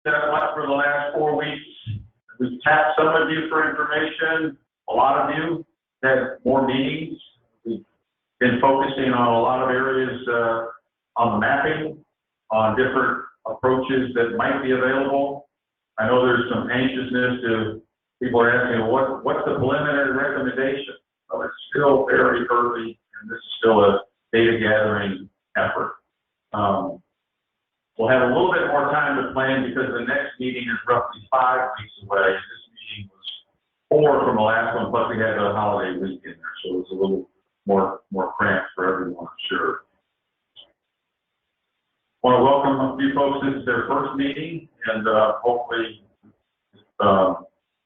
that went for the last 4 weeks. We've tapped some of you for information. A lot of you had more meetings. We've been focusing on a lot of areas on the mapping, on different approaches that might be available. I know there's some anxiousness to people are asking, what's the preliminary recommendation? Well, it's still very early, and this is still a data gathering effort. We'll have a little bit more time to plan because the next meeting is roughly 5 weeks away. This meeting was 4 from the last one, plus we had a holiday week in there, so it was a little more cramped for everyone, I'm sure. I want to welcome a few folks. This is their first meeting, and hopefully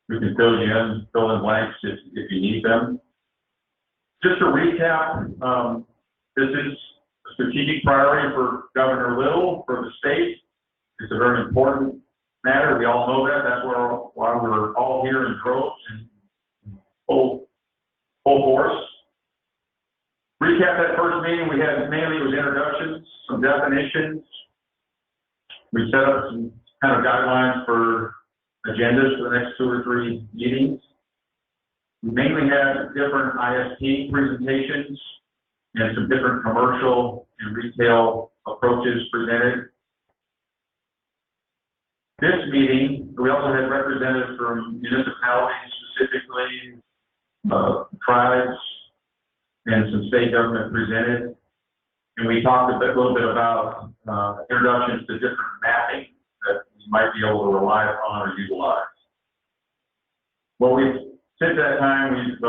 we can fill in blanks if you need them. Just to recap, this is a strategic priority for Governor Little, for the state. It's a very important matter. We all know that. That's why we're all here in droves and full force. Recap that first meeting. We had mainly was introductions, some definitions. We set up some kind of guidelines for agendas for the next 2 or 3 meetings. We mainly had different ISP presentations and some different commercial and retail approaches presented. This meeting, we also had representatives from municipalities, specifically tribes, and some state government presented. And we talked a little bit about introductions to different mapping that you might be able to rely upon or utilize. Well, since that time, we've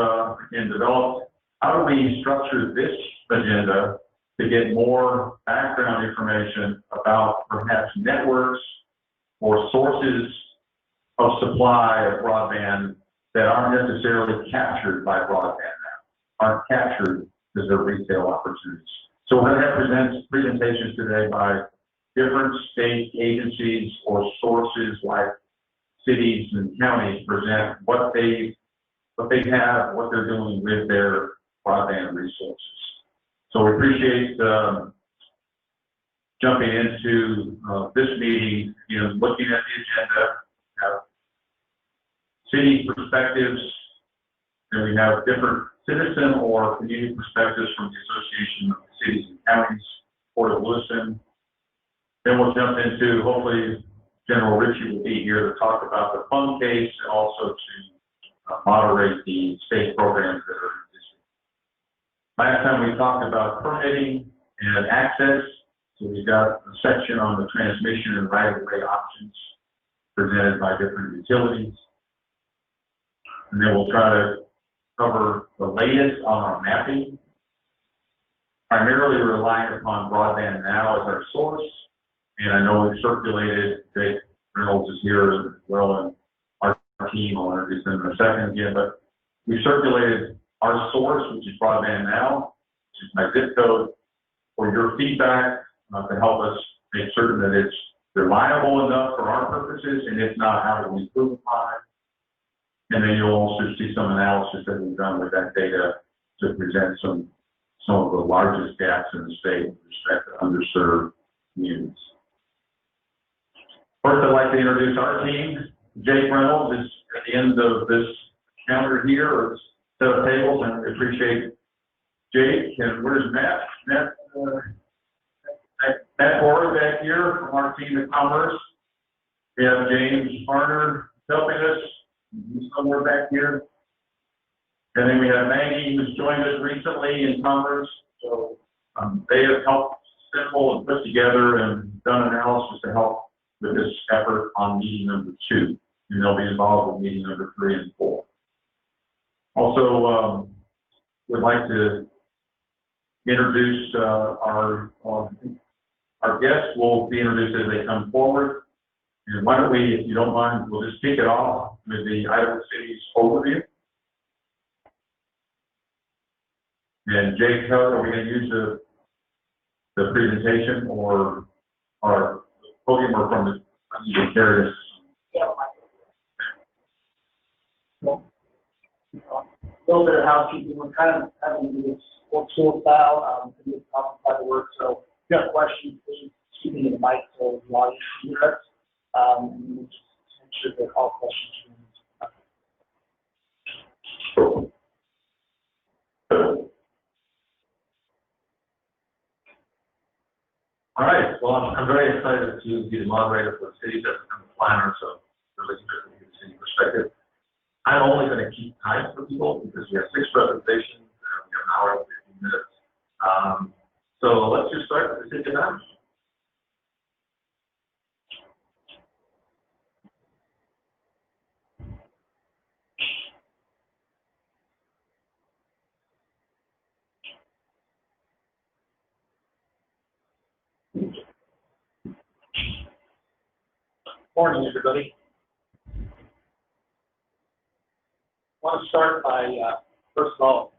again developed how do we structure this agenda to get more background information about perhaps networks or sources of supply of broadband that aren't necessarily captured by broadband now, aren't captured as their retail opportunities. So we're going to have presentations today by different state agencies or sources like cities and counties present what they have, what they're doing with their broadband resources. So we appreciate jumping into this meeting, looking at the agenda, have city perspectives, and we have different citizen or community perspectives from the Association of Cities and Counties, Port of Lewiston. Then we'll jump into, hopefully, General Ritchie will be here to talk about the fund case and also to moderate the state programs that are existing. Last time we talked about permitting and access, so we've got a section on the transmission and right-of-way options presented by different utilities. And then we'll try to cover the latest on our mapping, primarily relying upon Broadband Now as our source. And I know we've circulated, Jake Reynolds is here as well, and our team, I'll introduce them in a second again, but we circulated our source, which is Broadband Now, which is my zip code, for your feedback to help us make certain that it's reliable enough for our purposes, and if not, how do we improve upon it? And then you'll also see some analysis that we've done with that data to present some of the largest gaps in the state with respect to underserved communities. First, I'd like to introduce our team. Jake Reynolds is at the end of this counter here, or this set of tables, and we appreciate Jake. And where's Matt? Matt Board back here from our team at Commerce. We have James Harner helping us. He's somewhere back here. And then we have Maggie, who's joined us recently in Commerce. So they have helped assemble and put together and done analysis to help with this effort on meeting number 2. And they'll be involved with meeting number 3 and 4. Also, would like to introduce our guests. Will be introduced as they come forward. And why don't we, if you don't mind, we'll just kick it off with the Idaho City's overview. And Jake, are we going to use the presentation or our podium or from the, you can carry this? A little bit of housekeeping. We're kind of having this old school style, this type of work. So if you have questions, please keep me in the mic so the audience can hear us. sure that all questions All right. Well, I'm very excited to be the moderator for the city as I'm the planner, so really interested to get the city perspective. I'm only going to keep time for people because we have 6 presentations, we have an hour and 15 minutes. So let's just start with the city announcement. Morning, everybody. I want to start by, first of all,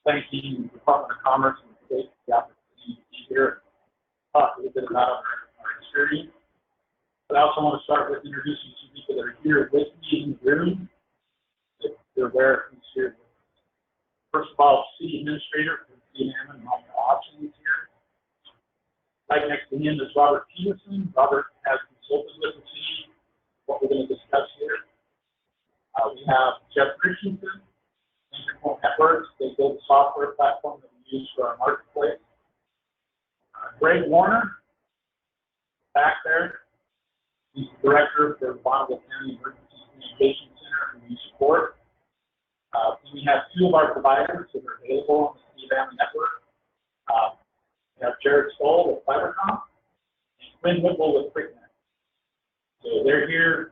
thanking the Department of Commerce and the state for the opportunity to be here and talk a little bit about our experience. But I also want to start with introducing some people that are here with me in the room, if they're aware of who's here. First of all, City Administrator for the and Mike Austin is here. Right next to him is Robert Peterson. Robert has consulted with the city, what we're going to discuss here. We have Jeff Christensen, Internet Networks. They build a software platform that we use for our marketplace. Greg Warner, back there. He's the director for the Bonneville County Emergency Communication Center, who we support. We have 2 of our providers that are available on the CVAM network. We have Jared Stoll with FiberCom and Quinn Whipple with QuickNet. So they're here.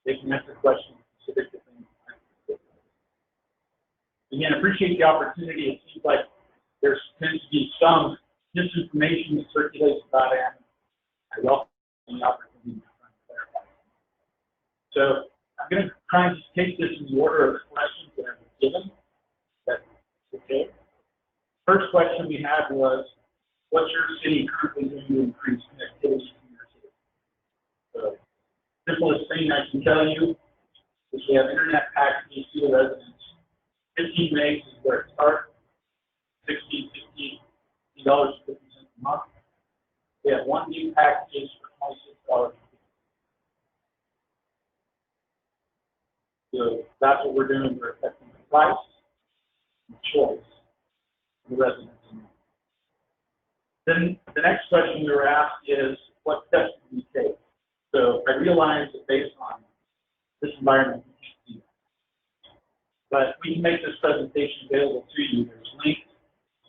They can answer questions specific to things. Again, appreciate the opportunity. It seems like there tends to be some misinformation that circulates about AM. I welcome the opportunity to try and clarify. So I'm going to try and just take this in the order of the questions that I've been given. That's okay. First question we had was, what's your city currently doing to increase connectivity in your city? So, simplest thing I can tell you is we have internet packages to the residents. 15 megs is where it starts. $16.50 a month. We have 1 gig packages for $26. So that's what we're doing. We're affecting the price and choice of the residents. Then the next question we were asked is, what steps do we take? So I realize that based on this environment, we can't see that. But we can make this presentation available to you. There's links,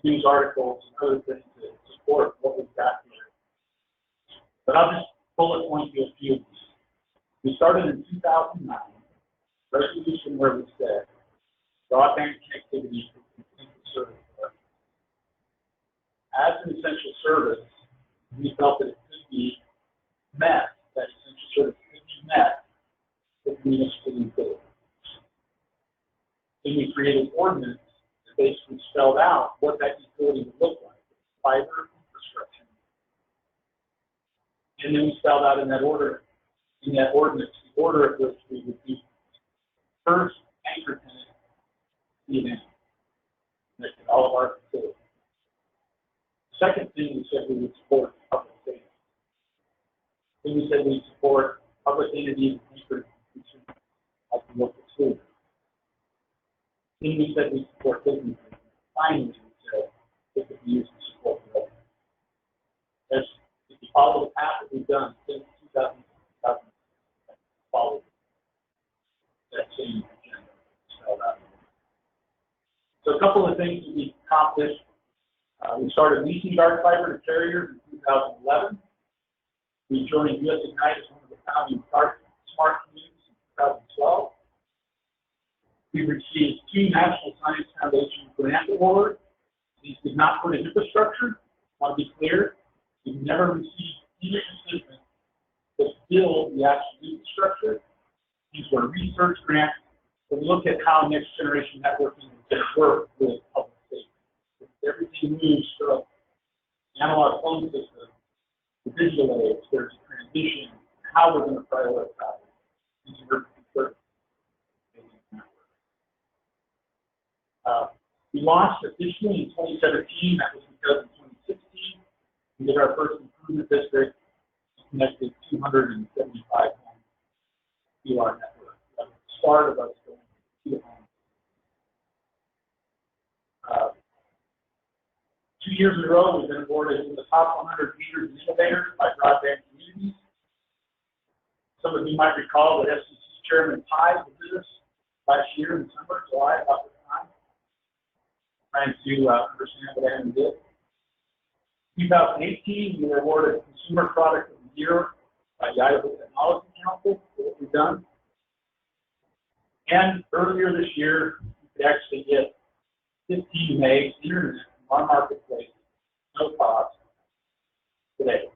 news articles, and other things to support what we've got here. But I'll just bullet point you a few of these. We started in 2009, resolution where we said broadband connectivity is an essential service for us. As an essential service, we felt that it could be met, that essential service could be met with municipal utility. Then we created an ordinance that basically spelled out what that utility would look like, fiber infrastructure. And then we spelled out in that ordinance, the order of which we would do first anchor tenant, CNN, connected all of our facilities. Second thing we said we would support public safety. Then we said we'd support public entities and anchored consumers like the local schools. Then we said we support businesses. Finally, we said it could be used to support the residents. As if you follow the path that we've done since 2000, follow that same agenda spelled out. So a couple of things that we accomplished. We started leasing dark fiber to carriers in 2011. We joined US Ignite as one of the founding smart communities in 2012. We received 2 National Science Foundation grant awards. These did not put in infrastructure. I want to be clear. We've never received any assistance to build the actual infrastructure. These were research grants to look at how next generation networking can work with public safety. Everything moves from the analog phone system to digital age. There's a transition. How we're going to prioritize these emergency services. We launched officially in 2017. That was because in 2016 we did our first improvement district, connected 275 homes. to our network. That's the start of us going to the home. 2 years in a row, we've been awarded in the top 100 leaders and innovators by Broadband Communities. Some of you might recall that FCC Chairman Tide visited us last year in December, July, about this time, trying to understand what AM did. 2018, we were awarded Consumer Product of the Year by the Idaho Technology Council for what we've done. And earlier this year, you could actually get 15 meg internet from our marketplace, no cost, today.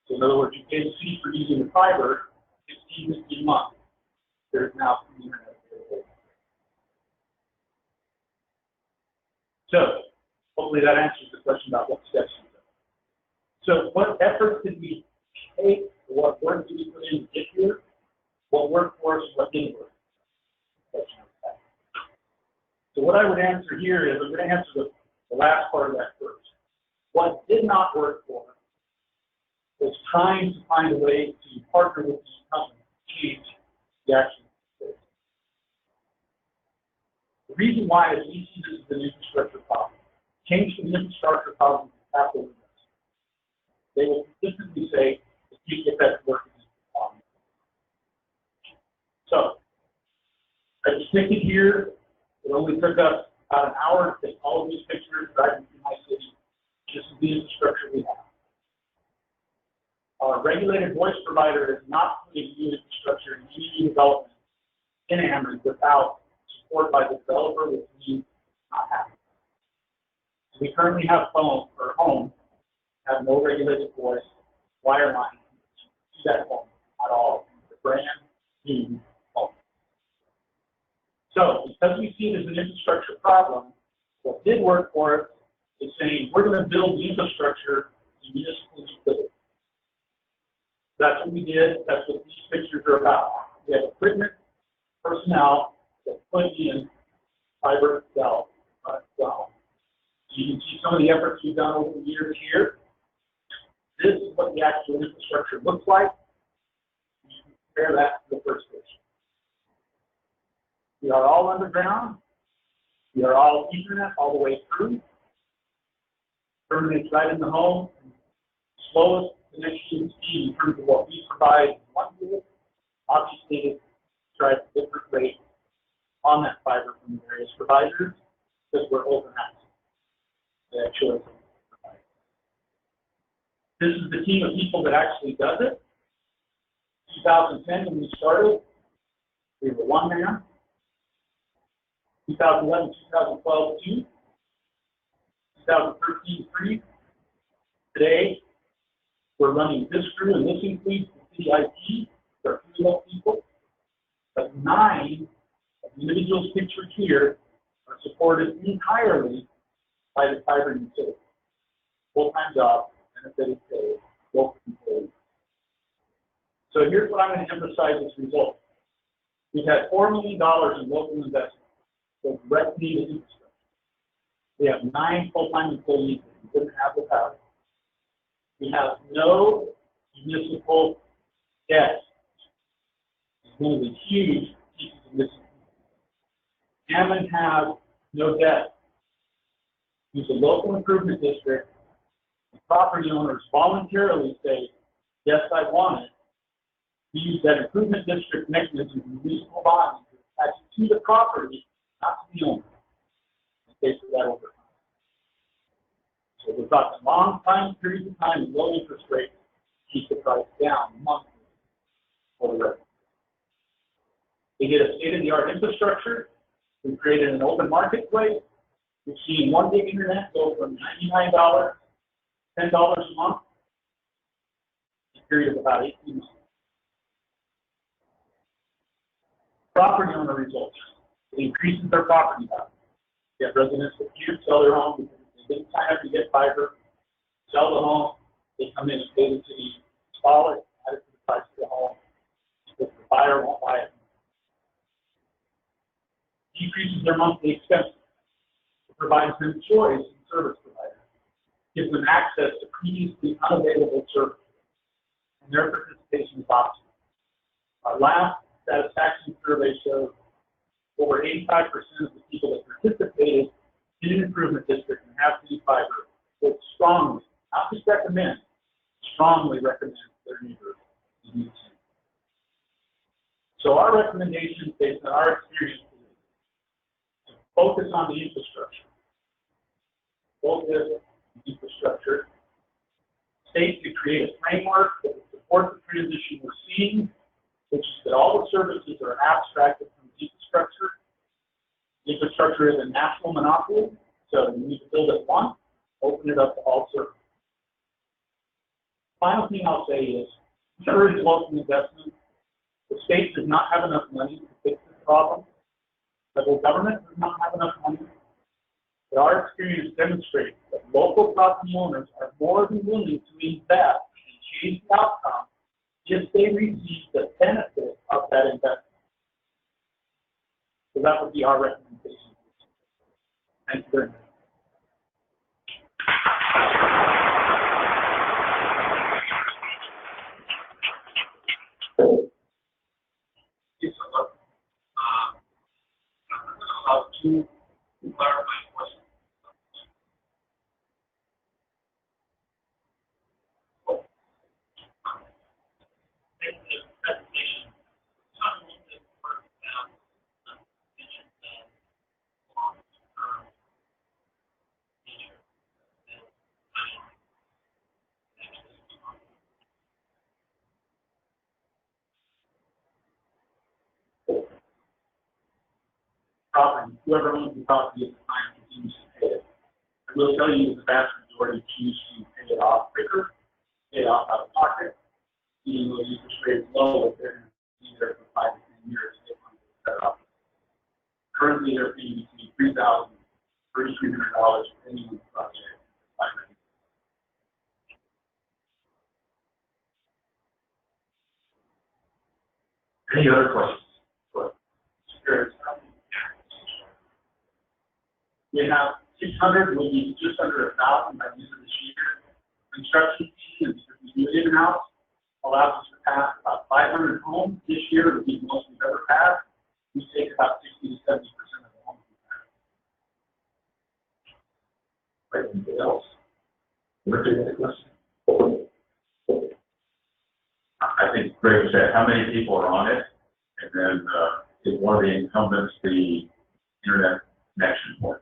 So in other words, you pay the fee for using the fiber 15 a month. There's now free internet available. So hopefully that answers the question about what steps we took. So what efforts did we take? What work did we put in to get here? What worked for us? What didn't work? So what I would answer here is I'm going to answer the last part of that first. What did not work for us was trying to find a way to partner with these companies to change the action. The reason why is we see this as an infrastructure problem. Change from infrastructure problem to capital investment. They will consistently say, if you get that to work, it's a problem. So, I just take it here. It only took us about an hour to take all of these pictures, driving through my city. This is the infrastructure we have. Our regulated voice provider is not putting new infrastructure and new development in Ameren without support by the developer, which means not happening. So we currently have homes have no regulated voice wireline to that home at all. It's a brand new home. So because we see it as an infrastructure problem, what did work for us is saying we're going to build the infrastructure in municipal utilities. That's what we did. That's what these pictures are about. We have equipment, personnel that put in fiber cell. So you can see some of the efforts we've done over the years here. This is what the actual infrastructure looks like. You can compare that to the first picture. We are all underground. We are all Ethernet all the way through. Terminates right in the home. Slowest connection speed in terms of what we provide in one unit. Obviously, it drives different rates on that fiber from the various providers because we're open access. They have choice. This is the team of people that actually does it. 2010, when we started, we were one man. 2011, 2012, 2. 2013, 3. Today, we're running this crew, and this includes the city IT. There are 3 local people. But 9 of the individuals pictured here are supported entirely by the fiber utility. Full-time job, benefited pay, local employees. So here's what I'm going to emphasize as a result. We've had $4 million in local investment for directly into infrastructure. We have 9 full-time employees that we didn't have without. We have no municipal debt. It's one of the huge pieces of this. Ameren has no debt. Use a local improvement district. The property owners voluntarily say, yes, I want it. We use that improvement district mechanism in municipal bonds to attach to the property, not to the owner. And pay for that over time. So we're talking long time periods of time and low interest rates to keep the price down monthly for the resident. They get a state-of-the-art infrastructure. We've created an open marketplace. We've seen 1 gig internet go from $99, $10 a month, in a period of about 18 months. Property owner results. It increases their property value. You have residents that can't sell their home because they didn't sign up to get fiber, sell the home, they come in and pay the city, install it, add it to the price of the home, because the buyer won't buy it. Decreases their monthly expenses. It provides them choice in service providers. Gives them access to previously unavailable services. And their participation is optional. Our last satisfaction survey shows over 85% of the people that participated in an improvement district and have city fiber would strongly, not just recommend, strongly recommend their neighbors to do the same. So our recommendation based on our experience is to focus on the infrastructure. Focus on the infrastructure. States to create a framework that will support the transition we're seeing, which is that all the services are abstracted from the infrastructure. The infrastructure is a national monopoly, so you need to build it once, open it up to all services. Final thing I'll say is, encourage local investment. The state does not have enough money to fix this problem. Federal government does not have enough money. But our experience demonstrates that local property owners are more than willing to invest and change the outcome if they receive the benefit of that investment. So that would be our recommendation. Thank you very much. About two clarifying questions. Thank you for the presentation. Talk a little bit more about mentioned long-term nature and Property, whoever owns the property at the time continues to pay it. I will tell you the vast majority choose to pay it off quicker, pay it off out of pocket, even though the interest rate is low, if they're going to be there for 5 to 10 years, they want to set it up. Currently, they're paying between $3,000 and $3,300 depending on the project. Any other questions? Sure. We have 600, will be just under 1,000 by the end of this year. Construction season, because we do it in-house, allows us to pass about 500 homes this year. It will be the most we've ever passed. We take about 60 to 70% of the homes we pass. Right, anything else? Any question? I think Greg said, how many people are on it? And then is one of the incumbents the internet connection point?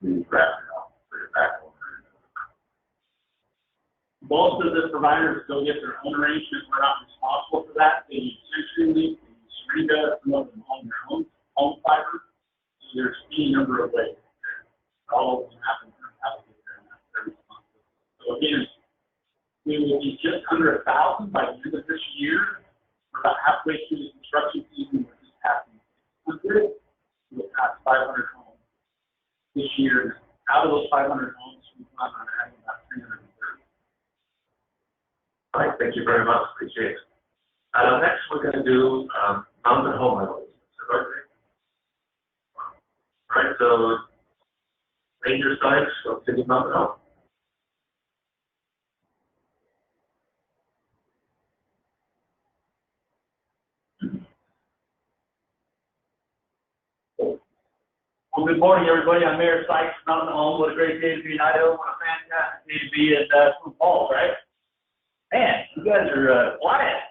We wrap it up for your backbone. Most of the providers go get their own arrangement. We're not responsible for that. They use CenturyLink, they use Serena, some of them own their own home fiber. So there's any number of ways. All of them have to learn how to get there, and that's their responsibility. So again, we will be just under 1,000 by the end of this year. We're about halfway through the construction season. We're just passing 600. We'll pass 500 homes this year. Out of those 500 homes, we plan on having about 330. All right, thank you very much. Appreciate it. Next, we're going to do mountain home highways. All right, so ranger sites of City Mountain Home. Well, good morning, everybody. I'm Mayor Sykes, Mountain Home. What a great day to be in Idaho. What a fantastic day to be at Twin Falls, right? Man, you guys are quiet.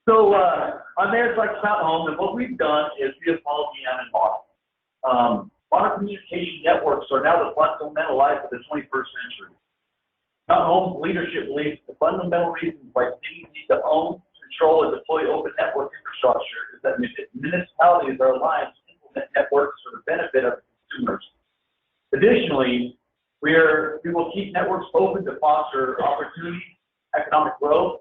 So, I'm Mayor Sykes, Mountain Home, and what we've done is we have followed GM and modern. Modern communication networks are now the fundamental life of the 21st century. Mountain Home's leadership believes the fundamental reasons why cities need to own, control, and deploy open network infrastructure is that municipalities are aligned to implement networks for the benefit of consumers. Additionally, we will keep networks open to foster opportunity, economic growth.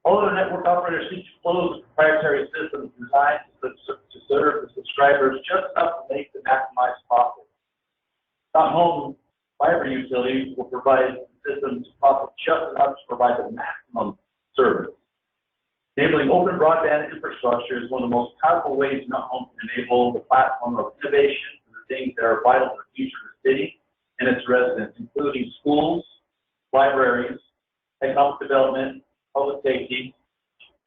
All other network operators seek to close the proprietary systems designed to serve the subscribers just enough to make the maximize profit. Mountain Home fiber utilities will provide systems profit just enough to provide the maximum service. Enabling open broadband infrastructure is one of the most powerful ways Mountain Home can enable the platform of innovation for the things that are vital to the future of the city and its residents, including schools, libraries, economic development, public safety,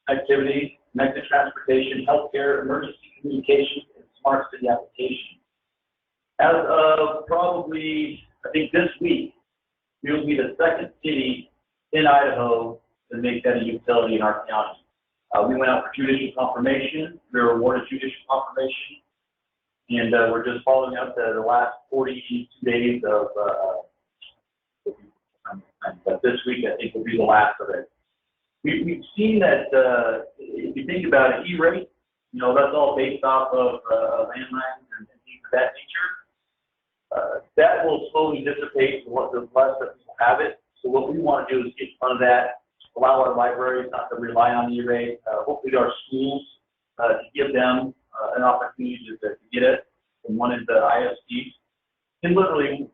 connectivity, connected transportation, healthcare, emergency communications, and smart city applications. As of probably, I think this week, we will be the second city in Idaho to make that a utility in our county. We went out for judicial confirmation. We were awarded judicial confirmation, and we're just following up the last 42 days of. But this week, I think, will be the last of it. We've seen that if you think about it, E-rate, that's all based off of landlines and things of that nature. That will slowly dissipate the less that people have it. So what we want to do is get in front of that, allow our libraries not to rely on E-rate, hopefully our schools to give them an opportunity to get it from one of the ISPs. And literally,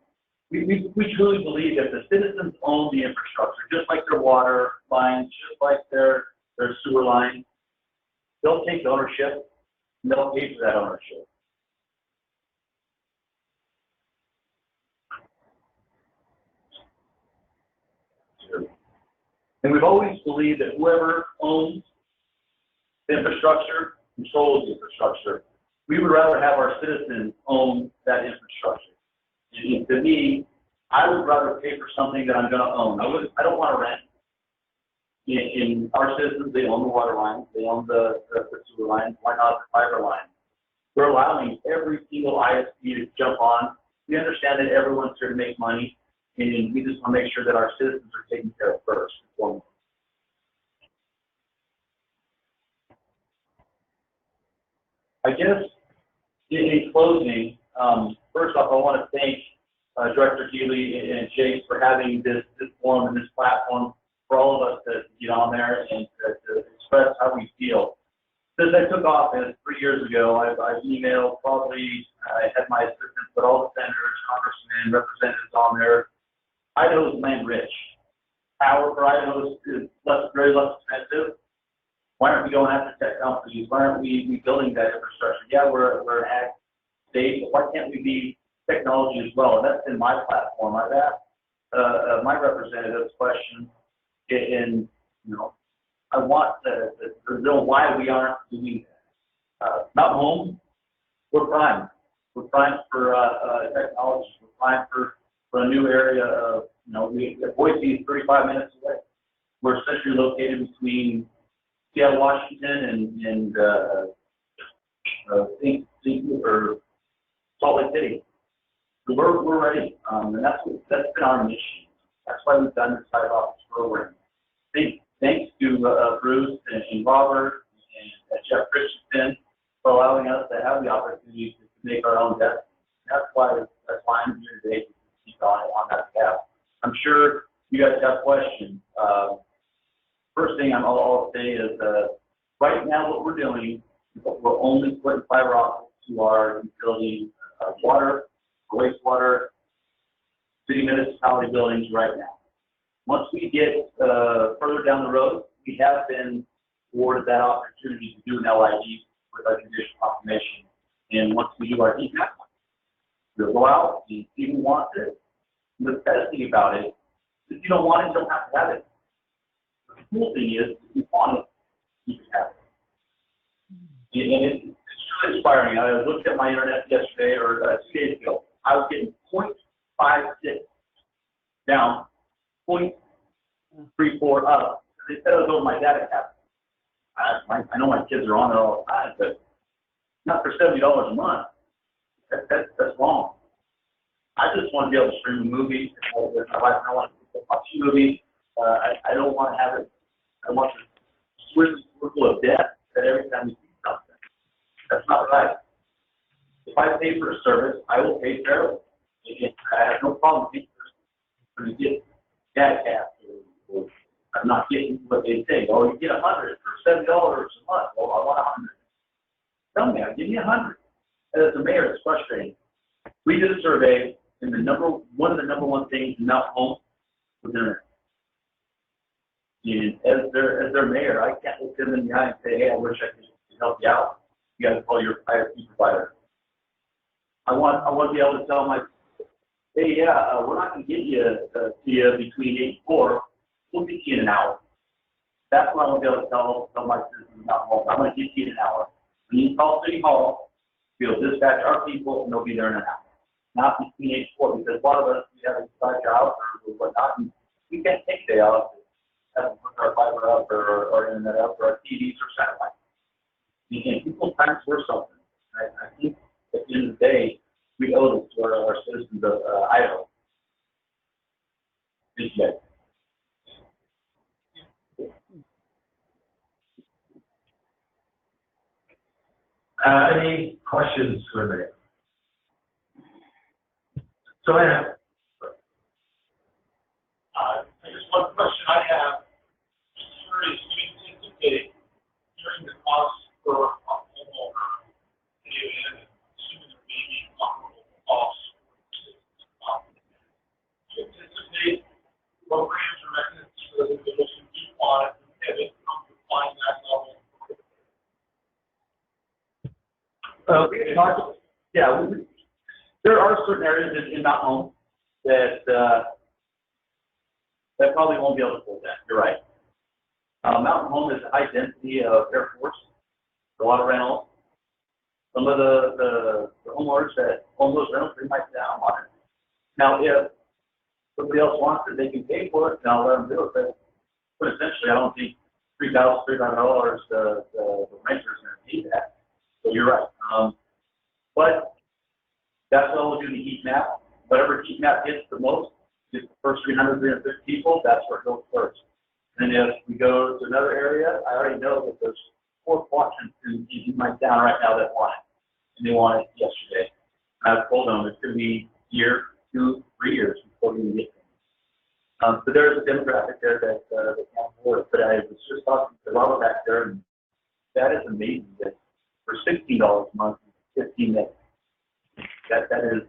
we truly believe that the citizens own the infrastructure, just like their water lines, just like their sewer lines. They'll take ownership, and they'll pay for that ownership. And we've always believed that whoever owns the infrastructure controls the infrastructure. We would rather have our citizens own that infrastructure. And to me, I would rather pay for something that I'm going to own. I don't want to rent. In our citizens, they own the water lines, they own the sewer lines. Why not the fiber lines? We're allowing every single ISP to jump on. We understand that everyone's here to make money, and we just want to make sure that our citizens are taken care of first. I guess in closing, first off, I want to thank Director Healy and Chase for having this forum and this platform for all of us to get on there and to express how we feel. Since I took office 3 years ago, I've emailed probably, I had my assistants, but all the senators, congressmen, representatives on there. Idaho is land rich. Power for Idaho is very less expensive. Why aren't we going after tech companies? Why aren't we building that infrastructure? Yeah, we're an ag state, but why can't we be technology as well? And that's in my platform. I've asked my representatives questions, and I want to know why we aren't doing that. Not home. We're primed. We're primed for technology. We're primed for a new area of Boise is 35 minutes away. We're essentially located between Seattle, Washington, and or Salt Lake City. So we're ready, and that's been our mission. That's why we've done this side office program. Thanks to Bruce and Robert and Jeff Christensen for allowing us to have the opportunity to make our own destiny. That's why I'm here today to speak on that behalf. I'm sure you guys have questions. First thing I'll say is right now what we're doing is we're only putting fiber optics to our utility water, wastewater, city municipality buildings right now. Once we get further down the road, we have been awarded that opportunity to do an LID with our conditional confirmation. And once we do our DPAP, we'll go out and see who wants it. And the best thing about it, if you don't want it, you don't have to have it. The cool thing is, if you want it, you can have it. And it's really inspiring. I looked at my internet yesterday, or 2 days ago. I was getting 0.56 down, 0.34 up. They said it was over my data cap. I know my kids are on it all the time, but not for $70 a month. That's wrong. I just want to be able to stream a movie with my wife, and I want to watch a movie. I don't want to have it. I want to switch to death every time you see something. That's not right. If I pay for a service, I will pay fairly. I have no problem paying for it. When you get data cap, or I'm not getting what they say. Oh, you get 100 for $70 a month. Well, I want 100. Tell me, give me 100. As a mayor, it's frustrating. We did a survey, and one of the number one things in Mount Home was internet. And as their mayor, I can't look them in the eye and say, hey, I wish I could help you out. You got to call your ISP provider. I want to be able to tell my, hey, yeah, we're not going to get you between 8 and 4. We'll get you in an hour. That's what I'm going to be able to tell my citizens about home. I'm going to give you an hour. When you call City Hall, we'll dispatch our people, and they'll be there in an hour. Not between 8 and 4, because a lot of us, we have a side job or whatnot, and we can't take day off to have our fiber up or internet up or our TVs or satellite. And people's time's worth something. I think at the end of the day, we owe this to our citizens of Idaho. Thank you, guys. Any questions for me? So I have. Just one question I have. Just curious, do you anticipate hearing the cost for a homeowner, and assuming there may be comparable costs for do you anticipate programs or mechanisms for the individuals who do want it to have income to find that level? There are certain areas in Mountain Home that probably won't be able to pull that. You're right. Mountain Home is a high density of Air Force, a lot of rentals. Some of the homeowners that own those rentals, they might say, I don't want it. Now, if somebody else wants it, they can pay for it, and I'll let them do it. But essentially, I don't think $3,000 the renters are going to pay that. So you're right. But that's what we'll do the heat map. Whatever heat map hits the most, is the first 300, 350 people, that's where it goes first. And if we go to another area, I already know that there's 4 quadrants in my town right now that want it. And they want it yesterday. And I've told them it's going to be a year, 2, 3 years before we can get them. So there's a demographic there that can't afford it. But I was just talking to Robert back there, and that is amazing that for $16 a month, 15 minutes. That is,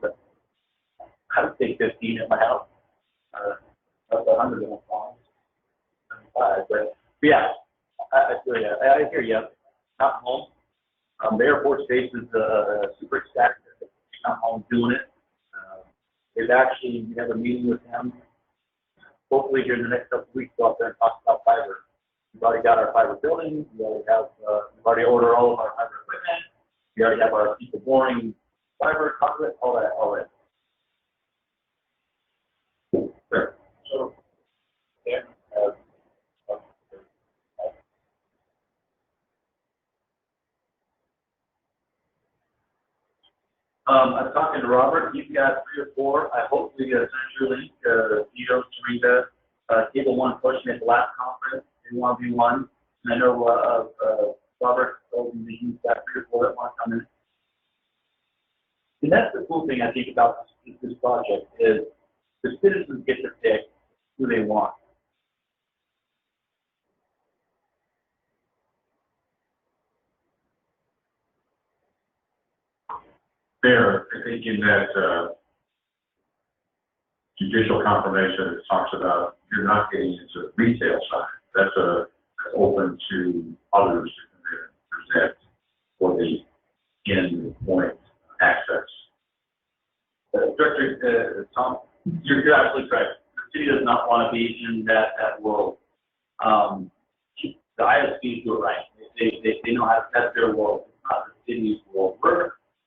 I would say 15 at my house. That's 100 in a farm. 75, but yeah, I feel you. I hear you. Not home. The Air Force Base is super ecstatic. Not home doing it. We have a meeting with them. Hopefully, here in the next couple of weeks, go out there and talk about fiber. We've already got our fiber building. We've already ordered all of our fiber equipment. We already have our people boring fiber, conduit, all that. Sure. So, yeah. I'm talking to Robert. He's got 3 or 4. I hope we send your link to Vito, Sarita, Cable One pushing at the last conference. They want to be one. And I know Robert told me that he's got 3 or 4 that want to come in. And that's the cool thing I think about this project is the citizens get to pick who they want. There, I think in that judicial confirmation, it talks about you're not getting into the retail side. That's open to others to present for the end point access. Director Tom, you're absolutely correct. The city does not want to be in that world. The ISPs do it right. They know how to test their world. It's not the city's world.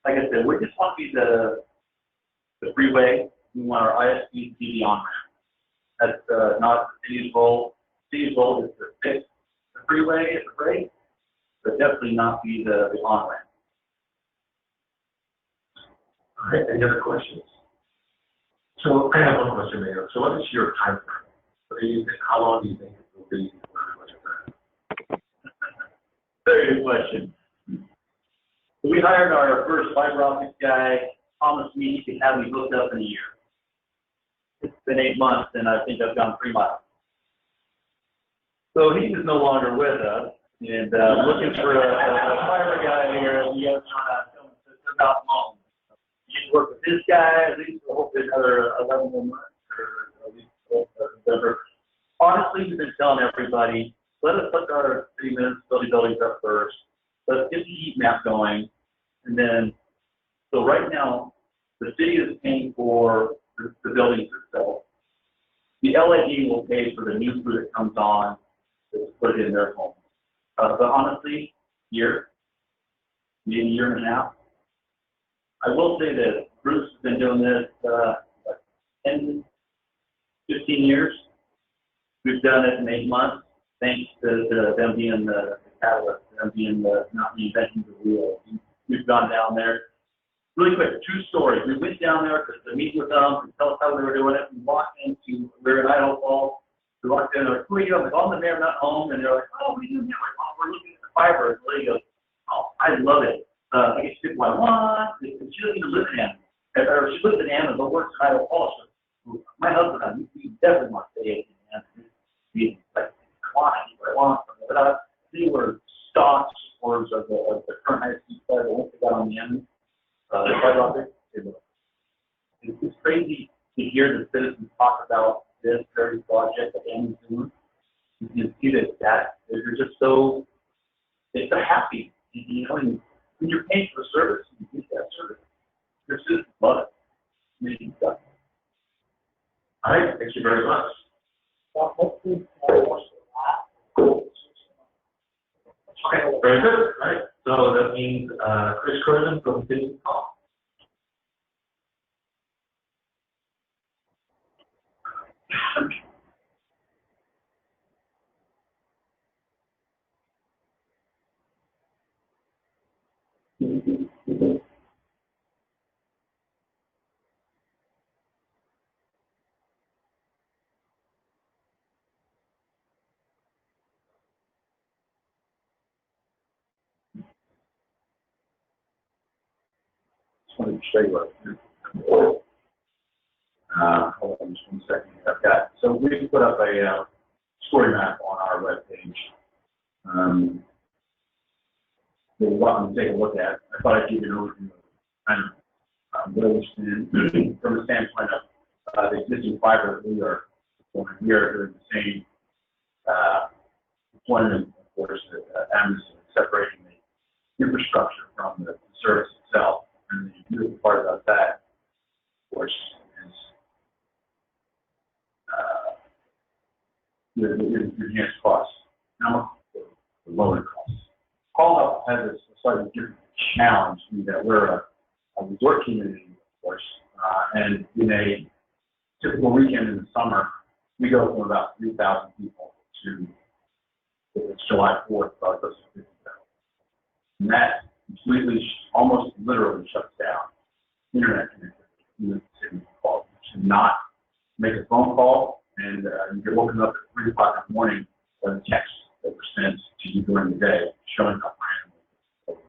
Like I said, we just want to be the freeway. We want our ISPs to be the on-ramp. That's not the city's role. The city's role is to fix the freeway at the break, but definitely not be the on-ramp. All right, any other questions? So I have one question, Mayor. So what is your time frame? What do you think, how long do you think it will be? Very good question. We hired our first fiber optic guy, promised me he could have me hooked up in a year. It's been 8 months, and I think I've gone 3 miles. So he is no longer with us, and looking for a fiber guy here. We have come to about home. You can work with this guy at least for hopefully another 11 more months, or at least November. Honestly, we've been telling everybody, let us put our 3 municipality buildings up first. Let's get the heat map going. And then, so right now, the city is paying for the buildings itself. The LED will pay for the new crew that comes on, the put it in their home. But honestly, maybe a year and a half. I will say that Bruce has been doing this 10, 15 years. We've done it in 8 months, thanks to them being the catalyst, them being not reinventing the wheel. We've gone down there. Really quick, true story. We went down there to meet with them, to tell us how they were doing it. We walked into, we're in Idaho Falls. We walked in, they're like, who are you? I'm like, oh, I'm the mayor, not home. And they're like, oh, what are you doing here? Like, oh, we're looking at the fiber. And the lady goes, oh, I love it. I get to pick what I want. She doesn't even live in Hammond. Or she lives in Hammond, but works in Idaho Falls. So my husband and I, we definitely want to stay in Hammond. We like, I want. But they were staunch supporters of the current high-speed fiber once they got on the end. Fiber optic. It's crazy to hear the citizens talk about this very project that Hammond's doing. You can see that they're just so happy, you know, and when you're paying for a service, you get that service. Your citizens love it. Amazing stuff. All right, thank you very much. Okay, very good. All right, so that means Chris Cronin from City Hall. Just wanted to show you hold on just 1 second. I've got, so we put up a story map on our webpage. That you're welcome to take a look at. I thought I'd give you an overview of kind of where we stand from the standpoint of the existing fiber that we are doing. We are doing the same deployment, of course, that Amazon separating the infrastructure from the service itself. And the beautiful part about that, of course, is the enhanced costs. Now, the lower costs. Call Up has a slightly different challenge in that we're a resort community, of course, and in a typical weekend in the summer, we go from about 3,000 people to it's July 4th, about close to 50,000. And that completely, almost literally shuts down internet connectivity in the city hall. You should not make a phone call, and you get woken up at 3 o'clock in the morning by the text that were sent to you during the day showing up randomly.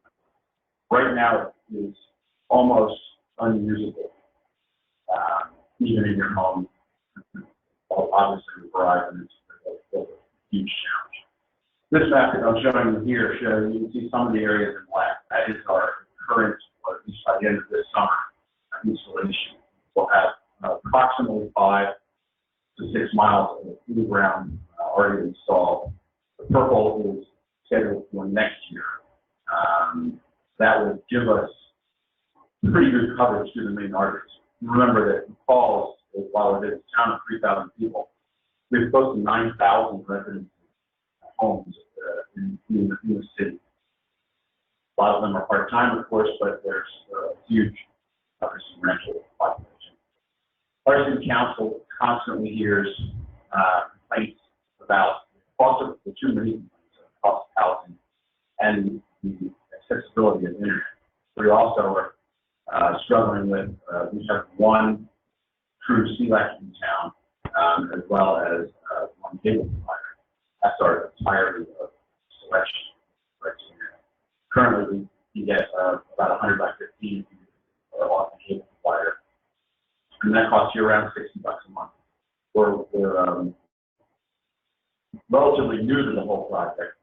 Right now, it is almost unusable, even in your home. Obviously, with Verizon, it's a huge challenge. This map that I'm showing you here shows you can see some of the areas in black. That is our current, or at least by the end of this summer, installation. We'll have approximately 5 to 6 miles of new ground already installed. The purple is scheduled for next year. That will give us pretty good coverage through the main arteries. Remember that Falls, while it is a town of 3,000 people, we have close to 9,000 residents. Homes in the city. A lot of them are part-time, of course, but there's a huge rental population. Our city council constantly hears complaints about the cost of the two main complaints, cost of housing and the accessibility of internet. We also are struggling with, we have one true CLEC in town, as well as one cable provider. That's our entirety of selection criteria. Currently, we get about 100 by 15 off the cable provider, and that costs you around $60 a month. We're relatively new to the whole project.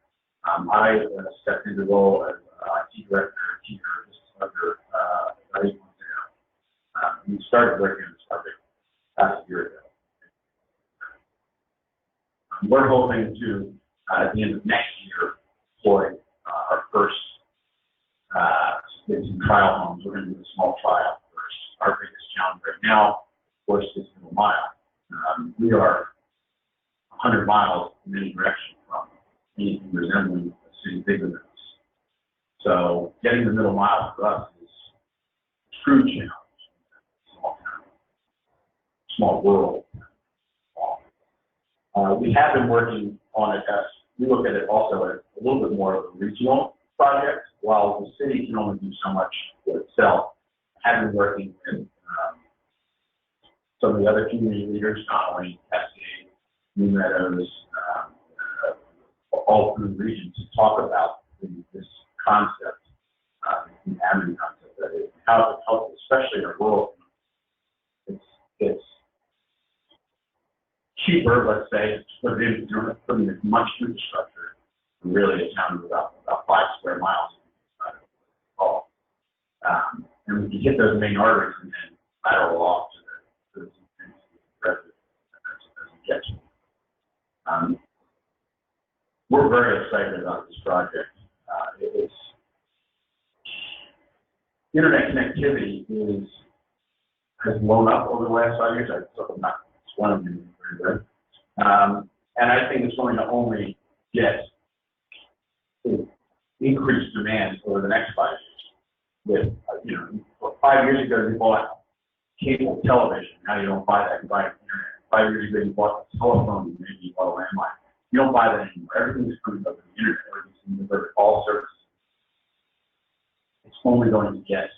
I stepped into the role as IT director here just under about 8 months ago. We started working on this project last year ago. We're hoping to, at the end of next year, deploy our first some trial homes. We're going to do a small trial first. Our biggest challenge right now, of course, is the mile. We are 100 miles in any direction from anything resembling a city bigger than us. So getting the middle mile for us is a true challenge. Small town, small world. We have been working on it as, we look at it also as a little bit more of a regional project. While the city can only do so much for itself, I have been working with some of the other community leaders, not only Cascade, New Meadows, all through the region to talk about this concept, the admin concept, that is, how it helps, especially in a rural community. It's cheaper, let's say, to put it in, you don't have to put in as much infrastructure, really a town of about 5 square miles. And we can get those main arteries and then lateral off to the residents as we get to. We're very excited about this project. It's internet connectivity has blown up over the last 5 years. I'm not one of them very good. And I think it's going to only get increased demand over the next 5 years. With, 5 years ago you bought cable television. Now you don't buy that. You buy internet. 5 years ago you bought a telephone. Maybe you bought a landline. You don't buy that anymore. Everything's coming over the internet. Everything's over all services. It's only going to get,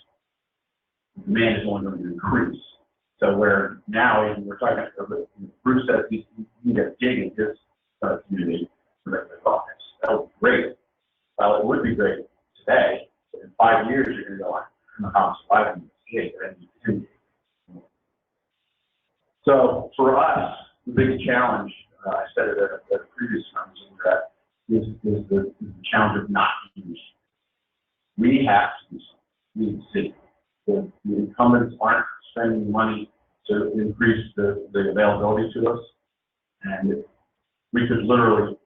demand is only going to increase. So where now, even we're talking about, Bruce says you can get gig in his community for the office. That would be great. Well, it would be great today, but in 5 years you're going to go, I'm not how I'm surviving this gig, I need 10 gigs. So for us, the big challenge, I said it at the previous times, is the challenge of not using. We have to do something. We need to see. The incumbents aren't spending money to increase the availability to us, and we could literally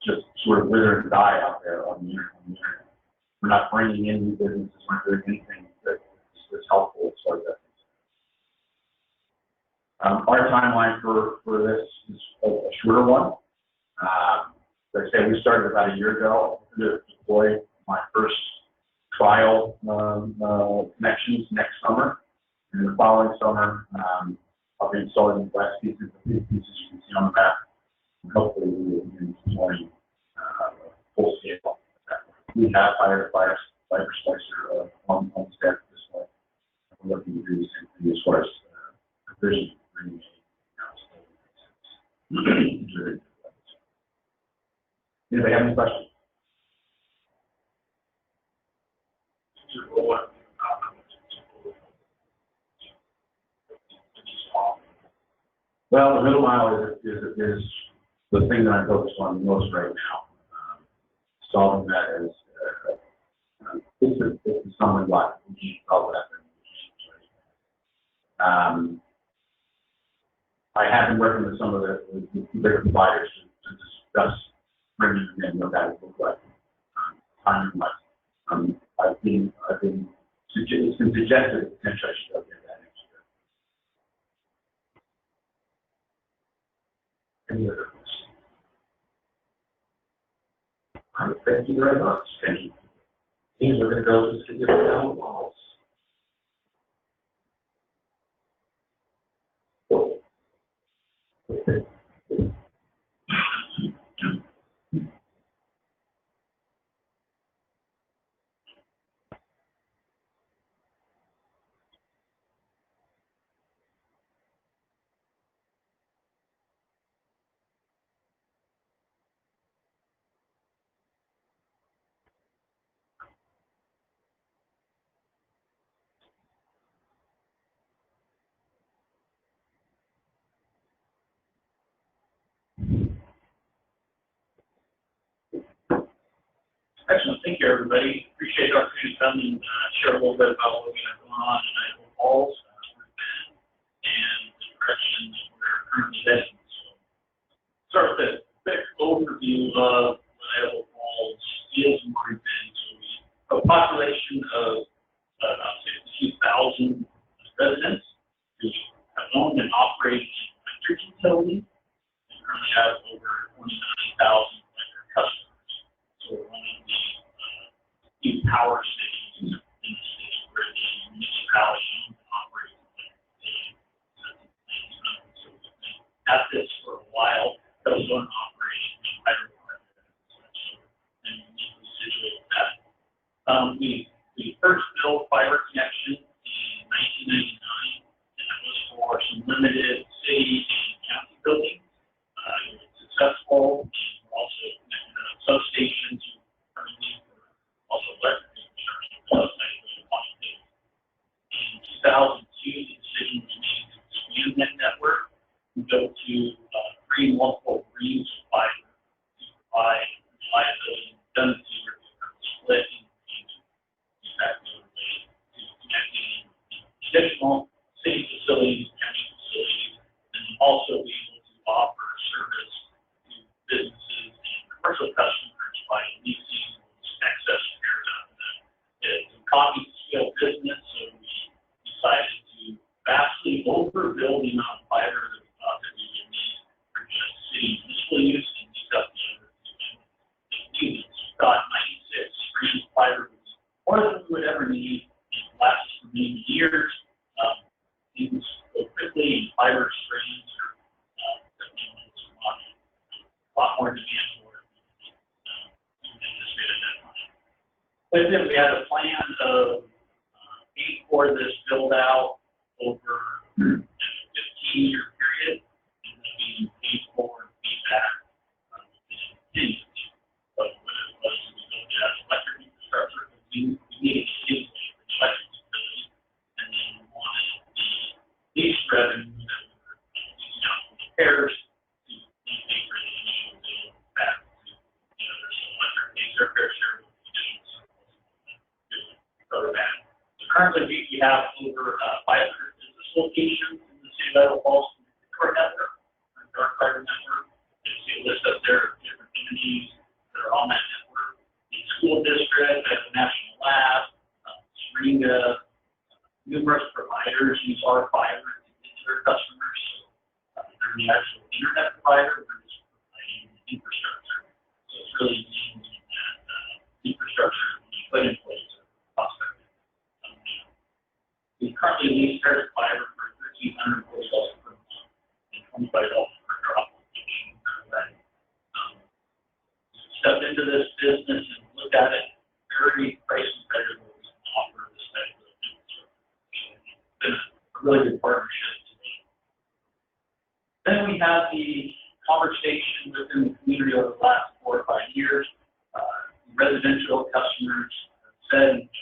just sort of wither and die out there on the internet. We're not bringing in new businesses. We're not doing anything that's helpful as far as that. Our timeline for this is a shorter one. Like I said, we started about a year ago to deploy my first trial connections next summer. And the following summer, I'll be installing the last pieces you can see on the map. And hopefully we will begin deploying full scale. We have fiber splicer on staff at this point. We're looking to do the same thing as far as provision. Anybody have any questions? Well, the middle mile is the thing that I'm focused on most right now. Solving that is it's a stumbling block. We can't solve that. I have been working with some of the bigger providers to discuss bringing them in what that would look like. Time-wise, it's been suggested potentially I should go get that next year. Any other questions? Thank you very much. Thank you. These are going to go to the city of Idaho Walls. Okay. Excellent. Thank you, everybody. Appreciate the opportunity to come and share a little bit about what we have going on in Idaho Falls, where we've been, and the direction that we're currently heading. So, start with a quick overview of what Idaho Falls is and where we've been. So, we have a population of about 62,000 residents who have owned and operated electric utilities, and currently have over 29,000 also an operating fiber project, and uniquely situated with that. We first built fiber connection in 1999, and that was for some limited city and county buildings. It was successful, and we're also connected to substations, currently also electric infrastructure. In 2002, the decision was made to expand that network and go to 3 multiple rings of fiber to provide reliability and redundancy where we were split into effective way to connecting additional city facilities, county facilities, and also be able to offer service to businesses and commercial customers by leasing excess spares out of them. It's a economy scale business, so we decided to vastly overbuild the amount of fiber that we thought that we would need for just city municipal use and use up the other units. We thought 96 strands of fiber would be more than we would ever need and last for many years. Things go quickly, and fiber strands are definitely a lot more demand for it than anticipated at that time. With it, we had a plan of paying for this build out over a 15-year period, and then being paid for and paid back within 10 years. But what it was, we built it as electric infrastructure, but we needed to use it for electric utility, and then we wanted the lease revenue that we were using out for repairs to then pay for the initial bill back to the other. So electric pays their fair share of the additional services to cover that. Currently, we have over 500 business locations in the city of Idaho Falls our network, our dark fiber network. You see a list up there of different entities that are on that network. The school district, has a national lab, Syringa, numerous providers use our fiber to get to their customers. So they're the actual internet provider, we're just providing the infrastructure. So it's really using that infrastructure to be put in place to prospect. We currently lease Paris fiber for $1,340 per month and $25 per drop location. Step into this business and look at it very price competitive. We can offer this type of infrastructure. It's been a really good partnership to me. Then we have the conversation within the community over the last 4 or 5 years. Residential customers have said,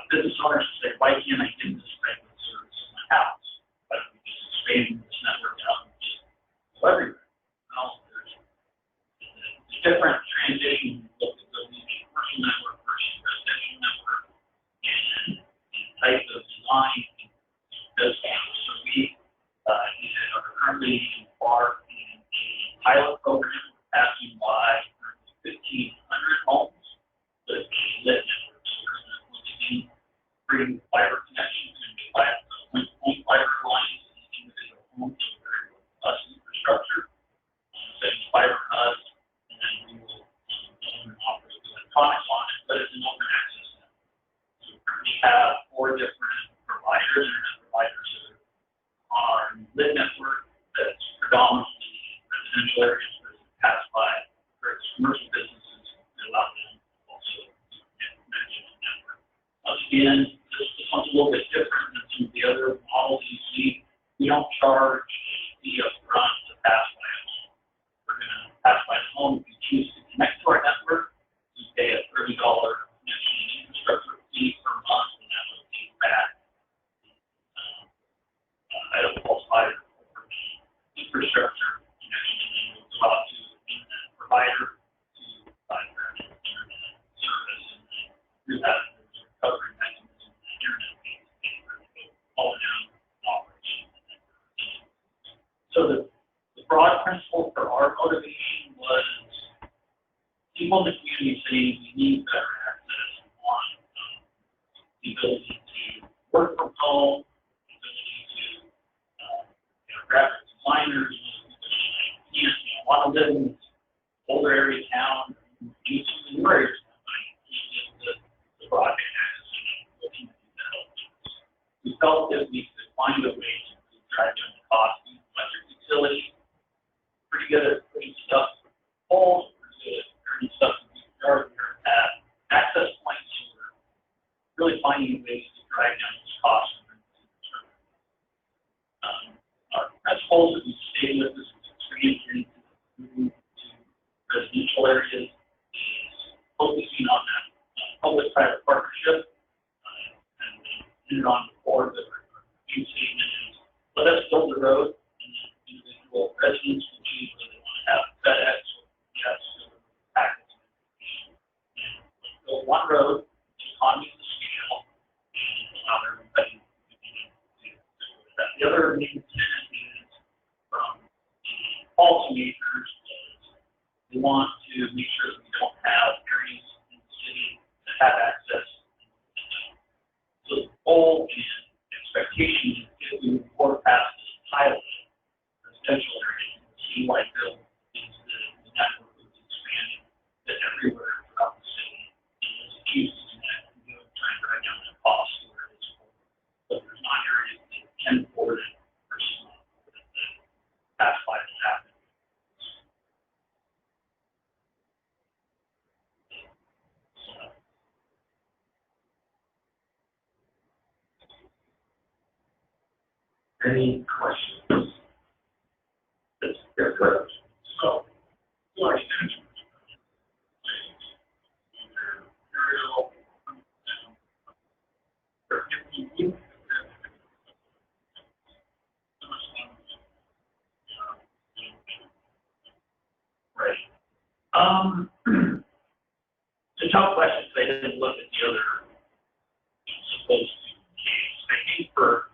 business owners say, why can't I get this type of service in my house? But we just expand this network out and just go everywhere. Well, there's a different transition when you look at building a commercial network versus residential network, and the type of design does change. So we are currently embarked in a pilot program passing by 1,500 homes with a lit network. So we're going to look at bring fiber connections and point fiber lines in individual homes, so very robust infrastructure, setting fiber hubs, and then we will own and operate the electronics on it, but it's an open access network. So we currently have 4 different providers, internet providers that are on our lit network that's predominantly in residential areas, but it's passed by various commercial businesses that allow them also to get connected to the network. Again, this one's a little bit different than some of the other models you see. We don't charge a fee up front to pass by a home. We're going to pass by a home. If you choose to connect to our network, you pay a $30 connection and infrastructure fee per month, and that will pay back Idaho Falls Fiber for the infrastructure connection, and then we'll go out to the internet provider to provide that internet service, and then through that, there's a recovery mechanism that internet pays to pay for all down operation. So the broad principle for our motivation was people in the community saying we need better access, we want the ability to work from home, the ability to graphic designers, you want to live in this older area of town, you some of the newer areas of town, you get the broadband access, and looking to do that. We felt that we could find a way to drive down the cost of electric utility. Pretty good at putting stuff, poles, and stuff in the yard here at access points. We're really finding ways to drive down these costs. Our principles that we stay with us expanding to residential areas is focusing on that public-private partnership. And we did it on the board that we're using is let us build the road, and then individual residents will choose whether they want to have FedEx or yes or package. And build one road, economies of scale, and allow everybody to do that. The other main tenet is from the policymakers is we want to make sure that we don't have areas in the city that have access. So the goal and expectation is if we report past this pilot residential area, see like the network is expanding that everywhere throughout the city is used to that and go try and drive down that cost where it's but there's not areas that can afford it versus not afford it that past pilot happened. Any questions? Yes, sir. So, to our extension, aerial, if we would, Right. It's a tough question because I didn't look at the other supposed to case. I think for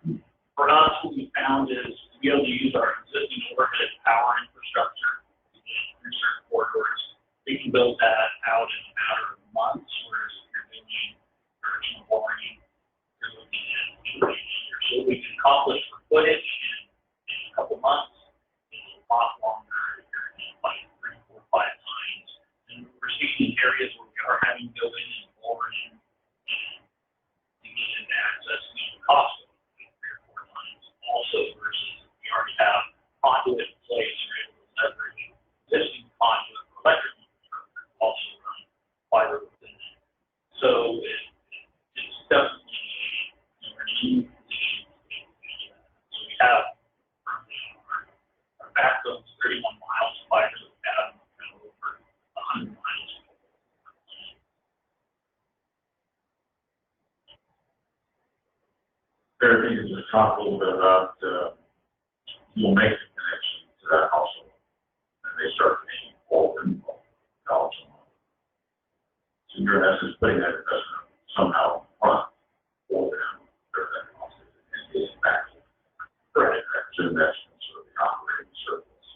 us, what we found is to be able to use our existing overhead power infrastructure to get through certain corridors. We can build that out in a matter of months, whereas if you're doing virtual boring, you're looking at 8 years. So we can accomplish for footage in a couple months. It's a lot longer. You're in like 3, 4, 5 times. And we're seeing areas where we are having to go in and board in and to get into access the cost of 3 or 4 times. Also, versus we already have conduit in place, we're able to leverage existing conduit for electric infrastructure, also run fiber within it. So it's definitely a unique position to be able to do that. So we have currently our backbone is 31 miles of fiber that we have over 100 miles. There, if you could just talk a little bit about, you'll make the connection to that household, and they start paying all the dollars a month. So you're in essence putting that investment somehow front for them, for that cost, and getting back. Right. That's an investment, sort of the operating surplus.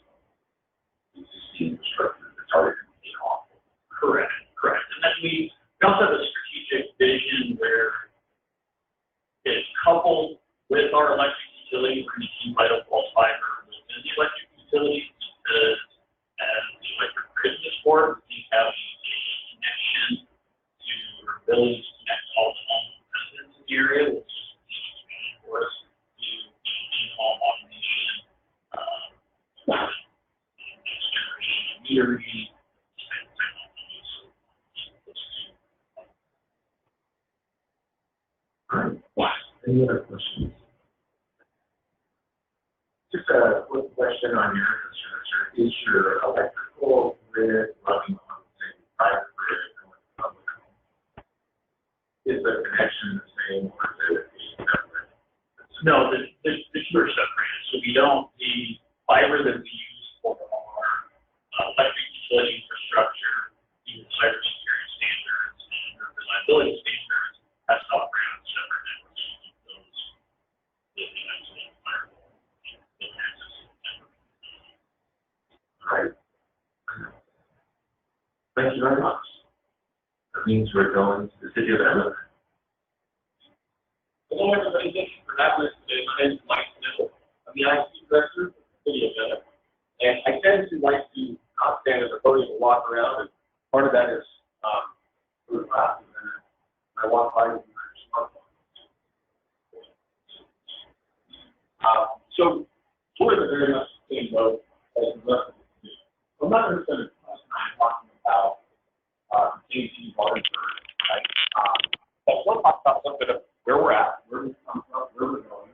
Existing infrastructure that's already been paid off. Correct. And then we also have a strategic vision where it's coupled with our electric utility. We're going to keep vital pulse fiber within the electric utility because as the electric grid is work, we have a connection to our ability to connect all the home residents in the area, which is strategic for us to do home automation, next generation metering. Any other questions? Just a quick question on your infrastructure. Is your electrical grid running on the same private grid and with public home? Is the connection the same or is it separate? No, the two are separated. So we don't, the fiber that we use for our electric utility infrastructure, either cybersecurity standards and reliability standards, that's not around separate networks. Right. Thank you very much. That means we're going to the city of Emmett. Hello, everybody. Thank you for having us today. My name is Mike Smith. I'm the IT director for the city of Emmett. And I tend to like to not stand at the podium and walk around. And part of that is for the classes. And I walk by with my smartphone. So we're in a very much the same boat as the rest of the city. I'm not going to spend a ton of time talking about KT Waterford, right? But we'll talk about a little bit of where we're at, where we come from, where we're going.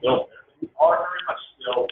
We are very much still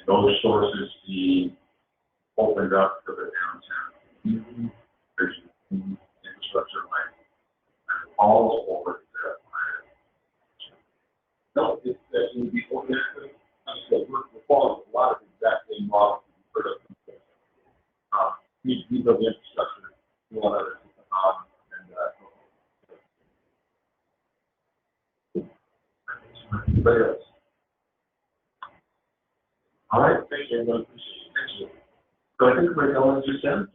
those sources be opened up for the downtown? There's infrastructure like falls over the No, it's that you would be open to, like I said, we're following a lot of the exact same models that you've heard of. We build the infrastructure, do all that, anybody else? All right, thank you, everyone, appreciate it. Thank you. so I think we're going to send.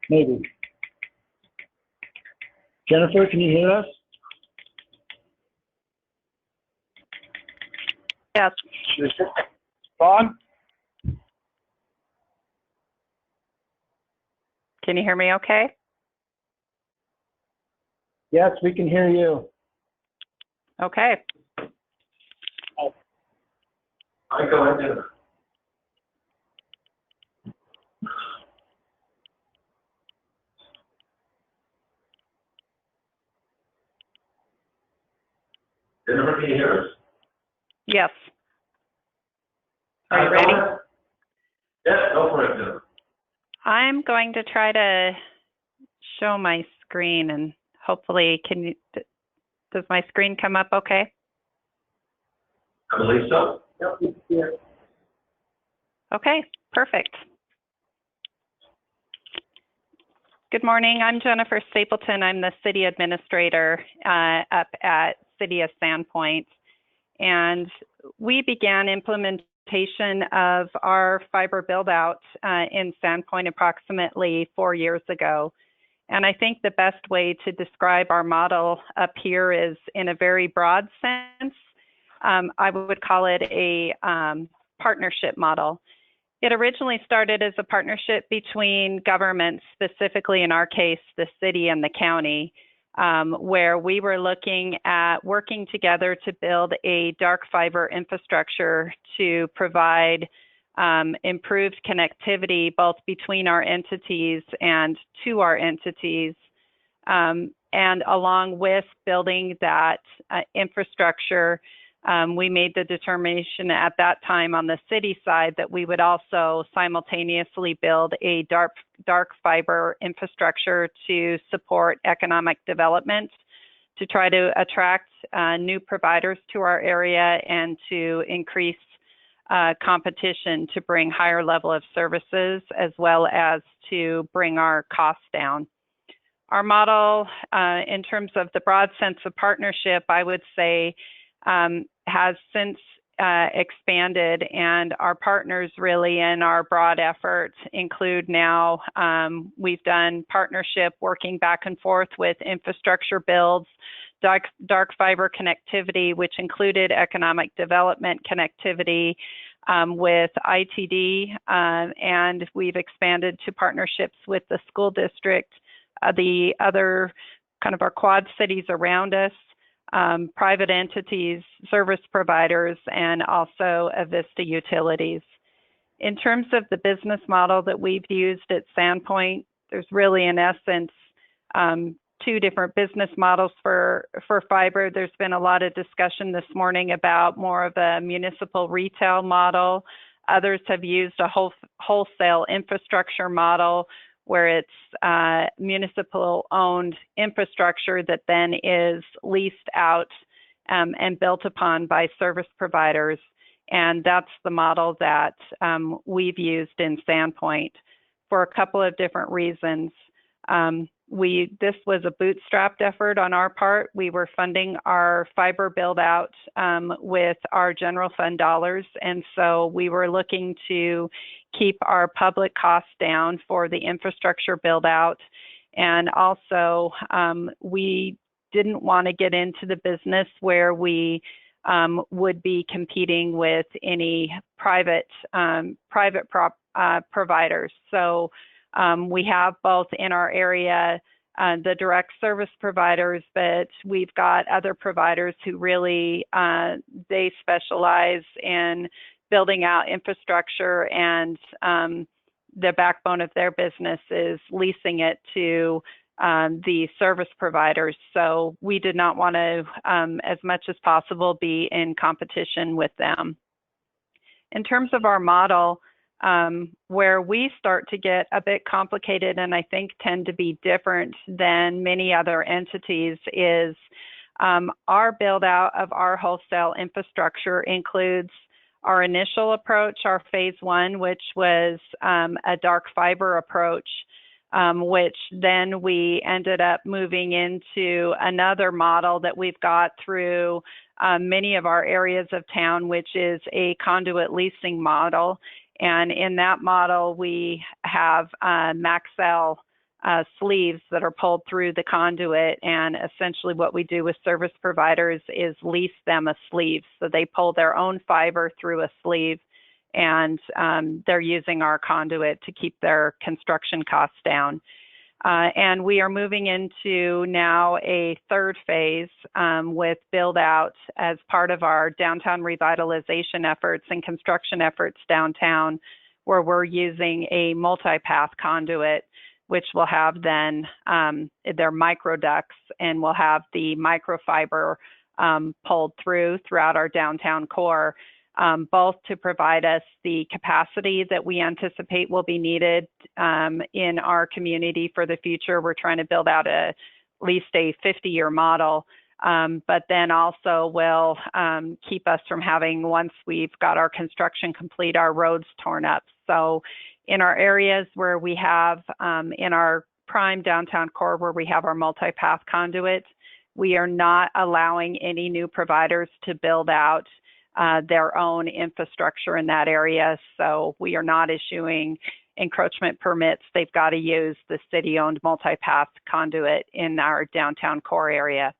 Maybe. Jennifer, can you hear us? Yes. Ron? Can you hear me okay? Yes, we can hear you. Okay. I go ahead, Jennifer. Jennifer, can you hear us? Yes. Are you ready? Yeah, go for it, Jennifer. I'm going to try to show my screen and hopefully does my screen come up okay? I believe so. Yep. Okay, perfect. Good morning. I'm Jennifer Stapleton. I'm the city administrator up at City of Sandpoint. And we began implementation of our fiber build out in Sandpoint approximately 4 years ago. And I think the best way to describe our model up here is in a very broad sense. I would call it a partnership model. It originally started as a partnership between governments, specifically in our case, the city and the county, where we were looking at working together to build a dark fiber infrastructure to provide improved connectivity both between our entities and to our entities. And along with building that infrastructure, we made the determination at that time on the city side that we would also simultaneously build a dark fiber infrastructure to support economic development, to try to attract new providers to our area and to increase competition to bring higher level of services as well as to bring our costs down. Our model, in terms of the broad sense of partnership, I would say has since expanded, and our partners really in our broad efforts include now we've done partnership working back and forth with infrastructure builds, dark fiber connectivity, which included economic development connectivity with ITD, and we've expanded to partnerships with the school district, the other kind of our quad cities around us, private entities, service providers, and also Avista utilities. In terms of the business model that we've used at Sandpoint, there's really in essence two different business models for fiber. There's been a lot of discussion this morning about more of a municipal retail model. Others have used a wholesale infrastructure model where it's municipal owned infrastructure that then is leased out and built upon by service providers. And that's the model that we've used in Sandpoint for a couple of different reasons. This was a bootstrapped effort on our part. We were funding our fiber build out with our general fund dollars. And so we were looking to keep our public costs down for the infrastructure build out. And also we didn't want to get into the business where we would be competing with any private providers. So we have both in our area the direct service providers, but we've got other providers who really, they specialize in building out infrastructure, and the backbone of their business is leasing it to the service providers. So we did not want to, as much as possible, be in competition with them. In terms of our model, where we start to get a bit complicated and I think tend to be different than many other entities is our build out of our wholesale infrastructure includes our initial approach, our phase one, which was a dark fiber approach, which then we ended up moving into another model that we've got through many of our areas of town, which is a conduit leasing model. And in that model, we have Maxell sleeves that are pulled through the conduit. And essentially what we do with service providers is lease them a sleeve. So they pull their own fiber through a sleeve, and they're using our conduit to keep their construction costs down. And we are moving into now a third phase with build out as part of our downtown revitalization efforts and construction efforts downtown, where we're using a multi-path conduit, which will have then their microducts, and we'll have the microfiber pulled throughout our downtown core, both to provide us the capacity that we anticipate will be needed in our community for the future. We're trying to build out at least a 50-year model, but then also will keep us from having, once we've got our construction complete, our roads torn up. So in our areas where we have, in our prime downtown core where we have our multi-path conduit, we are not allowing any new providers to build out their own infrastructure in that area. So we are not issuing encroachment permits. They've got to use the city-owned multi-path conduit in our downtown core area.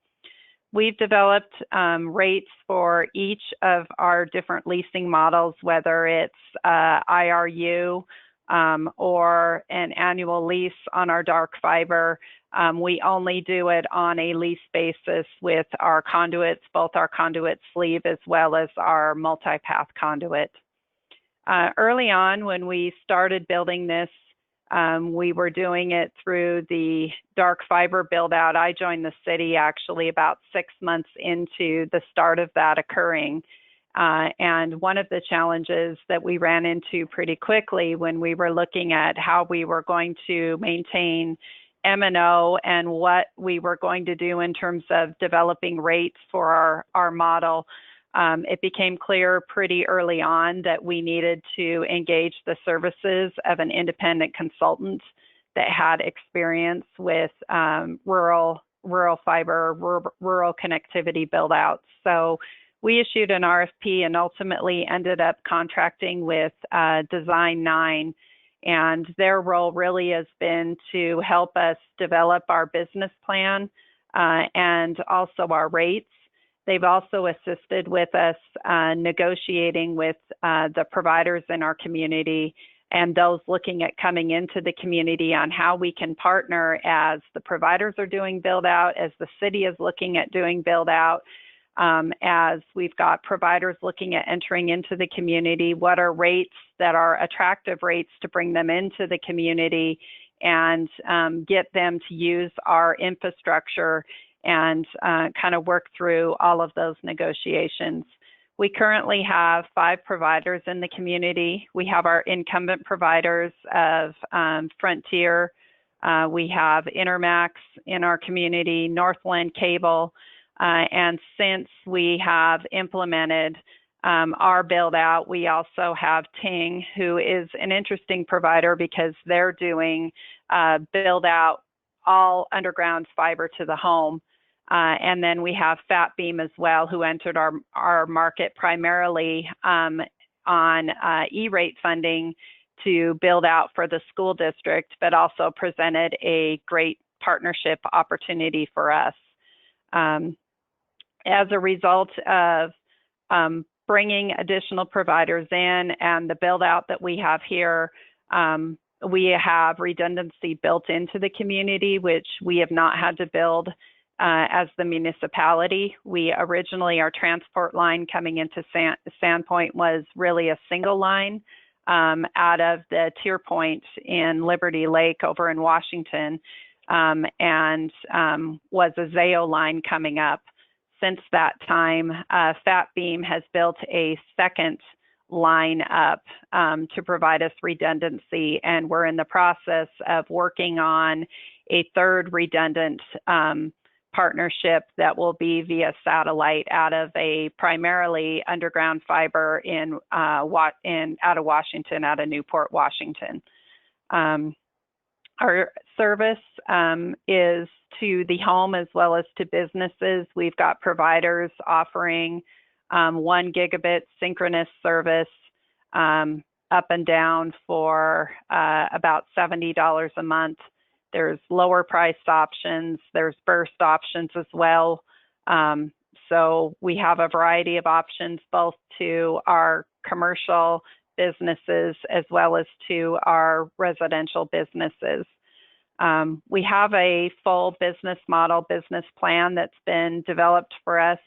We've developed rates for each of our different leasing models, whether it's IRU or an annual lease on our dark fiber. We only do it on a lease basis with our conduits, both our conduit sleeve as well as our multi-path conduit. Early on, when we started building this, we were doing it through the dark fiber build out. I joined the city actually about 6 months into the start of that occurring. And one of the challenges that we ran into pretty quickly when we were looking at how we were going to maintain M&O and what we were going to do in terms of developing rates for our model, it became clear pretty early on that we needed to engage the services of an independent consultant that had experience with rural fiber, rural connectivity build-outs. So we issued an RFP and ultimately ended up contracting with Design 9. And their role really has been to help us develop our business plan and also our rates. They've also assisted with us negotiating with the providers in our community and those looking at coming into the community on how we can partner as the providers are doing build out, as the city is looking at doing build out, as we've got providers looking at entering into the community, what are rates that are attractive rates to bring them into the community and get them to use our infrastructure and kind of work through all of those negotiations. We currently have 5 providers in the community. We have our incumbent providers of Frontier. We have Intermax in our community, Northland Cable, and since we have implemented our build out, we also have Ting, who is an interesting provider because they're doing build out all underground fiber to the home. And then we have FatBeam as well, who entered our market primarily on E-rate funding to build out for the school district, but also presented a great partnership opportunity for us. As a result of bringing additional providers in and the build out that we have here, we have redundancy built into the community, which we have not had to build as the municipality. We originally, our transport line coming into Sandpoint was really a single line out of the Tier Point in Liberty Lake over in Washington, and was a Zayo line coming up. Since that time, FatBeam has built a second line up to provide us redundancy. And we're in the process of working on a third redundant partnership that will be via satellite out of a primarily underground fiber out of Washington, out of Newport, Washington. Our service is to the home as well as to businesses. We've got providers offering 1 gigabit synchronous service up and down for about $70 a month. There's lower priced options. There's burst options as well. So we have a variety of options both to our commercial businesses as well as to our residential businesses. We have a full business model, business plan that's been developed for us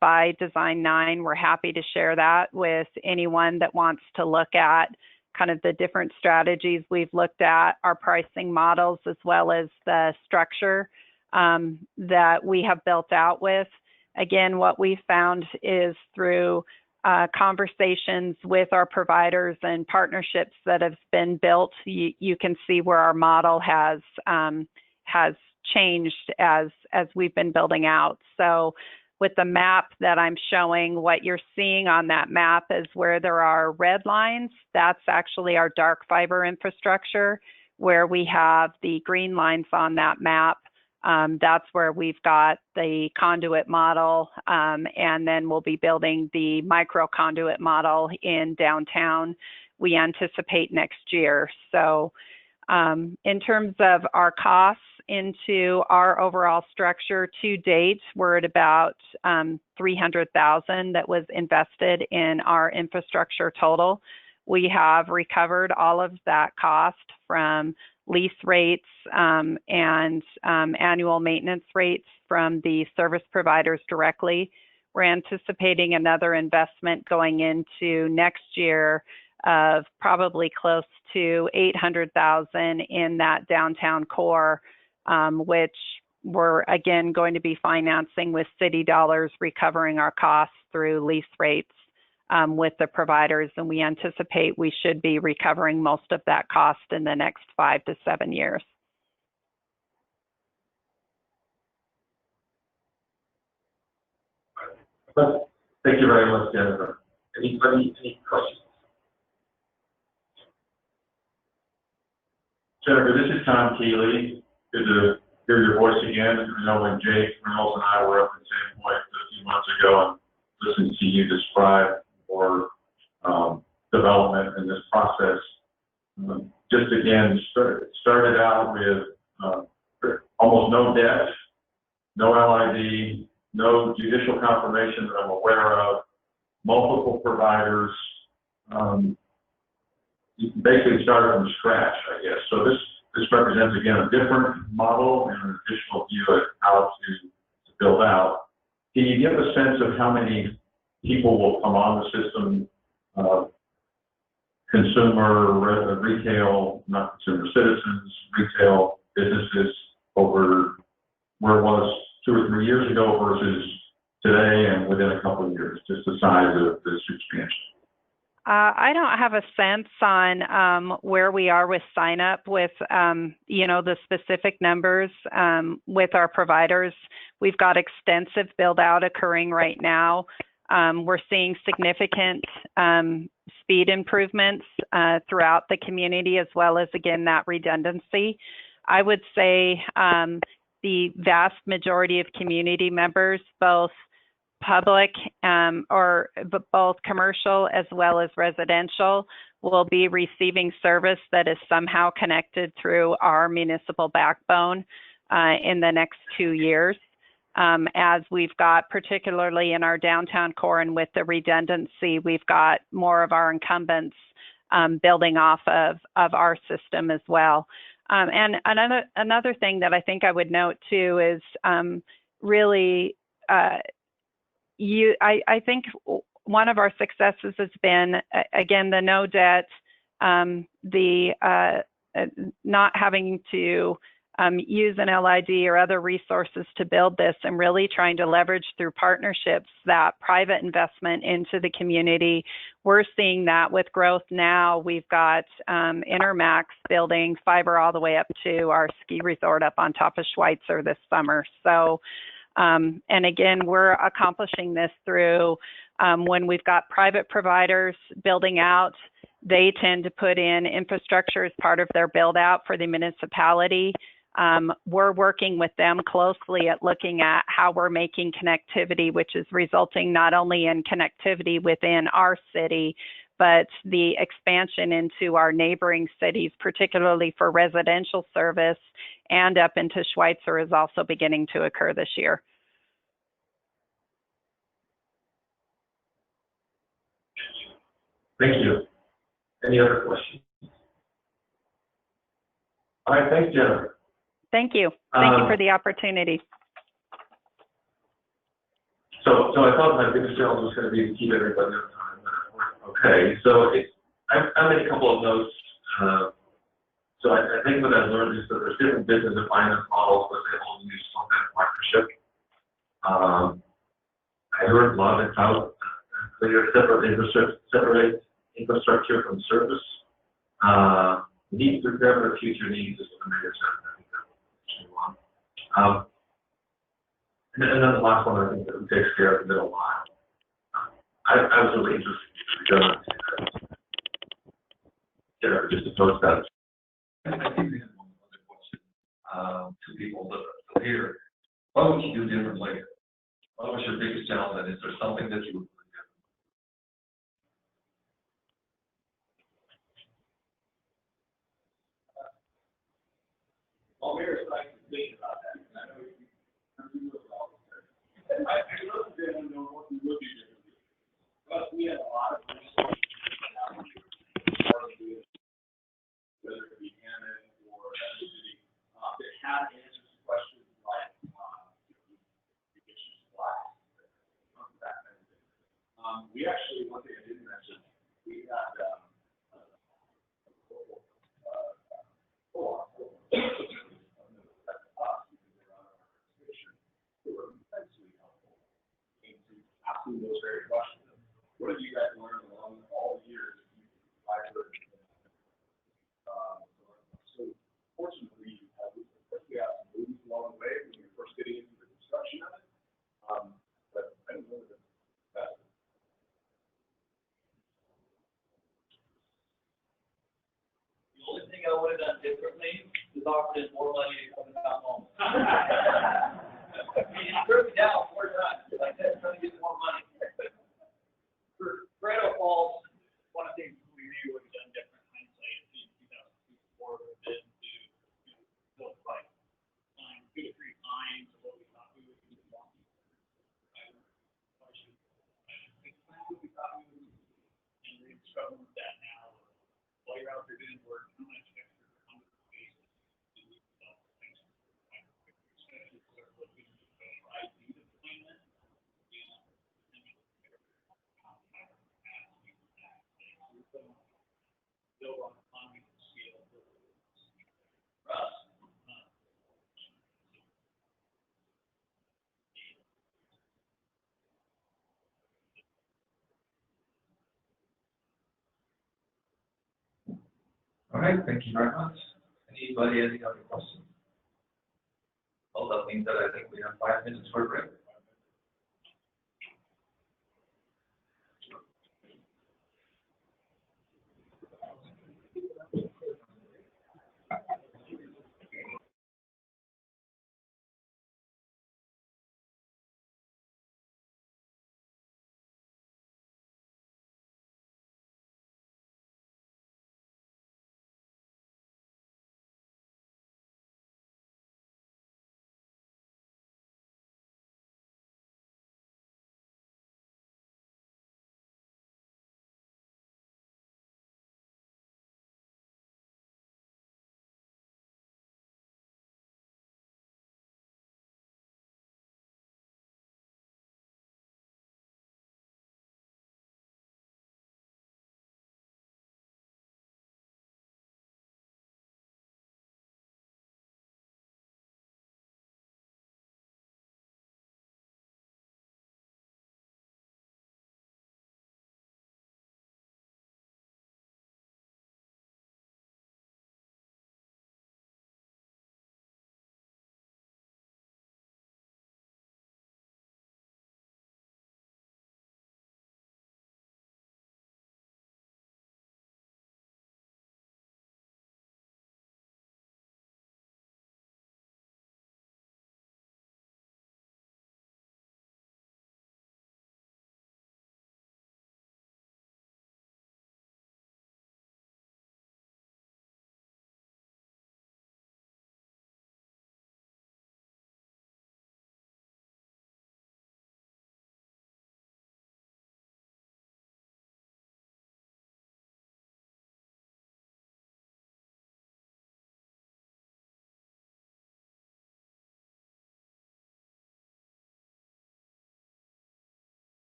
by Design 9. We're happy to share that with anyone that wants to look at kind of the different strategies we've looked at, our pricing models, as well as the structure that we have built out with. Again, what we found is through conversations with our providers and partnerships that have been built, you can see where our model has changed as we've been building out. So with the map that I'm showing, what you're seeing on that map is where there are red lines. That's actually our dark fiber infrastructure. Where we have the green lines on that map, that's where we've got the conduit model, and then we'll be building the micro conduit model in downtown, we anticipate next year. So in terms of our costs into our overall structure to date, we're at about $300,000 that was invested in our infrastructure total. We have recovered all of that cost from lease rates and annual maintenance rates from the service providers directly. We're anticipating another investment going into next year of probably close to $800,000 in that downtown core, which we're again going to be financing with city dollars, recovering our costs through lease rates with the providers, and we anticipate we should be recovering most of that cost in the next 5 to 7 years. Thank you very much, Jennifer. Anybody, any questions? Jennifer, this is Tom Keeley. Good to hear your voice again. I know when Jake Reynolds and I were up in Sandpoint a few months ago and listened to you describe your development in this process. Just again, started out with almost no debt, no LID, no judicial confirmation that I'm aware of, multiple providers. You basically started from scratch, I guess. So this represents, again, a different model and an additional view at how to build out. Can you give a sense of how many people will come on the system, consumer, retail, not consumer, citizens, retail, businesses, over where it was 2 or 3 years ago versus today and within a couple of years, just the size of this expansion? I don't have a sense on where we are with sign up with, the specific numbers with our providers. We've got extensive build out occurring right now. We're seeing significant speed improvements throughout the community, as well as, again, that redundancy. I would say the vast majority of community members, both public or both commercial as well as residential, will be receiving service that is somehow connected through our municipal backbone in the next 2 years. As we've got, particularly in our downtown core and with the redundancy, we've got more of our incumbents building off of our system as well. And another thing that I think I would note too is really, I think one of our successes has been, again, the no debt, the not having to use an LID or other resources to build this, and really trying to leverage through partnerships that private investment into the community. We're seeing that with growth now. We've got Intermax building fiber all the way up to our ski resort up on top of Schweitzer this summer. So, and again, we're accomplishing this through when we've got private providers building out, they tend to put in infrastructure as part of their build out for the municipality. We're working with them closely at looking at how we're making connectivity, which is resulting not only in connectivity within our city, but the expansion into our neighboring cities, particularly for residential service and up into Schweitzer, is also beginning to occur this year. Thank you. Any other questions? All right, thanks, Jennifer. Thank you. Thank you for the opportunity. So I thought my biggest challenge was going to be to keep everybody on time. Okay, so I made a couple of notes. So I think what I've learned is that there's different business and finance models, but they all use some kind of partnership. I heard a lot of it's out clear, separate infrastructure from service. Need to prepare for future needs is what the mayor said. I think that's one. And then the last one, I think, that takes care of the middle mile. I was really interested because just to post that. I think we have one other question to people that are here. What would you do differently? What was your biggest challenge? Is there something that you would do? Well, Mayor's like to think about that. I know you know about it. I love to know what we would do differently. But we have a lot of resources now, whether it be Hammond or other city, that have answers to questions like eviction supply, that kind of thing. We actually, one thing I didn't mention, we had asking those very questions. What have you guys learned along all the years? So fortunately, we have some moves along the way when you're first getting into the construction of it. But I don't know that that's the only thing I would have done differently is offered more money to come to town home. He threw me down 4 times. Like that, trying to get more money. For Idaho Falls, one of the things we maybe would have done different hindsight in 2004 would have been to build like 2 to 3 times what we thought we would do. And we're struggling with that now. While you're out there doing work, how much extra space do we sell things? Start looking at IT deployment. Build on economy scale for us. All right, thank you very much. Anybody, any other questions? Well, that means that I think we have 5 minutes for a break.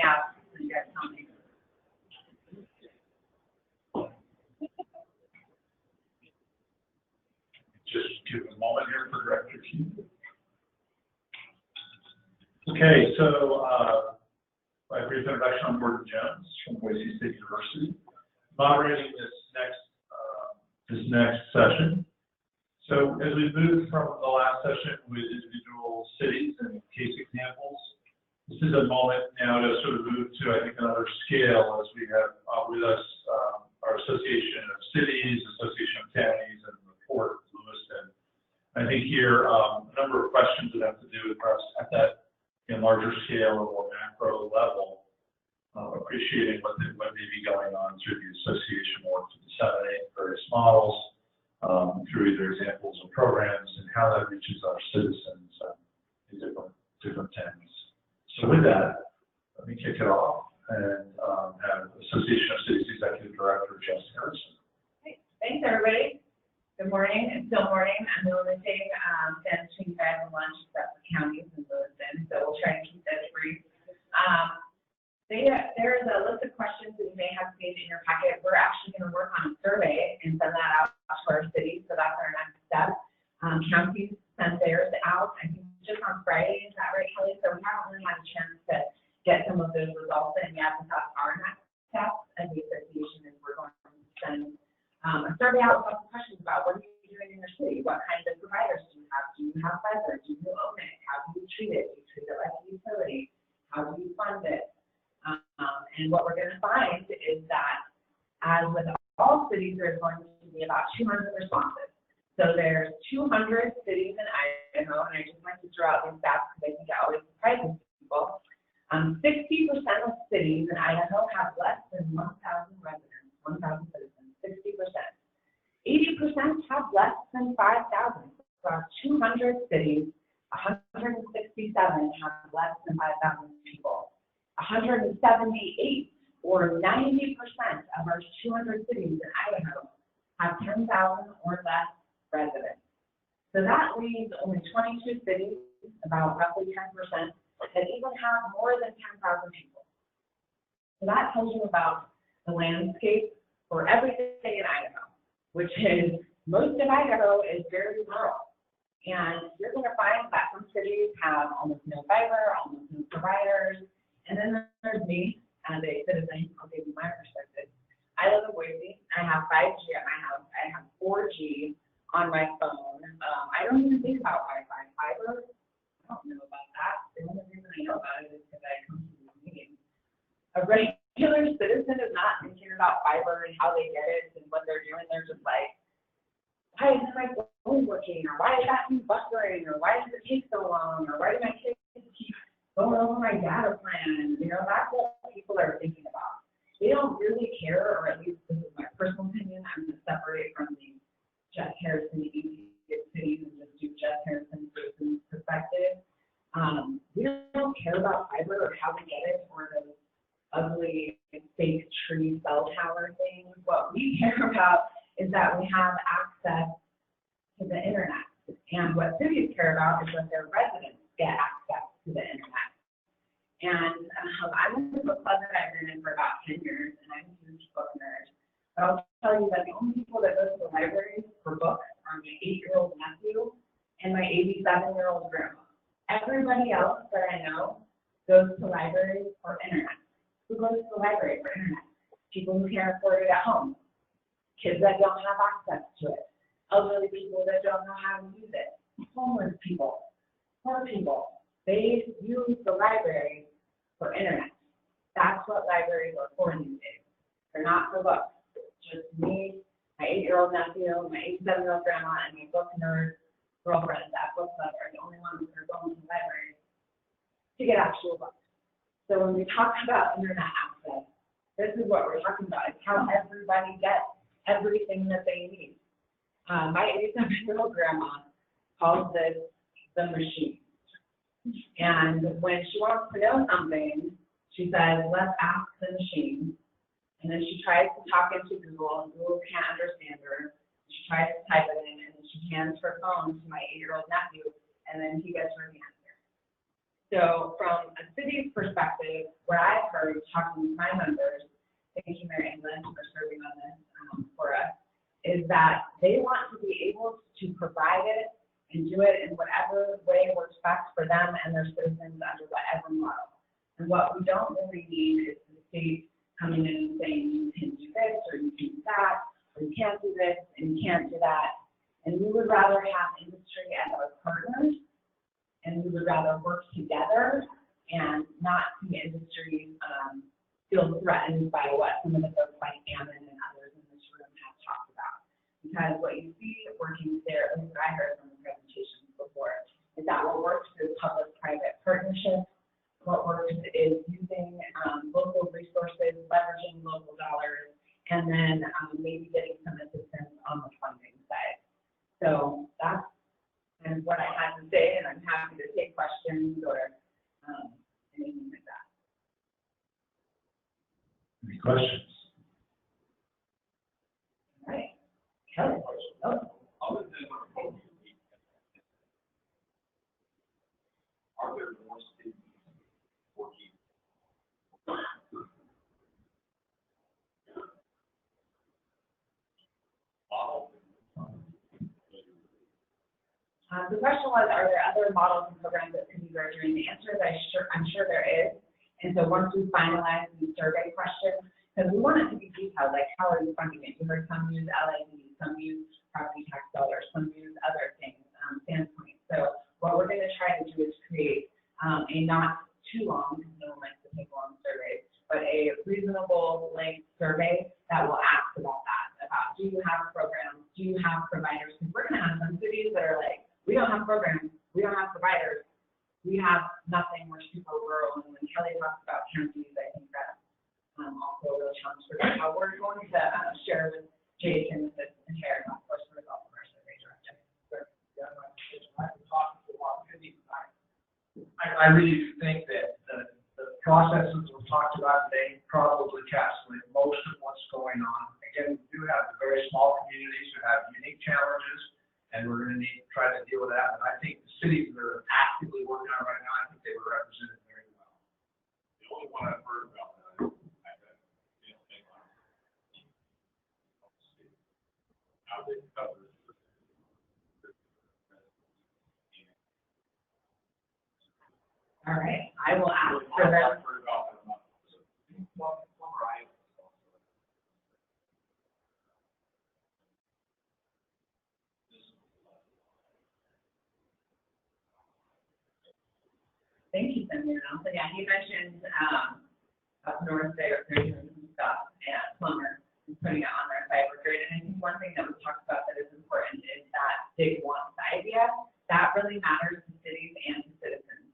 have, so you guys tell me. Just give a moment here for Director Keith. Okay, so by brief introduction, I'm Gordon Jones from Boise State University, moderating this next session. So as we moved from the last session with individual cities and case examples, this is a moment now to sort of move to, I think, another scale as we have with us our Association of Cities, Association of Counties, and report Lewiston. I think here a number of questions that have to do with perhaps at that larger scale or more macro level, appreciating what may be going on through the association work to disseminate various models through either examples of programs and how that reaches our citizens in different towns. So with that, let me kick it off and have Association of Cities Executive Director Jess Harrison. Hey, thanks, everybody. Good morning. It's still morning. I'm limiting between 5 and lunch except for counties and Lewiston, so we'll try and keep this brief. There is a list of questions that you may have seen in your packet. We're actually going to work on a survey and send that out to our city, so that's our next step. Counties sent theirs out, I think, just on Friday. Is that right, Kelly? So we haven't really had a chance to get some of those results in yet, but that's our next step as the association, is we're going to send a survey out with some questions about what are you doing in your city? What kinds of providers do you have? Do you have fiber? Do you own it? How do you treat it? Do you treat it like a utility? How do you fund it? And what we're going to find is that, as with all cities, there's going to be about 200 responses. So there's 200 cities in Idaho, and I just like to throw out these stats because I think it always surprises people. 60% of cities in Idaho have less than 1,000 residents, 1,000 citizens, 60%. 80% have less than 5,000. So our 200 cities, 167 have less than 5,000 people. 178, or 90% of our 200 cities in Idaho have 10,000 or less residents. So that leaves only 22 cities, about roughly 10%, that even have more than 10,000 people. So that tells you about the landscape for everything in Idaho, which is most of Idaho is very rural. And you're going to find that some cities have almost no fiber, almost no providers. And then there's me as a citizen. I'll give you my perspective. I live in Boise. I have 5G at my house. I have 4G on my phone. I don't even think about Wi-Fi. Fiber, I don't know about that. The only reason I know about it is because I come to these meetings. A regular citizen is not thinking about fiber and how they get it and what they're doing. They're just like, why isn't my phone working? Or why is that buffering? Or why does it take so long? Or why do my kids keep going over my data plan? You know, that's what people are thinking about. They don't really care, or at least this is my personal opinion. I'm going to separate from the Jess Harrison easy cities and just do Jess Harrison person's perspective. We don't care about fiber or how we get it, or those ugly fake tree cell tower things. What we care about is that we have access to the internet. And what cities care about is that their residents get access to the internet. And I'm in the club that I've been in for about 10 years, and I'm a huge book nerd. But I'll tell you that the only people that go to the library for books are my 8-year-old nephew and my 87-year-old grandma. Everybody else that I know goes to libraries for internet. Who goes to the library for internet? People who can't afford it at home. Kids that don't have access to it. Elderly people that don't know how to use it. Homeless people. Poor people. They use the library for internet. That's what libraries are for these days. They're not for books. Just me, my 8-year-old nephew, my 87-year-old grandma, and my book nerd girlfriends at book club are the only ones that are going to the library to get actual books. So when we talk about internet access, this is what we're talking about. It's how everybody gets everything that they need. My 87-year-old grandma calls this the machine. And when she wants to know something, she says, let's ask the machine. And then she tries to talk into Google, and Google can't understand her. She tries to type it in, and then she hands her phone to my 8-year-old nephew, and then he gets her the answer. So from a city's perspective, what I've heard talking to my members, thank you, Mary England, for serving on this for us, is that they want to be able to provide it and do it in whatever way works best for them and their citizens under whatever model. And what we don't really need is the state coming in and saying, you can do this, or you can do that, or you can't do this, and you can't do that. And we would rather have industry as our partners, and we would rather work together and not see industry feel threatened by what some of the folks like Ammon and others in this room have talked about. Because what you see working there, at least what I heard from the presentations before, is that what works is public-private partnerships. What works is using local resources, leveraging local dollars, and then maybe getting some assistance on the funding side. So that's kind of what I had to say, and I'm happy to take questions or anything like that. Any questions? All right. Kelly. Oh. Other than are there more cities working? The question was, are there other models and programs that could be larger? And the answer is I'm sure there is. And so once we finalize the survey questions, because we want it to be detailed, like how are you funding it? You heard some use LID, some use property tax dollars, some use other things, standpoint. So what we're going to try to do is create a not too long, because no one likes to take long surveys, but a reasonable length survey that will ask about that, about do you have programs, do you have providers? Because we're going to have some cities that are like, we don't have programs, we don't have providers, we have nothing, we're super rural. And when Kelly talks about counties, I think that's also a real challenge for them. We're going to share with Jake and the entire task force the results of our survey directive. I really do think that the processes we've talked about today probably encapsulate most of what's going on. Again, we do have very small communities who have unique challenges, and we're going to need to try to deal with that. And I think the cities that are actively working on it right now, I think they were represented very well. The only one I've heard about that, how they cover it. All right, I will ask for them. Thank you, Senator Nelson. Yeah, he mentioned up north they're doing some stuff and Plumber is putting it on their site. We're great. And I think one thing that we talked about that is important is that big once idea. That really matters to cities and to citizens.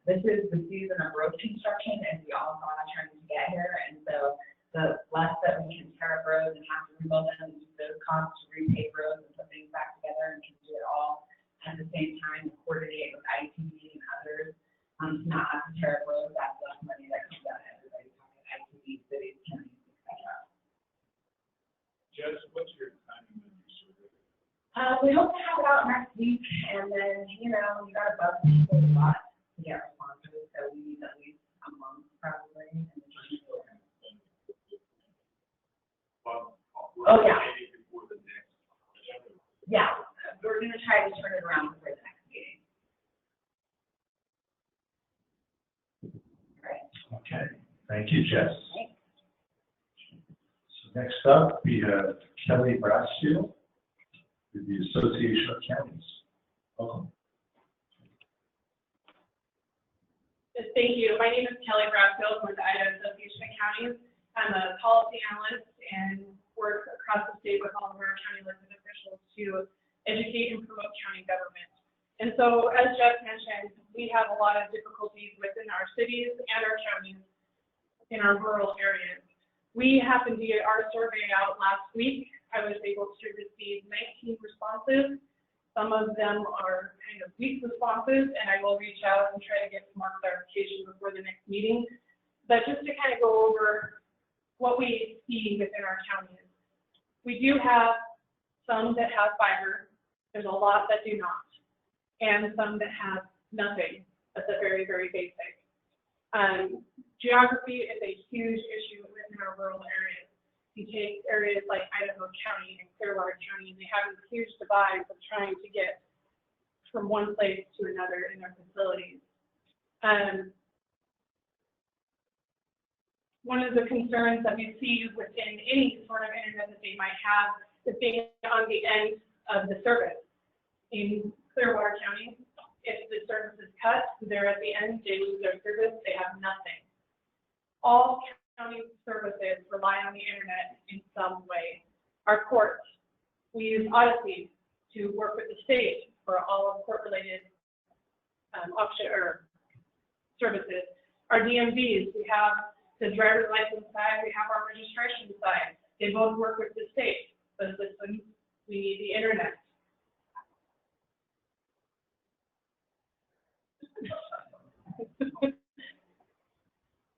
This is the season of road construction, and we all saw trying to get here. And so the less that we can tear up roads and have to rebuild them and use those costs to repave roads and put things back together and can do it all at the same time and coordinate with ITV and others to not have to tear up roads. That's less money that comes out of everybody talking ITV, cities, counties, etc. Jess, what's your timing on your survey? We hope to have it out next week, and then, you know, you got to bug people a lot to get responses, so we need at least a month probably. Oh, yeah. Yeah, we're going to try to turn it around before the next meeting. All right. Okay, thank you, Jess. So next up, we have Kelly Brassfield with the Association of Counties. Welcome. Thank you. My name is Kelly Brassfield with the Idaho Association of Counties. I'm a policy analyst and work across the state with all of our county elected officials to educate and promote county government. And so, as Jeff mentioned, we have a lot of difficulties within our cities and our counties in our rural areas. We happened to get our survey out last week. I was able to receive 19 responses. Some of them are kind of weak responses, and I will reach out and try to get some more clarification before the next meeting. But just to kind of go over what we see within our counties. We do have some that have fiber. There's a lot that do not, and some that have nothing That's a very, very basic. Geography is a huge issue within our rural areas. You take areas like Idaho County and Clearwater County, and they have these huge divides of trying to get from one place to another in their facilities. One of the concerns that we see within any sort of internet that they might have is being on the end of the service. In Clearwater County, if the service is cut, they're at the end, they lose their service, they have nothing. All county services rely on the internet in some way. Our courts, we use Odyssey to work with the state for all of court-related option or services. Our DMVs, we have the driver's license side, we have our registration side. They both work with the state, but systems, we need the internet.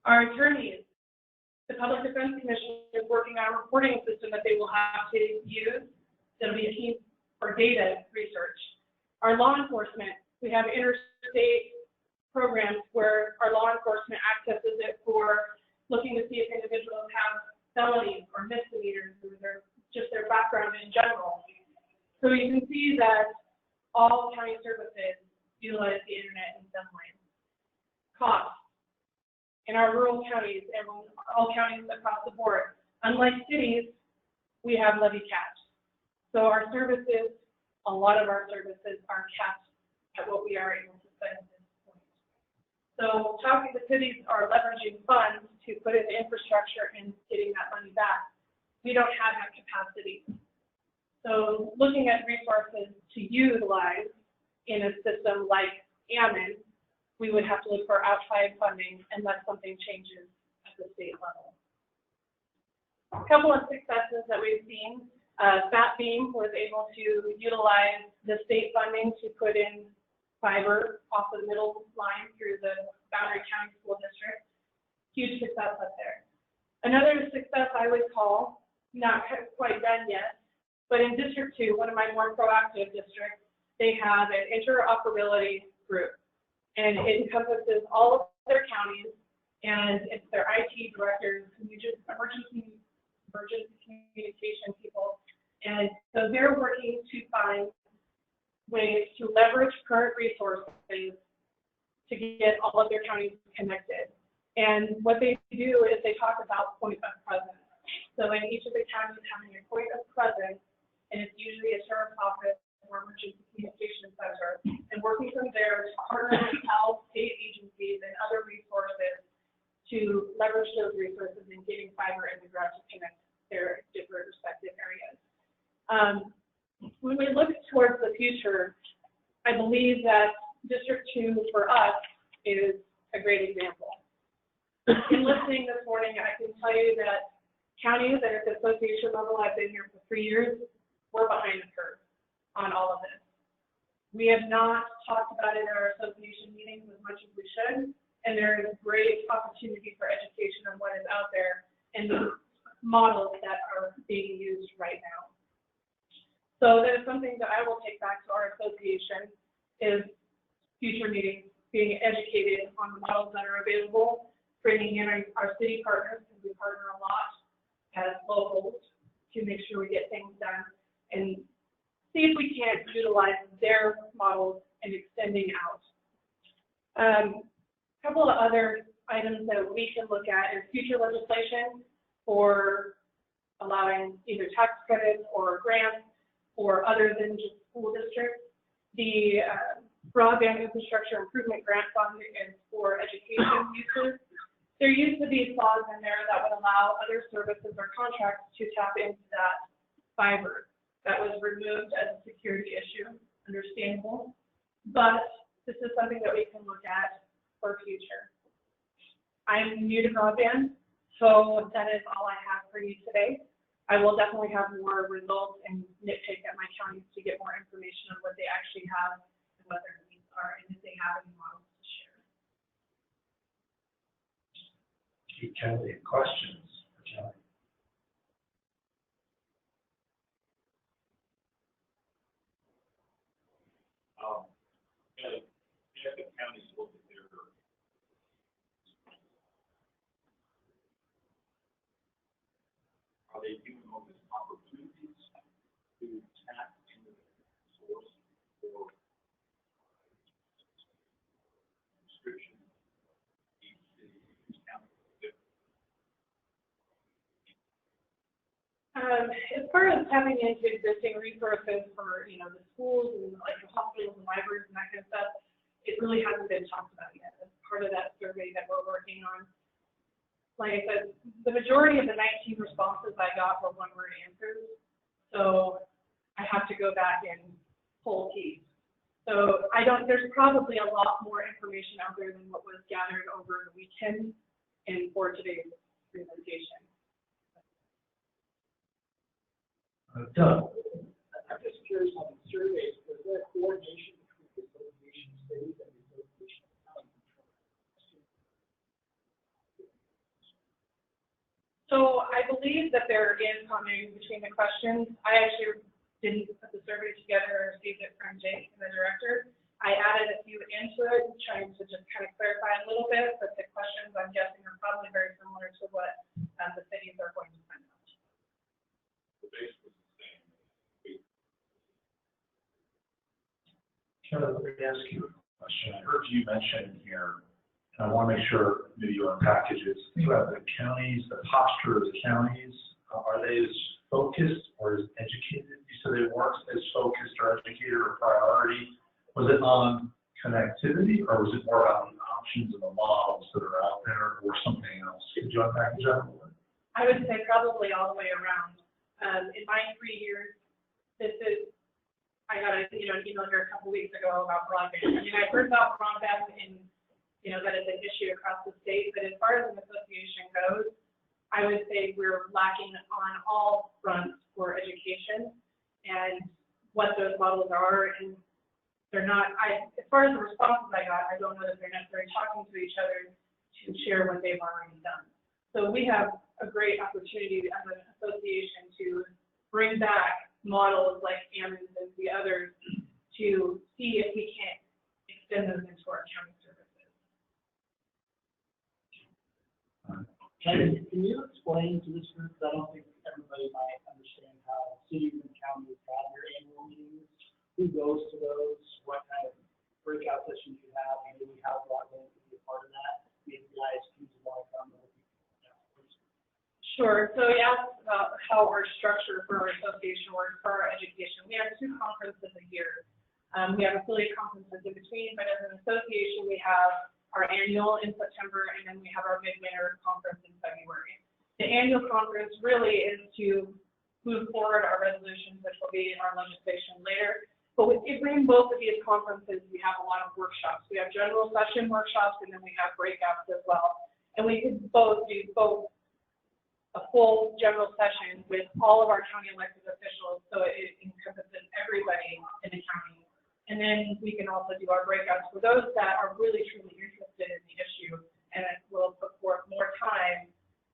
Our attorneys, the Public Defense Commission is working on a reporting system that they will have to use. That'll be a team for data research. Our law enforcement, we have interstate programs where our law enforcement accesses it for looking to see if individuals have felonies or misdemeanors or just their background in general. So you can see that all county services utilize the internet in some way. Costs. In our rural counties and all counties across the board, unlike cities, we have levy caps. So our services, a lot of our services are capped at what we are able to spend at this point. So talking to cities are leveraging funds to put in the infrastructure and getting that money back. We don't have that capacity. So looking at resources to utilize in a system like Ammon, we would have to look for outside funding unless something changes at the state level. A couple of successes that we've seen. FatBeam was able to utilize the state funding to put in fiber off the middle line through the Boundary County School District. Huge success up there. Another success I would call, not quite done yet, but in District 2, one of my more proactive districts, they have an interoperability group. And it encompasses all of their counties, and it's their IT directors, emergency communication people. And so they're working to find ways to leverage current resources to get all of their counties connected. And what they do is they talk about point of presence. So in each of the counties having a point of presence, and it's usually a sheriff's office or emergency communication center, and working from there to partner with health, state agencies, and other resources to leverage those resources in getting fiber in the ground to connect their different respective areas. When we look towards the future, I believe that District 2 for us is a great example. In listening this morning, I can tell you that counties at the association level, I've been here for 3 years, we're behind the curve on all of this. We have not talked about it in our association meetings as much as we should, and there is great opportunity for education on what is out there and the models that are being used right now. So that is something that I will take back to our association is future meetings, being educated on the models that are available, bringing in our city partners, because we partner a lot as locals to make sure we get things done, and see if we can't utilize their models and extending out. A couple of other items that we can look at is future legislation for allowing either tax credits or grants or other than just school districts. The Broadband Infrastructure Improvement Grant Fund is for education uses. There used to be a clause in there that would allow other services or contracts to tap into that fiber. That was removed as a security issue, understandable, but this is something that we can look at for future. I'm new to broadband, so that is all I have for you today. I will definitely have more results and nitpick at my counties to get more information on what they actually have and what their needs are, and if they have any models to share. Kelly, questions for Kelly? If the county look at they giving them opportunities to tap into the source for restriction? Each city, each county is different. As far as tapping into existing resources for, you know, the schools and like the hospitals and libraries and that kind of stuff, it really hasn't been talked about yet. As part of that survey that we're working on. Like I said, the majority of the 19 responses I got were one-word answers. So I have to go back and pull teeth. So there's probably a lot more information out there than what was gathered over the weekend and for today's presentation. Doug? I'm just curious on the surveys, was there coordination between the association state and the association county? So I believe that there is something between the questions. I actually didn't put the survey together and received it from Jake, the director. I added a few into it, trying to just kind of clarify a little bit, but the questions I'm guessing are probably very similar to what the cities are going to find out. The base was the same. Kelly, let me ask you a question. I heard you mention here, and I want to make sure maybe you unpack it. Think about the counties, the posture of the counties. Are they as focused or as educated? You said they weren't as focused or educated or priority. Was it on connectivity, or was it more about the options and the models that are out there, or something else? Could you unpack that a little bit? I would say probably all the way around. In my 3 years, I got an email here a couple weeks ago about broadband. I mean, I heard about broadband and, that it's an issue across the state, but as far as an association goes, I would say we're lacking on all fronts for education and what those models are. And they're not, as far as the responses I got, I don't know that they're necessarily talking to each other to share what they've already done. So we have a great opportunity as an association to bring back models like Ammons and the others to see if we can't extend those into our county services. Can you explain to this group, I don't think everybody might understand how cities and counties have their annual meetings, who goes to those, what kind of breakout sessions you have, maybe how broadband can be a part of that, maybe guys who want to come to. Sure. So you asked about how our structure for our association works for our education. We have 2 conferences a year. We have affiliate conferences in between, but as an association, we have our annual in September, and then we have our midwinter conference in February. The annual conference really is to move forward our resolutions, which will be in our legislation later. But between both of these conferences, we have a lot of workshops. We have general session workshops, and then we have breakouts as well. And we could do a full general session with all of our county elected officials, so it encompasses everybody in the county. And then we can also do our breakouts for those that are really truly interested in the issue, and it will put forth more time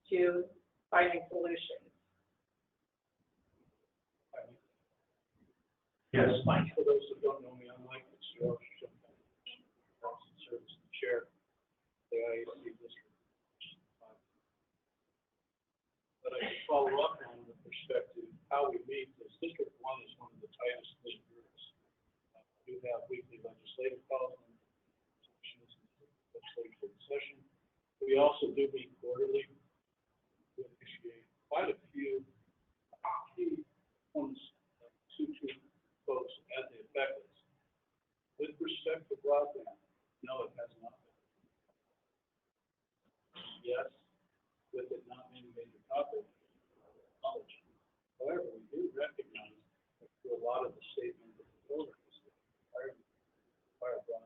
to finding solutions. Yes, Mike. For those who don't know me, I'm Mike Fitzgerald, Service Chair, the IAC District. But I can follow up on with respect to how we meet. This District 1 is one of the tightest knit groups. We have weekly legislative calls and legislative session. We also do meet quarterly. We initiate quite a few key ones to folks as they affect us. With respect to broadband, no, it has not been. Yes, with it not being a major topic, knowledge. However, we do recognize that through a lot of the statements of the programs that require broadband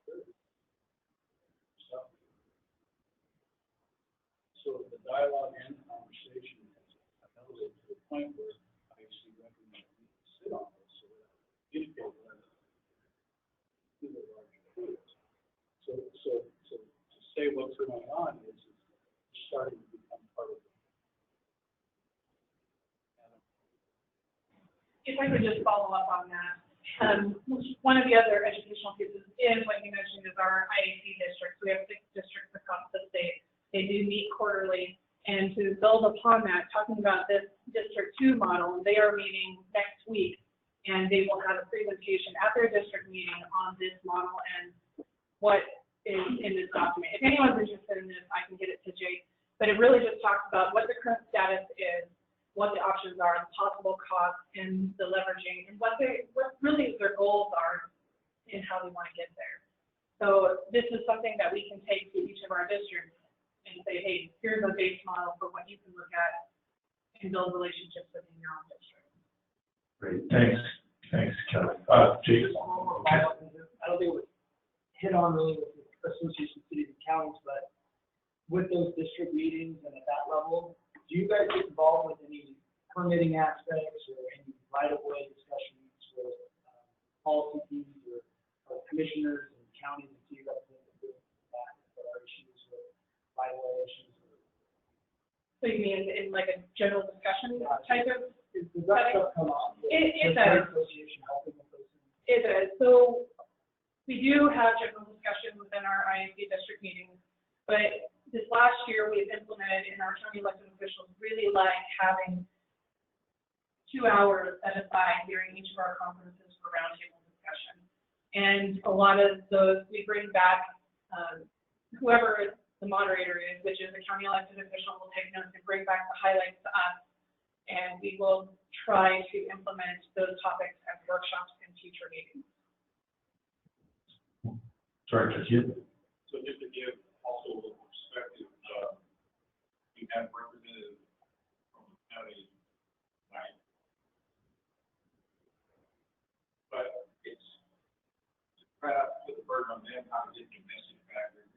security. So the dialogue and conversation has elevated to the point where I see recommend we sit on this so that we communicate to the larger groups. So to say what's going on is starting to become part of it. If I could just follow up on that. One of the other educational pieces is what you mentioned is our IAC districts. We have 6 districts across the state. They do meet quarterly. And to build upon that, talking about this District 2 model, and they are meeting next week, and they will have a presentation at their district meeting on this model and what is in this document. If anyone's interested in this, I can get it to Jake, but it really just talks about what the current status is, what the options are, the possible costs, and the leveraging, and what really their goals are and how they want to get there. So this is something that we can take to each of our districts and say, hey, here's a base model for what you can look at and build relationships within your own district. Great, thanks, Kelly. Jake? I don't think it was hit on really with the Association of Cities and Counties, but with those district meetings and at that level, do you guys get involved with any permitting aspects or any right-of-way discussions with policy teams or commissioners and counties and city representatives that are issues with right-of-way issues? So you mean in like a general discussion type of? Does that stuff come up? It Does does. the association helping with those things? It does. So we do have general discussion within our IAC district meetings, but this last year we've implemented, and our county elected officials really like having 2 hours set aside during each of our conferences for roundtable discussion. And a lot of those we bring back whoever the moderator is, which is a county elected official, will take notes and bring back the highlights to us, and we will try to implement those topics as workshops in future meetings. Sorry, Jake. So just to give also a little perspective, we have representatives from the county, right? But it's try not to put the burden on them how to get the message back there and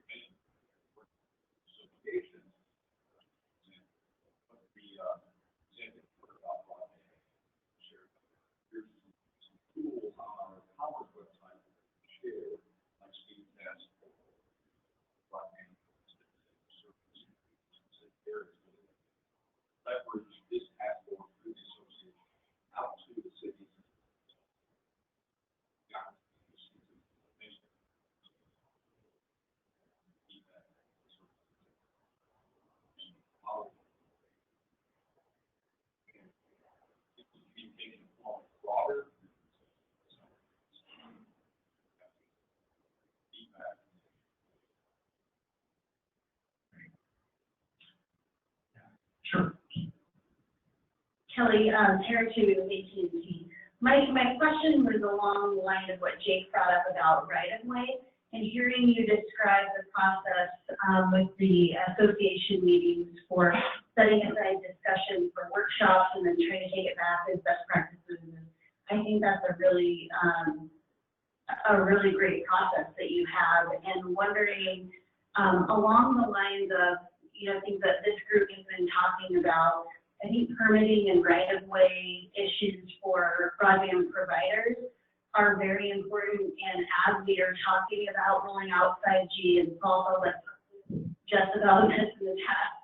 association. But the executive for about share. Here's some tools on our Commerce website to share, like Steve has. Leverage this task force through the association out to the cities. Broader. Sure. Kelly, Tara Tui with AT&T. My question was along the line of what Jake brought up about right-of-way, and hearing you describe the process with the association meetings for setting aside discussion for workshops and then trying to take it back as best practices. And I think that's a really great process that you have, and wondering along the lines of, things that this group has been talking about. I think permitting and right-of-way issues for broadband providers are very important, and as we are talking about rolling out 5G and also with just about this in the past.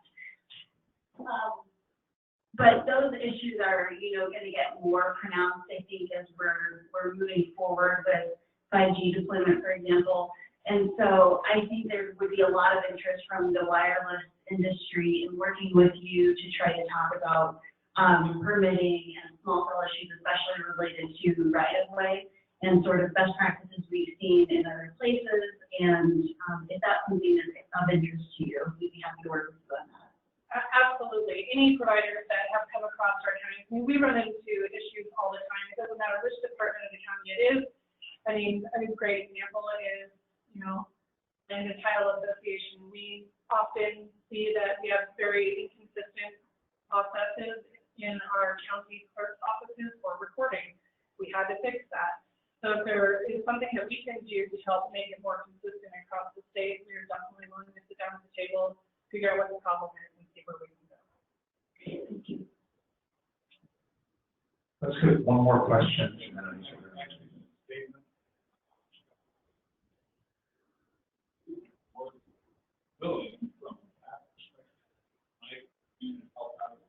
But those issues are, going to get more pronounced, I think, as we're moving forward with 5G deployment, for example. And so I think there would be a lot of interest from the wireless industry in working with you to try to talk about permitting and small cell issues, especially related to right-of-way and sort of best practices we've seen in other places. And if that's something that's of interest to you, we'd be happy to work with you on that. Absolutely. Any providers that have come across our county, we run into issues all the time. It doesn't matter which department of the county it is. I mean, a great example is, Land and Title Association. We often see that we have very inconsistent processes in our county clerk's offices for recording. We had to fix that. So if there is something that we can do to help make it more consistent across the state, we're definitely willing to sit down at the table, figure out what the problem is, and see where we can go. Okay, thank you. That's good. One more question. And then I'll answer the next statement. Willing from that perspective, might even help out.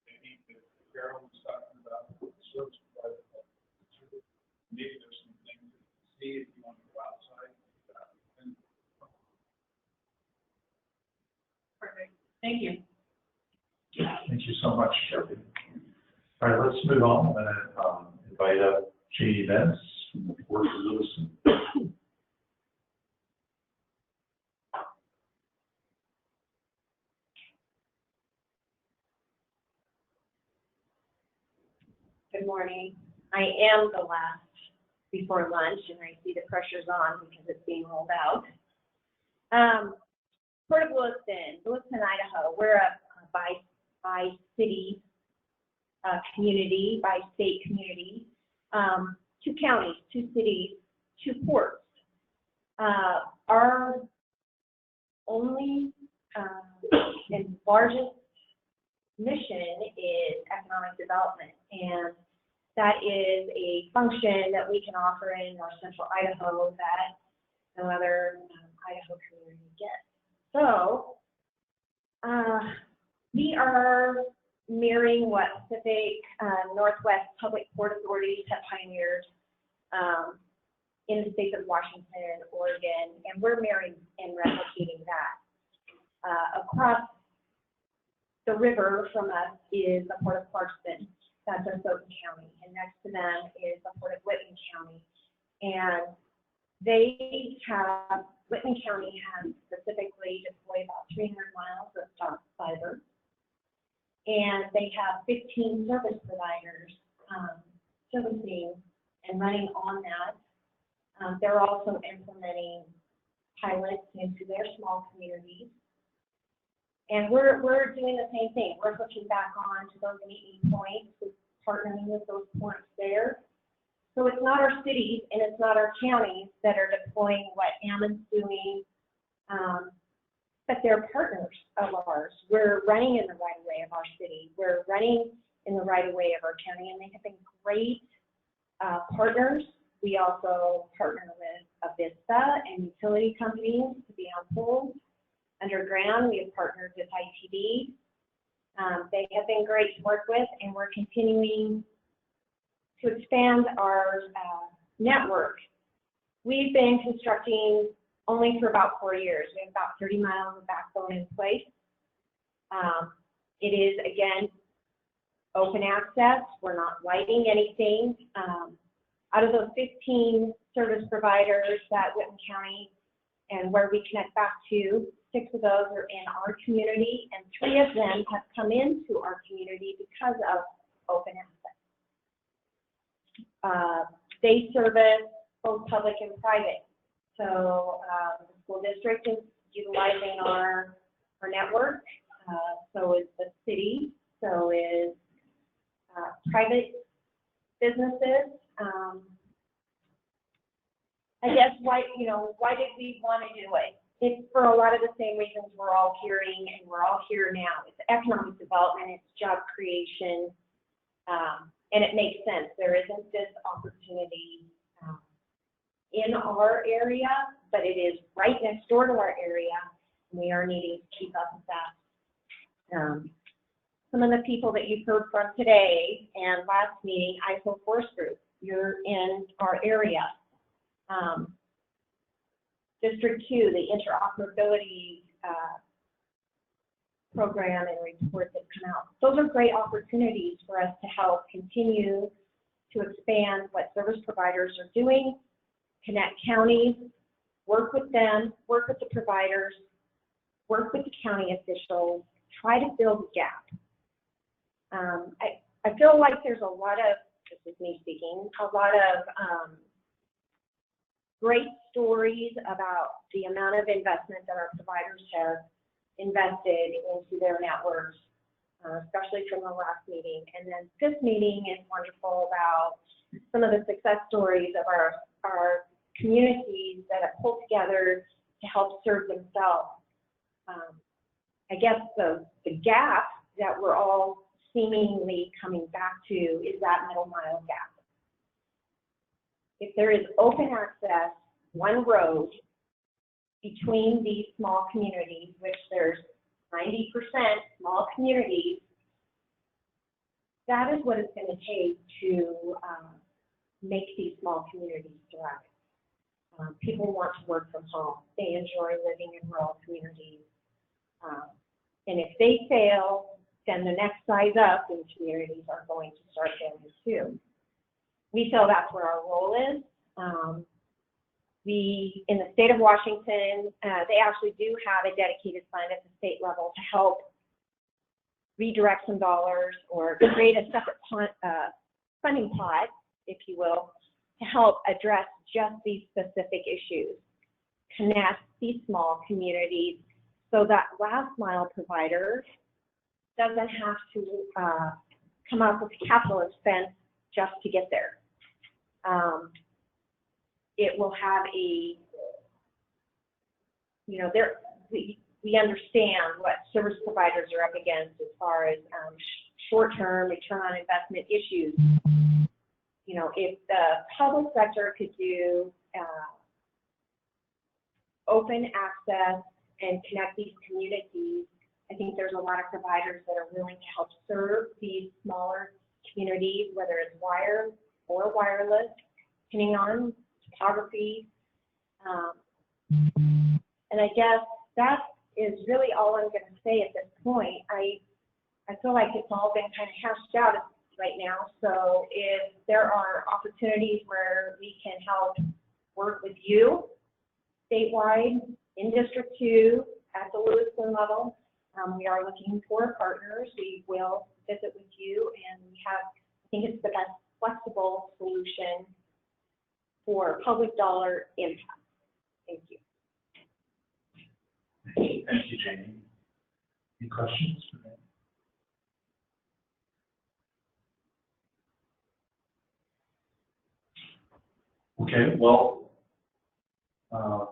I think that Carol was talking about the service provider. Maybe there's some things to see if you want to go outside. Perfect. Thank you. move on. I'm going to invite up Shady Events, Fort Lewis. Good morning. I am the last before lunch, and I see the pressure's on because it's being rolled out. Port of Lewiston, Idaho. We're a by city community, by state community. 2 counties, 2 cities, 2 ports. Our only and largest mission is economic development, and that is a function that we can offer in North Central Idaho that no other Idaho community gets. So we are mirroring what Pacific Northwest Public Port Authorities have pioneered in the states of Washington, Oregon, and we're mirroring and replicating that. Across the river from us is the Port of Clarkston. That's in Fulton County, and next to them is the Port of Whitman County. And Whitman County has specifically deployed about 300 miles of dark fiber, and they have 15 service providers servicing and running on that. They're also implementing pilots into their small communities. And we're doing the same thing. We're hooking back on to those meeting points, partnering with those points there. So it's not our cities and it's not our counties that are deploying what Ammon's doing, but they're partners of ours. We're running in the right of way of our city. We're running in the right of way of our county, and they have been great partners. We also partner with Avista and utility companies to be on poles. Underground, we have partnered with ITD. They have been great to work with, and we're continuing to expand our network. We've been constructing only for about 4 years. We have about 30 miles of backbone in place. It is, again, open access. We're not lighting anything. Out of those 15 service providers that Whitman County and where we connect back to, 6 of those are in our community, and 3 of them have come into our community because of open access. They service both public and private. So the school district is utilizing our network. So is the city. So is private businesses. I guess why did we want to do it? It's for a lot of the same reasons we're all hearing, and we're all here now. It's economic development, it's job creation, and it makes sense. There isn't this opportunity in our area, but it is right next door to our area, and we are needing to keep up with that. Some of the people that you've heard from today and last meeting, Idaho Force Group, you're in our area. District 2, the interoperability program and report that come out. Those are great opportunities for us to help continue to expand what service providers are doing, connect counties, work with them, work with the providers, work with the county officials, try to fill the gap. I feel like there's a lot of, this is me speaking, a lot of great stories about the amount of investment that our providers have invested into their networks, especially from the last meeting. And then this meeting is wonderful about some of the success stories of our communities that have pulled together to help serve themselves. I guess the gap that we're all seemingly coming back to is that middle mile gap. If there is open access, one road between these small communities, which there's 90% small communities, that is what it's going to take to make these small communities thrive. People want to work from home. They enjoy living in rural communities. And if they fail, then the next size up in communities are going to start families too. We feel that's where our role is. We, in the state of Washington, they actually do have a dedicated fund at the state level to help redirect some dollars or create a separate funding pot, if you will, to help address just these specific issues, connect these small communities so that last mile provider doesn't have to come up with capital expense just to get there. It will have a, you know, we understand what service providers are up against as far as short-term return on investment issues. You know, if the public sector could do open access and connect these communities, I think there's a lot of providers that are willing to help serve these smaller communities, whether it's wired or wireless, depending on topography. And I guess that is really all I'm going to say at this point. I feel like it's all been kind of hashed out right now. So if there are opportunities where we can help work with you statewide, in District 2, at the Lewiston level, we are looking for partners. We will visit with you, and I think it's the best flexible solution for public dollar impact. Thank you. Thank you, Jamie. Any questions for me? Okay, well,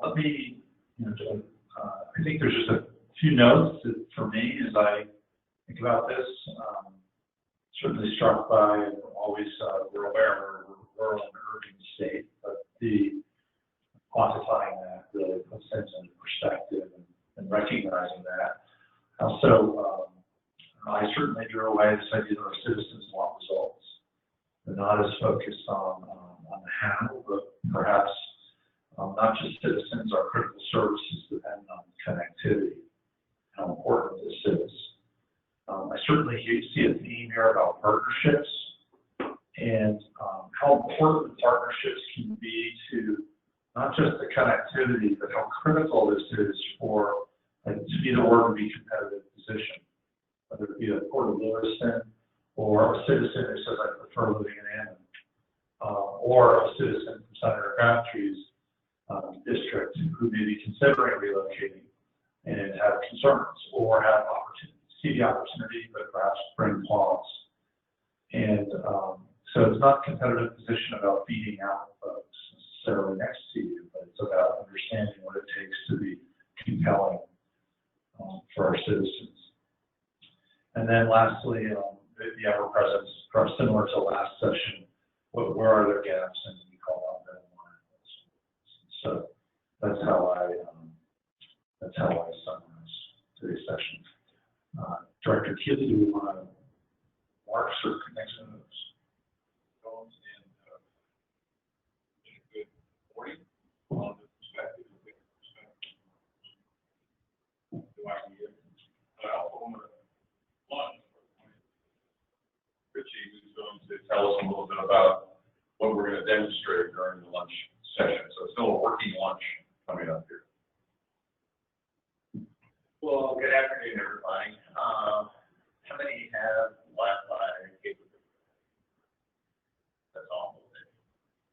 let me, I think there's just a few notes that, for me, as I think about this. Certainly struck by, and always we're aware we're a rural and urban state, but the quantifying that really puts things into perspective and recognizing that. Also, I certainly drew away this idea that our citizens want results. They're not as focused on the how, but perhaps not just citizens, our critical services depend on connectivity, how important this is. I certainly see a theme here about partnerships and how important partnerships can be to not just the connectivity, but how critical this is for to be the word to be competitive position, whether it be a Port of Lewiston or a citizen who says I prefer living in Annan, or a citizen from Senator Crabtree's district who may be considering relocating and have concerns or have see the opportunity, but perhaps bring pause. And so it's not competitive position about beating out folks necessarily next to you, but it's about understanding what it takes to be compelling for our citizens. And then lastly, the ever-present, similar to last session, where are there gaps, and we call out that one. So that's how I summarize today's session. Director Keeley, do we want to mark certain next notes? Good morning. On the perspective of the idea, on lunch, Richie, who's going to tell us a little bit about what we're going to demonstrate during the lunch session. So it's still a working lunch coming up here. Well, good afternoon, everybody. How many have Wi-Fi capability? That's all.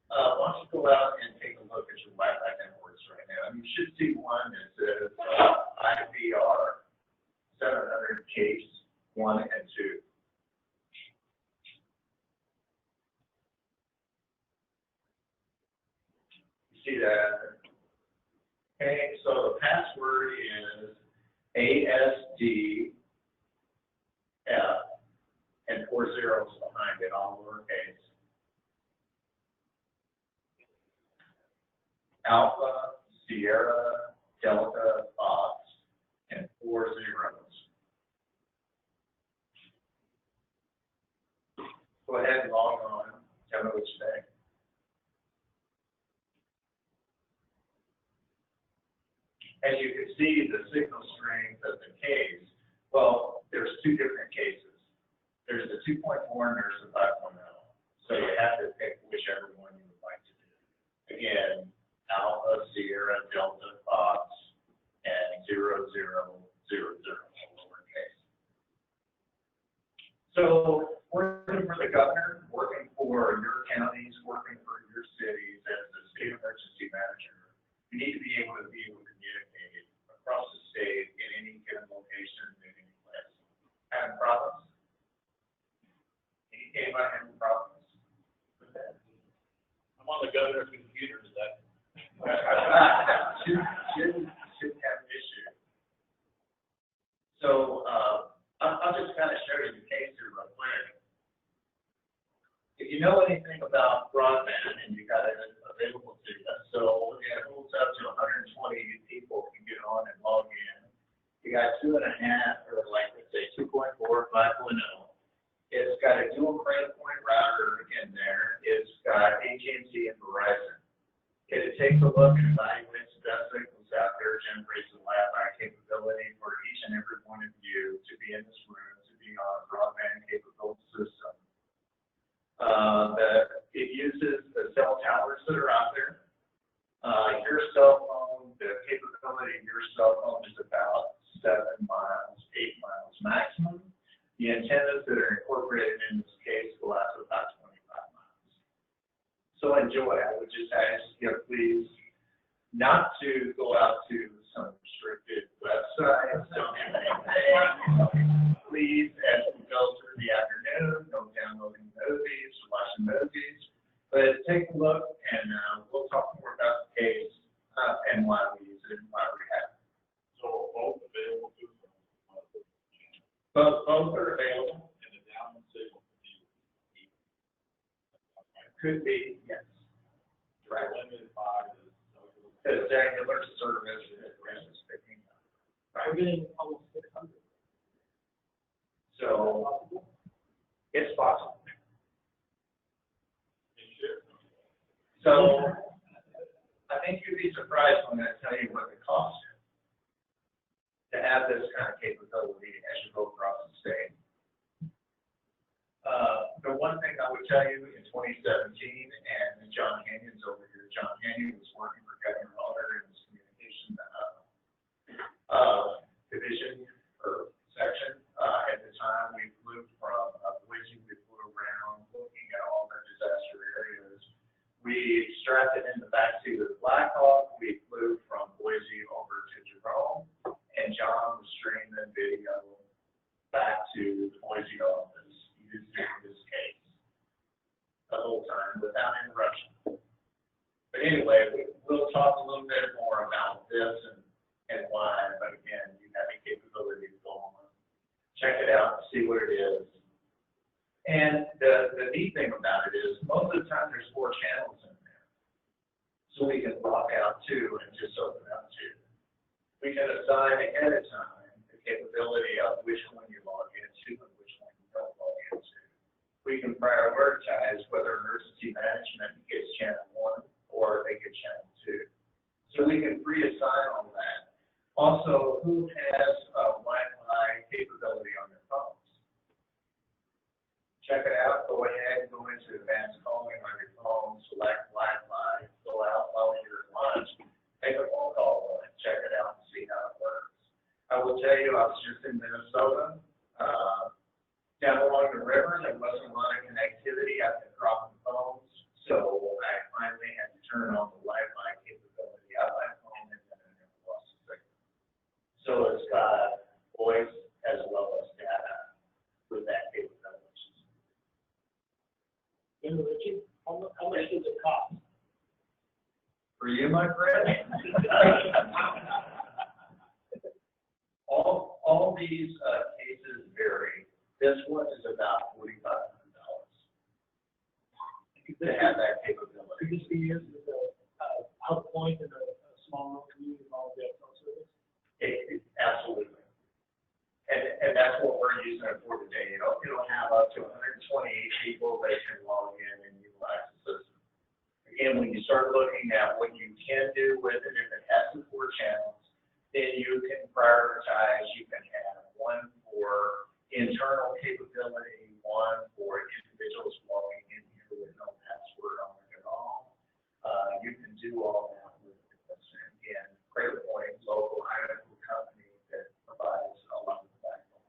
Why don't you go out and take a look at your Wi-Fi networks right now? You should see one that says IVR 700 case 1 and 2. You see that? Okay, so the password is ASDF and 4 zeros behind it, all lowercase. Alpha, Sierra, Delta, Fox, and 4 zeros. Go ahead and log on. Tell me what you think. As you can see, the signal strength of the case Well, there's two different cases. There's the 2.4 and there's the 5.0. So you have to pick whichever one you would like to do. Again, Alpha, Sierra, Delta, Fox, and 0000, lowercase. So working for the governor, working for your counties, working for your cities as the state emergency manager, you need to be able to communicate across the state in any given location, in any place. Having problems? Anybody having problems with that? I'm on the governor's computer today. Shouldn't have an issue. So I'll just kind of show you the case here real quick. If you know anything about broadband and you got it available to you, so it holds up to 120 people can get on and log in. You got 2.5 or like let's say 2.4, 5.0. It's got a dual cradle point router in there. It's got AT&T and Verizon. It takes a look and evaluates the best signals out there, generates a Wi-Fi capability for each and every one of you to be in this room, to be on a broadband capable system. It uses the cell towers that are out there. Your cell phone, the capability of your cell phone is about 7 miles, 8 miles maximum. The antennas that are incorporated in this case will out to about 25 miles. So enjoy. I would just ask you, please, not to go out to some restricted websites. Don't do anything. Please, as we go through the afternoon, don't downloading movies, watching movies, but take a look and we'll talk more about the case and why we use it and why we have it. So both available to Both are available. and the download signal Could be, yes. Right. limited by The cellular service is picking up. We're getting almost 600. So it's possible. So I think you'd be surprised when I tell you what the cost is to have this kind of capability as you go across the state. The one thing I would tell you in 2017, and John Hannion's over here, John Hannion was working for Governor Mueller in his communication division or section. At the time, we flew from Boise, we flew around looking at all the disaster areas. We strapped it in the backseat of the Black Hawk. We flew from Boise over to Jerome, and John was streaming video back to the Boise office using this case the whole time without interruption. But anyway, we'll talk a little bit more about this and why, but again, you have the capability to go on, check it out, see what it is. And the neat thing about it is most of the time there's 4 channels in there. So we can block out 2 and just open up 2. We can assign ahead of time the capability of which one you log into and which one you don't log into. We can prioritize whether emergency management gets channel 1 or they get channel 2. So we can pre-assign all that. Also, who has Wi-Fi capability on their phones? Check it out, go ahead, go into advanced calling on your phone, select Wi-Fi, go out while you're at lunch, make a phone call on it, check it out and see how it works. I will tell you, I was just in Minnesota, down along the river, there wasn't a lot of connectivity, I could drop the phones, so I finally had to turn on the Wi-Fi capability out my phone and then I never lost a signal. So it's got voice as well as data with that capability. Richie, how much does it cost? For you, my friend? all these cases vary. This one is about $4,500 to have that capability. Could this be used as a outpoint in a small community of all the cell service? Absolutely. And that's what we're using it for today. It'll have up to 128 people that can log in and utilize the system. Again, when you start looking at what you can do with it, if it has the 4 channels, then you can prioritize. You can have 1 for internal capability, one for individuals logging in here with no password on it at all. You can do all that with this. And again, Great Point, local Idaho company that provides a lot of the backbone.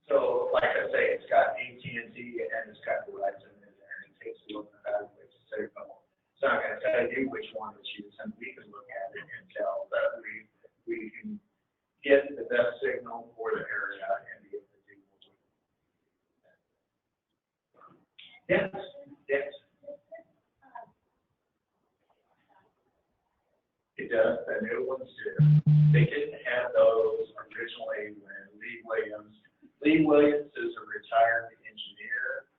So, like I say, it's got AT&T and it's got Verizon in there, and it takes a look at it to say, well, it's not going to tell you which one to choose, and we can look at it and tell that we can get the best signal for the area and be able to do what we need. Yes, yes. It does, the new ones do. They didn't have those originally when Lee Williams is a retired engineer.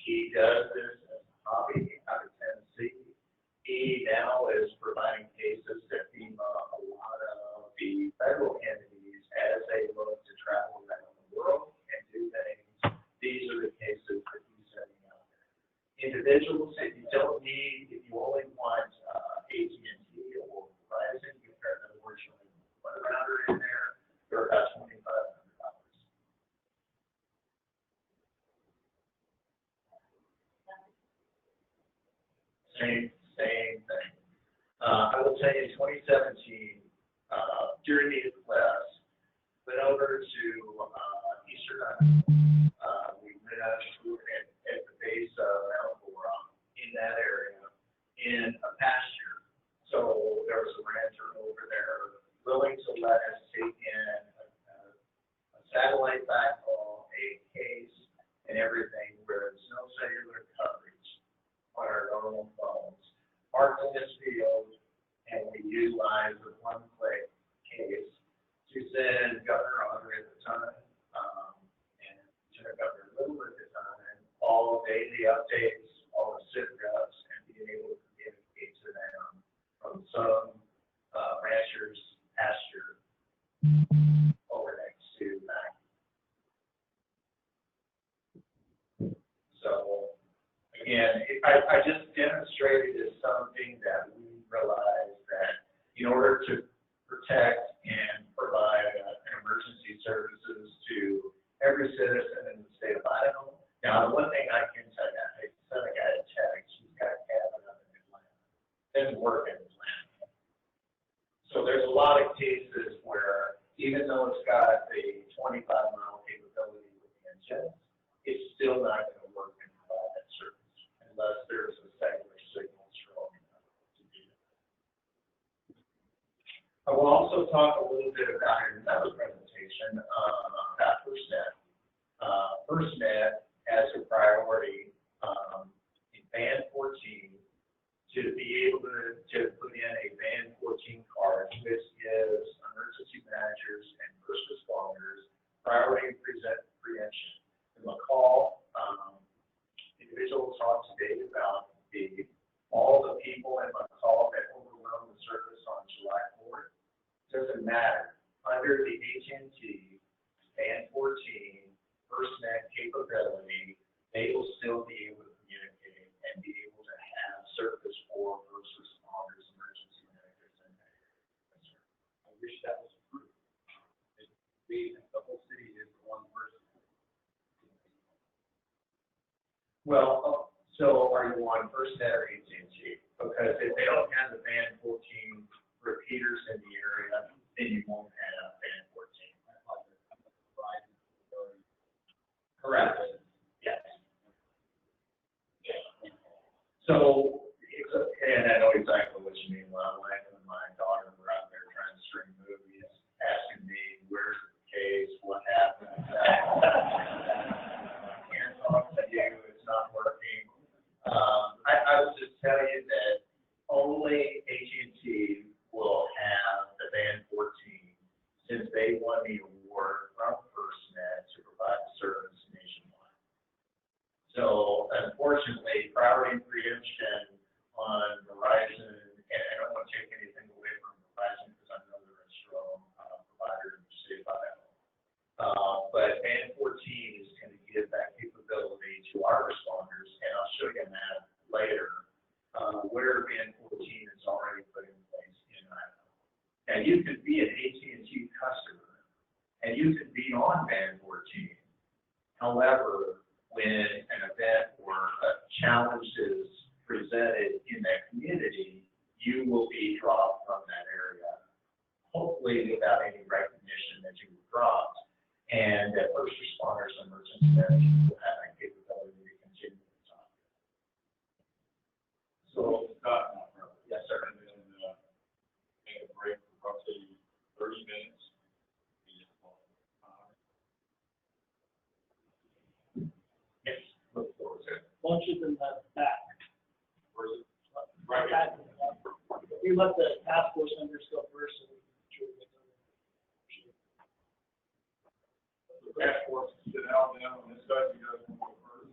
He does this as a hobby out of Tennessee. He now is providing cases that FEMA, a lot of the federal entities, as they look to travel around the world and do things. These are the cases that he's setting out there. Individuals that you don't need, if you only want AT&T or Verizon, you have no virtually one router in there. They're about $2,500. Same thing. I will tell you, 2017, during the class, went over to Eastern Idaho. We went out at the base of Mount Laura in that area in a pasture. So there was a rancher over there willing to let us take in a satellite backhaul, a case, and everything where there's no cellular coverage on our normal phones. Parked in this field, and we utilized the one-click case to send Governor Auger at the time, and Lieutenant Governor Little at the time, all daily updates, all the sit reps, and being able to communicate to them from some ranchers' pasture over next to that. So, again, I just demonstrated as something that we realize that in order to protect and provide emergency services to every citizen in the state of Idaho. Now, the one thing I can tell you, I sent a guy a text. He's got a cabin up in Atlanta. Doesn't work in Atlanta. So there's a lot of cases where even though it's got a 25-mile capability with the engine, it's still not going to work and provide that service unless there's a cellular signal strong enough to do that. I will also talk a little bit about in another presentation about FirstNet. FirstNet has a priority in Band 14 to be able to put in a Band 14 card, which gives emergency managers and first responders priority preemption. In McCall, individuals talk today about all the people in McCall that overwhelmed the service on July 4th. Doesn't matter. Under the AT&T Band 14 FirstNet capability, they will still be able to communicate and be able to have service for first responders, emergency managers, and I wish that was approved. The whole city is one person. Well, so are you on FirstNet or AT&T? Because if they don't have the Band 14 repeaters in the area, then you won't have Band 14. Correct. Yes. So, and I know exactly what you mean. Well, my wife and my daughter were out there trying to stream movies, asking me, where's the case, what happened? I can't talk to you, it's not working. I will just tell you that only AT&T will have the Band 14 since they won the award from FirstNet to provide the service nationwide. So unfortunately, priority preemption on Verizon, and I don't want to take anything away from Verizon because I know they're a strong provider in the state of Idaho. But Band 14 is going to give that capability to our responders, and I'll show you that later, where Band 14 is already put in place in Idaho. Now, you could be an AT&T customer challenges presented in that community, you will be dropped from that area, hopefully without any recognition that you were dropped. And that first responders and emergency managers will have that capability to continue to talk. So, Yes, sir. and then, take a break for roughly 30 minutes. Yes, look forward to it. Lunch is in the back. Where's it? Right. Back. We let the task force members go first, so we can make sure we get them. The task force sit down now on this side, you guys want to go first?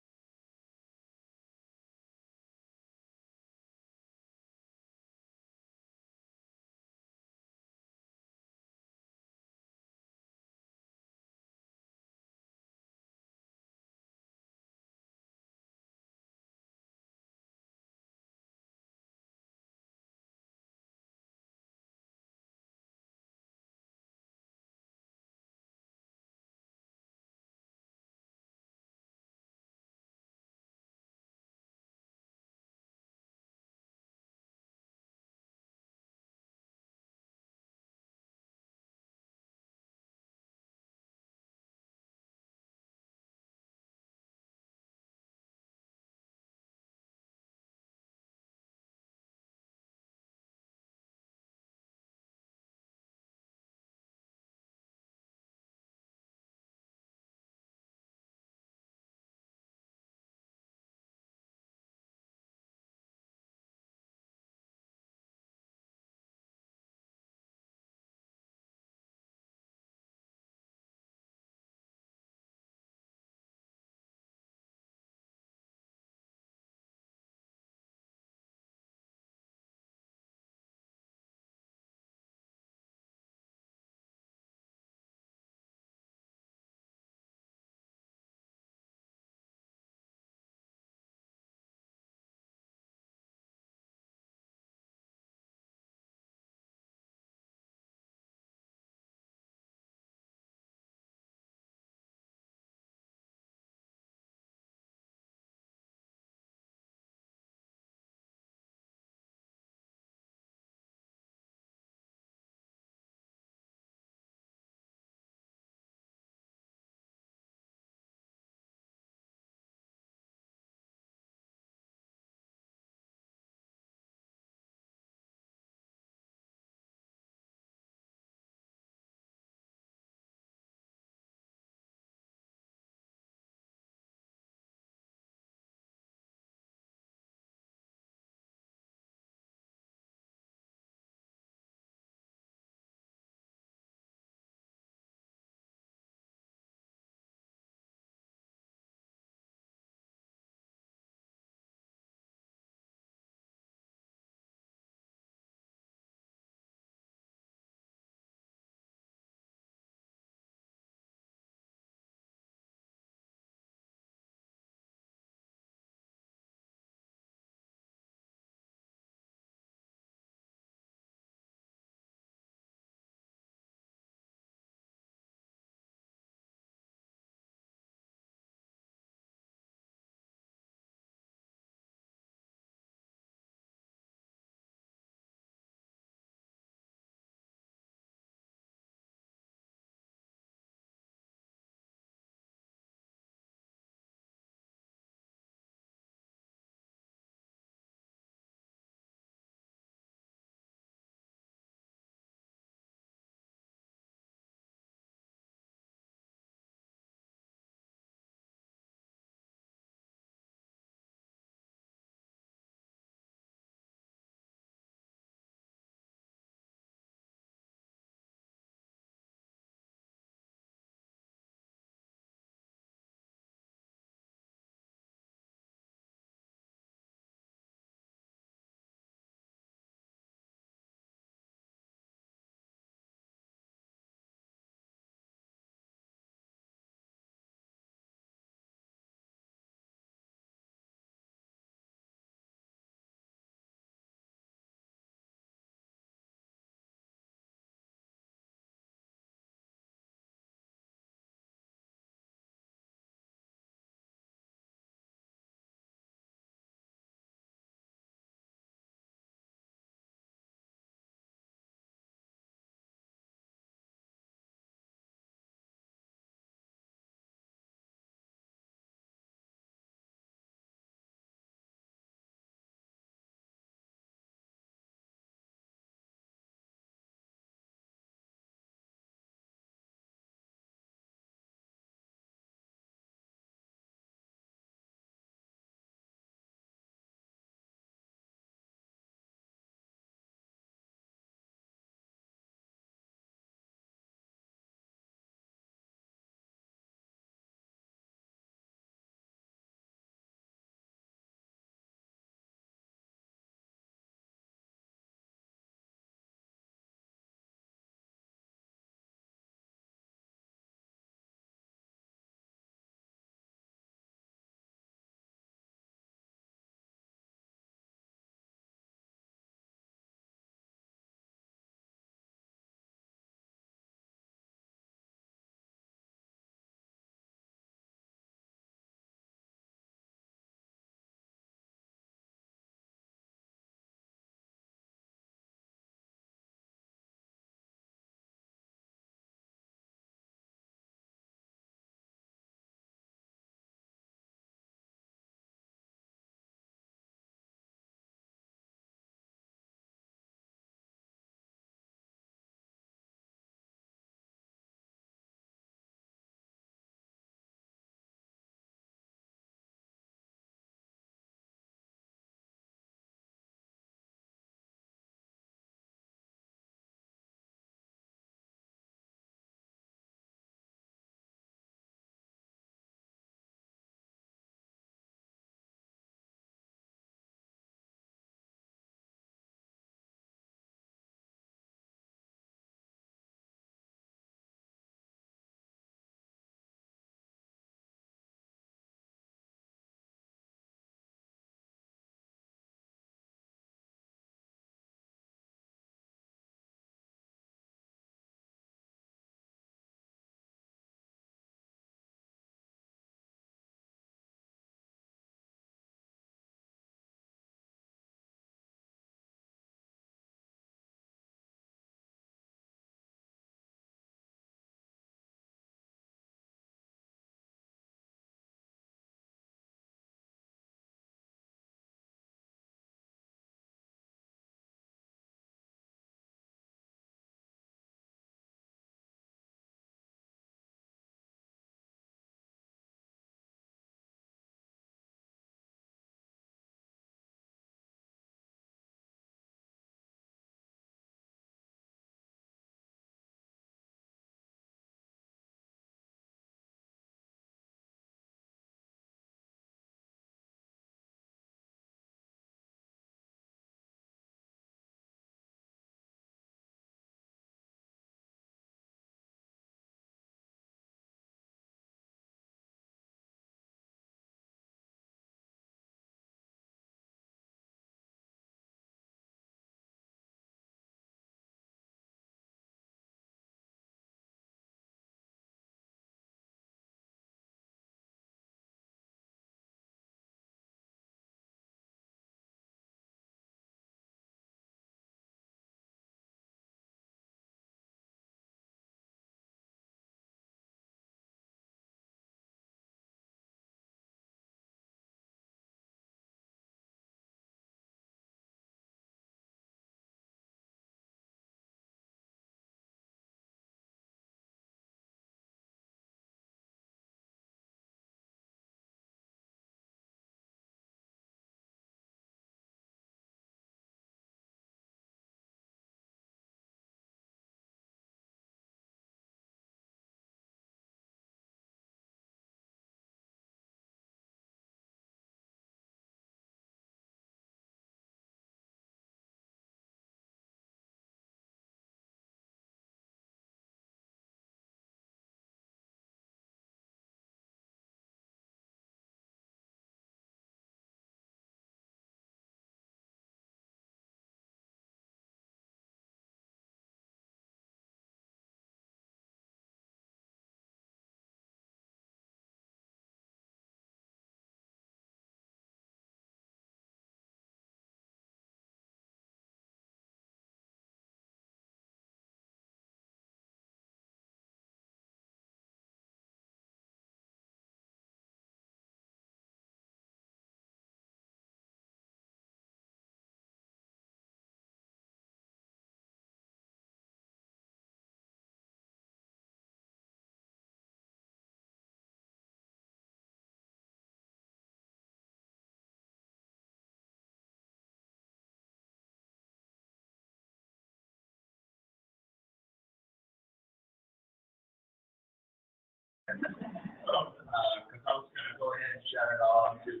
shut it off. Just,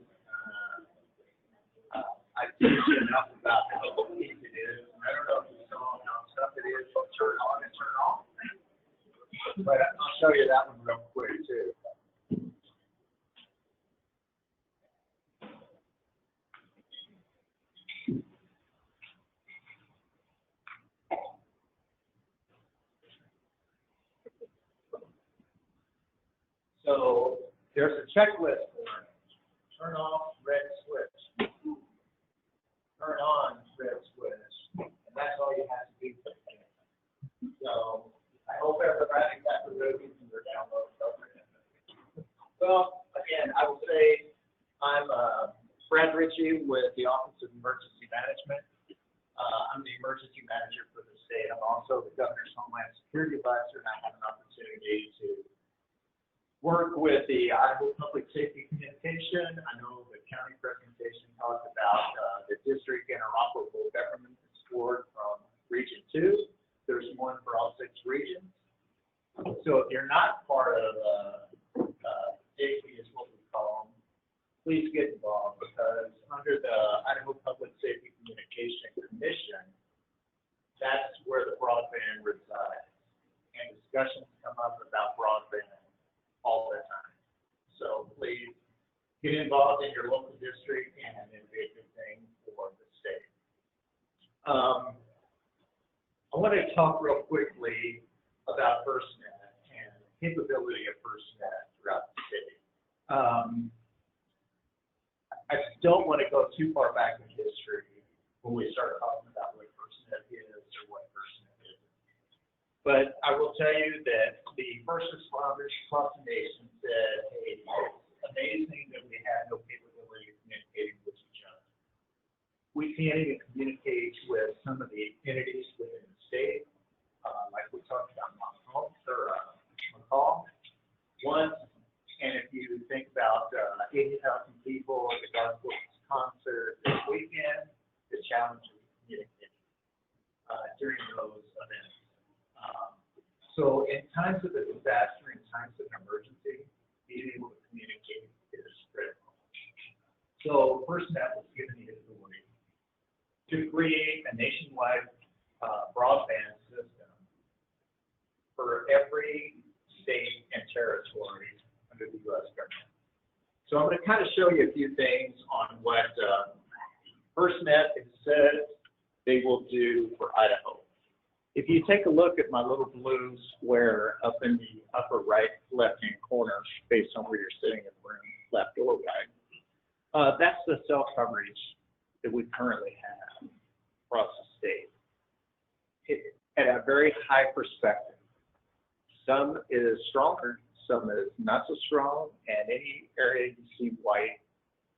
I teach you enough about how easy it is. I don't know if you saw how tough it is to turn on and turn off. But I'll show you that one real quick too. So there's a checklist for it. Turn off, red switch. Turn on, red switch. And that's all you have to do. So I hope everybody got the movies and their downloads over. Well, again, I will say I'm Brad Ritchie with the Office of Emergency Management. I'm the emergency manager for the state. I'm also the governor's Homeland Security Advisor, and I have an opportunity to work with the Idaho Public Safety Communication. I know the county presentation talked about the district interoperable government scored from Region 2. There's one for all 6 regions. So if you're not part of safety is what we call them, please get involved, because under the Idaho Public Safety Communication Commission, that's where the broadband resides. And discussions come up about broadband all the time. So please get involved in your local district, and it'll be a good thing for the state. I want to talk real quickly about FirstNet and the capability of FirstNet throughout the city. I don't want to go too far back in history when we start talking about what FirstNet is or what FirstNet isn't. But I will tell you that the first responders across the nation said, hey, it's amazing that we have no capability of communicating with each other. We can't even communicate with some of the entities within the state, like we talked about McCall once. And if you think about 80,000 people at the Garth Brooks concert this weekend, the challenge of communicating during those events. So in times of a disaster, in times of an emergency, being able to communicate is critical. So FirstNet was given the authority to create a nationwide broadband system for every state and territory under the U.S. government. So I'm going to kind of show you a few things on what FirstNet has said they will do for Idaho. If you take a look at my little blue square up in the upper right left-hand corner, based on where you're sitting in the room, left or right, that's the cell coverage that we currently have across the state. At a very high perspective, some is stronger, some is not so strong, and any area you see white,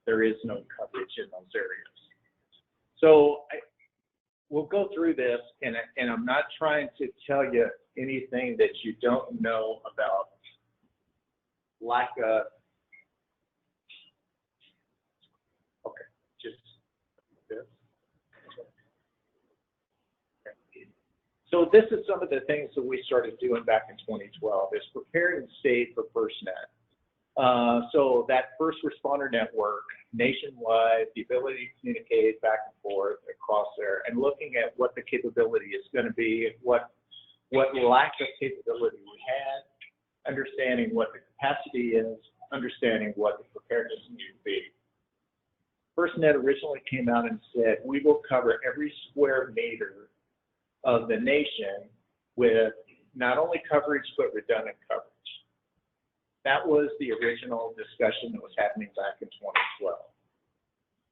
there is no coverage in those areas. So we'll go through this, and I'm not trying to tell you anything that you don't know about lack of, okay, just this. So this is some of the things that we started doing back in 2012, is preparing the state for FirstNet. So that first responder network, nationwide, the ability to communicate back and forth across there, and looking at what the capability is going to be, what lack of capability we had, understanding what the capacity is, understanding what the preparedness needs to be. FirstNet originally came out and said, we will cover every square meter of the nation with not only coverage, but redundant coverage. That was the original discussion that was happening back in 2012.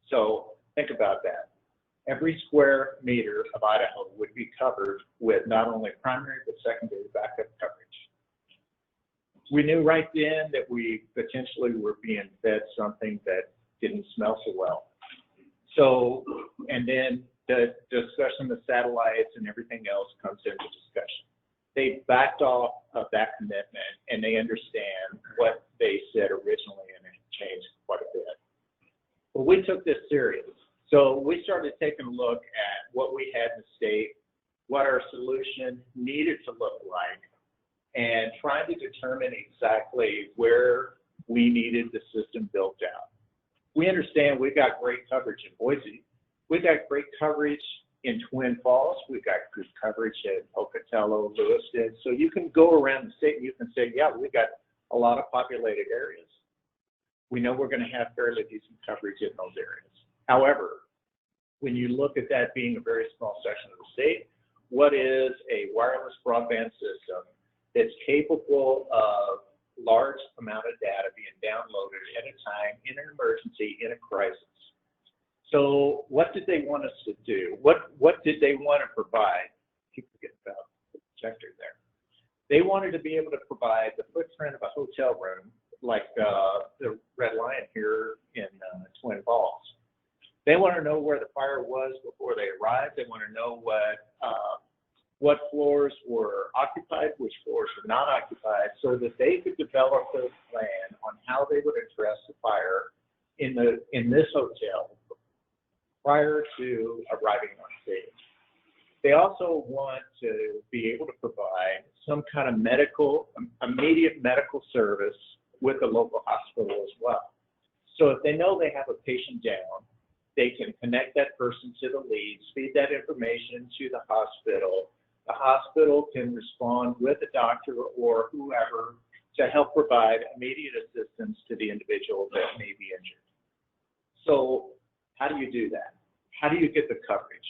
So think about that. Every square meter of Idaho would be covered with not only primary, but secondary backup coverage. We knew right then that we potentially were being fed something that didn't smell so well. So, and then the discussion of satellites and everything else comes into discussion. They backed off of that commitment, and they understand what they said originally, and it changed quite a bit. But we took this serious. So we started taking a look at what we had in the state, what our solution needed to look like, and trying to determine exactly where we needed the system built out. We understand we've got great coverage in Boise. We've got great coverage in Twin Falls. We've got good coverage at Pocatello, Lewiston. So you can go around the state and you can say, yeah, we've got a lot of populated areas. We know we're going to have fairly decent coverage in those areas. However, when you look at that being a very small section of the state, what is a wireless broadband system that's capable of large amount of data being downloaded at a time in an emergency, in a crisis? So what did they want us to do? What did they want to provide? Keep forgetting about the projector there. They wanted to be able to provide the footprint of a hotel room, like the Red Lion here in Twin Falls. They want to know where the fire was before they arrived. They want to know what floors were occupied, which floors were not occupied, so that they could develop a plan on how they would address the fire in this hotel prior to arriving on stage. They also want to be able to provide some kind of immediate medical service with the local hospital as well. So if they know they have a patient down, they can connect that person to the leads, feed that information to the hospital. The hospital can respond with a doctor or whoever to help provide immediate assistance to the individual that may be injured. So how do you do that? How do you get the coverage?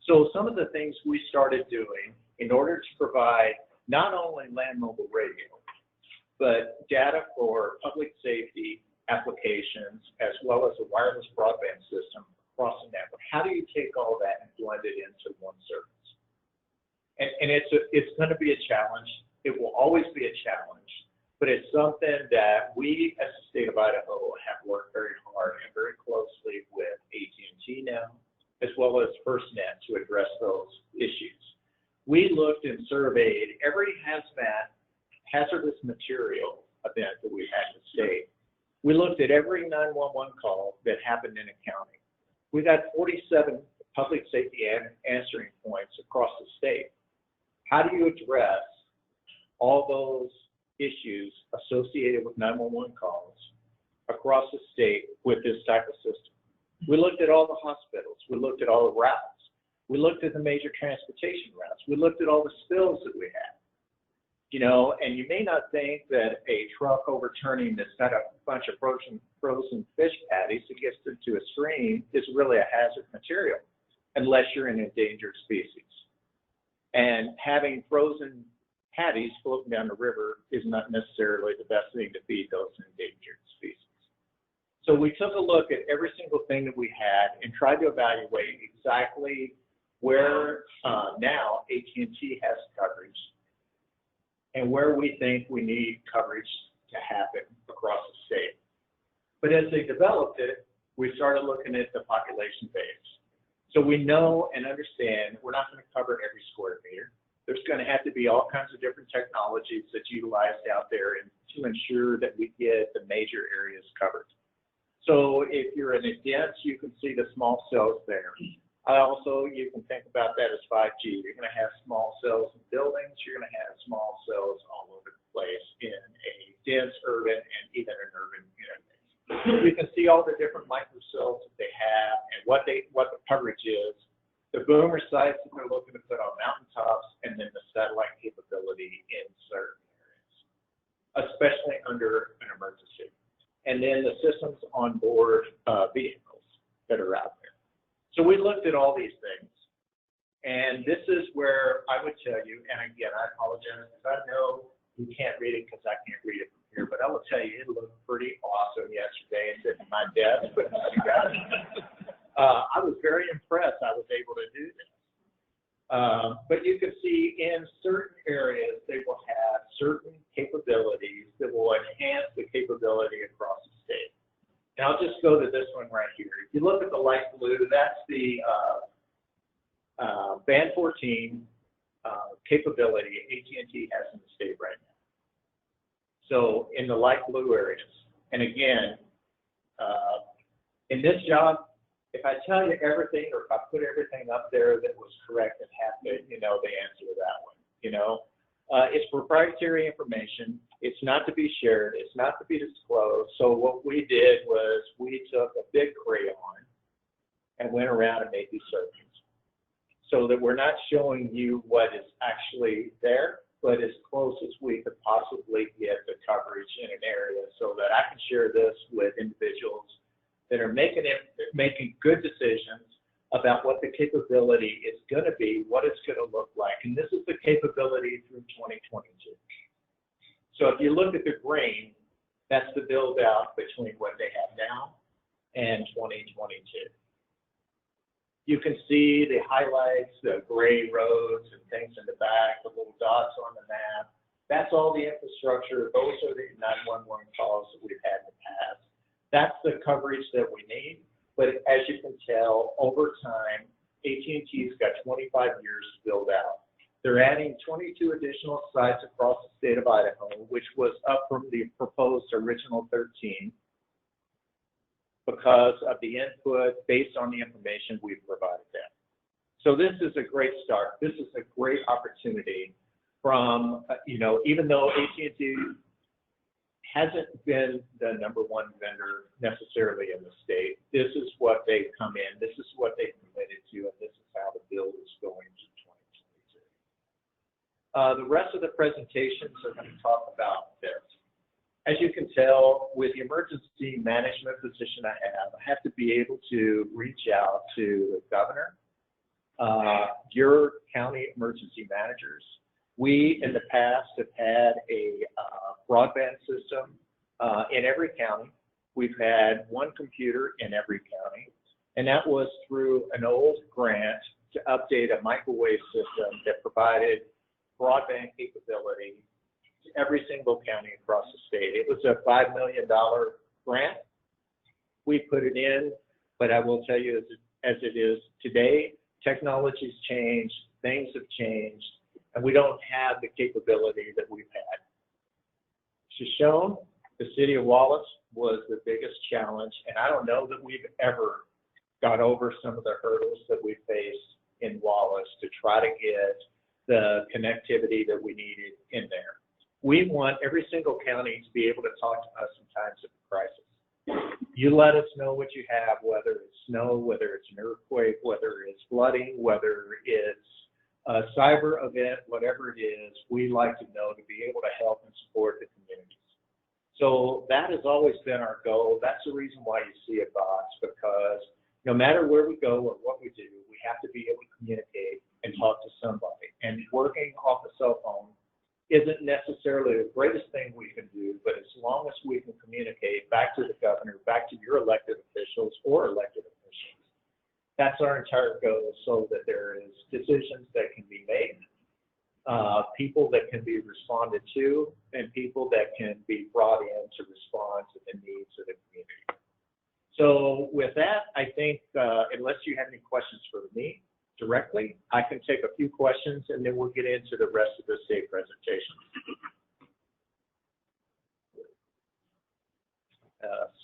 So some of the things we started doing in order to provide not only land mobile radio, but data for public safety applications, as well as a wireless broadband system across the network. How do you take all that and blend it into one service? And it's going to be a challenge. It will always be a challenge, but it's something that we as the state of Idaho have worked very hard and very closely with AT&T now, as well as FirstNet to address those issues. We looked and surveyed every hazardous material event that we had in the state. We looked at every 911 call that happened in a county. We got 47 public safety answering points across the state. How do you address all those issues associated with 911 calls across the state with this type of system? We looked at all the hospitals. We looked at all the routes. We looked at the major transportation routes. We looked at all the spills that we had. You know, and you may not think that a truck overturning that's got a bunch of frozen fish patties that gets into a stream is really a hazard material, unless you're an endangered species. And having frozen patties floating down the river is not necessarily the best thing to feed those endangered species. So we took a look at every single thing that we had and tried to evaluate exactly where now AT&T has coverage and where we think we need coverage to happen across the state. But as they developed it, we started looking at the population base. So we know and understand we're not going to cover every square meter. There's going to have to be all kinds of different technologies that's utilized out there to ensure that we get the major areas covered. So if you're in a dense, you can see the small cells there. Also, you can think about that as 5G. You're going to have small cells in buildings. You're going to have small cells all over the place in a dense urban and even an urban interface. You can see all the different microcells that they have and what the coverage is, the boomer sites that they're looking to put on mountaintops, and then the satellite capability in certain areas, especially under an emergency. And then the systems on board vehicles that are out there. So we looked at all these things, and this is where I would tell you, and again, I apologize because I know you can't read it because I can't read it from here, but I will tell you, it looked pretty awesome yesterday sitting at my desk putting it together. I was very impressed I was able to do this. But you can see in certain areas, they will have certain capabilities that will enhance the capability across the state. And I'll just go to this one right here. If you look at the light blue, that's the Band 14 capability AT&T has in the state right now. So in the light blue areas, and again, in this job, if I tell you everything or if I put everything up there that was correct and happened, you know the answer to that one. You know, it's proprietary information. It's not to be shared. It's not to be disclosed. So what we did was we took a big crayon and went around and made these circles so that we're not showing you what is actually there, but as close as we could possibly get the coverage in an area so that I can share this with individuals that are making good decisions about what the capability is going to be, what it's going to look like. And this is the capability through 2022. So if you look at the green, that's the build out between what they have now and 2022. You can see the highlights, the gray roads and things in the back, the little dots on the map. That's all the infrastructure. Those are the 911 calls that we've had in the past. That's the coverage that we need. But as you can tell, over time, AT&T's got 25 years to build out. They're adding 22 additional sites across the state of Idaho, which was up from the proposed original 13 because of the input based on the information we've provided them. So this is a great start. This is a great opportunity from, even though AT&T hasn't been the #1 vendor necessarily in the state, this is what they've come in, this is what they've committed to, and this is how the build is going to 2022. The rest of the presentations are going to talk about this. As you can tell, with the emergency management position I have to be able to reach out to the governor, your county emergency managers. We, in the past, have had a broadband system in every county. We've had one computer in every county, and that was through an old grant to update a microwave system that provided broadband capability to every single county across the state. It was a $5 million grant. We put it in, but I will tell you as it is today, technology's changed, things have changed, and we don't have the capability that we've had. Shoshone, the city of Wallace, was the biggest challenge, and I don't know that we've ever got over some of the hurdles that we faced in Wallace to try to get the connectivity that we needed in there. We want every single county to be able to talk to us in times of crisis. You let us know what you have, whether it's snow, whether it's an earthquake, whether it's flooding, whether it's a cyber event, whatever it is, we like to know to be able to help and support the communities. So that has always been our goal. That's the reason why you see a box, because no matter where we go or what we do, we have to be able to communicate and talk to somebody. And working off a cell phone isn't necessarily the greatest thing we can do, but as long as we can communicate back to the governor, back to your elected officials or elected officials, that's our entire goal, so that there is decisions that can be made, people that can be responded to, and people that can be brought in to respond to the needs of the community. So with that, I think unless you have any questions for me directly, I can take a few questions and then we'll get into the rest of the state presentation.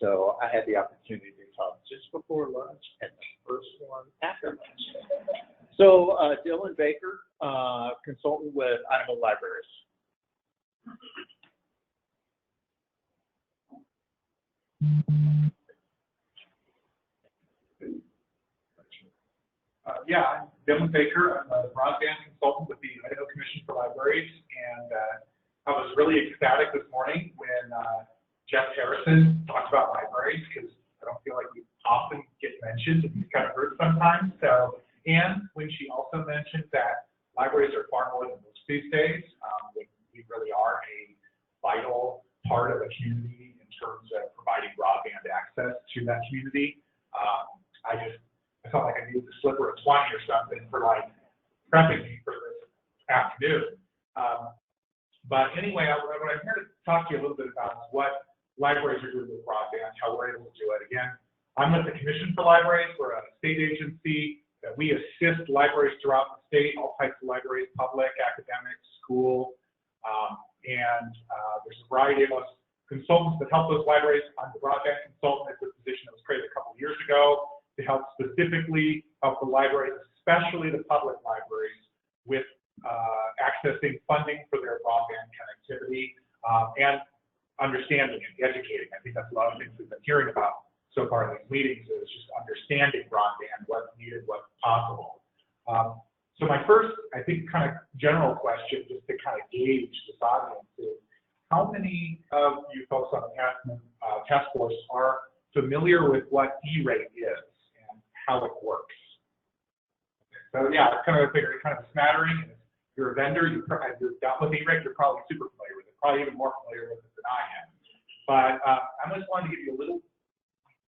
So I had the opportunity to talk just before lunch and the first one after lunch. So Dylan Baker, consultant with Idaho Libraries. Yeah, I'm Dylan Baker. I'm a broadband consultant with the Idaho Commission for Libraries, and I was really ecstatic this morning when Jeff Harrison talked about libraries, because I don't feel like we often get mentioned in these kind of groups sometimes. So, and when she also mentioned that libraries are far more than books these days, we really are a vital part of a community in terms of providing broadband access to that community. I felt like I needed to slip her a 20 or something for like prepping me for this afternoon. But anyway, what I'm here to talk to you a little bit about is what libraries are doing with broadband, how we're able to do it. Again, I'm with the Commission for Libraries. We're a state agency that we assist libraries throughout the state, all types of libraries, public, academic, school, and there's a variety of us consultants that help those libraries. I'm the broadband consultant. It's a position that was created a couple of years ago to help specifically help the libraries, especially the public libraries, with accessing funding for their broadband connectivity. and understanding and educating. I think that's a lot of things we've been hearing about so far in these meetings is just understanding broadband, what's needed, what's possible. So my first, I think, kind of general question, just to kind of gauge this audience is, how many of you folks on the task force are familiar with what E-rate is and how it works? So yeah, it's kind of a smattering. If you're a vendor, you've dealt with E-rate, you're probably super familiar with it, probably even more familiar with it than I am. But I just wanted to give you a little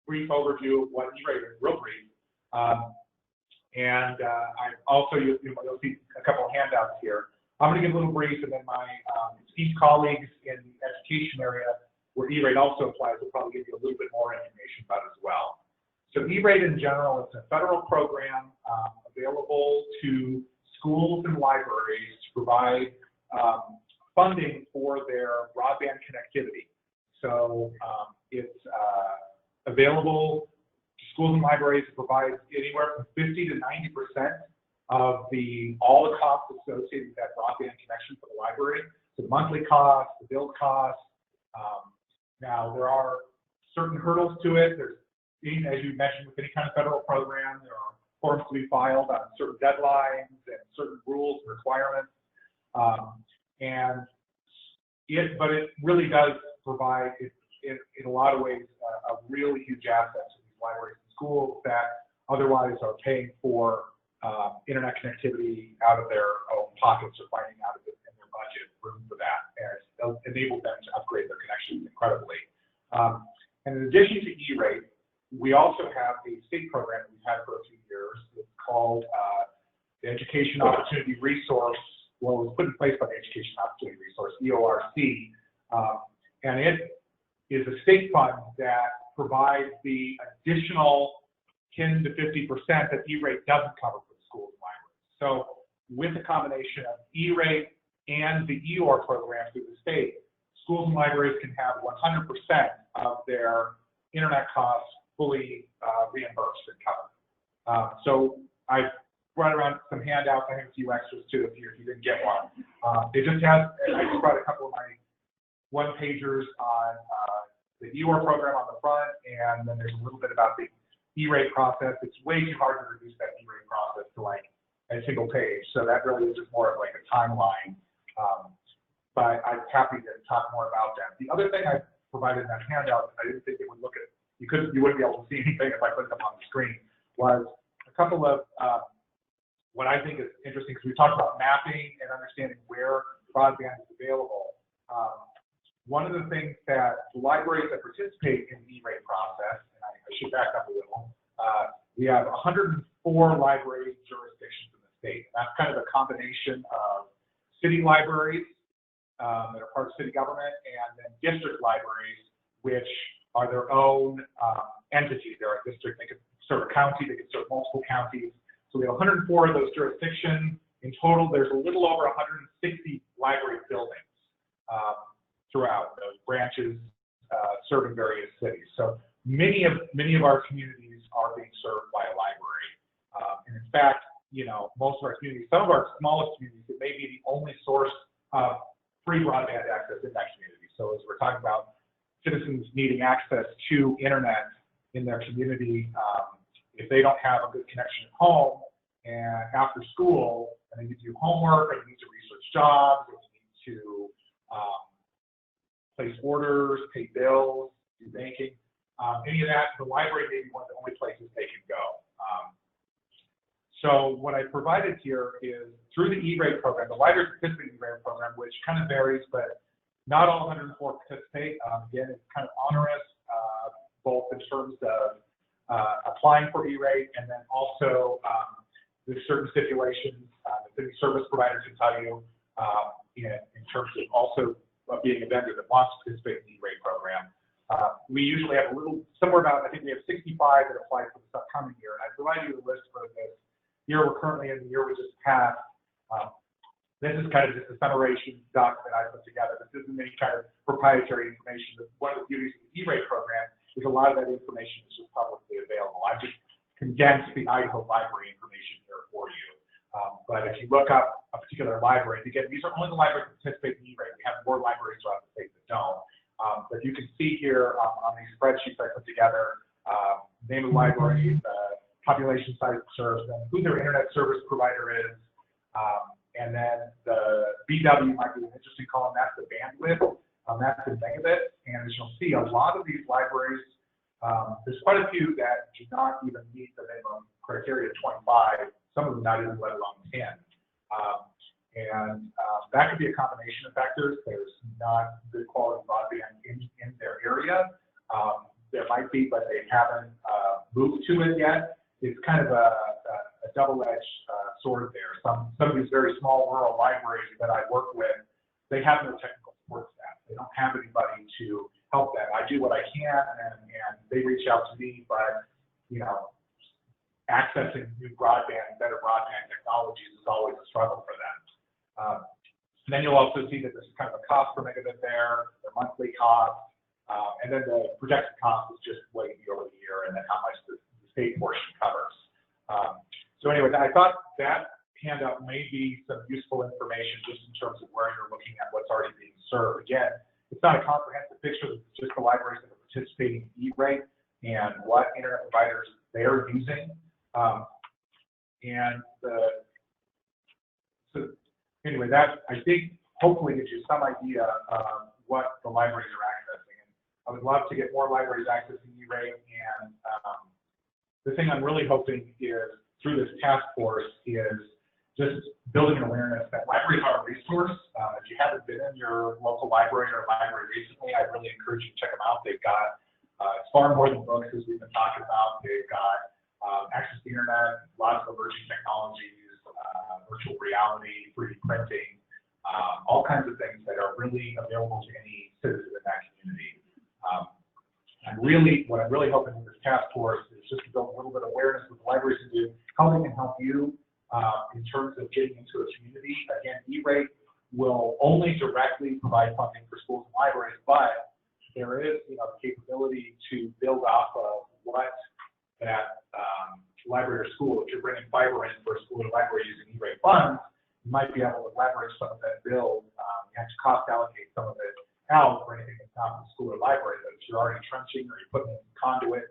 brief overview of what E-rate is, real brief. And I also, you'll see a couple of handouts here. I'm going to give a little brief, and then my esteemed colleagues in the education area, where E-rate also applies, will probably give you a little bit more information about it as well. So E-rate in general, it's a federal program available to schools and libraries to provide funding for their broadband connectivity. So it's available to schools and libraries. It provides anywhere from 50 to 90% of all the costs associated with that broadband connection for the library. The monthly cost, the bill cost. Now there are certain hurdles to it. There's, as you mentioned, with any kind of federal program, there are forms to be filed on certain deadlines and certain rules and requirements. But it really does provide, in a lot of ways, a really huge asset to these libraries and schools that otherwise are paying for internet connectivity out of their own pockets or finding out of it in their budget room for that. And it'll enable them to upgrade their connections incredibly. And in addition to E-rate, we also have a state program that we've had for a few years. It's called the Education Opportunity Resource. Well, it was put in place by the Education Opportunity Resource, EORC. And it is a state fund that provides the additional 10 to 50% that E-rate doesn't cover for the schools and libraries. So with a combination of E-rate and the EOR program through the state, schools and libraries can have 100% of their internet costs fully reimbursed and covered. So I brought around some handouts. I have a few extras too if you didn't get one. I just brought a couple of my one-pagers on the EOR program on the front, and then there's a little bit about the E-rate process. It's way too hard to reduce that E-rate process to like a single page. So that really is just more of like a timeline. But I'm happy to talk more about that. The other thing I provided in that handout, I didn't think it would look at, you wouldn't be able to see anything if I put them on the screen, was a couple of what I think is interesting, because we talked about mapping and understanding where broadband is available. One of the things that the libraries that participate in the E-rate process, and I should back up a little, we have 104 library jurisdictions in the state. That's kind of a combination of city libraries that are part of city government, and then district libraries, which are their own entities. They're a district, they could serve a county, they could serve multiple counties. So we have 104 of those jurisdictions. In total, there's a little over 160 library buildings throughout those branches serving various cities. So many of our communities are being served by a library. And in fact, most of our communities, some of our smallest communities, it may be the only source of free broadband access in that community. So as we're talking about citizens needing access to internet in their community, if they don't have a good connection at home and after school, and they need to do homework, or they need to research jobs, or they need to place orders, pay bills, do banking, any of that, the library may be one of the only places they can go. So what I provided here is through the E-rate program, the library participate in the E-rate program, which kind of varies, but not all 104 participate. Again, it's kind of onerous, both in terms of applying for E-rate, and then also there's certain stipulations that city service providers can tell you in terms of also being a vendor that wants to participate in the E-rate program. We usually have somewhere about, I think we have 65 that apply for this upcoming year, and I provided you a list for this year we're currently in, the year we just passed. This is kind of just a summation document I put together. This isn't any kind of proprietary information. But one of the beauties of the E-rate program is a lot of that information is just publicly available. I've just condensed the Idaho library information here for you. But if you look up a particular library, again, these are only the libraries that participate in E-rate. We we have more libraries throughout the state that don't. But you can see here on these spreadsheets I put together, name of the library, the population size it serves, and who their internet service provider is. And then the BW might be an interesting column, that's the bandwidth, that's the megabit. And as you'll see, a lot of these libraries, there's quite a few that do not even meet the minimum criteria of 25, some of them not even let alone 10. That could be a combination of factors. There's not good quality broadband in their area. There might be, but they haven't moved to it yet. It's kind of a double-edged sword there. Some of these very small rural libraries that I work with, they have no technical support staff. They don't have anybody to help them. I do what I can, and they reach out to me, but accessing new broadband, better broadband technologies is always a struggle for them. And then you'll also see that there's kind of a cost per megabit there, the monthly cost, and then the projected cost is just what year over year, and then how much the state portion covers. So anyway, I thought that handout may be some useful information just in terms of where you're looking at what's already being served. Again, it's not a comprehensive picture, it's just the libraries that are participating in E-rate and what internet providers they're using. So anyway, that I think hopefully gives you some idea of what the libraries are accessing. And I would love to get more libraries accessing E-rate. And the thing I'm really hoping is through this task force is just building an awareness that libraries are a resource. If you haven't been in your local library or library recently, I really encourage you to check them out. They've got it's far more than books, as we've been talking about. They've got access to the internet, lots of emerging technologies, virtual reality, 3D printing, all kinds of things that are really available to any citizen in that community. What I'm really hoping with this task force is just to build a little bit of awareness with the libraries and do how they can help you in terms of getting into a community. Again, E-rate will only directly provide funding for schools and libraries, but there is the capability to build off of what that library or school, if you're bringing fiber in for a school or library using E-rate funds, you might be able to leverage some of that build. You have to cost allocate some of it out for anything that's not in the school or library, but if you're already trenching or you're putting in conduit,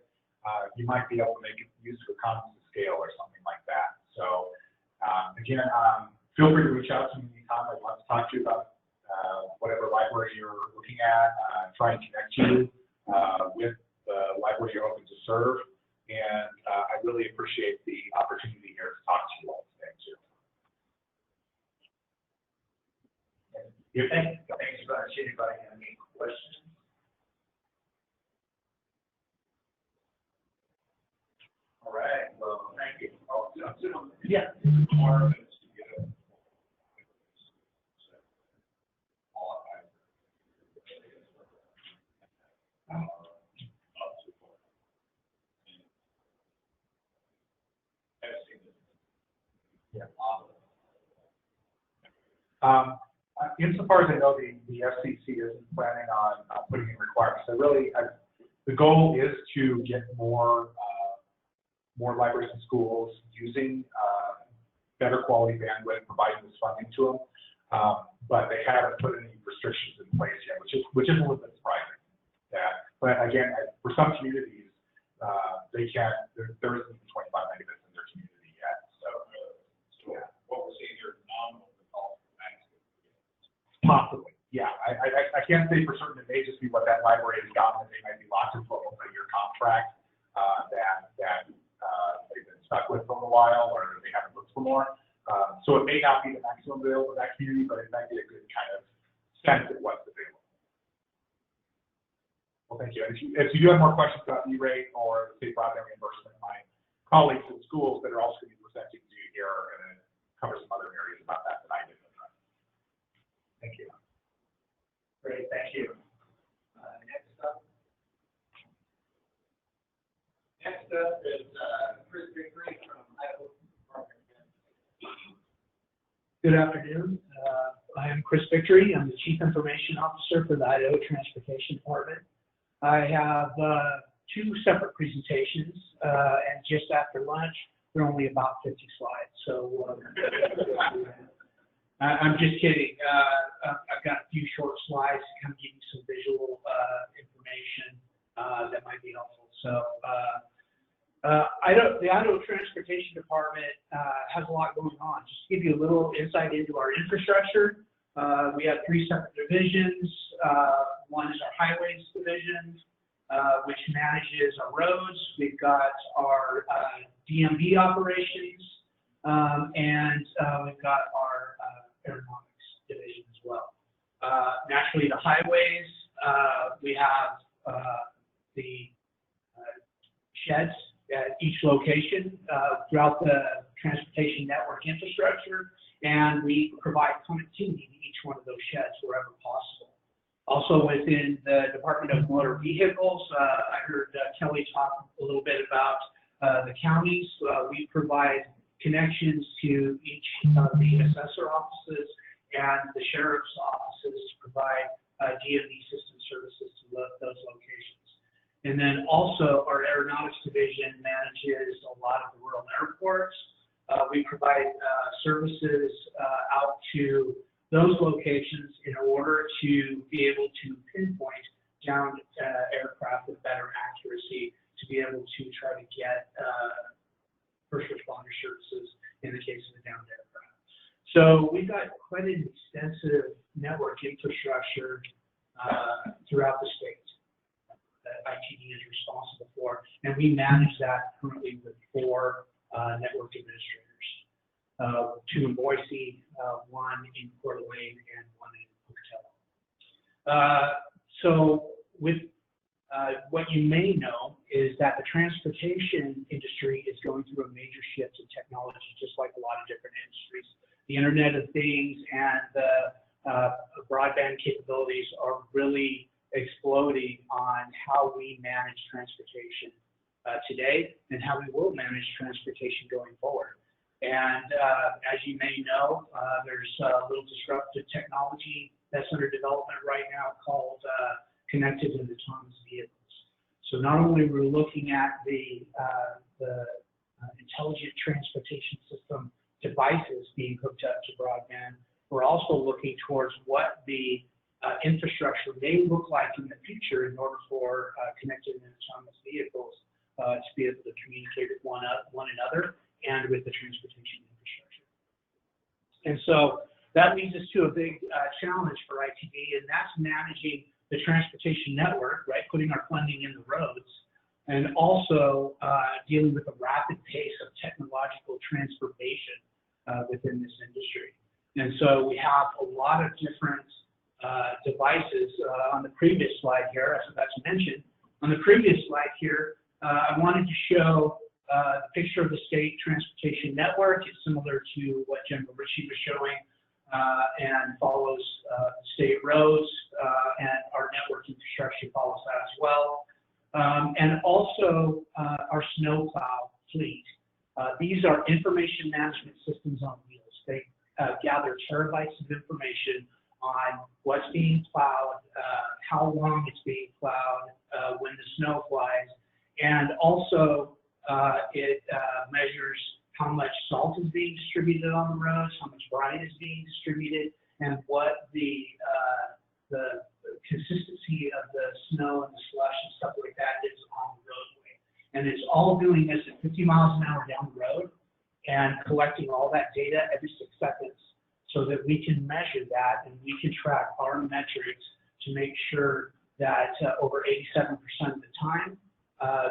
you might be able to make it use of economies of scale or something like that. So again, feel free to reach out to me anytime. I'd love to talk to you about whatever library you're looking at, try and connect you with the library you're hoping to serve. And I really appreciate the opportunity here to talk to you all today, too. Thanks very much. Anybody have any questions? All right. Well, thank you. Yeah. Insofar as I know, the FCC isn't planning on putting in requirements. So really, the goal is to get more libraries and schools using better quality bandwidth, providing this funding to them. But they haven't put any restrictions in place yet, which is a little bit surprising. But again, for some communities, they can't. There isn't 25 megabits in their community yet. So yeah. What we're seeing here is nominal. Possibly, yeah. I can't say for certain. It may just be what that library has gotten, and they might be locked into a multi-year contract that they've been stuck with for a while, or they haven't looked for more. So it may not be the maximum available in that community, but it might be a good kind of sense of what's available. Well, thank you. If you do have more questions about E-rate or the state broadband reimbursement, my colleagues in schools that are also going to be presenting to you here are going to cover some other areas about that I didn't. Thank you. Great, thank you. Next up is Chris Vickery from Idaho Broadband Task Force. Good afternoon. I am Chris Vickery. I'm the Chief Information Officer for the Idaho Transportation Department. I have two separate presentations, and just after lunch, they're only about 50 slides. So I'm just kidding. I've got a few short slides to kind of give you some visual information that might be helpful. So the Idaho Transportation Department has a lot going on. Just to give you a little insight into our infrastructure, we have 3 separate divisions. One is our highways division, which manages our roads. We've got our DMV operations, and we've got our aeronautics division as well. Naturally, the highways, we have the sheds at each location throughout the transportation network infrastructure, and we provide connectivity to each one of those sheds wherever possible. Also within the Department of Motor Vehicles, I heard Kelly talk a little bit about the counties. We provide connections to each of the assessor offices and the sheriff's offices to provide DMV system services to those locations. And then also our aeronautics division manages a lot of the rural airports. We provide services out to those locations in order to be able to pinpoint down aircraft with better accuracy to be able to try to get first responder services in the case of a downed aircraft. So we've got quite an extensive network infrastructure throughout the state that ITD is responsible for, and we manage that currently with 4 network administrators, 2 in Boise, 1 in Coeur d'Alene, and 1 in Pocatello. So with what you may know is that the transportation industry is going through a major shift in technology, just like a lot of different industries. The Internet of Things and the broadband capabilities are really exploding on how we manage transportation today and how we will manage transportation going forward. And as you may know, there's a little disruptive technology that's under development right now called connected and autonomous vehicles. So not only we're looking at the intelligent transportation system devices being hooked up to broadband, we're also looking towards what the infrastructure may look like in the future in order for connected and autonomous vehicles to be able to communicate with one another and with the transportation infrastructure. And so that leads us to a big challenge for ITD, and that's managing the transportation network, right, putting our funding in the roads, and also dealing with the rapid pace of technological transformation within this industry. And so we have a lot of different devices. On the previous slide here, as that's mentioned, on the previous slide here, I wanted to show the picture of the state transportation network. It's similar to what General Ritchie was showing and follows state roads, and our network infrastructure follows that as well. And also our snowplow fleet. These are information management systems on wheels. They gather terabytes of information on what's being plowed, how long it's being plowed, when the snow flies, and also it measures how much salt is being distributed on the roads, how much brine is being distributed, and what the consistency of the snow and the slush and stuff like that is on the roadway. And it's all doing this at 50 miles an hour down the road and collecting all that data every 6 seconds so that we can measure that and we can track our metrics to make sure that over 87% of the time,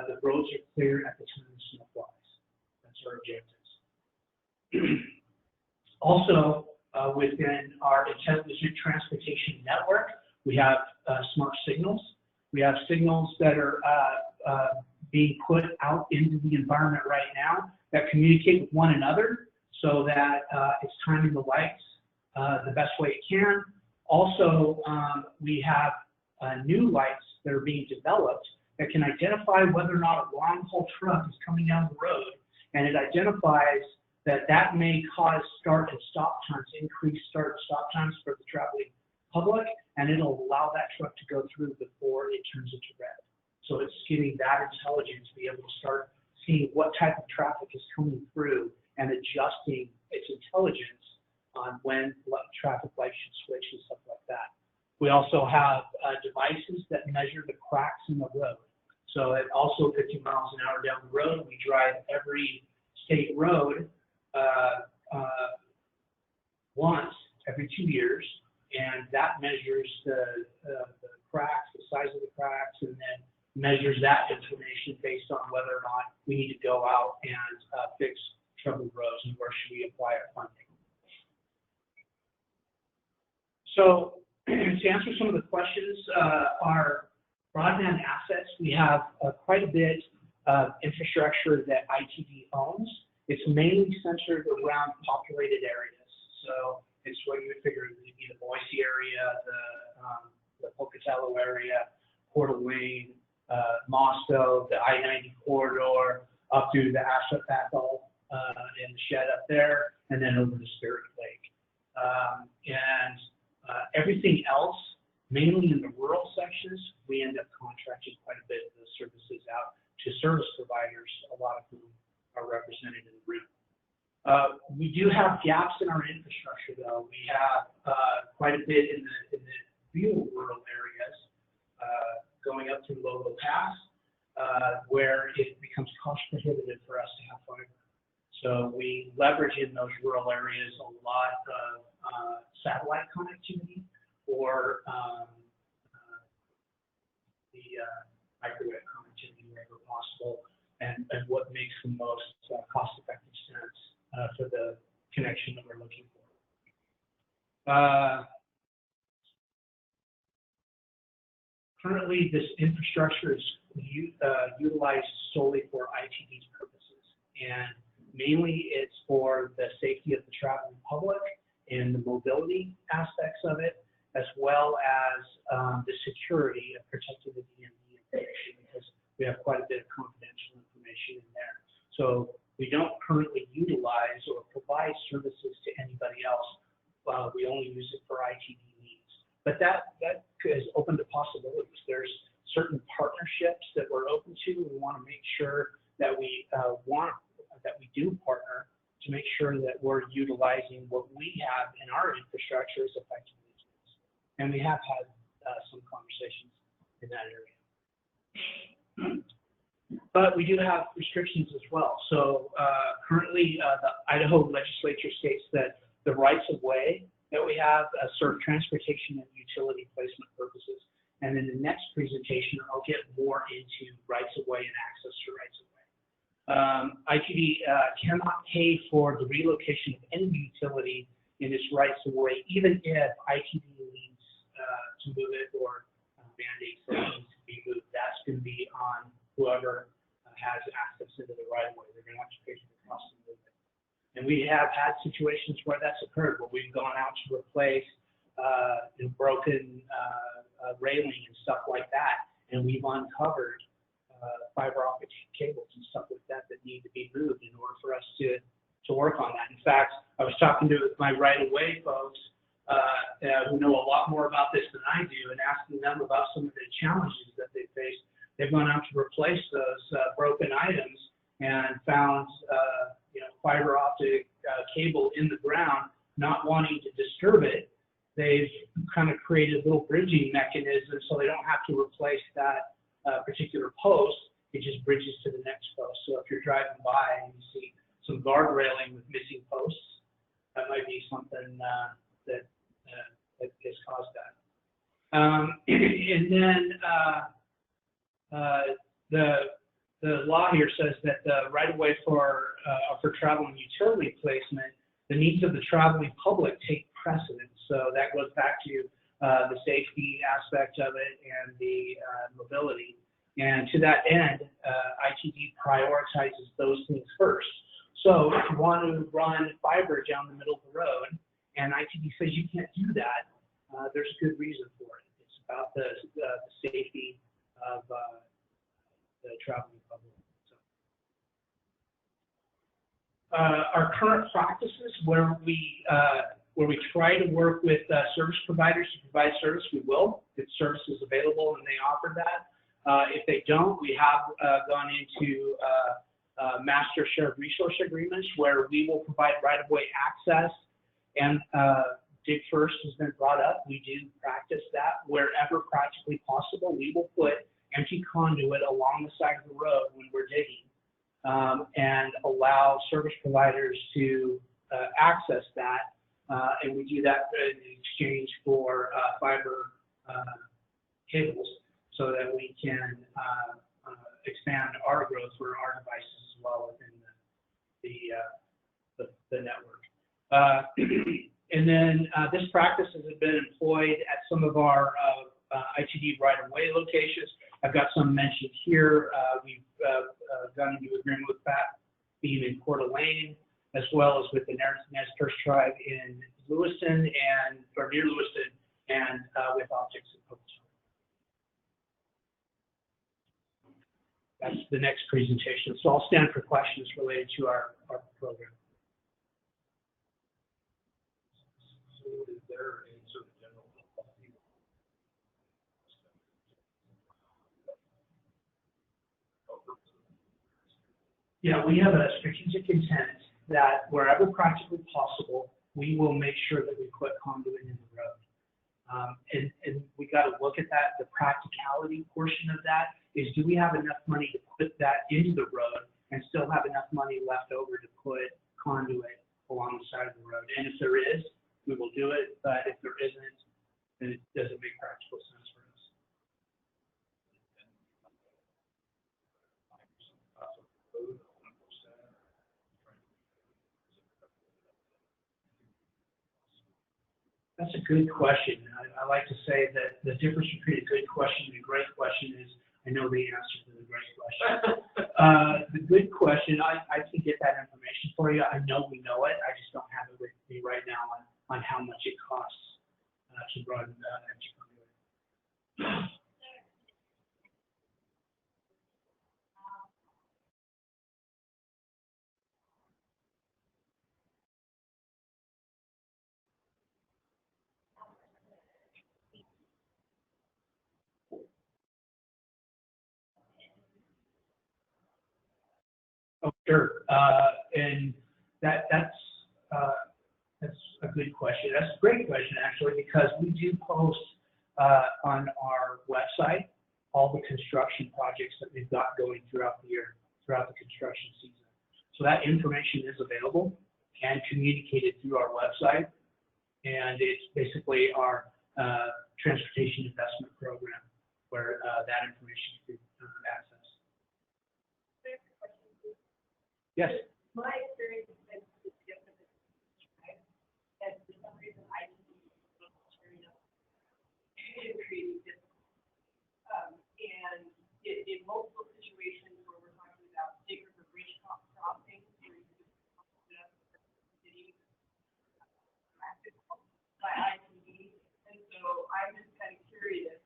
the roads are clear at the time the snow flies. That's our objectives. Also, within our intelligent transportation network, we have smart signals. We have signals that are being put out into the environment right now that communicate with one another so that it's timing the lights the best way it can. Also, we have new lights that are being developed that can identify whether or not a long-haul truck is coming down the road, and it identifies that may cause start and stop times, increased start and stop times for the traveling public, and it'll allow that truck to go through before it turns into red. So it's getting that intelligence to be able to start seeing what type of traffic is coming through and adjusting its intelligence on when traffic lights should switch and stuff like that. We also have devices that measure the cracks in the road. So at also 50 miles an hour down the road, we drive every state road once every 2 years, and that measures the cracks, the size of the cracks, and then measures that information based on whether or not we need to go out and fix troubled roads and where should we apply our funding. So to answer some of the questions, our broadband assets, we have quite a bit of infrastructure that ITD owns. It's mainly centered around populated areas. So it's what you would figure would be the Boise area, the Pocatello area, Coeur d'Alene, Moscow, the I-90 corridor, up through the Ashland Ethel and the shed up there, and then over to Spirit Lake. Everything else, mainly in the rural sections, we end up contracting quite a bit of those services out to service providers, a lot of whom are represented in the room. We do have gaps in our infrastructure, though. We have quite a bit in the real rural areas, going up through Logo Pass, where it becomes cost prohibitive for us to have fiber. So we leverage in those rural areas a lot of satellite connectivity or the microwave connectivity wherever possible, and what makes the most cost-effective sense for the connection that we're looking for. Currently, this infrastructure is utilized solely for ITD's purposes, and mainly it's for the safety of the traveling public and the mobility aspects of it, as well as the security of protecting the DMV information, because we have quite a bit of confidential information in there. So we don't currently utilize or provide services to anybody else. We only use it for ITD needs. But that is open to possibilities. There's certain partnerships that we're open to. We want to make sure that we do partner to make sure that we're utilizing what we have in our infrastructure as effectively as possible. And we have had some conversations in that area. But we do have restrictions as well. So currently, the Idaho legislature states that the rights of way that we have serve transportation and utility placement purposes. And in the next presentation, I'll get more into rights of way and access to rights of way. ITD cannot pay for the relocation of any utility in its rights of way, even if ITD needs to move it or mandates that it needs to be moved. That's going to be on whoever has access into the right of way. They're going to have to pay for the cost of movement. And we have had situations where that's occurred, where we've gone out to replace broken railing and stuff like that, and we've uncovered fiber optic cables and stuff like that that need to be moved in order for us to work on that. In fact, I was talking to my right-of-way folks who know a lot more about this than I do, and asking them about some of the challenges that they face. They've gone out to replace those broken items and found fiber optic cable in the ground, not wanting to disturb it. They've kind of created little bridging mechanisms so they don't have to replace that particular post. It just bridges to the next post. So if you're driving by and you see some guard railing with missing posts, that might be something that has caused that. And then the law here says that the right-of-way for traveling utility placement, the needs of the traveling public take precedence. So that goes back to the safety aspect of it and the mobility. And to that end, ITD prioritizes those things first. So if you want to run fiber down the middle of the road and ITD says you can't do that, there's a good reason for it. It's about the safety of the traveling public. So, our current practices where we try to work with service providers to provide service, we will. If service is available and they offer that. If they don't, we have gone into master shared resource agreements where we will provide right-of-way access And dig first has been brought up. We do practice that wherever practically possible. We will put empty conduit along the side of the road when we're digging, and allow service providers to access that. And we do that in exchange for fiber cables, so that we can expand our growth for our devices as well within the network. And then this practice has been employed at some of our ITD right-of-way locations. I've got some mentioned here. We've gone into agreement with Fat Beam in Coeur d'Alene, as well as with the Nez Perce tribe in Lewiston or near Lewiston, and with Optics in Pocatello. That's the next presentation. So I'll stand for questions related to our program. Yeah, we have a strategic intent that wherever practically possible, we will make sure that we put conduit in the road. And we got to look at that. The practicality portion of that is, do we have enough money to put that into the road and still have enough money left over to put conduit along the side of the road? And if there is, we will do it. But if there isn't, then it doesn't make practical sense for us. That's a good question. I like to say that the difference between a good question and a great question is I know the answer to the great question. The good question, I can get that information for you. I know we know it. I just don't have it with me right now on how much it costs to run empty conduit. Oh, sure. And that's a good question. That's a great question, actually, because we do post on our website all the construction projects that we've got going throughout the year, throughout the construction season. So that information is available and communicated through our website. And it's basically our transportation investment program where that information is accessed. Yes. My experience has been different, right? And for some reason, I didn't create difficult. And in multiple situations where we're talking about stickers or bridge crossings, by ITD, and so I'm just kind of curious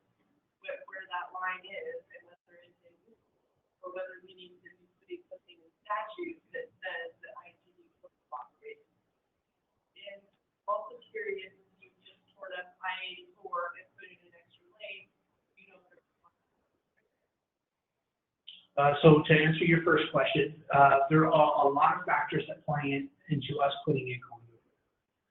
where that line is, and whether it's in, or whether we need to be putting something in statute that says that ITD will operate. And also curious, if you just tore up I-84 and put in an extra lane, you know. So to answer your first question, there are a lot of factors that play into us putting in conduit.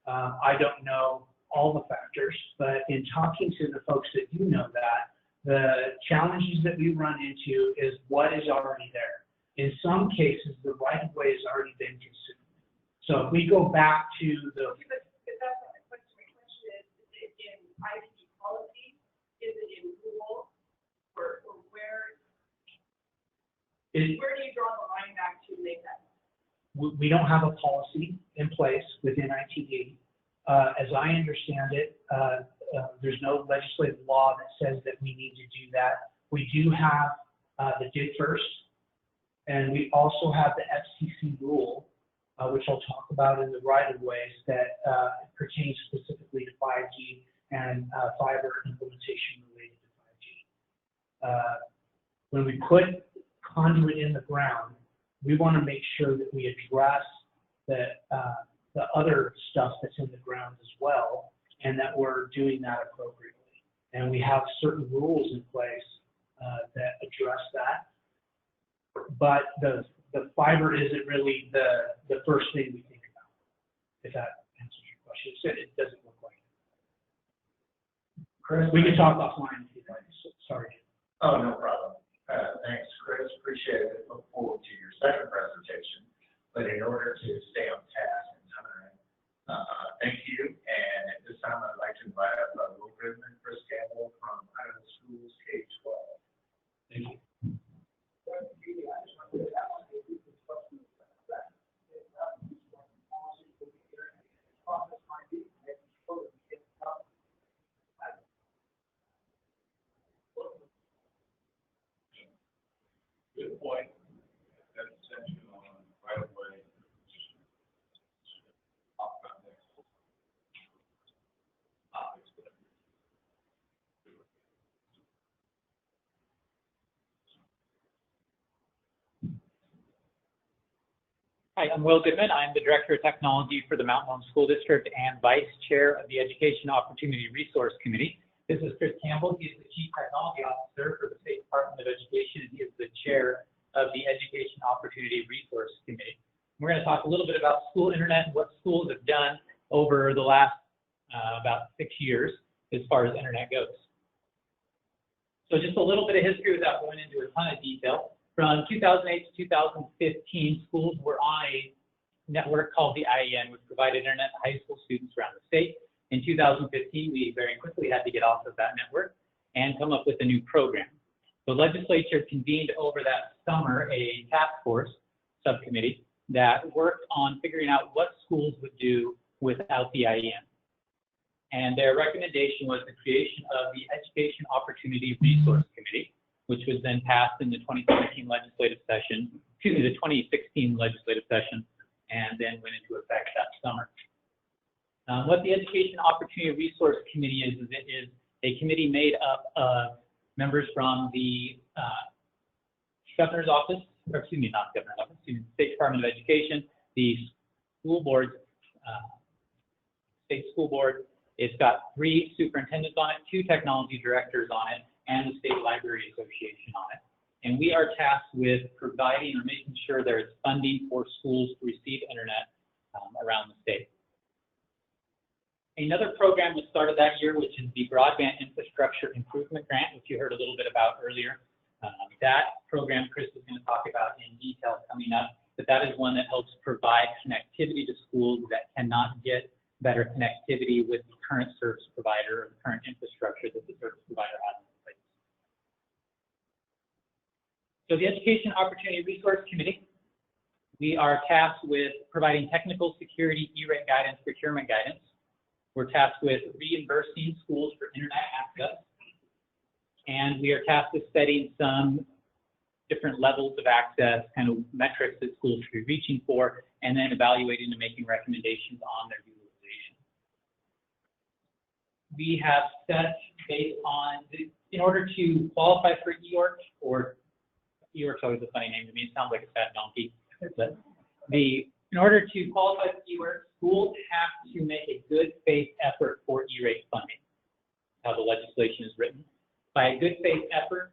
I don't know all the factors, but in talking to the folks that do know that, the challenges that we run into is what is already there. In some cases, the right-of-way has already been consumed. So if we go back to the... But that's not my question. My question is it in ITD policy? Is it in rule? Or where do you draw the line back to make that? We don't have a policy in place within ITD. As I understand it, there's no legislative law that says that we need to do that. We do have the dig first, and we also have the FCC rule, which I'll talk about in the right-of-ways that pertains specifically to 5G and fiber implementation related to 5G. When we put conduit in the ground, we want to make sure that we address the other stuff that's in the ground as well, and that we're doing that appropriately. And we have certain rules in place that address that. But the fiber isn't really the first thing we think about, if that answers your question. It doesn't look like it. Chris? We can talk offline if you'd like. Sorry. Oh, no problem. Thanks, Chris. Appreciate it. Look forward to your second presentation. But in order to stay on task and time, thank you. And at this time, I'd like to invite up Will Goodman, Chris Campbell from Idaho Schools K-12. Thank you. Good point. That extension on right of way. Hi, I'm Will Goodman. I'm the Director of Technology for the Mountain Home School District and Vice Chair of the Education Opportunity Resource Committee. This is Chris Campbell. He is the Chief Technology Officer for the State Department of Education, and he is the Chair of the Education Opportunity Resource Committee. We're going to talk a little bit about school internet and what schools have done over the last about 6 years as far as internet goes. So just a little bit of history without going into a ton of detail. From 2008 to 2015, schools were on a network called the IEN, which provided internet to high school students around the state. In 2015, we very quickly had to get off of that network and come up with a new program. The legislature convened over that summer a task force subcommittee that worked on figuring out what schools would do without the IEN. And their recommendation was the creation of the Education Opportunity Resource Committee, which was then passed in the 2016 legislative session, and then went into effect that summer. What the Education Opportunity Resource Committee is it is a committee made up of members from the governor's office, or excuse me, not governor's office, the State Department of Education, the school board, state school board. It's got 3 superintendents on it, 2 technology directors on it, and the State Library Association on it. And we are tasked with providing or making sure there is funding for schools to receive internet around the state. Another program that started that year, which is the Broadband Infrastructure Improvement Grant, which you heard a little bit about earlier. That program Chris is going to talk about in detail coming up, but that is one that helps provide connectivity to schools that cannot get better connectivity with the current service provider or the current infrastructure that the service provider has in place. So the Education Opportunity Resource Committee, we are tasked with providing technical security, E-rate guidance, procurement guidance. We're tasked with reimbursing schools for internet access. And we are tasked with setting some different levels of access, kind of metrics that schools should be reaching for, and then evaluating and making recommendations on their utilization. We have set based on, in order to qualify for EORC, or EORC's always a funny name to me, it sounds like a fat donkey, but in order to qualify for EORC, schools have to make a good faith effort for E-rate funding, how the legislation is written. By a good faith effort,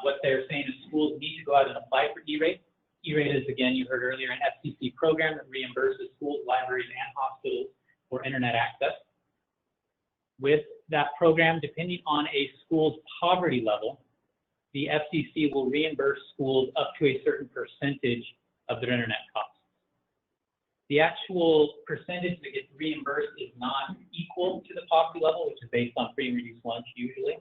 what they're saying is schools need to go out and apply for E-rate. E-rate is, again, you heard earlier, an FCC program that reimburses schools, libraries, and hospitals for internet access. With that program, depending on a school's poverty level, the FCC will reimburse schools up to a certain percentage of their internet costs. The actual percentage that gets reimbursed is not equal to the poverty level, which is based on free and reduced lunch usually.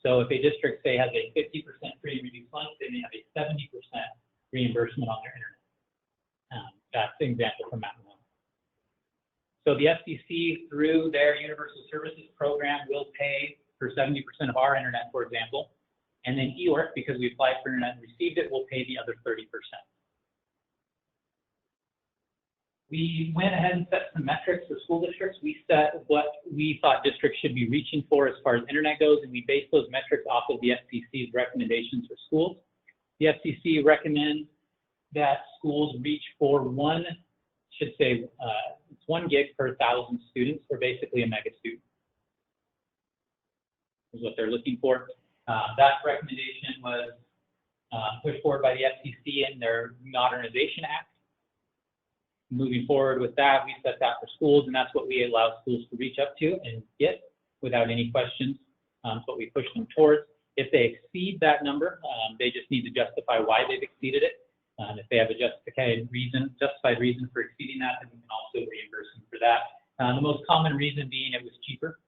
So if a district, say, has a 50% free and reduced lunch, they may have a 70% reimbursement on their internet. That's an example from Mountain Home. So the FCC, through their Universal Services Program, will pay for 70% of our internet, for example. And then EORC, because we applied for internet and received it, will pay the other 30%. We went ahead and set some metrics for school districts. We set what we thought districts should be reaching for as far as internet goes, and we based those metrics off of the FCC's recommendations for schools. The FCC recommends that schools reach for it's 1 gig per 1,000 students, or basically a mega student, is what they're looking for. That recommendation was pushed forward by the FCC in their Modernization Act. moving forward with that, we set that for schools, and that's what we allow schools to reach up to and get without any questions. It's what we push them towards. If they exceed that number, they just need to justify why they've exceeded it. If they have a justified reason for exceeding that, then we can also reimburse them for that. The most common reason being it was cheaper.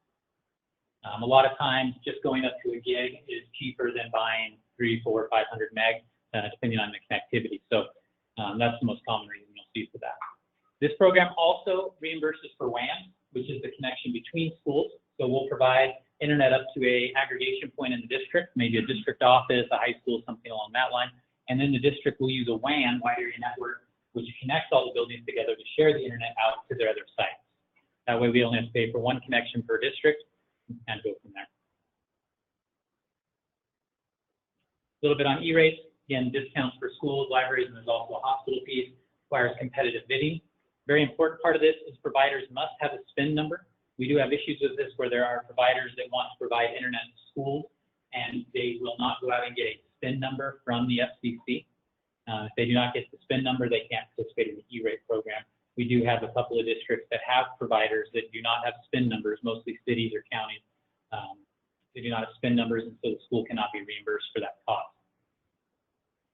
A lot of times, just going up to a gig is cheaper than buying 300, 400, 500 meg, depending on the connectivity. So that's the most common reason you'll see for that. This program also reimburses for WAN, which is the connection between schools. So we'll provide internet up to a aggregation point in the district, maybe a district office, a high school, something along that line. And then the district will use a WAN, wide area network, which connects all the buildings together to share the internet out to their other sites. That way we only have to pay for one connection per district and go from there. A little bit on E-rates. Again, discounts for schools, libraries, and there's also a hospital piece. Requires competitive bidding. Very important part of this is providers must have a SPIN number. We do have issues with this where there are providers that want to provide internet to schools, and they will not go out and get a SPIN number from the FCC. If they do not get the SPIN number, they can't participate in the E-rate program. We do have a couple of districts that have providers that do not have SPIN numbers, mostly cities or counties. They do not have SPIN numbers, and so the school cannot be reimbursed for that cost.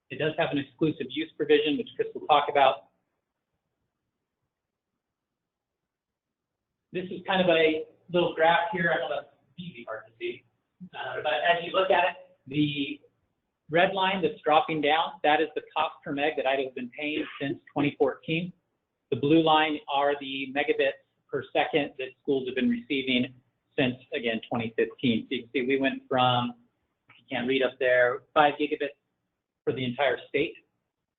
It does have an exclusive use provision, which Chris will talk about. This is kind of a little graph here. I know that's easy hard to see. But as you look at it, the red line that's dropping down, that is the cost per meg that Idaho has been paying since 2014. The blue line are the megabits per second that schools have been receiving since, again, 2015. So you can see we went from, if you can't read up there, 5 gigabits for the entire state,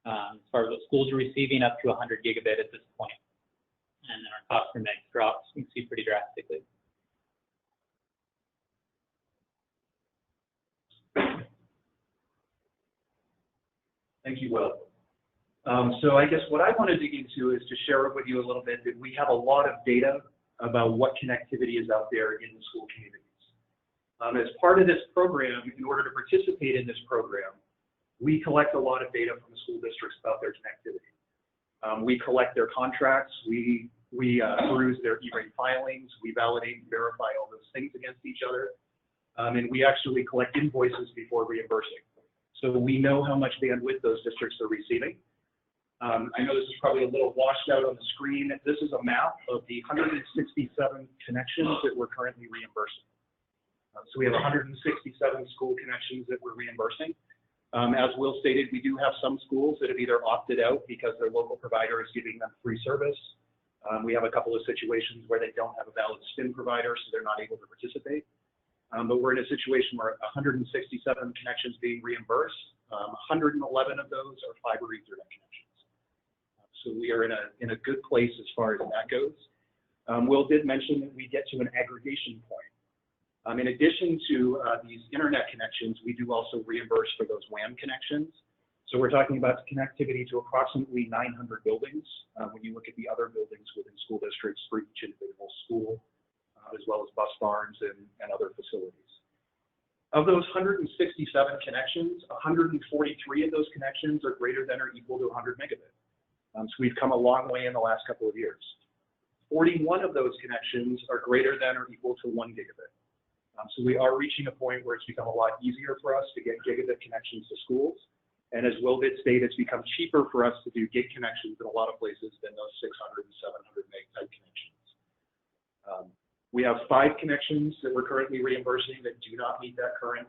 as far as what schools are receiving, up to 100 gigabit at this point. And then our cost per meg drops, you can see, pretty drastically. Thank you, Will. So I guess what I want to dig into is to share with you a little bit that we have a lot of data about what connectivity is out there in the school communities. As part of this program, in order to participate in this program, we collect a lot of data from the school districts about their connectivity. We collect their contracts, we peruse their E-rate filings, we validate and verify all those things against each other, and we actually collect invoices before reimbursing. So we know how much bandwidth those districts are receiving. I know this is probably a little washed out on the screen. This is a map of the 167 connections that we're currently reimbursing. So we have 167 school connections that we're reimbursing. As Will stated, we do have some schools that have either opted out because their local provider is giving them free service. We have a couple of situations where they don't have a valid SPIN provider, so they're not able to participate. But we're in a situation where 167 connections being reimbursed, 111 of those are fiber Ethernet connections. So we are in a good place as far as that goes. Will did mention that we get to an aggregation point. In addition to these internet connections, we do also reimburse for those WAN connections. So we're talking about connectivity to approximately 900 buildings when you look at the other buildings within school districts for each individual school, as well as bus barns and other facilities. Of those 167 connections, 143 of those connections are greater than or equal to 100 megabit. So we've come a long way in the last couple of years. 41 of those connections are greater than or equal to 1 gigabit. So we are reaching a point where it's become a lot easier for us to get gigabit connections to schools. And as Will did state, it's become cheaper for us to do gig connections in a lot of places than those 600 and 700 meg type connections. We have 5 connections that we're currently reimbursing that do not meet that current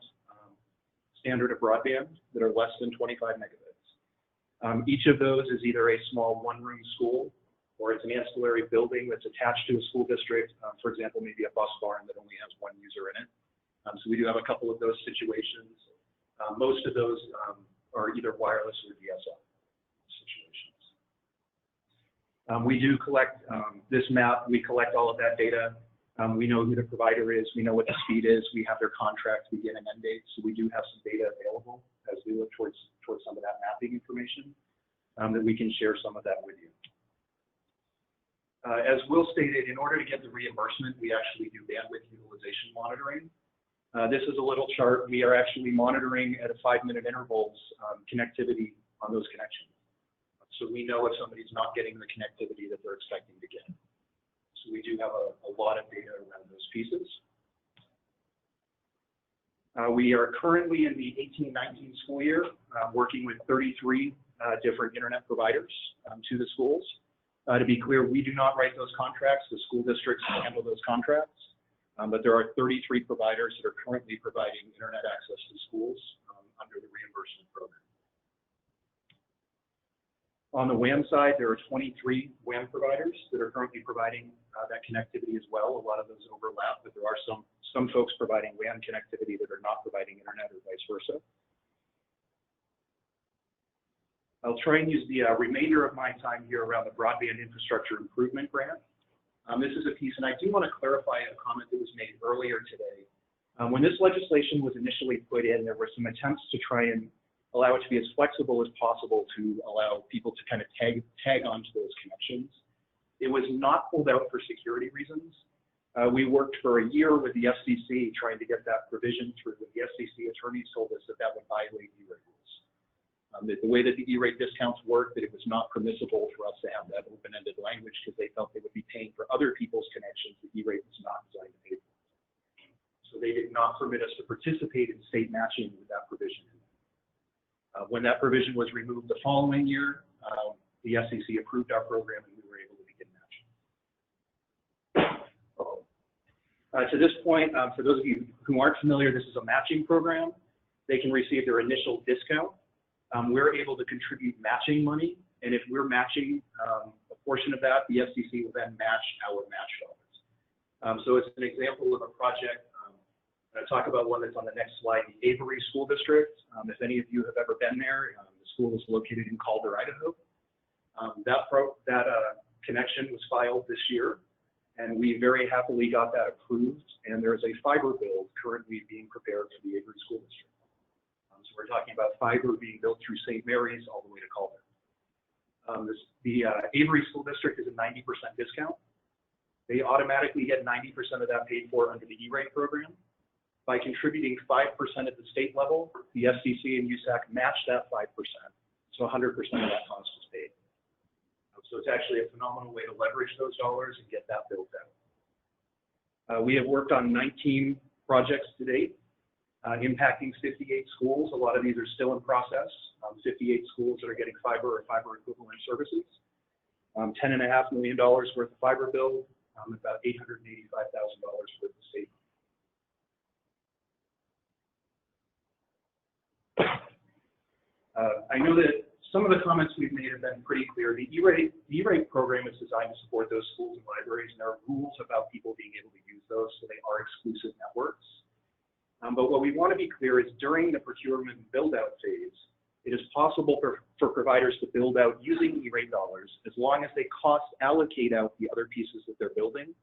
standard of broadband that are less than 25 megabits. Each of those is either a small one-room school or it's an ancillary building that's attached to a school district, for example, maybe a bus barn that only has one user in it. So we do have a couple of those situations. Most of those are either wireless or DSL situations. We do collect this map. We collect all of that data. We know who the provider is. We know what the speed is. We have their contract begin and end dates. So we do have some data available as we look towards some of that mapping information that we can share some of that with you. As Will stated, in order to get the reimbursement, we actually do bandwidth utilization monitoring. This is a little chart. We are actually monitoring at a 5-minute intervals connectivity on those connections. So we know if somebody's not getting the connectivity that they're expecting to get. So we do have a lot of data around those pieces. We are currently in the 18-19 school year, working with 33 different internet providers to the schools. To be clear, we do not write those contracts. The school districts handle those contracts. But there are 33 providers that are currently providing internet access to schools under the reimbursement program. On the WAN side, there are 23 WAN providers that are currently providing that connectivity as well. A lot of those overlap, but there are some folks providing WAN connectivity that are not providing internet or vice versa. I'll try and use the remainder of my time here around the Broadband Infrastructure Improvement Grant. This is a piece, and I do want to clarify a comment that was made earlier today. When this legislation was initially put in, there were some attempts to try and allow it to be as flexible as possible to allow people to kind of tag onto those connections. It was not pulled out for security reasons. We worked for a year with the FCC trying to get that provision through. The FCC attorneys told us that that would violate E-rate rules. The way that the E-rate discounts work, that it was not permissible for us to have that open-ended language because they felt they would be paying for other people's connections. The E-rate was not designed to pay for. So they did not permit us to participate in state matching with that provision. When that provision was removed the following year, the FCC approved our program and we were able to begin matching. To this point, for those of you who aren't familiar, this is a matching program. They can receive their initial discount. We're able to contribute matching money, and if we're matching a portion of that, the FCC will then match our match dollars. So it's an example of a project. I'll talk about one that's on the next slide, the Avery School District. If any of you have ever been there, the school is located in Calder, Idaho. That connection was filed this year, and we very happily got that approved, and there's a fiber build currently being prepared for the Avery School District. So we're talking about fiber being built through St. Mary's all the way to Calder. The Avery School District is a 90% discount. They automatically get 90% of that paid for under the E-rate program. By contributing 5% at the state level, the FCC and USAC match that 5%. So 100% of that cost is paid. So it's actually a phenomenal way to leverage those dollars and get that built out. We have worked on 19 projects to date, impacting 58 schools. A lot of these are still in process. 58 schools that are getting fiber or fiber equivalent services. $10.5 million worth of fiber build, about $885,000 worth of state. I know that some of the comments we've made have been pretty clear. The E-rate program is designed to support those schools and libraries, and there are rules about people being able to use those, so they are exclusive networks. But what we want to be clear is during the procurement and build-out phase, it is possible for providers to build out using E-rate dollars as long as they cost allocate out the other pieces that they're building.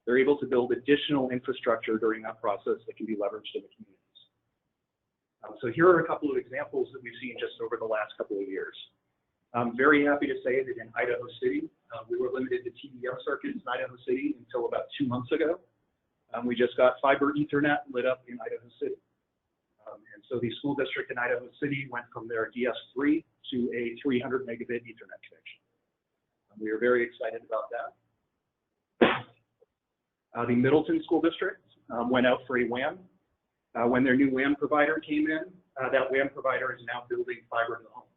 They're able to build additional infrastructure during that process that can be leveraged in the community. So here are a couple of examples that we've seen just over the last couple of years. I'm very happy to say that in Idaho City, we were limited to TDM circuits in Idaho City until about 2 months ago. We just got fiber Ethernet lit up in Idaho City. And so the school district in Idaho City went from their DS3 to a 300 megabit Ethernet connection. We are very excited about that. The Middleton School District went out for a WAN. When their new WAN provider came in, that WAN provider is now building fiber to the home.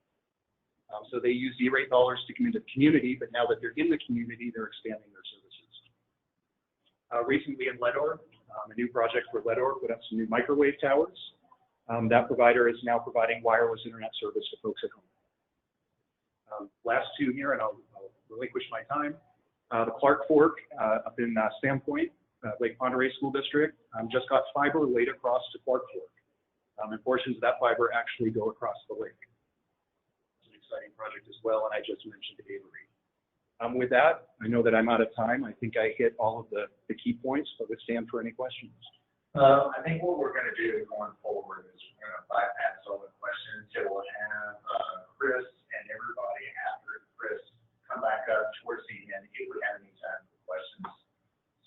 So they use E-rate dollars to come into the community, but now that they're in the community, they're expanding their services. Recently in Ledor, a new project for Ledor put up some new microwave towers. That provider is now providing wireless internet service to folks at home. Last two here, and I'll relinquish my time. The Clark Fork up in Sandpoint, Lake Ponderay School District, just got fiber laid across to Clark Fork. And portions of that fiber actually go across the lake. It's an exciting project as well, and I just mentioned Avery. With that, I know that I'm out of time. I think I hit all of the key points, but would stand for any questions. I think what we're going to do going forward is we're going to bypass all the questions. So we'll have Chris and everybody after Chris come back up towards the end if we have any time for questions.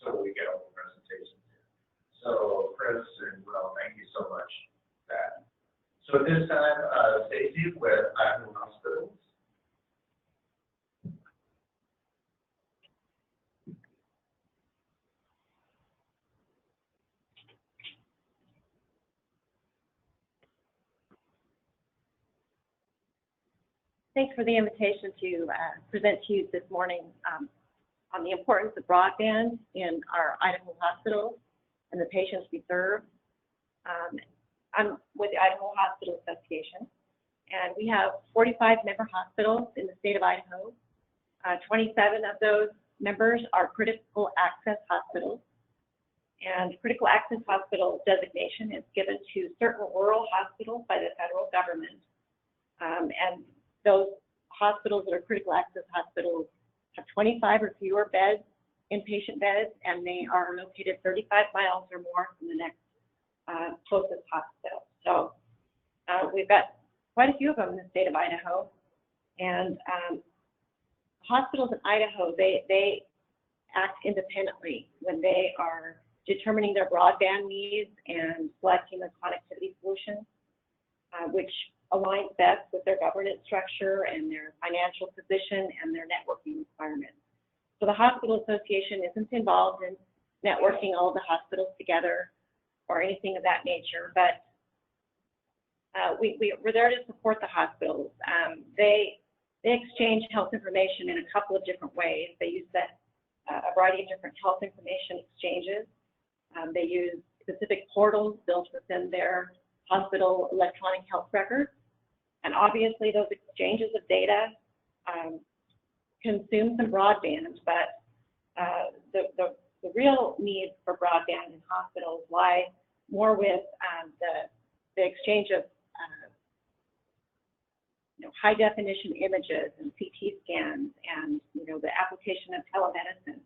So we get all the presentations here. So Chris and Will, thank you so much for that. So at this time, Stacy with Idaho Hospitals. Thanks for the invitation to present to you this morning on the importance of broadband in our Idaho hospitals and the patients we serve. I'm with the Idaho Hospital Association, and we have 45 member hospitals in the state of Idaho. 27 of those members are critical access hospitals, and critical access hospital designation is given to certain rural hospitals by the federal government. And those hospitals that are critical access hospitals have 25 or fewer beds, inpatient beds, and they are located 35 miles or more from the next closest hospital. So we've got quite a few of them in the state of Idaho. And hospitals in Idaho, they act independently when they are determining their broadband needs and selecting a connectivity solution, which aligns best with their governance structure and their financial position and their networking requirements. So the Hospital Association isn't involved in networking all the hospitals together or anything of that nature, but we're there to support the hospitals. They exchange health information in a couple of different ways. They use a variety of different health information exchanges. They use specific portals built within their hospital electronic health records. And obviously those exchanges of data consume some broadband, but the real need for broadband in hospitals lie more with the exchange of high definition images and CT scans and the application of telemedicine.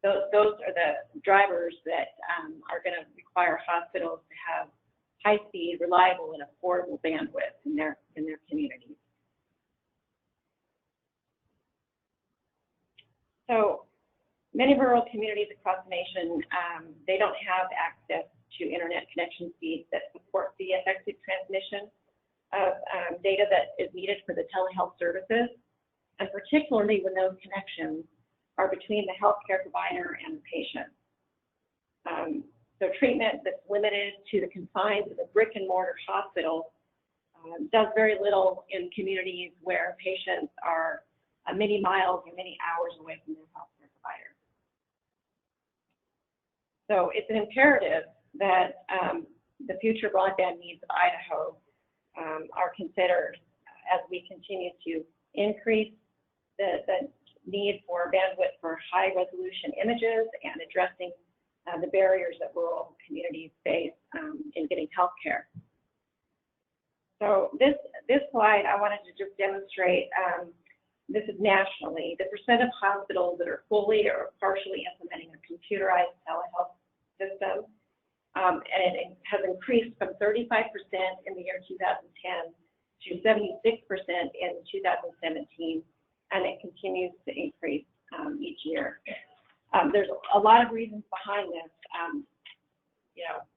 Those are the drivers that are going to require hospitals to have high-speed, reliable, and affordable bandwidth in their communities. So many rural communities across the nation, they don't have access to internet connection speeds that support the effective transmission of data that is needed for the telehealth services, and particularly when those connections are between the healthcare provider and the patient. So treatment that's limited to the confines of a brick and mortar hospital does very little in communities where patients are many miles or many hours away from their healthcare provider. So it's an imperative that the future broadband needs of Idaho are considered as we continue to increase the need for bandwidth for high resolution images and addressing the barriers that rural communities face in getting health care. So this slide, I wanted to just demonstrate, this is nationally, the percent of hospitals that are fully or partially implementing a computerized telehealth system. And it has increased from 35% in the year 2010 to 76% in 2017, and it continues to increase each year. There's a lot of reasons behind this.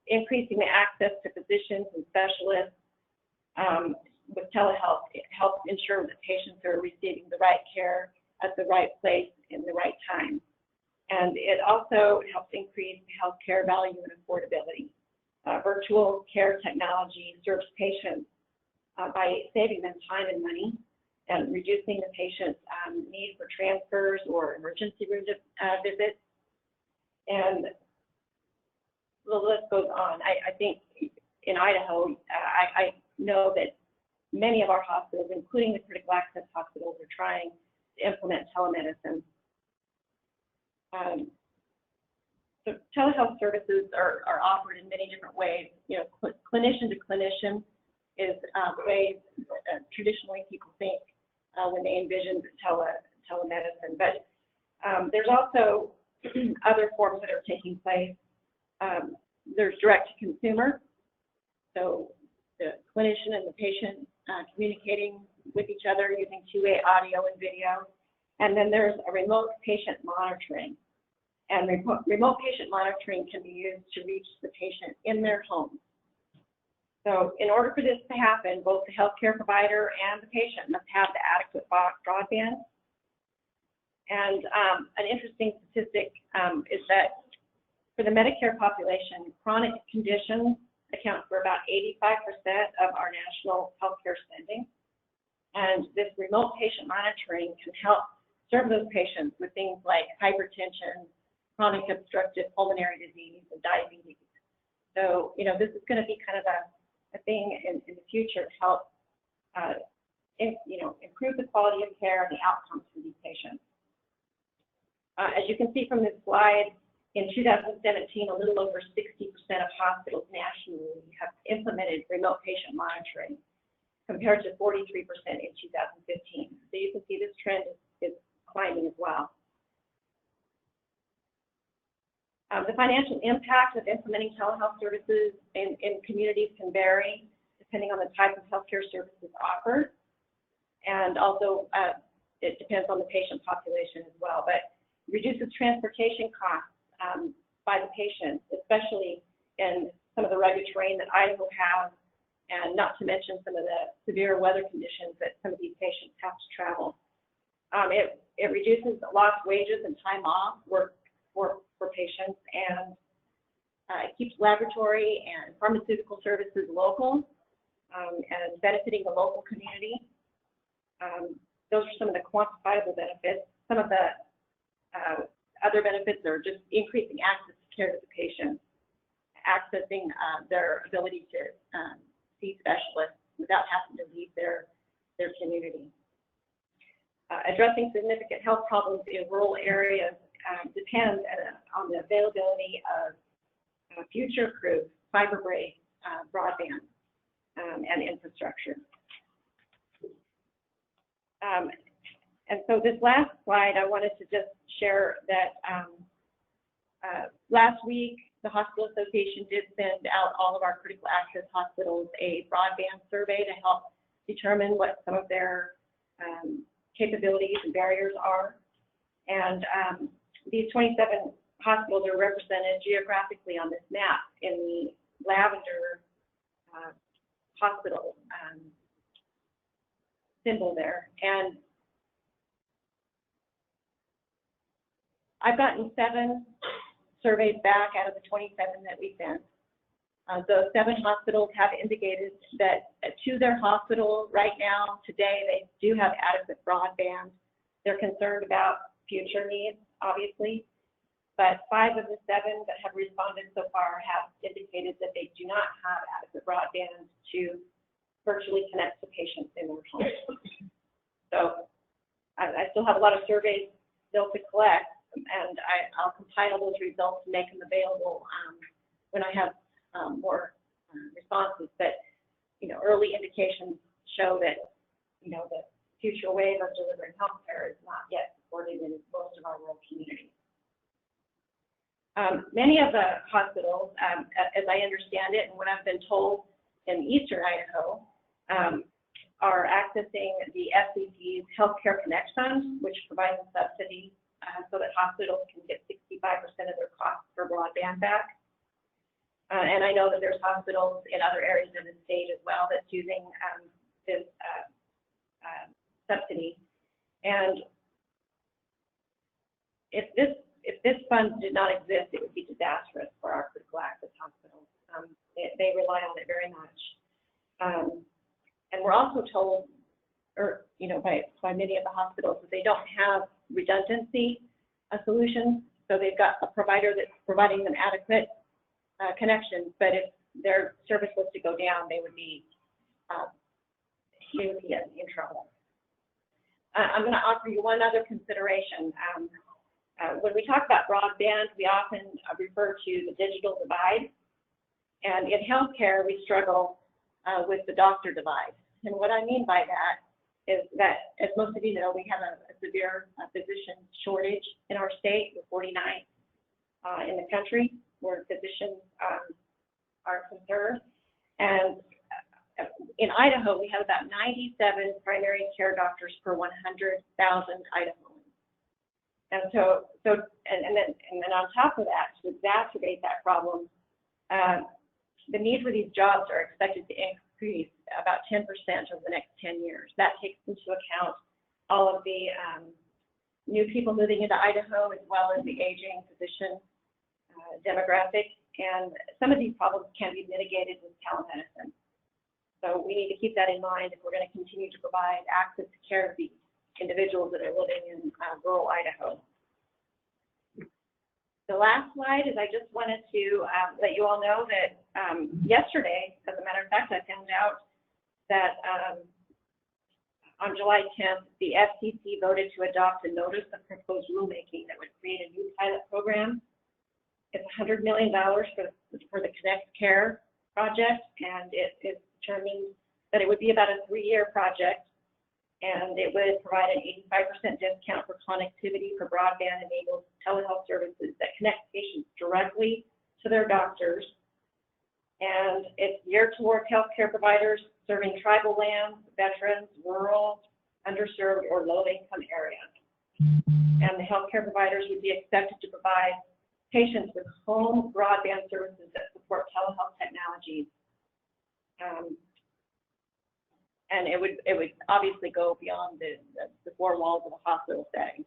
Increasing the access to physicians and specialists with telehealth, it helps ensure that patients are receiving the right care at the right place in the right time. And it also helps increase healthcare value and affordability. Virtual care technology serves patients by saving them time and money and reducing the patient's need for transfers or emergency room visits. And the list goes on. I think in Idaho, I know that many of our hospitals, including the critical access hospitals, are trying to implement telemedicine. So telehealth services are offered in many different ways. Clinician to clinician is the way traditionally people think when they envision telemedicine. But there's also other forms that are taking place. There's direct to consumer. So the clinician and the patient communicating with each other using two-way audio and video. And then there's a remote patient monitoring. And remote patient monitoring can be used to reach the patient in their home. So in order for this to happen, both the healthcare provider and the patient must have the adequate broadband. And an interesting statistic is that for the Medicare population, chronic conditions account for about 85% of our national healthcare spending. And this remote patient monitoring can help serve those patients with things like hypertension, chronic obstructive pulmonary disease, and diabetes. So, this is going to be kind of a thing in the future to help, improve the quality of care and the outcomes for these patients. As you can see from this slide, in 2017, a little over 60% of hospitals nationally have implemented remote patient monitoring, compared to 43% in 2015. So you can see this trend is climbing as well. The financial impact of implementing telehealth services in communities can vary depending on the type of healthcare services offered. And also, it depends on the patient population as well. But it reduces transportation costs by the patient, especially in some of the rugged terrain that Idaho has, and not to mention some of the severe weather conditions that some of these patients have to travel. It reduces lost wages and time off work for patients, and it keeps laboratory and pharmaceutical services local and benefiting the local community. Those are some of the quantifiable benefits. Some of the other benefits are just increasing access to care to the patient, accessing their ability to see specialists without having to leave their community. Addressing significant health problems in rural areas depends on the availability of future-proof fiber-based broadband and infrastructure. And so this last slide, I wanted to just share that last week, the Hospital Association did send out all of our critical access hospitals a broadband survey to help determine what some of their capabilities and barriers are. And these 27 hospitals are represented geographically on this map in the lavender hospital symbol there. And I've gotten 7 surveys back out of the 27 that we sent. Those 7 hospitals have indicated that to their hospital right now, today, they do have adequate broadband. They're concerned about future needs, obviously, but 5 of the 7 that have responded so far have indicated that they do not have adequate broadband to virtually connect to patients in their homes. So I still have a lot of surveys still to collect, and I'll compile those results and make them available when I have more responses. But early indications show that the future wave of delivering healthcare is not yet supported in most of our rural communities. Many of the hospitals, as I understand it, and what I've been told in eastern Idaho, are accessing the FCC's Healthcare Connect Fund, which provides a subsidy so that hospitals can get 65% of their costs for broadband back. And I know that there's hospitals in other areas of the state as well that's using this subsidy. And if this fund did not exist, it would be disastrous for our critical access hospitals. They rely on it very much. And we're also told, by many of the hospitals, that they don't have redundancy solutions. So they've got a provider that's providing them adequate connections, but if their service was to go down, they would be in trouble. I'm going to offer you one other consideration. When we talk about broadband, we often refer to the digital divide. And in healthcare, we struggle with the doctor divide. And what I mean by that is that, as most of you know, we have a severe physician shortage in our state. We're 49th in the country where physicians are concerned. And in Idaho, we have about 97 primary care doctors per 100,000 Idahoans. And then on top of that, to exacerbate that problem, the need for these jobs are expected to increase about 10% over the next 10 years. That takes into account all of the new people moving into Idaho, as well as the aging physician demographic. And some of these problems can be mitigated with telemedicine. So we need to keep that in mind if we're going to continue to provide access to care of these individuals that are living in rural Idaho. The last slide is I just wanted to let you all know that yesterday, as a matter of fact, I found out that on July 10th, the FCC voted to adopt a notice of proposed rulemaking that would create a new pilot program. It's $100 million for the Connect Care project, and it is determined that it would be about a 3-year project, and it would provide an 85% discount for connectivity for broadband-enabled telehealth services that connect patients directly to their doctors. And it's geared towards healthcare providers serving tribal lands, veterans, rural, underserved, or low-income areas. And the healthcare providers would be expected to provide patients with home broadband services that support telehealth technologies. And it would obviously go beyond the 4 walls of a hospital setting.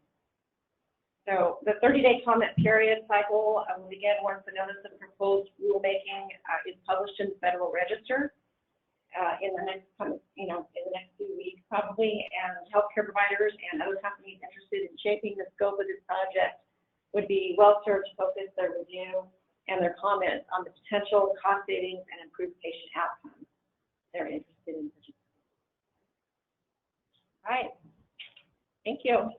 So the 30-day comment period cycle will begin once the notice of proposed rulemaking is published in the Federal Register in the next, in the next few weeks probably. And healthcare providers and other companies interested in shaping the scope of this project would be well served to focus their review and their comments on the potential cost savings and improved patient outcomes they're interested in participating. All right. Thank you.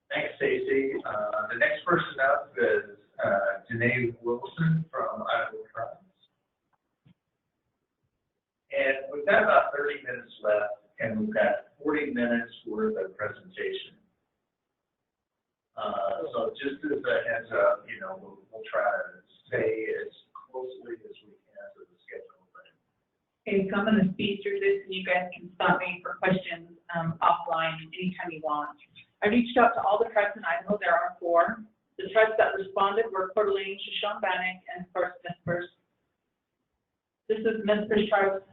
Thanks, Stacy. The next person up is Janae Wilson from Idaho Broadband. And we've got about 30 minutes left, and we've got 40 minutes worth of presentation. So just as a heads up, we'll try to stay as closely as we can to the schedule. Okay, so I'm going to speed through this, and you guys can stop me for questions offline anytime you want. I reached out to all the tribes in Idaho. There are 4. The tribes that responded were Coeur d'Alene, Shoshone-Bannock, and of course, Nez This is Nez Tribe's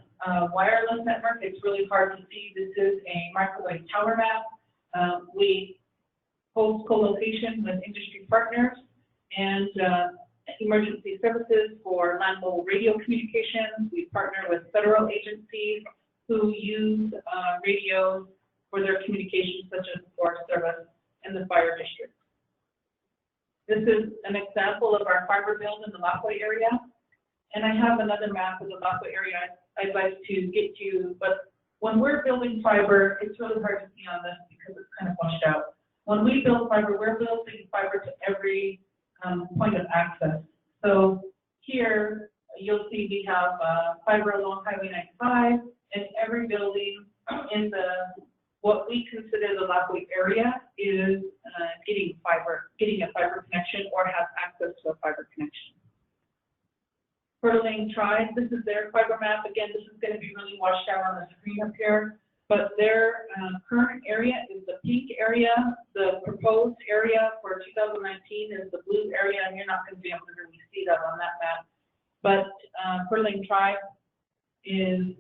wireless network. It's really hard to see. This is a microwave tower map. We host co-location with industry partners and emergency services for land mobile radio communications. We partner with federal agencies who use radios for their communications, such as the Forest Service and the fire district. This is an example of our fiber build in the Lapwai area. And I have another map of the Lapwai area I'd like to get to, but when we're building fiber, it's really hard to see on this because it's kind of washed out. When we build fiber, we're building fiber to every point of access. So here, you'll see we have fiber along Highway 95, and every building in what we consider the Lapwai area is getting a fiber connection or has access to a fiber connection. Coeur d'Alene Tribe, this is their fiber map. Again, this is going to be really washed out on the screen up here, but their current area is the pink area. The proposed area for 2019 is the blue area, and you're not going to be able to really see that on that map. But Coeur d'Alene Tribe is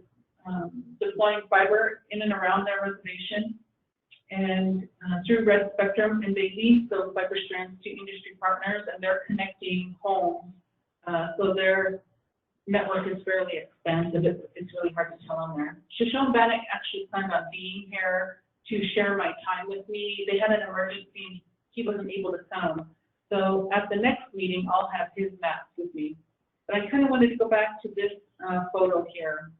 deploying fiber in and around their reservation, and through Red Spectrum, and they lease those fiber strands to industry partners, and they're connecting homes. So their network is fairly expansive. It's really hard to tell on there. Shoshone-Bannock actually planned on being here to share my time with me. They had an emergency. He wasn't able to come. So at the next meeting, I'll have his maps with me. But I kind of wanted to go back to this photo here.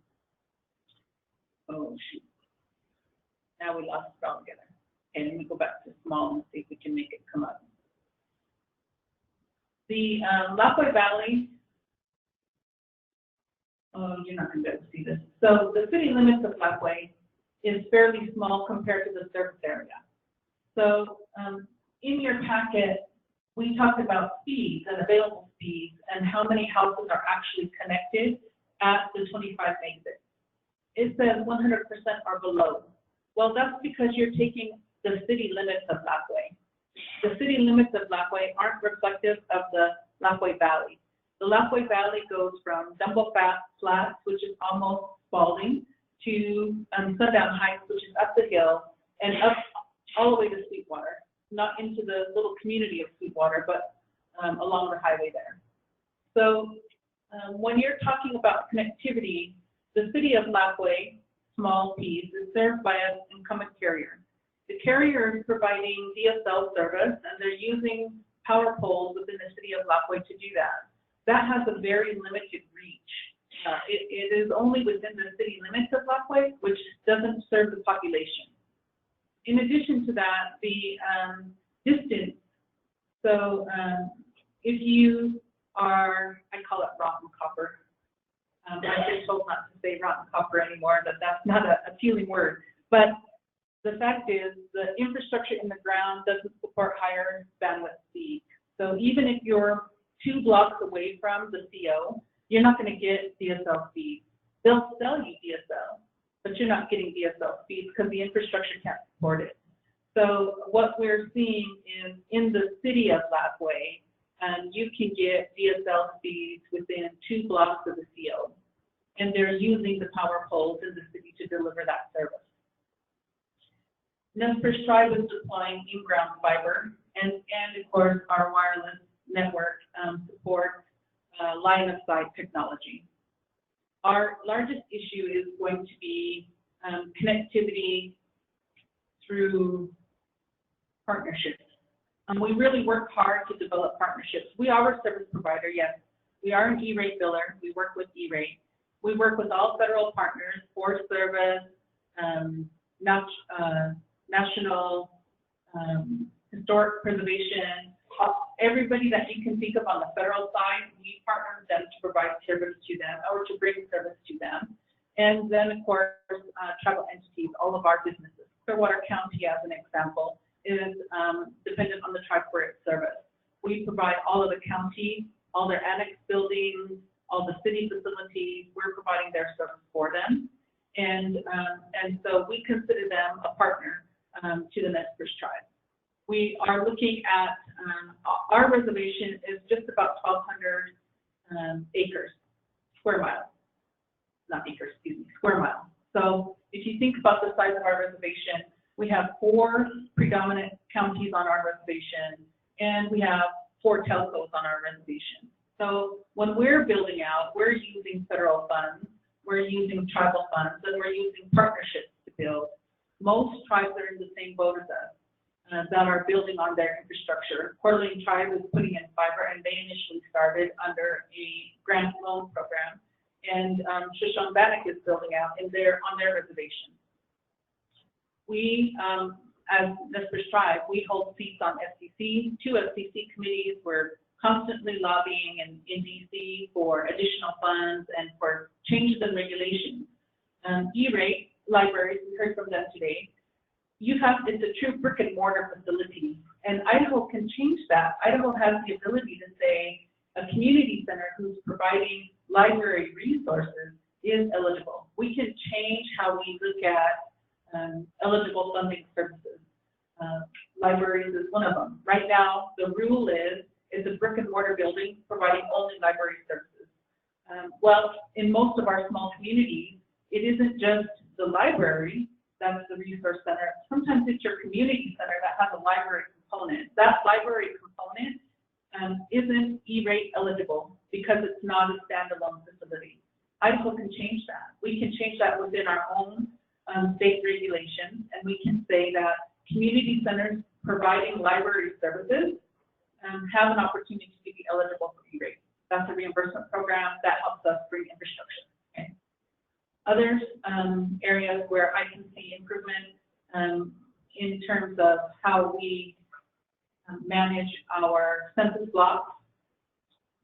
Oh, shoot. Now we lost it all together. And let me go back to small and see if we can make it come up. The Lapwai Valley, you're not going to be able to see this. So the city limits of Lapwai is fairly small compared to the surface area. So in your packet, we talked about speeds and available speeds and how many houses are actually connected at the 25 megabits. It says 100% or below. Well, that's because you're taking the city limits of Lapwai. The city limits of Lapwai aren't reflective of the Lapwai Valley. The Lapwai Valley goes from Dumbo Flats, which is almost Spalding, to Sundown Heights, which is up the hill, and up all the way to Sweetwater. Not into the little community of Sweetwater, but along the highway there. So when you're talking about connectivity, The city of Lapwai, small piece, is served by an incumbent carrier. The carrier is providing DSL service, and they're using power poles within the city of Lapwai to do that. That has a very limited reach. It is only within the city limits of Lapwai, which doesn't serve the population. In addition to that, the distance. So if you are, I call it rotten copper. I've been told not to say rotten copper anymore, but that's not a appealing word. But the fact is, the infrastructure in the ground doesn't support higher bandwidth speed. So even if you're 2 blocks away from the CO, you're not going to get DSL speed. They'll sell you DSL, but you're not getting DSL speeds because the infrastructure can't support it. So what we're seeing is in the city of Lapwai, you can get DSL speeds within 2 blocks of the CO, and they're using the power poles in the city to deliver that service. Nez Perce Tribe is deploying in-ground fiber, and of course our wireless network supports line-of-sight technology. Our largest issue is going to be connectivity through partnerships. We really work hard to develop partnerships. We are a service provider, yes. We are an E-rate biller. We work with E-rate. We work with all federal partners, Forest Service, National Historic Preservation, everybody that you can think of on the federal side, we partner with them to provide service to them or to bring service to them. And then, of course, tribal entities, all of our businesses. Clearwater County, as an example, is dependent on the tribe for its service. We provide all of the county, all their annex buildings, all the city facilities. We're providing their service for them. And so we consider them a partner to the Nez Perce tribe. We are looking at, our reservation is just about 1,200 acres, square miles, not acres, excuse me, square miles. So if you think about the size of our reservation, we have 4 predominant counties on our reservation, and we have 4 telcos on our reservation. So when we're building out, we're using federal funds, we're using tribal funds, and we're using partnerships to build. Most tribes are in the same boat as us. That are building on their infrastructure. Coeur d'Alene Tribe is putting in fiber, and they initially started under a grant loan program. And Shoshone-Bannock is building out on their reservation. We, as Nez Perce Tribe, we hold seats on FCC, 2 FCC committees. We're constantly lobbying in DC for additional funds and for changes in regulations. E-rate libraries, we heard from them today. It's a true brick and mortar facility, and Idaho can change that. Idaho has the ability to say a community center who's providing library resources is eligible. We can change how we look at eligible funding services. Libraries is one of them. Right now, the rule is it's a brick and mortar building providing only library services. Well, in most of our small communities, it isn't just the library that's the resource center. Sometimes it's your community center that has a library component. That library component isn't E-rate eligible because it's not a standalone facility. Idaho can change that. We can change that within our own state regulations, and we can say that community centers providing library services have an opportunity to be eligible for E-rate. That's a reimbursement program that helps us bring infrastructure. Okay. Other areas where I can see improvement in terms of how we manage our census blocks.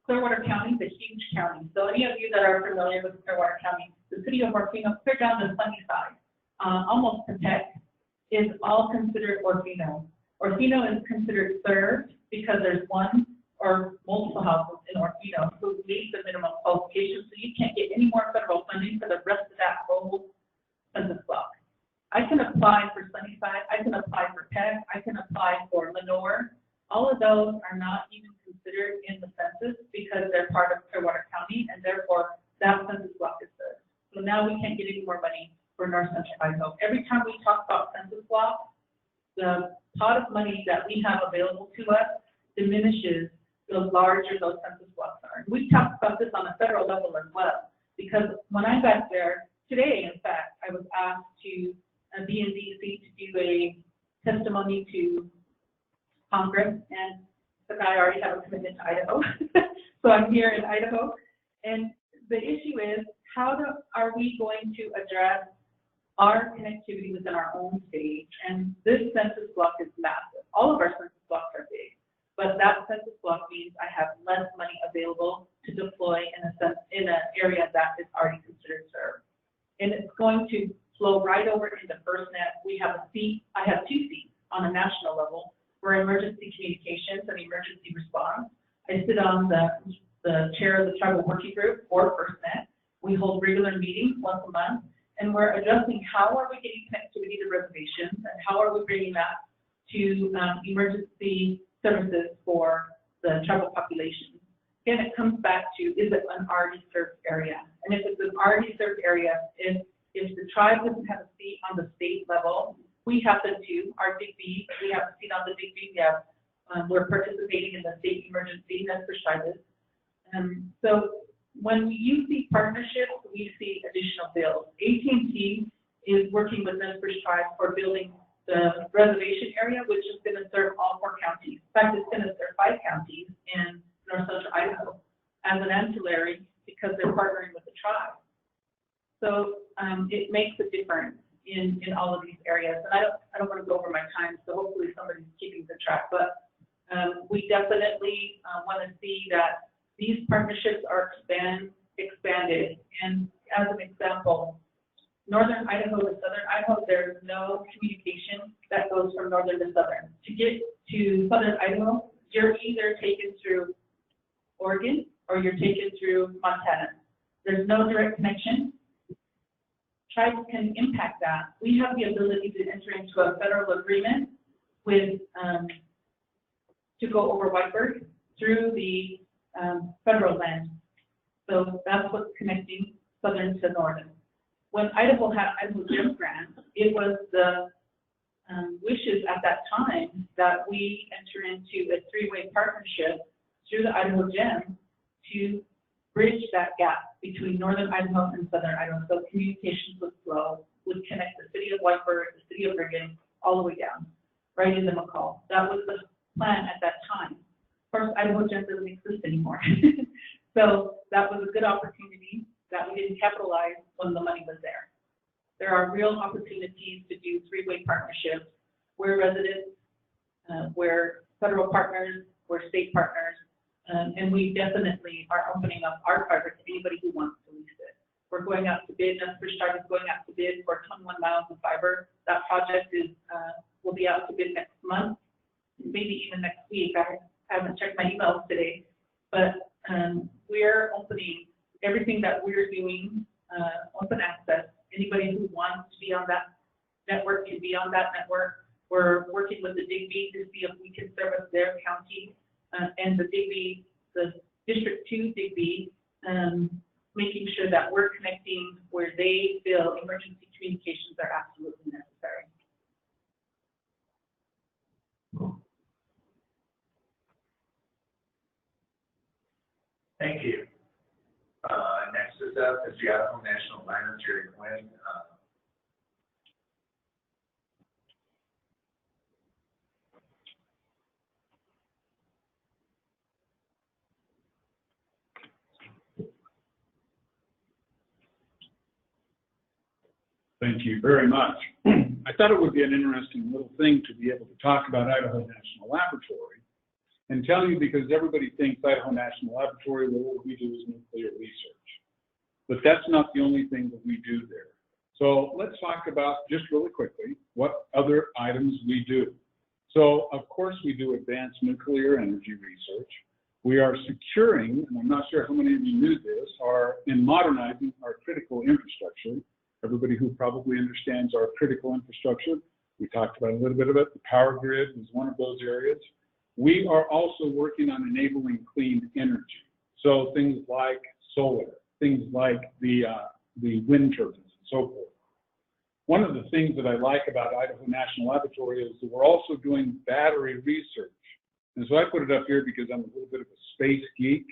Clearwater County is a huge county. So any of you that are familiar with Clearwater County, the city of Orfino, clear down to Sunnyside, almost Protect, is all considered Orfino. Orfino is considered served because there's one or multiple houses in Orfino who meet the minimum qualifications, so you can't get any more federal funding for the rest of that whole census block. I can apply for Sunnyside, I can apply for Peck, I can apply for Lenore. All of those are not even considered in the census because they're part of Clearwater County, and therefore that census block is served. So now we can't get any more money for North Central Idaho. Every time we talk about census blocks, the pot of money that we have available to us diminishes the larger those census blocks are. We talked about this on a federal level as well. Because when I got there, today, in fact, I was asked to be in DC to do a testimony to Congress, and I already have a commitment to Idaho. So I'm here in Idaho. And the issue is, are we going to address our connectivity within our own state? And this census block is massive. All of our census blocks are big, but that census block means I have less money available to deploy in an area that is already considered served. And it's going to flow right over into FirstNet. I have 2 seats on a national level for emergency communications and emergency response. I sit on the chair of the tribal working group for FirstNet. We hold regular meetings once a month, and we're addressing how are we getting connectivity to reservations and how are we bringing that to emergency services for the tribal population. Again, it comes back to, is it an already served area? And if it's an already served area, if the tribe doesn't have a seat on the state level, we happen to, our DIGB, we have a seat on the DIGB, we're participating in the state emergency, that's for tribes. So when you see partnerships, we see additional bills. AT&T is working with Nez Tribe for building the reservation area, which is going to serve all 4 counties. In fact, it's going to serve 5 counties in north central Idaho as an ancillary because they're partnering with the tribe. So it makes a difference in all of these areas. And I don't want to go over my time, so hopefully somebody's keeping the track. But we definitely want to see that these partnerships are expanded. And as an example, northern Idaho to southern Idaho, there's no communication that goes from northern to southern. To get to southern Idaho, you're either taken through Oregon or you're taken through Montana. There's no direct connection. Tribes can impact that. We have the ability to enter into a federal agreement with to go over Whiteburg through the federal land. So that's what's connecting southern to northern. When Idaho had Idaho GEM grant, it was the wishes at that time that we enter into a 3-way partnership through the Idaho GEM to bridge that gap between northern Idaho and southern Idaho. So communications would flow, would connect the city of Whiteburg, the city of Brigham, all the way down, right into McCall. That was the plan at that time. Of course, Idaho GEM doesn't exist anymore. So that was a good opportunity that we didn't capitalize when the money was there. There are real opportunities to do 3-way partnerships where residents, where federal partners, where state partners, and we definitely are opening up our fiber to anybody who wants to lease it. We're going out to bid, Nez Tribe is going out to bid for 21 miles of fiber. That project will be out to bid next month, maybe even next week. I haven't checked my emails today, but we're opening everything that we're doing, open access. Anybody who wants to be on that network can be on that network. We're working with the DIGB to see if we can service their county and the DIGB, the District 2 DIGB, making sure that we're connecting where they feel emergency communications are absolutely necessary. Thank you. Next is up is the Idaho National Miner, Jerry Quinn. Thank you very much. I thought it would be an interesting little thing to be able to talk about Idaho National Laboratory and tell you, because everybody thinks Idaho National Laboratory, well, what we do is nuclear research. But that's not the only thing that we do there. So let's talk about, just really quickly, what other items we do. So, of course, we do advanced nuclear energy research. We are securing, and I'm not sure how many of you knew this, in modernizing our critical infrastructure. Everybody who probably understands our critical infrastructure, we talked about a little bit of it. The power grid is one of those areas. We are also working on enabling clean energy. So things like solar, things like the wind turbines and so forth. One of the things that I like about Idaho National Laboratory is that we're also doing battery research. And so I put it up here because I'm a little bit of a space geek.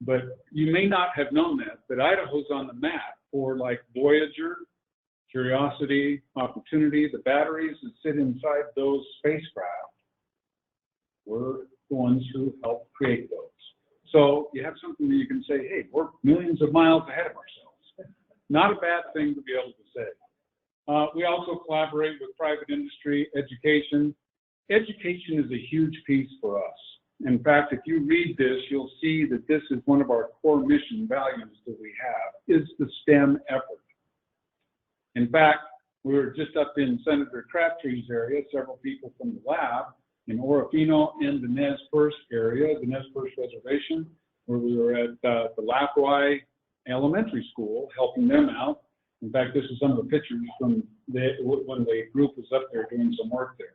But you may not have known that Idaho's on the map for like Voyager, Curiosity, Opportunity. The batteries that sit inside those spacecraft were the ones who helped create those. So you have something that you can say, hey, we're millions of miles ahead of ourselves. Not a bad thing to be able to say. We also collaborate with private industry, education. Education is a huge piece for us. In fact, if you read this, you'll see that this is one of our core mission values that we have, is the STEM effort. In fact, we were just up in Senator Crabtree's area, several people from the lab, in Orofino and the Nez Perce area, the Nez Perce Reservation, where we were at the Lapwai Elementary School, helping them out. In fact, this is some of the pictures from when the group was up there doing some work there.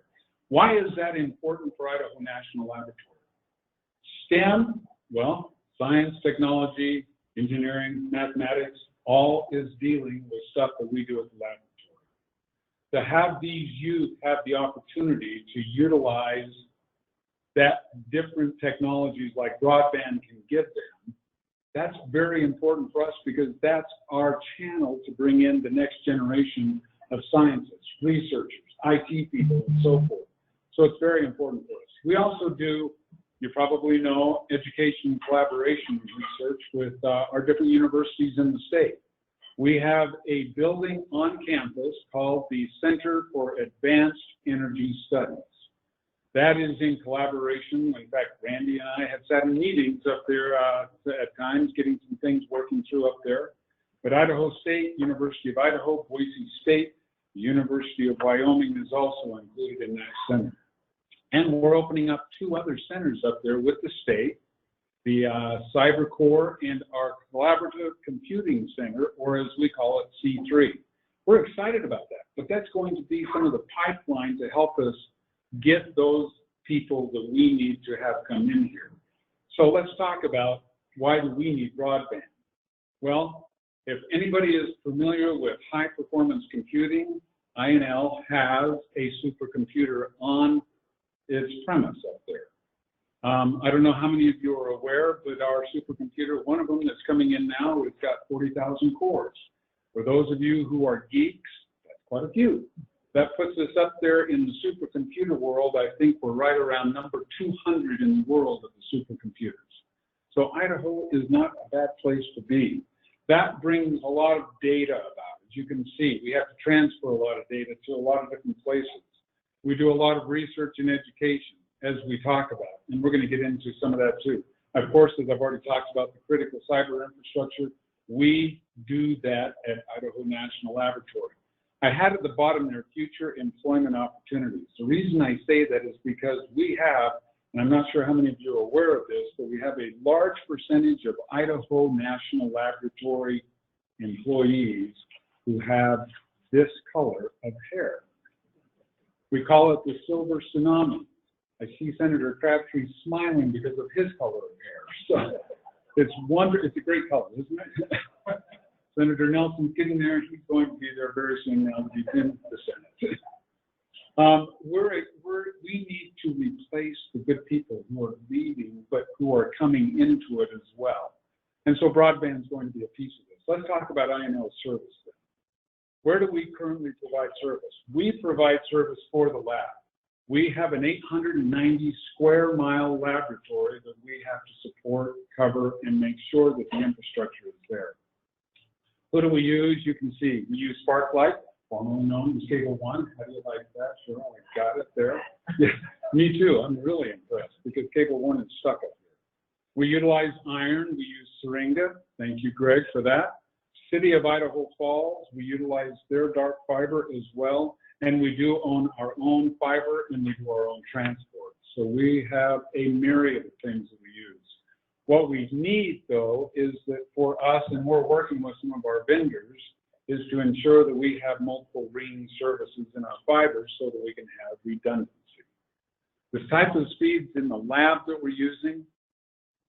Why is that important for Idaho National Laboratory? STEM, well, science, technology, engineering, mathematics, all is dealing with stuff that we do at the laboratory. To have these youth have the opportunity to utilize that different technologies like broadband can give them, that's very important for us because that's our channel to bring in the next generation of scientists, researchers, IT people, and so forth. So it's very important for us. We also do, you probably know, education collaboration research with our different universities in the state. We have a building on campus called the Center for Advanced Energy Studies. That is in collaboration. In fact, Randy and I have sat in meetings up there at times, getting some things working through up there. But Idaho State, University of Idaho, Boise State, the University of Wyoming is also included in that center. And we're opening up 2 other centers up there with the state, the Cyber Core and our Collaborative Computing Center, or as we call it, C3. We're excited about that, but that's going to be some of the pipeline to help us get those people that we need to have come in here. So let's talk about why do we need broadband? Well, if anybody is familiar with high performance computing, INL has a supercomputer on its premise up there. I don't know how many of you are aware, but our supercomputer, one of them that's coming in now, it's got 40,000 cores. For those of you who are geeks, that's quite a few. That puts us up there in the supercomputer world. I think we're right around number 200 in the world of the supercomputers. So Idaho is not a bad place to be. That brings a lot of data about. As you can see, we have to transfer a lot of data to a lot of different places. We do a lot of research and education, as we talk about, and we're going to get into some of that too. Of course, as I've already talked about the critical cyber infrastructure, we do that at Idaho National Laboratory. I had at the bottom there future employment opportunities. The reason I say that is because we have, and I'm not sure how many of you are aware of this, but we have a large percentage of Idaho National Laboratory employees who have this color of hair. We call it the silver tsunami. I see Senator Crabtree smiling because of his color of hair. So it's a great color, isn't it? Senator Nelson's getting there. He's going to be there very soon now that he's in the Senate. We need to replace the good people who are leaving, but who are coming into it as well. And so broadband is going to be a piece of this. Let's talk about INL service then. Where do we currently provide service? We provide service for the lab. We have an 890 square mile laboratory that we have to support, cover, and make sure that the infrastructure is there. What do we use? You can see we use Sparklight, formerly known as Cable One. How do you like that? Sure, I got it there. Yeah, me too. I'm really impressed because Cable One is stuck up here. We utilize iron. We use Syringa. Thank you, Greg, for that. City of Idaho Falls, we utilize their dark fiber as well. And we do own our own fiber and we do our own transport. So we have a myriad of things that we use. What we need, though, is that for us, and we're working with some of our vendors, is to ensure that we have multiple ring services in our fibers so that we can have redundancy. The type of speeds in the lab that we're using,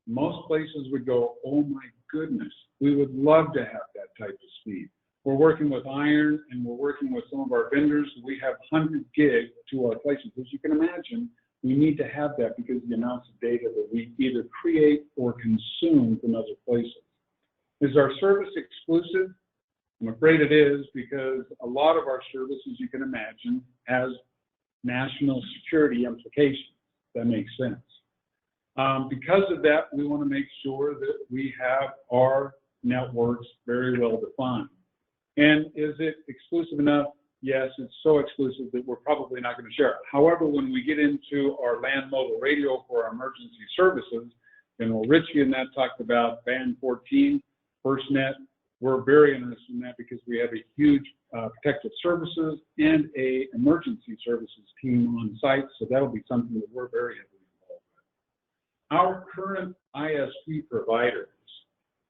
most places would go, oh my goodness, we would love to have that type of speed. We're working with iron and we're working with some of our vendors. We have 100 gig to our places. As you can imagine, We need to have that because of the amounts of data that we either create or consume from other places. Is our service exclusive? I'm afraid it is, because a lot of our services, you can imagine, has national security implications. That makes sense. Because of that, we want to make sure that we have our networks very well defined. And is it exclusive enough? Yes, it's so exclusive that we're probably not going to share it. However, when we get into our land mobile radio for our emergency services, General Ritchie and that talked about Band 14, FirstNet. We're very interested in that because we have a huge protective services and a emergency services team on site. So that'll be something that we're very heavily involved with. Our current ISP providers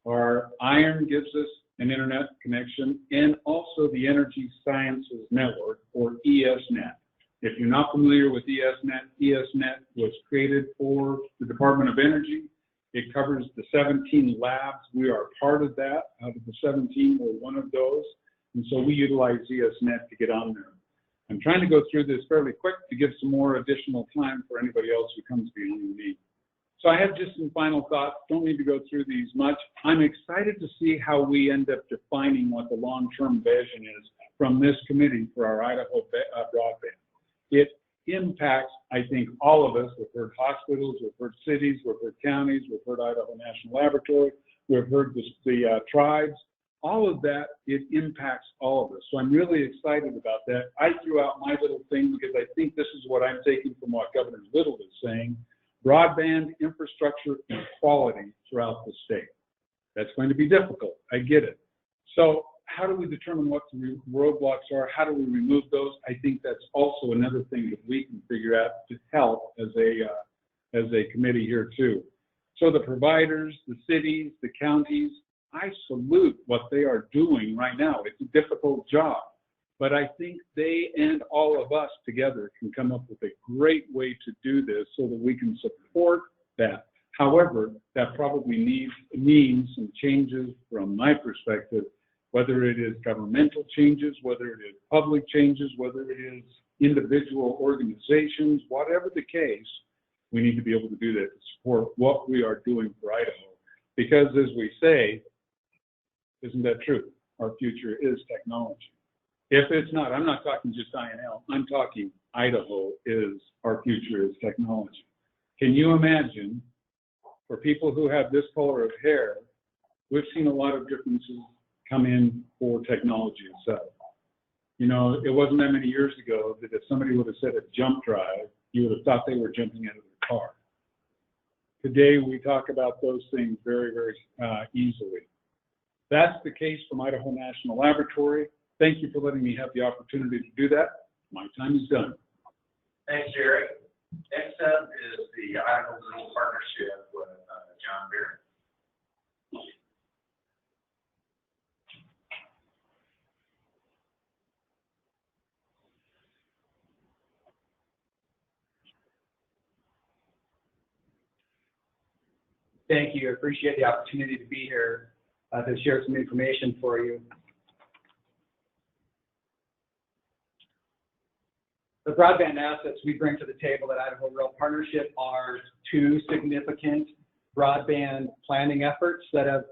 are Iron gives us an internet connection, and also the Energy Sciences Network, or ESNet. If you're not familiar with ESNet was created for the Department of Energy. It covers the 17 labs. We are part of that. Out of the 17, we're one of those. And so we utilize ESNet to get on there. I'm trying to go through this fairly quick to give some more additional time for anybody else who comes behind me. So I have just some final thoughts. Don't need to go through these much. I'm excited to see how we end up defining what the long-term vision is from this committee for our Idaho broadband. It impacts, I think, all of us. We've heard hospitals, we've heard cities, we've heard counties, we've heard Idaho National Laboratory, we've heard the tribes. All of that, it impacts all of us. So I'm really excited about that. I threw out my little thing because I think this is what I'm taking from what Governor Little is saying. Broadband infrastructure and quality throughout the state. That's going to be difficult. I get it. So how do we determine what the roadblocks are? How do we remove those? I think that's also another thing that we can figure out to help as a committee here too. So the providers, the cities, the counties, I salute what they are doing right now. It's a difficult job, but I think they and all of us together can come up with a great way to do this so that we can support that. However, that probably means some changes from my perspective, whether it is governmental changes, whether it is public changes, whether it is individual organizations, whatever the case, we need to be able to do that to support what we are doing for Idaho. Because as we say, isn't that true? Our future is technology. If it's not, I'm not talking just INL, I'm talking Idaho is, our future is technology. Can you imagine, for people who have this color of hair, we've seen a lot of differences come in for technology itself. You know, it wasn't that many years ago that if somebody would have said a jump drive, you would have thought they were jumping out of their car. Today, we talk about those things very, very easily. That's the case from Idaho National Laboratory. Thank you for letting me have the opportunity to do that. My time is done. Thanks, Jerry. Next up is the Idaho Rural Partnership with John Barrett. Thank you. I appreciate the opportunity to be here to share some information for you. The broadband assets we bring to the table at Idaho Rural Partnership are two significant broadband planning efforts that have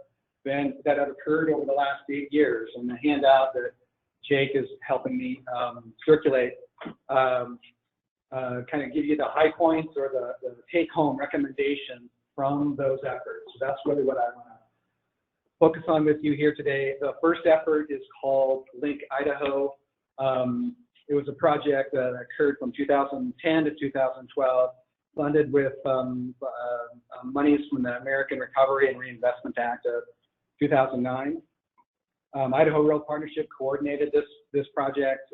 occurred over the last 8 years. And the handout that Jake is helping me circulate kind of give you the high points or the take-home recommendations from those efforts. So that's really what I want to focus on with you here today. The first effort is called Link Idaho. It was a project that occurred from 2010 to 2012, funded with monies from the American Recovery and Reinvestment Act of 2009. Idaho Rural Partnership coordinated this project.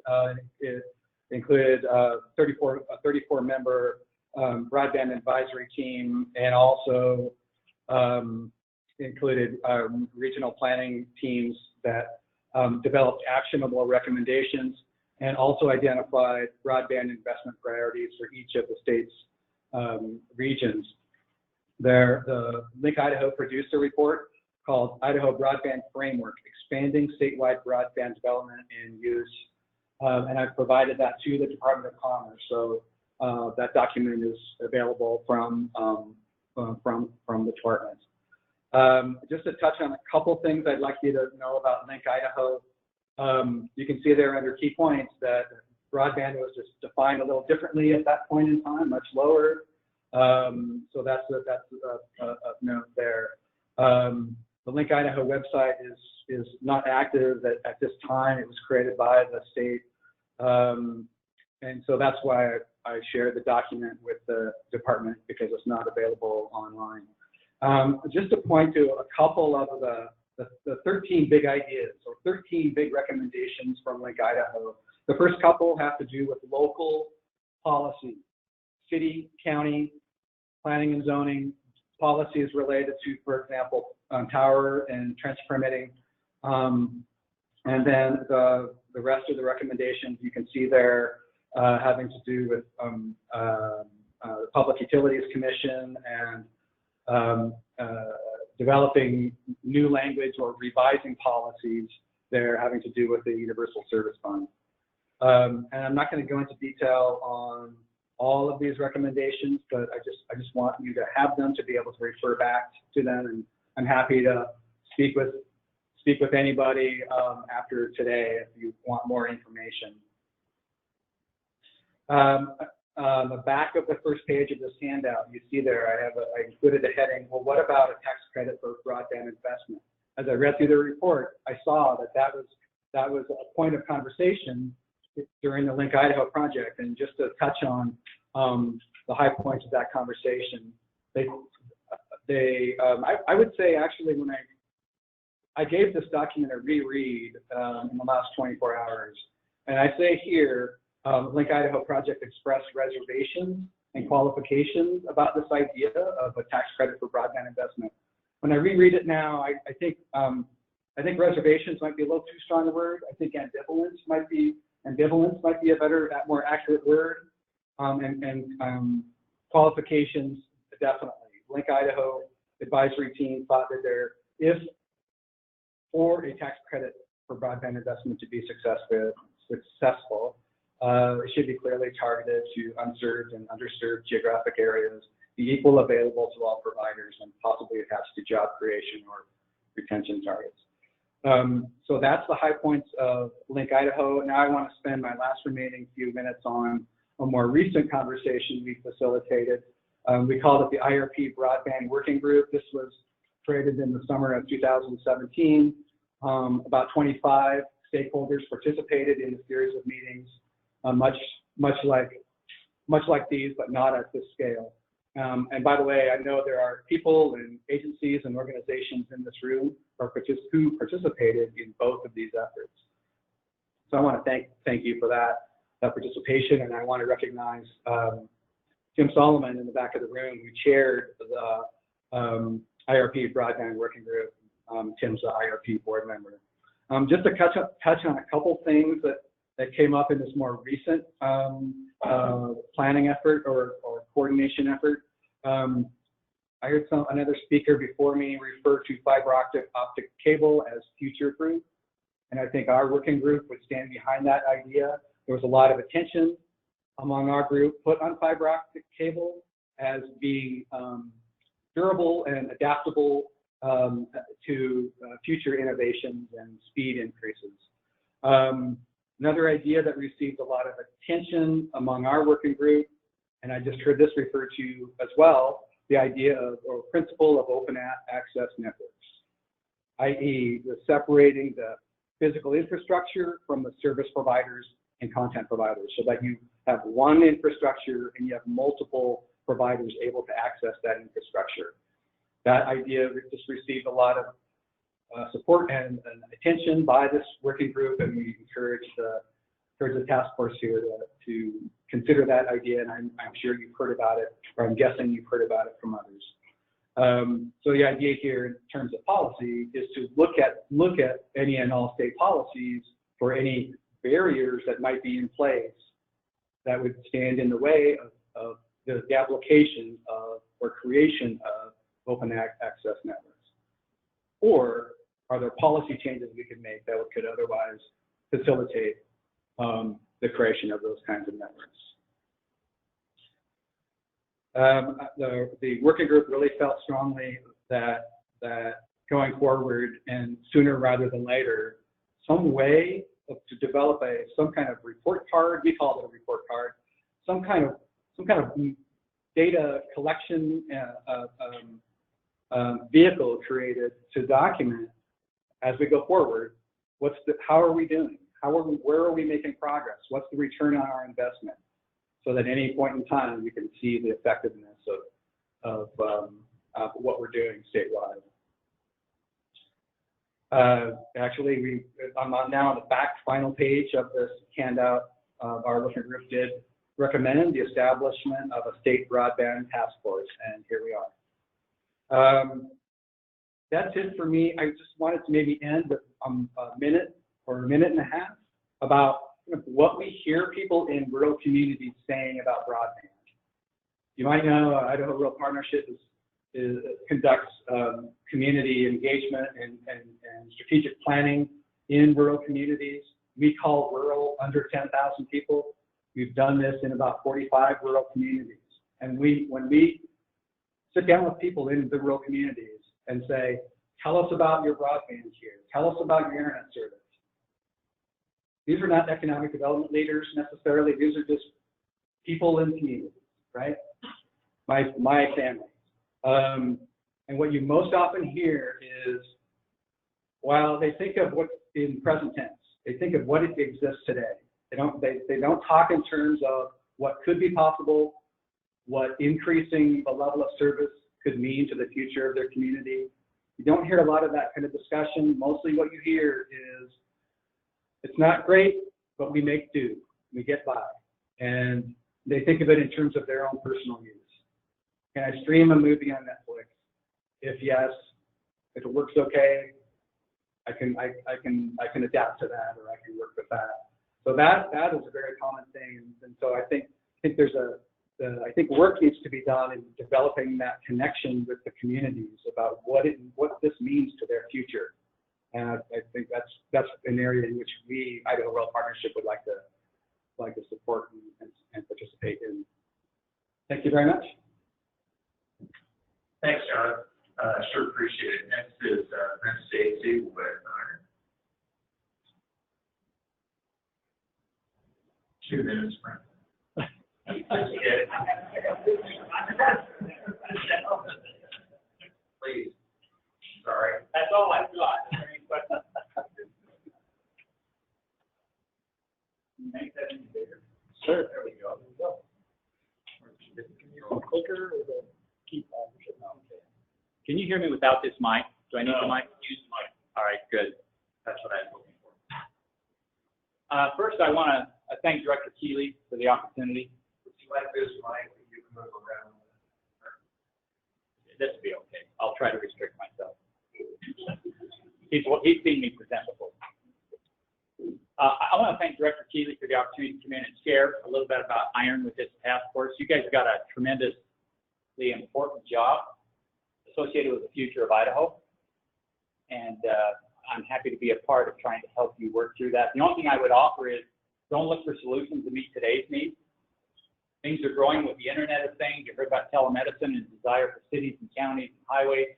It included a 34-member broadband advisory team, and also included regional planning teams that developed actionable recommendations and also identified broadband investment priorities for each of the state's regions. The Link Idaho produced a report called Idaho Broadband Framework, Expanding Statewide Broadband Development and Use, and I've provided that to the Department of Commerce. So that document is available from the department. Just to touch on a couple things I'd like you to know about Link Idaho. You can see there under key points that broadband was just defined a little differently at that point in time, much lower. So that's a note there. The Link Idaho website is not active at this time. It was created by the state. And so that's why I shared the document with the department, because it's not available online. Just to point to a couple of the 13 big ideas or 13 big recommendations from Link Idaho. The first couple have to do with local policy, city, county, planning and zoning, policies related to, for example, tower and trench permitting. And then the rest of the recommendations you can see there having to do with the Public Utilities Commission and developing new language or revising policies there having to do with the Universal Service Fund. And I'm not going to go into detail on all of these recommendations, but I just want you to have them to be able to refer back to them, and I'm happy to speak with anybody after today if you want more information. The back of the first page of this handout, you see there, I included a heading, well, what about a tax credit for broadband investment? As I read through the report, I saw that was a point of conversation during the Link Idaho project. And just to touch on the high points of that conversation, I would say actually when I gave this document a reread in the last 24 hours, and I say here, Link Idaho project expressed reservations and qualifications about this idea of a tax credit for broadband investment. When I reread it now, I think reservations might be a little too strong a word. I think ambivalence might be a better, more accurate word. And qualifications, definitely. Link Idaho advisory team thought that if for a tax credit for broadband investment to be successful, it should be clearly targeted to unserved and underserved geographic areas, be equal available to all providers, and possibly attached to job creation or retention targets. So that's the high points of Link Idaho. Now I want to spend my last remaining few minutes on a more recent conversation we facilitated. We called it the IRP Broadband Working Group. This was created in the summer of 2017. About 25 stakeholders participated in a series of meetings, much like these, but not at this scale. And by the way, I know there are people and agencies and organizations in this room who participated in both of these efforts. So I want to thank you for that participation, and I want to recognize Tim Solomon in the back of the room, who chaired the IRP Broadband Working Group. Tim's the IRP board member. Just to touch on a couple things that came up in this more recent planning effort or coordination effort. I heard another speaker before me refer to fiber optic cable as future-proof, and I think our working group would stand behind that idea. There was a lot of attention among our group put on fiber optic cable as being durable and adaptable to future innovations and speed increases. Another idea that received a lot of attention among our working group, and I just heard this referred to as well, the idea of, or principle of open access networks, i.e. the separating the physical infrastructure from the service providers and content providers, so that you have one infrastructure and you have multiple providers able to access that infrastructure. That idea just received a lot of support and attention by this working group, and we encourage the task force here to consider that idea, and I'm sure you've heard about it, or I'm guessing you've heard about it from others. So the idea here in terms of policy is to look at any and all state policies for any barriers that might be in place that would stand in the way of the application of or creation of open access networks. Or are there policy changes we could make that could otherwise facilitate the creation of those kinds of networks? The working group really felt strongly that going forward and sooner rather than later, some way to develop some kind of report card, we call it a report card, some kind of data collection vehicle created to document as we go forward. How are we doing? Where are we making progress? What's the return on our investment? So that at any point in time, we can see the effectiveness of what we're doing statewide. Actually, I'm now on the final page of this handout. Our working group did recommend the establishment of a state broadband task force, and here we are. That's it for me. I just wanted to maybe end with a minute or a minute and a half about what we hear people in rural communities saying about broadband. You might know Idaho Rural Partnership conducts community engagement and strategic planning in rural communities. We call rural under 10,000 people. We've done this in about 45 rural communities. And when we sit down with people in the rural communities and say, tell us about your broadband here, tell us about your internet service. These are not economic development leaders necessarily. These are just people in communities, right? My family. And what you most often hear is, while they think of what's in present tense, they think of what exists today. They don't talk in terms of what could be possible, what increasing the level of service could mean to the future of their community. You don't hear a lot of that kind of discussion. Mostly what you hear is, it's not great, but we make do, we get by. And they think of it in terms of their own personal use. Can I stream a movie on Netflix? If yes, if it works okay, I can adapt to that, or I can work with that. So that is a very common thing. And so I think work needs to be done in developing that connection with the communities about what this means to their future. And I think that's an area in which we, Idaho Rural Partnership, would like to support and participate in. Thank you very much. Thanks, John. Sure appreciate it. Next is Vince Stacy with Iron. 2 minutes, Frank. Please. Sorry. That's all I've got. Make that any bigger. Sure. There we go. Clicker or the keypad? Can you hear me without this mic? Do I need the mic? Use the mic. All right, good. That's what I was looking for. First, I want to thank Director Keeley for the opportunity. Would you like this mic? You can move around. This will be okay. I'll try to restrict myself. He's seen me present before. I want to thank Director Keeley for the opportunity to come in and share a little bit about iron with this task force. You guys got a tremendously important job associated with the future of Idaho. And I'm happy to be a part of trying to help you work through that. The only thing I would offer is don't look for solutions to meet today's needs. Things are growing with the Internet of Things. You heard about telemedicine and desire for cities and counties and highways.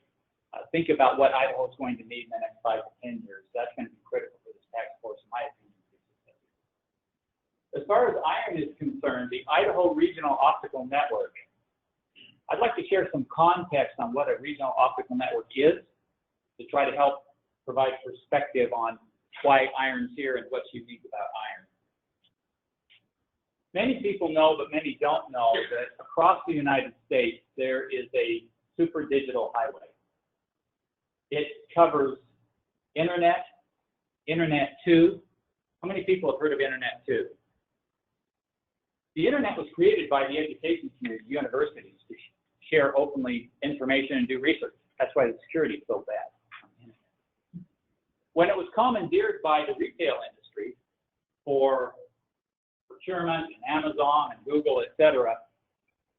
Think about what Idaho is going to need in the next 5 to 10 years. That's going to be critical for this task force, in my opinion. As far as iron is concerned, the Idaho Regional Optical Network, I'd like to share some context on what a regional optical network is to try to help provide perspective on why iron's here and what's unique about iron. Many people know, but many don't know, that across the United States, there is a super digital highway. It covers Internet, Internet 2. How many people have heard of Internet 2? The Internet was created by the education community, universities, to share openly information and do research. That's why the security is so bad. When it was commandeered by the retail industry for procurement and Amazon and Google, etc.,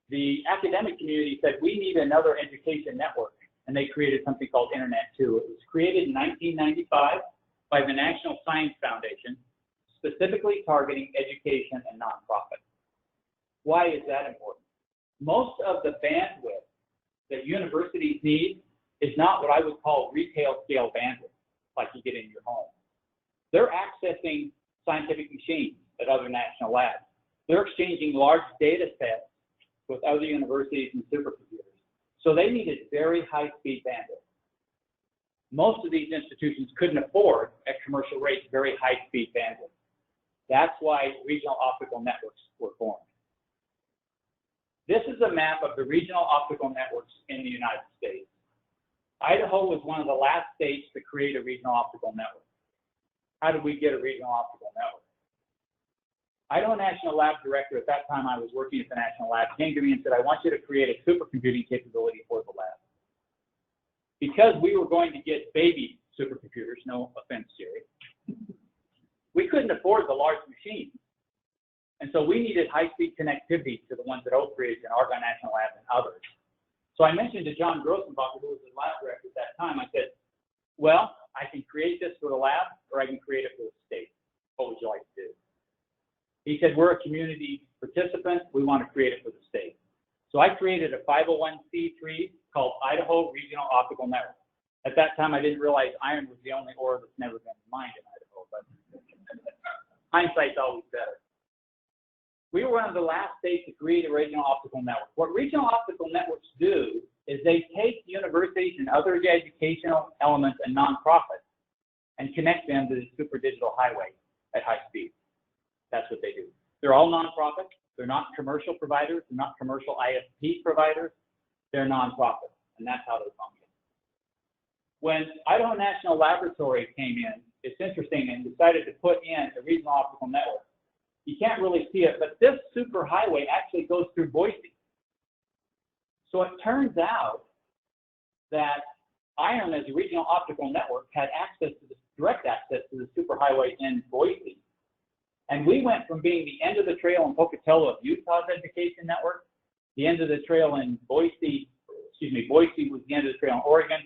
the academic community said, we need another education network. And they created something called Internet 2. It was created in 1995 by the National Science Foundation, specifically targeting education and nonprofit. Why is that important? most of the bandwidth that universities need is not what I would call retail scale bandwidth, like you get in your home. They're accessing scientific machines at other national labs. They're exchanging large data sets with other universities and supercomputers. So they needed very high-speed bandwidth. Most of these institutions couldn't afford, at commercial rates, very high-speed bandwidth. That's why regional optical networks were formed. This is a map of the regional optical networks in the United States. Idaho was one of the last states to create a regional optical network. How did we get a regional optical network? Idaho National Lab Director, at that time I was working at the National Lab, came to me and said, I want you to create a supercomputing capability for the lab. Because we were going to get baby supercomputers, no offense, Jerry, we couldn't afford the large machines. And so we needed high-speed connectivity to the ones at Oak Ridge and Argonne National Lab and others. So I mentioned to John Grossenbacher, who was the lab director at that time, I said, well, I can create this for the lab, or I can create it for the state. What would you like to do? He said, we're a community participant. We want to create it for the state. So I created a 501c3 called Idaho Regional Optical Network. At that time, I didn't realize iron was the only ore that's never been mined in Idaho, but hindsight's always better. We were one of the last states to create a regional optical network. What regional optical networks do is they take universities and other educational elements and nonprofits and connect them to the super digital highway at high speed. That's what they do. They're all nonprofits. They're not commercial providers. They're not commercial ISP providers. They're nonprofits, and that's how they function. When Idaho National Laboratory came in, it's interesting, and decided to put in a regional optical network. You can't really see it, but this superhighway actually goes through Boise. So it turns out that iron, as a regional optical network, had access to direct access to the superhighway in Boise. And we went from being the end of the trail in Pocatello of Utah's education network, the end of the trail in Boise was the end of the trail in Oregon,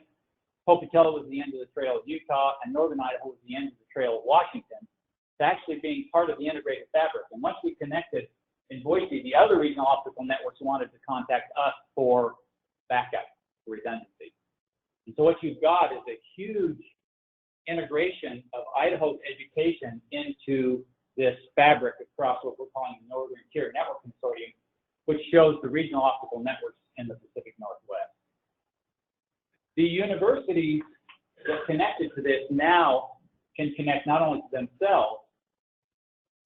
Pocatello was the end of the trail of Utah, and Northern Idaho was the end of the trail of Washington, to actually being part of the integrated fabric. And once we connected in Boise, the other regional optical networks wanted to contact us for backup, for redundancy. And so what you've got is a huge integration of Idaho's education into this fabric across what we're calling the Northern Tier Network Consortium, which shows the regional optical networks in the Pacific Northwest. The universities that connected to this now can connect not only to themselves,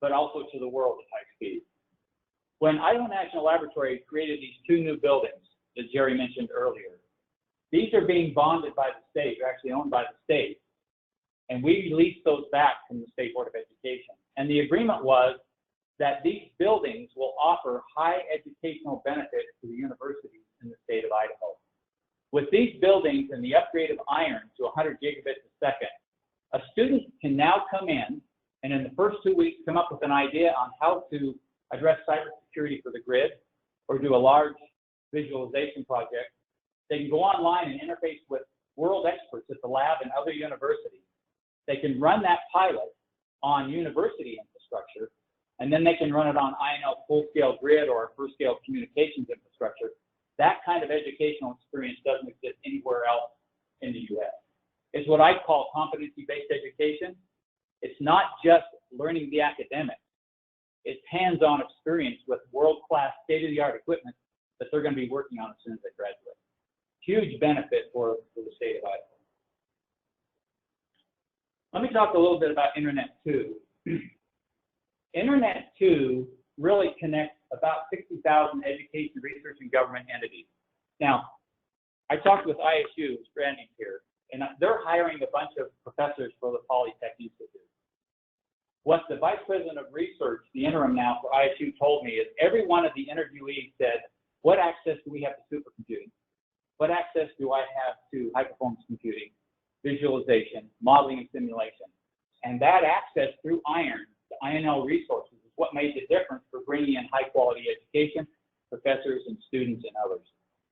but also to the world at high speed. When Idaho National Laboratory created these two new buildings that Jerry mentioned earlier, these are being bonded by the state, they're actually owned by the state, and we released those back from the State Board of Education. And the agreement was that these buildings will offer high educational benefits to the universities in the state of Idaho. With these buildings and the upgrade of iron to 100 gigabits a second, a student can now come in and in the first 2 weeks come up with an idea on how to address cybersecurity for the grid or do a large visualization project. They can go online and interface with world experts at the lab and other universities. They can run that pilot on university infrastructure, and then they can run it on INL full-scale grid or full-scale communications infrastructure. That kind of educational experience doesn't exist anywhere else in the U.S. It's what I call competency-based education. It's not just learning the academics. It's hands-on experience with world-class, state-of-the-art equipment that they're going to be working on as soon as they graduate. Huge benefit for the state of Idaho. Let me talk a little bit about Internet 2. Internet 2 really connects about 60,000 education, research, and government entities. Now, I talked with ISU, Brandon here, and they're hiring a bunch of professors for the Polytech Institute. What the Vice President of Research, the interim now for ISU, told me is every one of the interviewees said, what access do we have to supercomputing? What access do I have to high-performance computing, visualization, modeling, and simulation? And that access through IRN, the INL resources, is what made the difference for bringing in high-quality education, professors, and students, and others.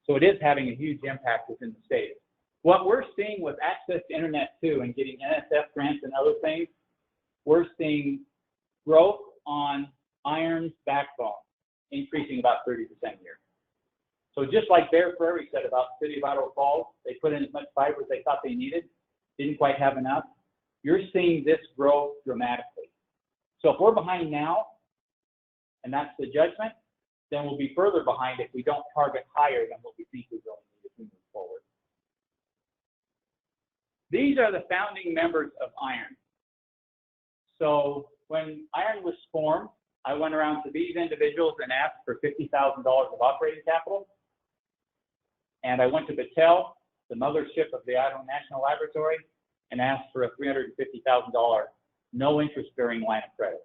So it is having a huge impact within the state. What we're seeing with access to Internet 2 and getting NSF grants and other things, we're seeing growth on IRN's backbone increasing about 30% a year. So just like Bear Prairie said about the city of Idaho Falls, they put in as much fiber as they thought they needed, didn't quite have enough. You're seeing this grow dramatically. So if we're behind now, and that's the judgment, then we'll be further behind if we don't target higher than what we think we really need as we move forward. These are the founding members of IRON. So when IRON was formed, I went around to these individuals and asked for $50,000 of operating capital. And I went to Battelle, the mothership of the Idaho National Laboratory, and asked for a $350,000 no interest-bearing line of credit.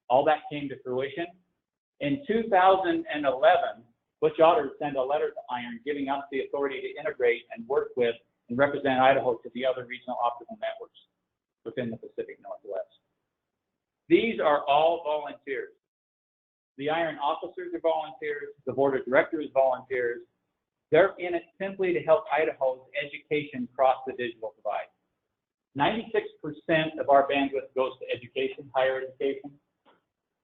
All that came to fruition. In 2011, Butch Otter sent a letter to IRON giving us the authority to integrate and work with and represent Idaho to the other regional optical networks within the Pacific Northwest. These are all volunteers. The IRON officers are volunteers. The board of directors volunteers. They're in it simply to help Idaho's education cross the digital divide. 96% of our bandwidth goes to education, higher education,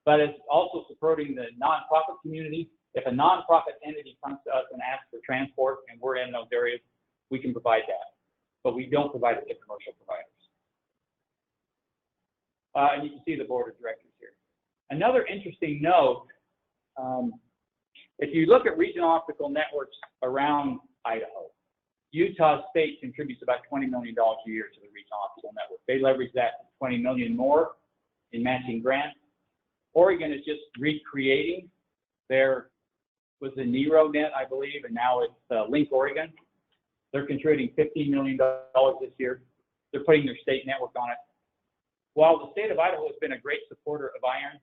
but it's also supporting the nonprofit community. If a nonprofit entity comes to us and asks for transport and we're in those areas, we can provide that, but we don't provide it to commercial providers. And you can see the board of directors here. Another interesting note, if you look at regional optical networks around Idaho, Utah State contributes about $20 million a year to the regional optical network. They leverage that $20 million more in matching grants. Oregon is just recreating their, was the Nero net, I believe, and now it's Link Oregon. They're contributing $15 million this year. They're putting their state network on it. While the state of Idaho has been a great supporter of IRON,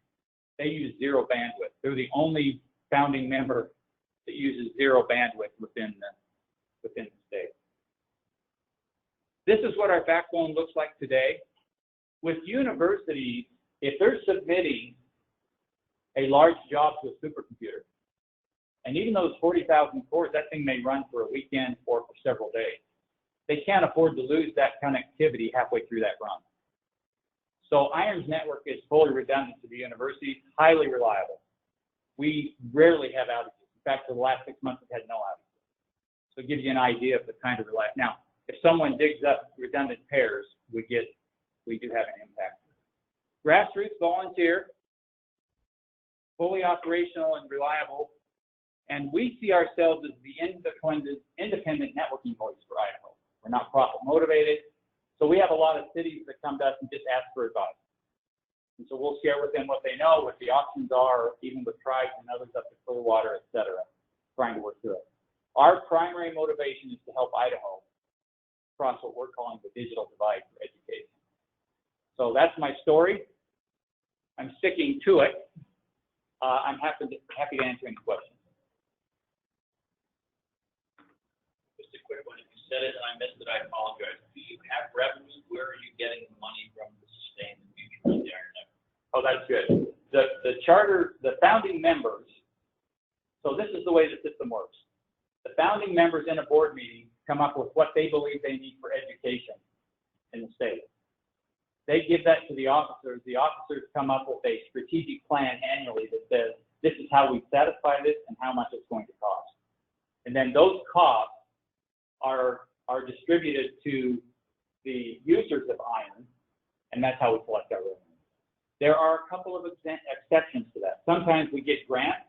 they use zero bandwidth. They're the only founding member that uses zero bandwidth within the state. This is what our backbone looks like today. With universities, if they're submitting a large job to a supercomputer, and even those 40,000 cores, that thing may run for a weekend or for several days. They can't afford to lose that connectivity halfway through that run. So IRON's network is fully redundant to the university, highly reliable. We rarely have outages. In fact, for the last 6 months, we've had no outages. So it gives you an idea of the kind of reliability. Now, if someone digs up redundant pairs, we do have an impact. Grassroots volunteer, fully operational and reliable, and we see ourselves as the independent networking voice for Idaho. We're not profit motivated. So we have a lot of cities that come to us and just ask for advice. And so we'll share with them what they know, what the options are, even with tribes and others up to Clearwater, et cetera, trying to work through it. Our primary motivation is to help Idaho cross what we're calling the digital divide for education. So that's my story. I'm sticking to it. I'm happy to answer any questions. Just a quick one. If you said it and I missed it, I apologize. Do you have revenue? Where are you getting the money from to sustain the future of the IRON network? Oh, that's good. The charter, the founding members, so this is the way the system works. The founding members in a board meeting come up with what they believe they need for education in the state. They give that to the officers. The officers come up with a strategic plan annually that says, this is how we satisfy this and how much it's going to cost. And then those costs are distributed to the users of IRON, and that's how we collect our revenue. There are a couple of exceptions to that. Sometimes we get grants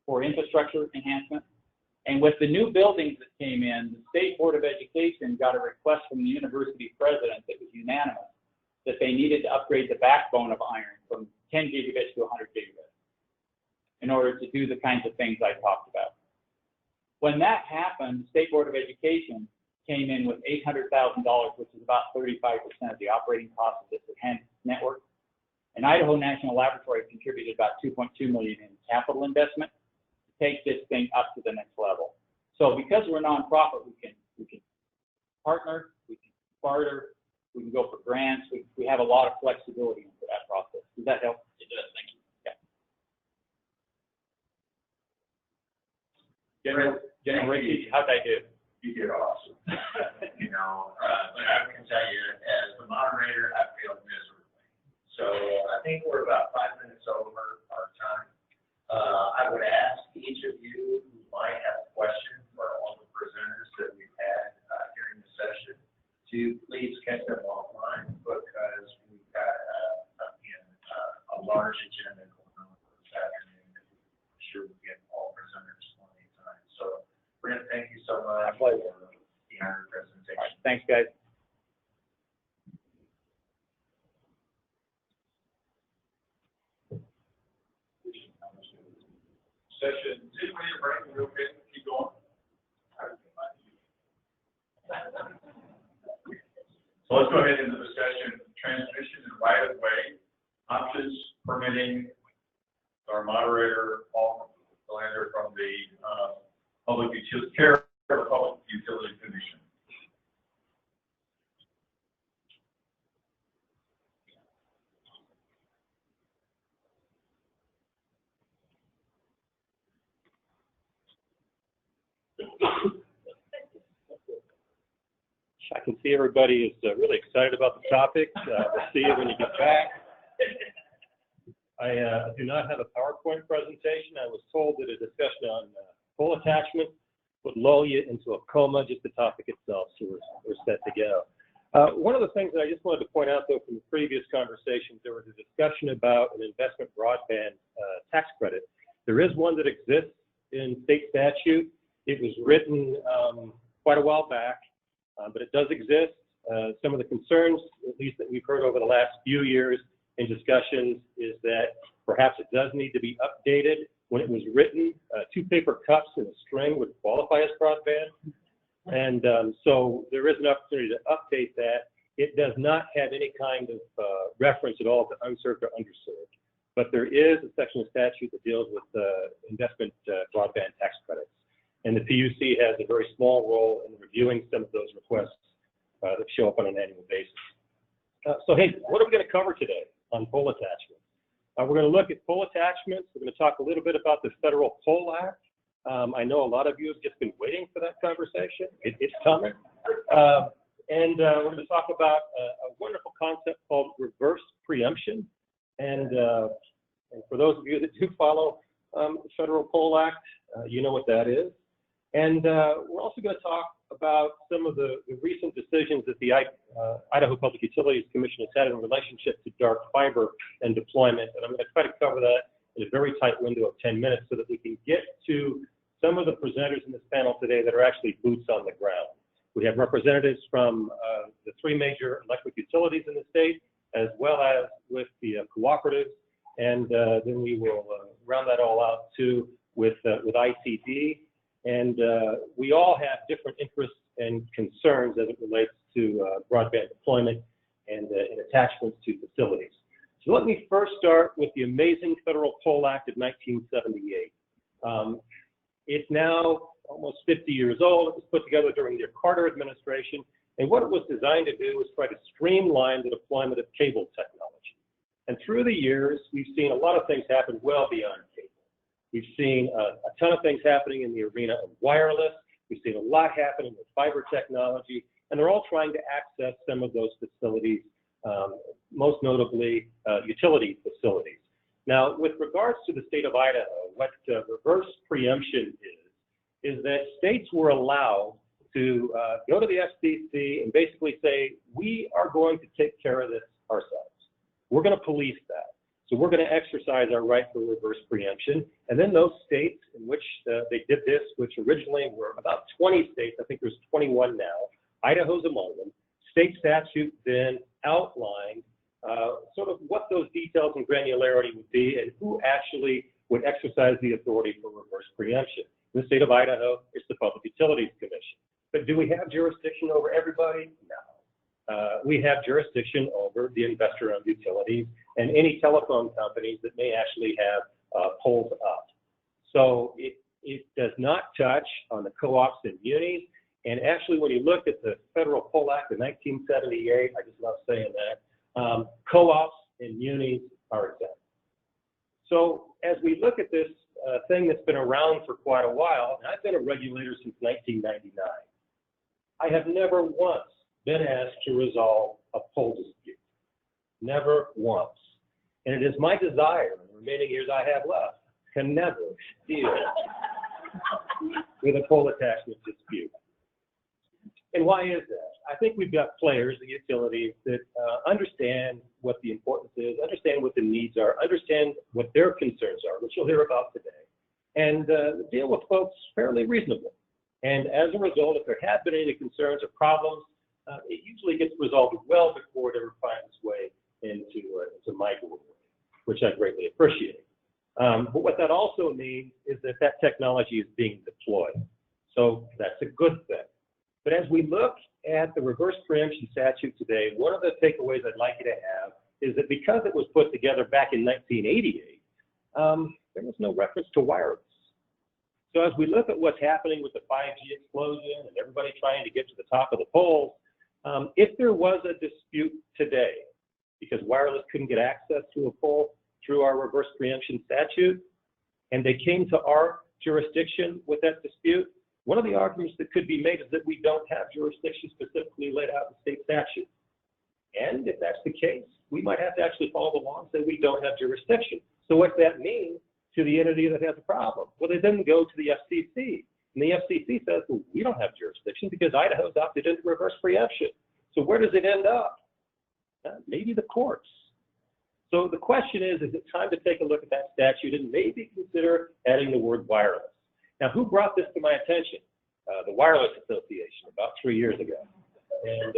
for infrastructure enhancement. And with the new buildings that came in, the State Board of Education got a request from the university president that was unanimous that they needed to upgrade the backbone of IRON from 10 gigabits to 100 gigabits in order to do the kinds of things I talked about. When that happened, the State Board of Education came in with $800,000, which is about 35% of the operating cost of this enhanced network. And Idaho National Laboratory contributed about $2.2 million in capital investment to take this thing up to the next level. So because we're a nonprofit, we can partner, we can barter, we can go for grants. We have a lot of flexibility into that process. Does that help? It does. Thank you. Yeah. General Ricky, how'd I do? You did awesome. But I can tell you, as the moderator, I feel miserably. So I think we're about 5 minutes over our time. I would ask each of you who to please catch up offline because we've got, again, a large agenda going on this afternoon. And I'm sure we get all presenters plenty of time. So, Brent, thank you so much for the honor presentation. All right, thanks, guys. Session, did we break? We okay? Keep going. So let's go ahead into the session, transmission and right of way options, permitting. Our moderator, Paul Lander from the Public Utility Commission. I can see everybody is really excited about the topic. We'll see you when you get back. I do not have a PowerPoint presentation. I was told that a discussion on pole attachment would lull you into a coma, just the topic itself, so we're set to go. One of the things that I just wanted to point out, though, from the previous conversations, there was a discussion about an investment broadband tax credit. There is one that exists in state statute. It was written quite a while back, but it does exist. Some of the concerns, at least that we've heard over the last few years in discussions, is that perhaps it does need to be updated. When it was written, 2 paper cups and a string would qualify as broadband. And so there is an opportunity to update that. It does not have any kind of reference at all to unserved or underserved. But there is a section of statute that deals with investment broadband tax credits. And the PUC has a very small role in reviewing some of those requests that show up on an annual basis. So, hey, what are we going to cover today on pole attachments? We're going to look at pole attachments. We're going to talk a little bit about the Federal Pole Act. I know a lot of you have just been waiting for that conversation. It's coming. And we're going to talk about a wonderful concept called reverse preemption. And for those of you that do follow the Federal Pole Act, you know what that is. And we're also going to talk about some of the recent decisions that the Idaho Public Utilities Commission has had in relationship to dark fiber and deployment. And I'm going to try to cover that in a very tight window of 10 minutes so that we can get to some of the presenters in this panel today that are actually boots on the ground. We have representatives from the 3 major electric utilities in the state, as well as with the cooperatives. And then we will round that all out too with ICD. And we all have different interests and concerns as it relates to broadband deployment and attachments to facilities. So let me first start with the amazing Federal Pole Act of 1978. It's now almost 50 years old. It was put together during the Carter administration. And what it was designed to do was try to streamline the deployment of cable technology. And through the years, we've seen a lot of things happen well beyond cable. We've seen a ton of things happening in the arena of wireless. We've seen a lot happening with fiber technology, and they're all trying to access some of those facilities, most notably utility facilities. Now, with regards to the state of Idaho, what reverse preemption is that states were allowed to go to the FCC and basically say, we are going to take care of this ourselves. We're going to police that. So we're going to exercise our right for reverse preemption. And then those states in which they did this, which originally were about 20 states, I think there's 21 now, Idaho's among them, state statute then outlined sort of what those details and granularity would be and who actually would exercise the authority for reverse preemption. In the state of Idaho, it's the Public Utilities Commission. But do we have jurisdiction over everybody? No. We have jurisdiction over the investor-owned utilities and any telephone companies that may actually have poles up. So it does not touch on the co-ops and munis. And actually, when you look at the Federal Pole Act of 1978, I just love saying that, co-ops and munis are exempt. So as we look at this thing that's been around for quite a while, and I've been a regulator since 1999, I have never once been asked to resolve a pole dispute. Never once. And it is my desire in the remaining years I have left to never deal with a pole attachment dispute. And why is that? I think we've got players, the utilities, that understand what the importance is, understand what the needs are, understand what their concerns are, which you'll hear about today, and deal with folks fairly reasonably. And as a result, if there have been any concerns or problems, it usually gets resolved well before it ever finds its way into my doorway, which I greatly appreciate. But what that also means is that that technology is being deployed. So that's a good thing. But as we look at the reverse preemption statute today, one of the takeaways I'd like you to have is that because it was put together back in 1988, there was no reference to wireless. So as we look at what's happening with the 5G explosion and everybody trying to get to the top of the polls, if there was a dispute today because wireless couldn't get access to a pole through our reverse preemption statute, and they came to our jurisdiction with that dispute, one of the arguments that could be made is that we don't have jurisdiction specifically laid out in state statute. And if that's the case, we might have to actually follow the law and say we don't have jurisdiction. So what that means to the entity that has a problem? Well, they then go to the FCC. And the FCC says, well, we don't have jurisdiction because Idaho's opted into reverse preemption. So where does it end up? Maybe the courts. So the question is it time to take a look at that statute and maybe consider adding the word wireless? Now, who brought this to my attention? The Wireless Association about 3 years ago. And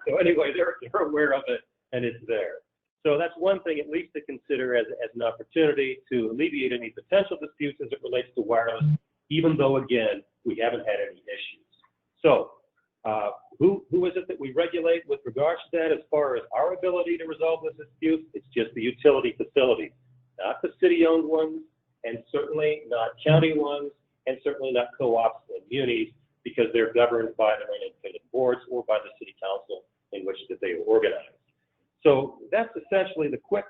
so anyway, they're aware of it and it's there. So that's one thing at least to consider as an opportunity to alleviate any potential disputes as it relates to wireless, even though, again, we haven't had any issues. So who is it that we regulate with regards to that as far as our ability to resolve this dispute? It's just the utility facilities, not the city-owned ones, and certainly not county ones, and certainly not co-ops and munis, because they're governed by their own independent boards or by the city council in which that they are organized. So that's essentially the quick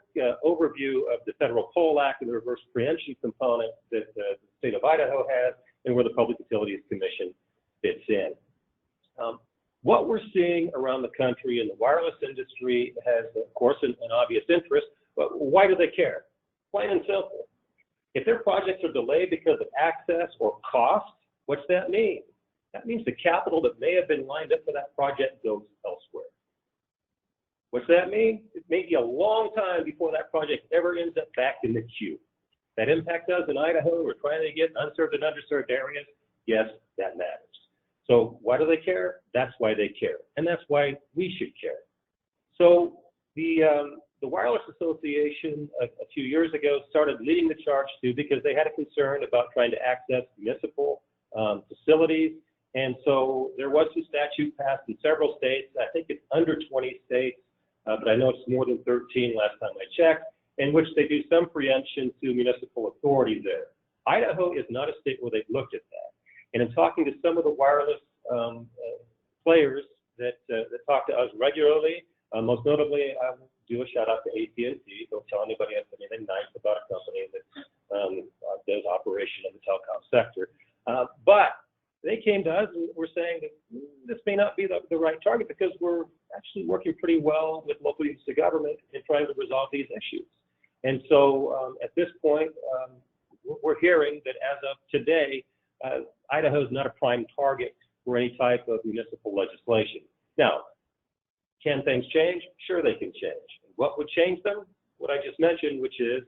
overview of the Federal Poll Act and the reverse preemption component that the state of Idaho has and where the Public Utilities Commission fits in. What we're seeing around the country in the wireless industry has, of course, an obvious interest, but why do they care? Plain and simple. If their projects are delayed because of access or cost, what's that mean? That means the capital that may have been lined up for that project goes elsewhere. What's that mean? It may be a long time before that project ever ends up back in the queue. That impacts us in Idaho. We're trying to get unserved and underserved areas. Yes, that matters. So why do they care? That's why they care, and that's why we should care. So the Wireless Association a few years ago started leading the charge too because they had a concern about trying to access municipal facilities, and so there was a statute passed in several states. I think it's under 20 states, but I know it's more than 13 last time I checked, in which they do some preemption to municipal authorities there. Idaho is not a state where they've looked at that. And in talking to some of the wireless players that talk to us regularly, most notably, I will do a shout out to AT&T. Don't tell anybody anything nice about a company that does operation in the telecom sector. But they came to us and were saying that this may not be the right target because we're actually working pretty well with local units of government in trying to resolve these issues. And so at this point, we're hearing that as of today, Idaho is not a prime target for any type of municipal legislation. Now, can things change? Sure, they can change. What would change them? What I just mentioned, which is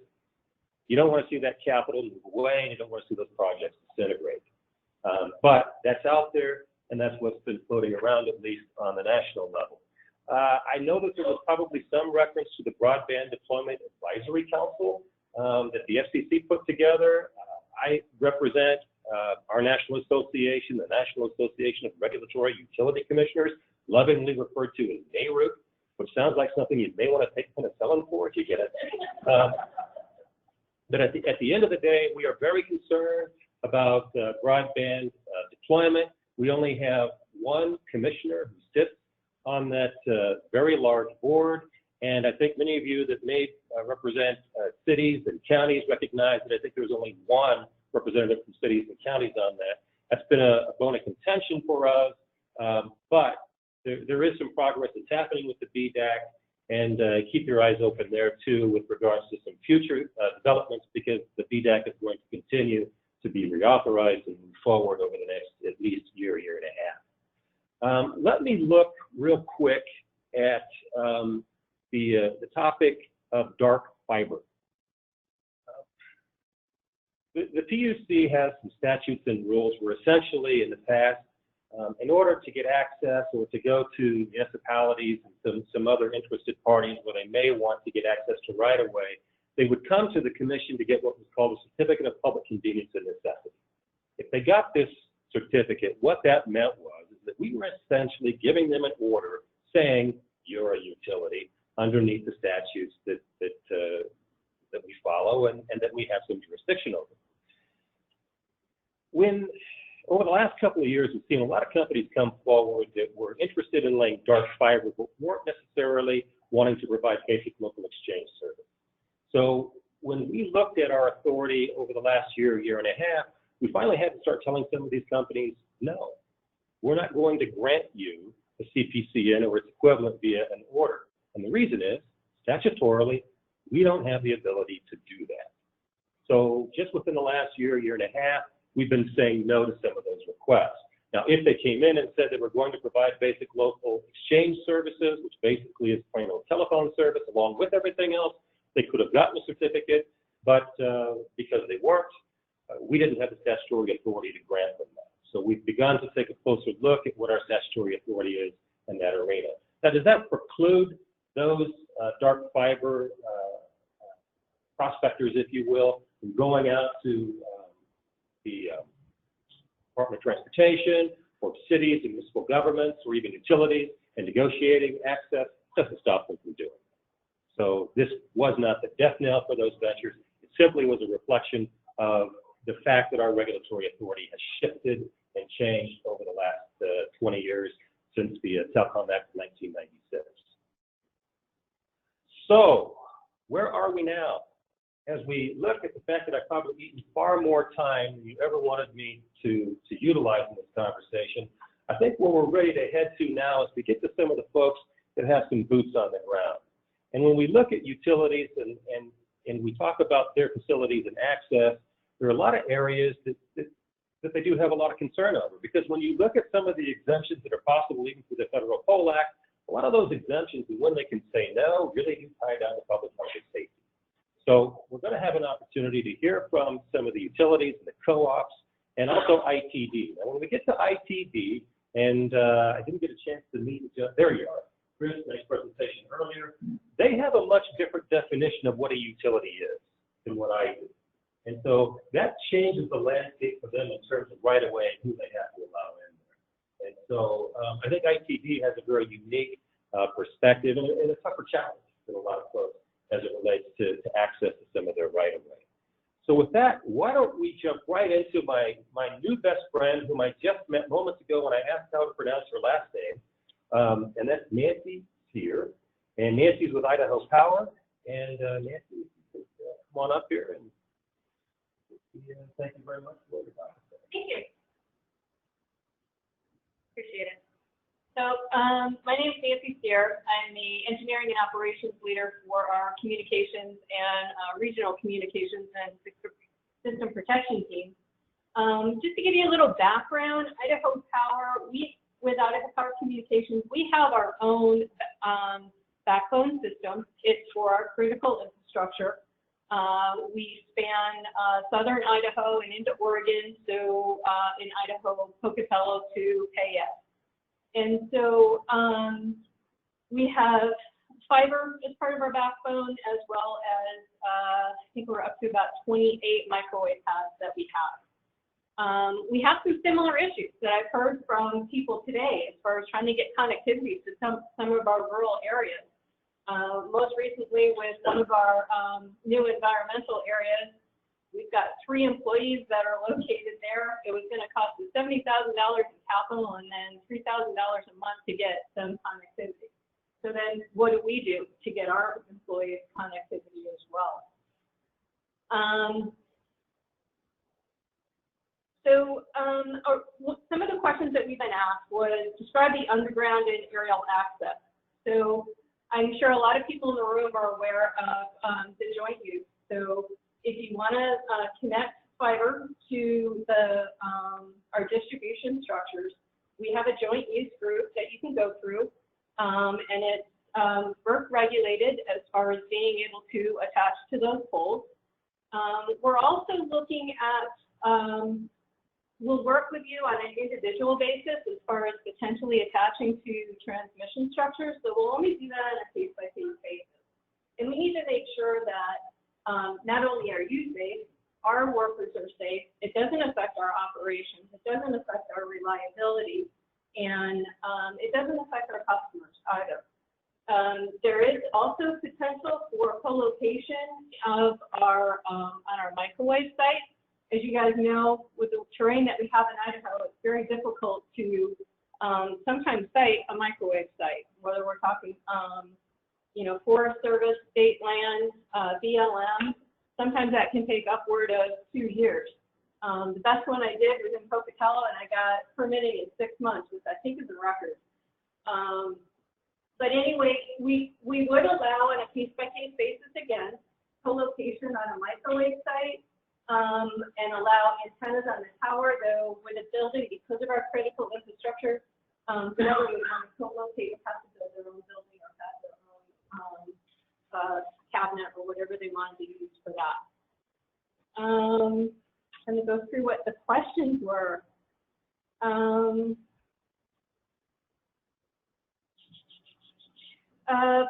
you don't want to see that capital move away and you don't want to see those projects disintegrate. But that's out there, and that's what's been floating around, at least on the national level. I know that there was probably some reference to the Broadband Deployment Advisory Council that the FCC put together. I represent our national association, the National Association of Regulatory Utility Commissioners, lovingly referred to as NARUC, which sounds like something you may want to take penicillin for if you get it. But at the end of the day, we are very concerned about broadband deployment. We only have one commissioner who sits on that very large board, and I think many of you that may represent cities and counties recognize that I think there's only one representative from cities and counties on that. That's been a bone of contention for us, but there is some progress that's happening with the BDAC, and keep your eyes open there too with regards to some future developments, because the BDAC is going to continue to be reauthorized and move forward over the next at least year and a half. Let me look real quick at the topic of dark fiber. The PUC has some statutes and rules where essentially in the past, in order to get access or to go to municipalities and some other interested parties where they may want to get access to right-of-way, they would come to the commission to get what was called a certificate of public convenience and necessity. If they got this certificate, what that meant was is that we were essentially giving them an order saying you're a utility underneath the statutes that we follow and that we have some jurisdiction over. Over the last couple of years, we've seen a lot of companies come forward that were interested in laying dark fiber, but weren't necessarily wanting to provide basic local exchange service. So when we looked at our authority over the last year and a half, we finally had to start telling some of these companies, no, we're not going to grant you a CPCN or its equivalent via an order. And the reason is, statutorily, we don't have the ability to do that. So just within the last year and a half, we've been saying no to some of those requests. Now, if they came in and said they were going to provide basic local exchange services, which basically is plain old telephone service along with everything else, they could have gotten a certificate, but because they weren't, we didn't have the statutory authority to grant them that. So we've begun to take a closer look at what our statutory authority is in that arena. Now, does that preclude those dark fiber prospectors, if you will, from going out to the Department of Transportation or cities and municipal governments or even utilities and negotiating access? Doesn't stop them from doing it. So this was not the death knell for those ventures. It simply was a reflection of the fact that our regulatory authority has shifted and changed over the last 20 years since the Telecom Act of 1996. So where are we now? As we look at the fact that I've probably eaten far more time than you ever wanted me to utilize in this conversation, I think where we're ready to head to now is to get to some of the folks that have some boots on the ground. And when we look at utilities and we talk about their facilities and access, there are a lot of areas that they do have a lot of concern over. Because when you look at some of the exemptions that are possible even through the Federal Poll Act, a lot of those exemptions and when they can say no really do tie down to public health and safety. So we're going to have an opportunity to hear from some of the utilities and the co-ops and also ITD. Now, when we get to ITD, and I didn't get a chance to meet, there you are, Chris, nice presentation earlier. They have a much different definition of what a utility is than what I do. And so that changes the landscape for them in terms of right-of-way and who they have to allow in there. And so I think ITD has a very unique perspective and a tougher challenge than a lot of folks as it relates to access to some of their right-of-way. So with that, why don't we jump right into my new best friend, whom I just met moments ago when I asked how to pronounce her last name, and that's Nancy Sear. And Nancy's with Idaho Power. And Nancy, come on up here and thank you very much for what you're talking about. Thank you. Appreciate it. So my name is Nancy Sear. I'm the engineering and operations leader for our communications and regional communications and system protection team. Just to give you a little background, Idaho Power, with Idaho Power Communications, we have our own backbone system. It's for our critical infrastructure. We span southern Idaho and into Oregon, so in Idaho, Pocatello to Payette. And so we have fiber as part of our backbone, as well as I think we're up to about 28 microwave pads that we have. We have some similar issues that I've heard from people today as far as trying to get connectivity to some of our rural areas. Most recently with one of our new environmental areas, we've got 3 employees that are located there. It was going to cost us $70,000 in capital and then $3,000 a month to get some connectivity. So then what do we do to get our employees connectivity as well? Some of the questions that we've been asked was describe the underground and aerial access. So I'm sure a lot of people in the room are aware of the joint use. So if you want to connect fiber to our distribution structures, we have a joint use group that you can go through. and it's FERC regulated as far as being able to attach to those poles. We're also looking at, we'll work with you on an individual basis as far as potentially attaching to transmission structures. So we'll only do that on a case-by-case basis. And we need to make sure that not only are you safe, our workers are safe. It doesn't affect our operations. It doesn't affect our reliability. And it doesn't affect our customers either. There is also potential for co-location of our on our microwave site. As you guys know, with the terrain that we have in Idaho, it's very difficult to sometimes site a microwave site, whether we're talking, Forest Service, state land, BLM. Sometimes that can take upward of 2 years. The best one I did was in Pocatello, and I got permitting in 6 months, which I think is a record. But anyway, we would allow on a case-by-case basis, again, co-location on a microwave site, and allow antennas on the tower, though with a building, because of our critical infrastructure, whoever we want to co-locate has to build their own building or have their own cabinet or whatever they want to use for that. I'm going to go through what the questions were.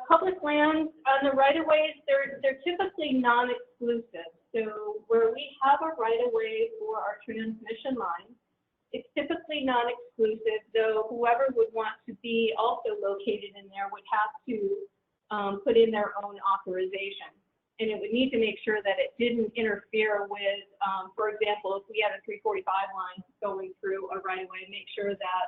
Public lands on the right-of-ways, they're typically non-exclusive. So where we have a right-of-way for our transmission line, it's typically non-exclusive, though whoever would want to be also located in there would have to put in their own authorization. And it would need to make sure that it didn't interfere with, for example, if we had a 345 line going through a right-of-way, make sure that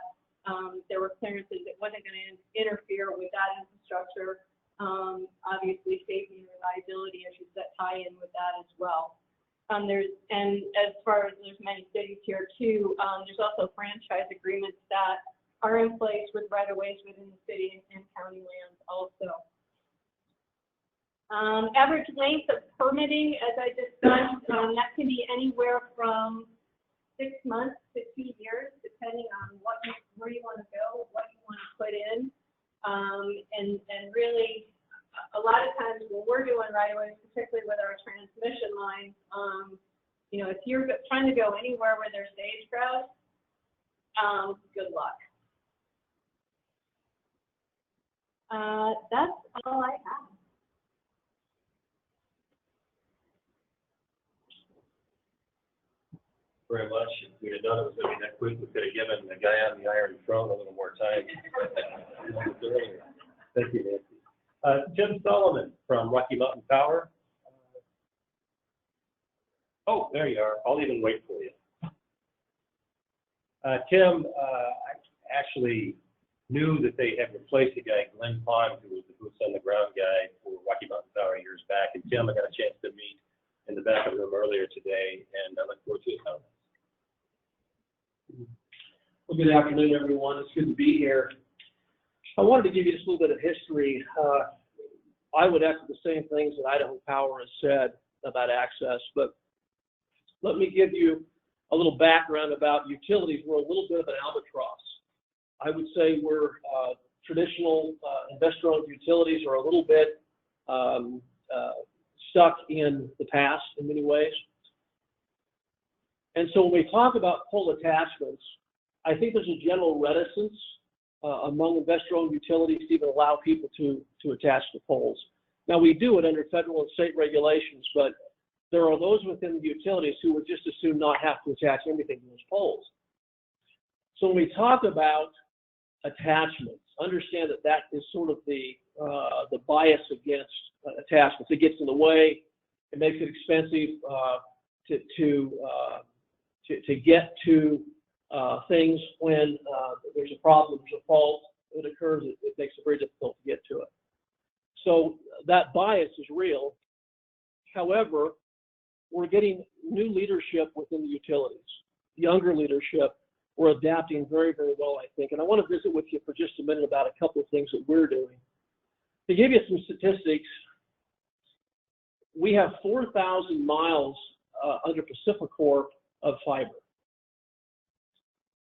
there were clearances that wasn't going to interfere with that infrastructure. Obviously, safety and reliability issues that tie in with that as well. And as far as there's many cities here too, there's also franchise agreements that are in place with right-of-ways within the city and county lands also. Average length of permitting, as I discussed, that can be anywhere from 6 months to 2 years, depending on where you want to go, what you want to put in, and really, a lot of times when we're doing right-of-ways, particularly with our transmission lines, if you're trying to go anywhere where there's sage-grouse, good luck. That's all I have. Very much. If we'd have done it was going to be that quick, we could have given the guy on the Iron Throne a little more time. Thank you, Nancy. Jim Solomon from Rocky Mountain Power. Oh, there you are. I'll even wait for you. Tim, I actually knew that they had replaced a guy, Glenn Pond, who was the boots on the ground guy for Rocky Mountain Power years back. And Tim, I got a chance to meet in the back of the room earlier today, and I look forward to your comments. Well, good afternoon, everyone. It's good to be here. I wanted to give you just a little bit of history. I would echo the same things that Idaho Power has said about access, but let me give you a little background about utilities. We're a little bit of an albatross. I would say we're traditional investor-owned utilities are a little bit stuck in the past in many ways. And so when we talk about pole attachments, I think there's a general reticence among investor-owned utilities to even allow people to attach to poles. Now, we do it under federal and state regulations, but there are those within the utilities who would just as soon not have to attach anything to those poles. So when we talk about attachments, understand that that is sort of the bias against attachments. It gets in the way. It makes it expensive to get to things when there's a problem, there's a fault that occurs. It makes it very difficult to get to it. So that bias is real. However, we're getting new leadership within the utilities, younger leadership. We're adapting very, very well, I think. And I want to visit with you for just a minute about a couple of things that we're doing. To give you some statistics, we have 4,000 miles under PacifiCorp of fiber.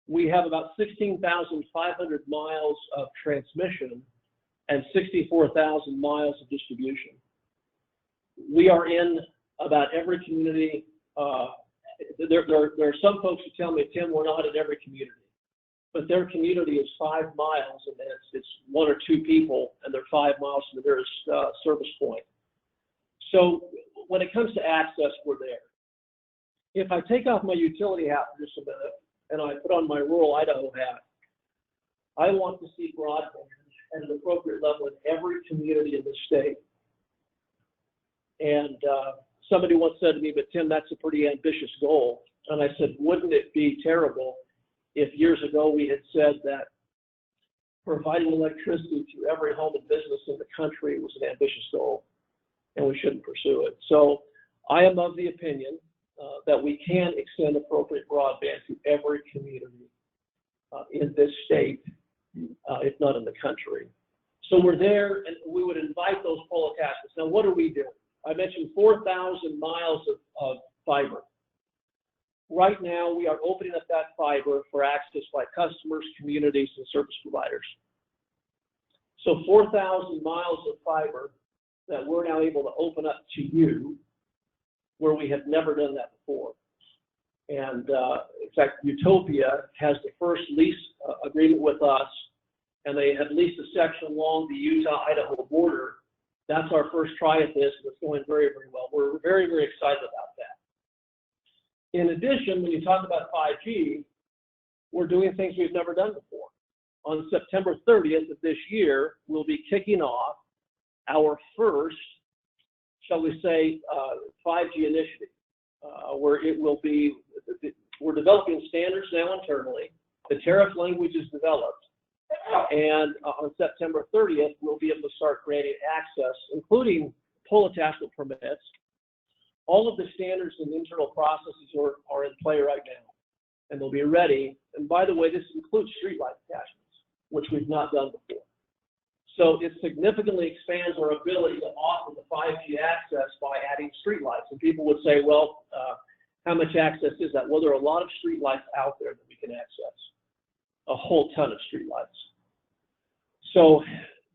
We have about 16,500 miles of transmission and 64,000 miles of distribution. We are in about every community. There are some folks who tell me, Tim, we're not in every community. But their community is 5 miles, and it's 1 or 2 people, and they're 5 miles from the nearest service point. So when it comes to access, we're there. If I take off my utility hat for just a minute, and I put on my rural Idaho hat, I want to see broadband at an appropriate level in every community in the state. And somebody once said to me, but Tim, that's a pretty ambitious goal. And I said, wouldn't it be terrible if years ago we had said that providing electricity to every home and business in the country was an ambitious goal, and we shouldn't pursue it. So I am of the opinion that we can extend appropriate broadband to every community in this state, if not in the country. So we're there, and we would invite those pole attachments. Now, what are we doing? I mentioned 4,000 miles of fiber. Right now, we are opening up that fiber for access by customers, communities, and service providers. So 4,000 miles of fiber that we're now able to open up to you, where we have never done that before. And in fact, Utopia has the first lease agreement with us, and they have leased a section along the Utah-Idaho border. That's our first try at this, and it's going very, very well. We're very, very excited about that. In addition, when you talk about 5G, we're doing things we've never done before. On September 30th of this year, we'll be kicking off our first, shall we say, 5G initiative, where it will be, we're developing standards now internally. The tariff language is developed. And on September 30th, we'll be able to start granting access, including pole attachment permits. All of the standards and internal processes are in play right now, and they'll be ready. And by the way, this includes streetlight attachments, which we've not done before. So it significantly expands our ability to offer the 5G access by adding streetlights. And people would say, well, how much access is that? Well, there are a lot of streetlights out there that we can access, a whole ton of streetlights. So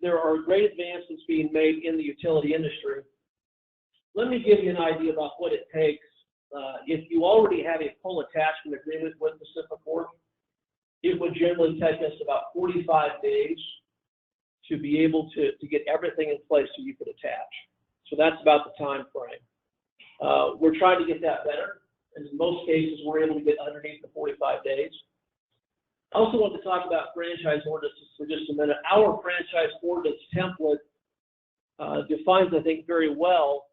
there are great advancements being made in the utility industry. Let me give you an idea about what it takes. If you already have a pole attachment agreement with PacifiCorp, it would generally take us about 45 days to be able to get everything in place so you could attach. So that's about the time frame. We're trying to get that better, and in most cases, we're able to get underneath the 45 days. I also want to talk about franchise ordinances for just a minute. Our franchise ordinance template defines, I think, very well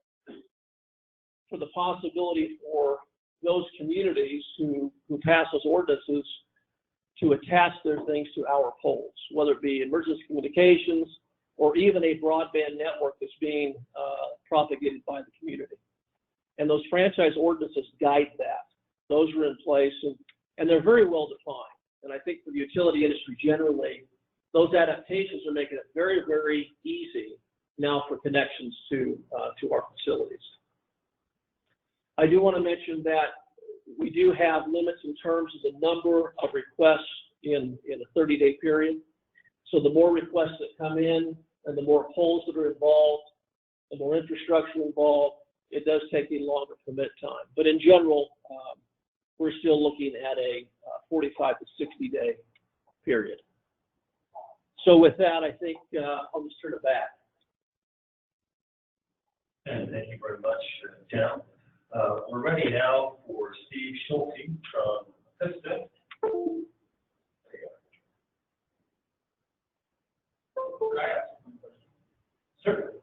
for the possibility for those communities who pass those ordinances to attach their things to our poles, whether it be emergency communications or even a broadband network that's being propagated by the community. And those franchise ordinances guide that. Those are in place, and they're very well defined. And I think for the utility industry generally, those adaptations are making it very, very easy now for connections to our facilities. I do want to mention that we do have limits in terms of the number of requests in a 30-day period. So the more requests that come in and the more poles that are involved, the more infrastructure involved, it does take a longer permit time. But in general, we're still looking at a 45 to 60-day period. So with that, I think I'll just turn it back. And thank you very much, Tim. We're ready now for Steve Schulte from Vista. Sure.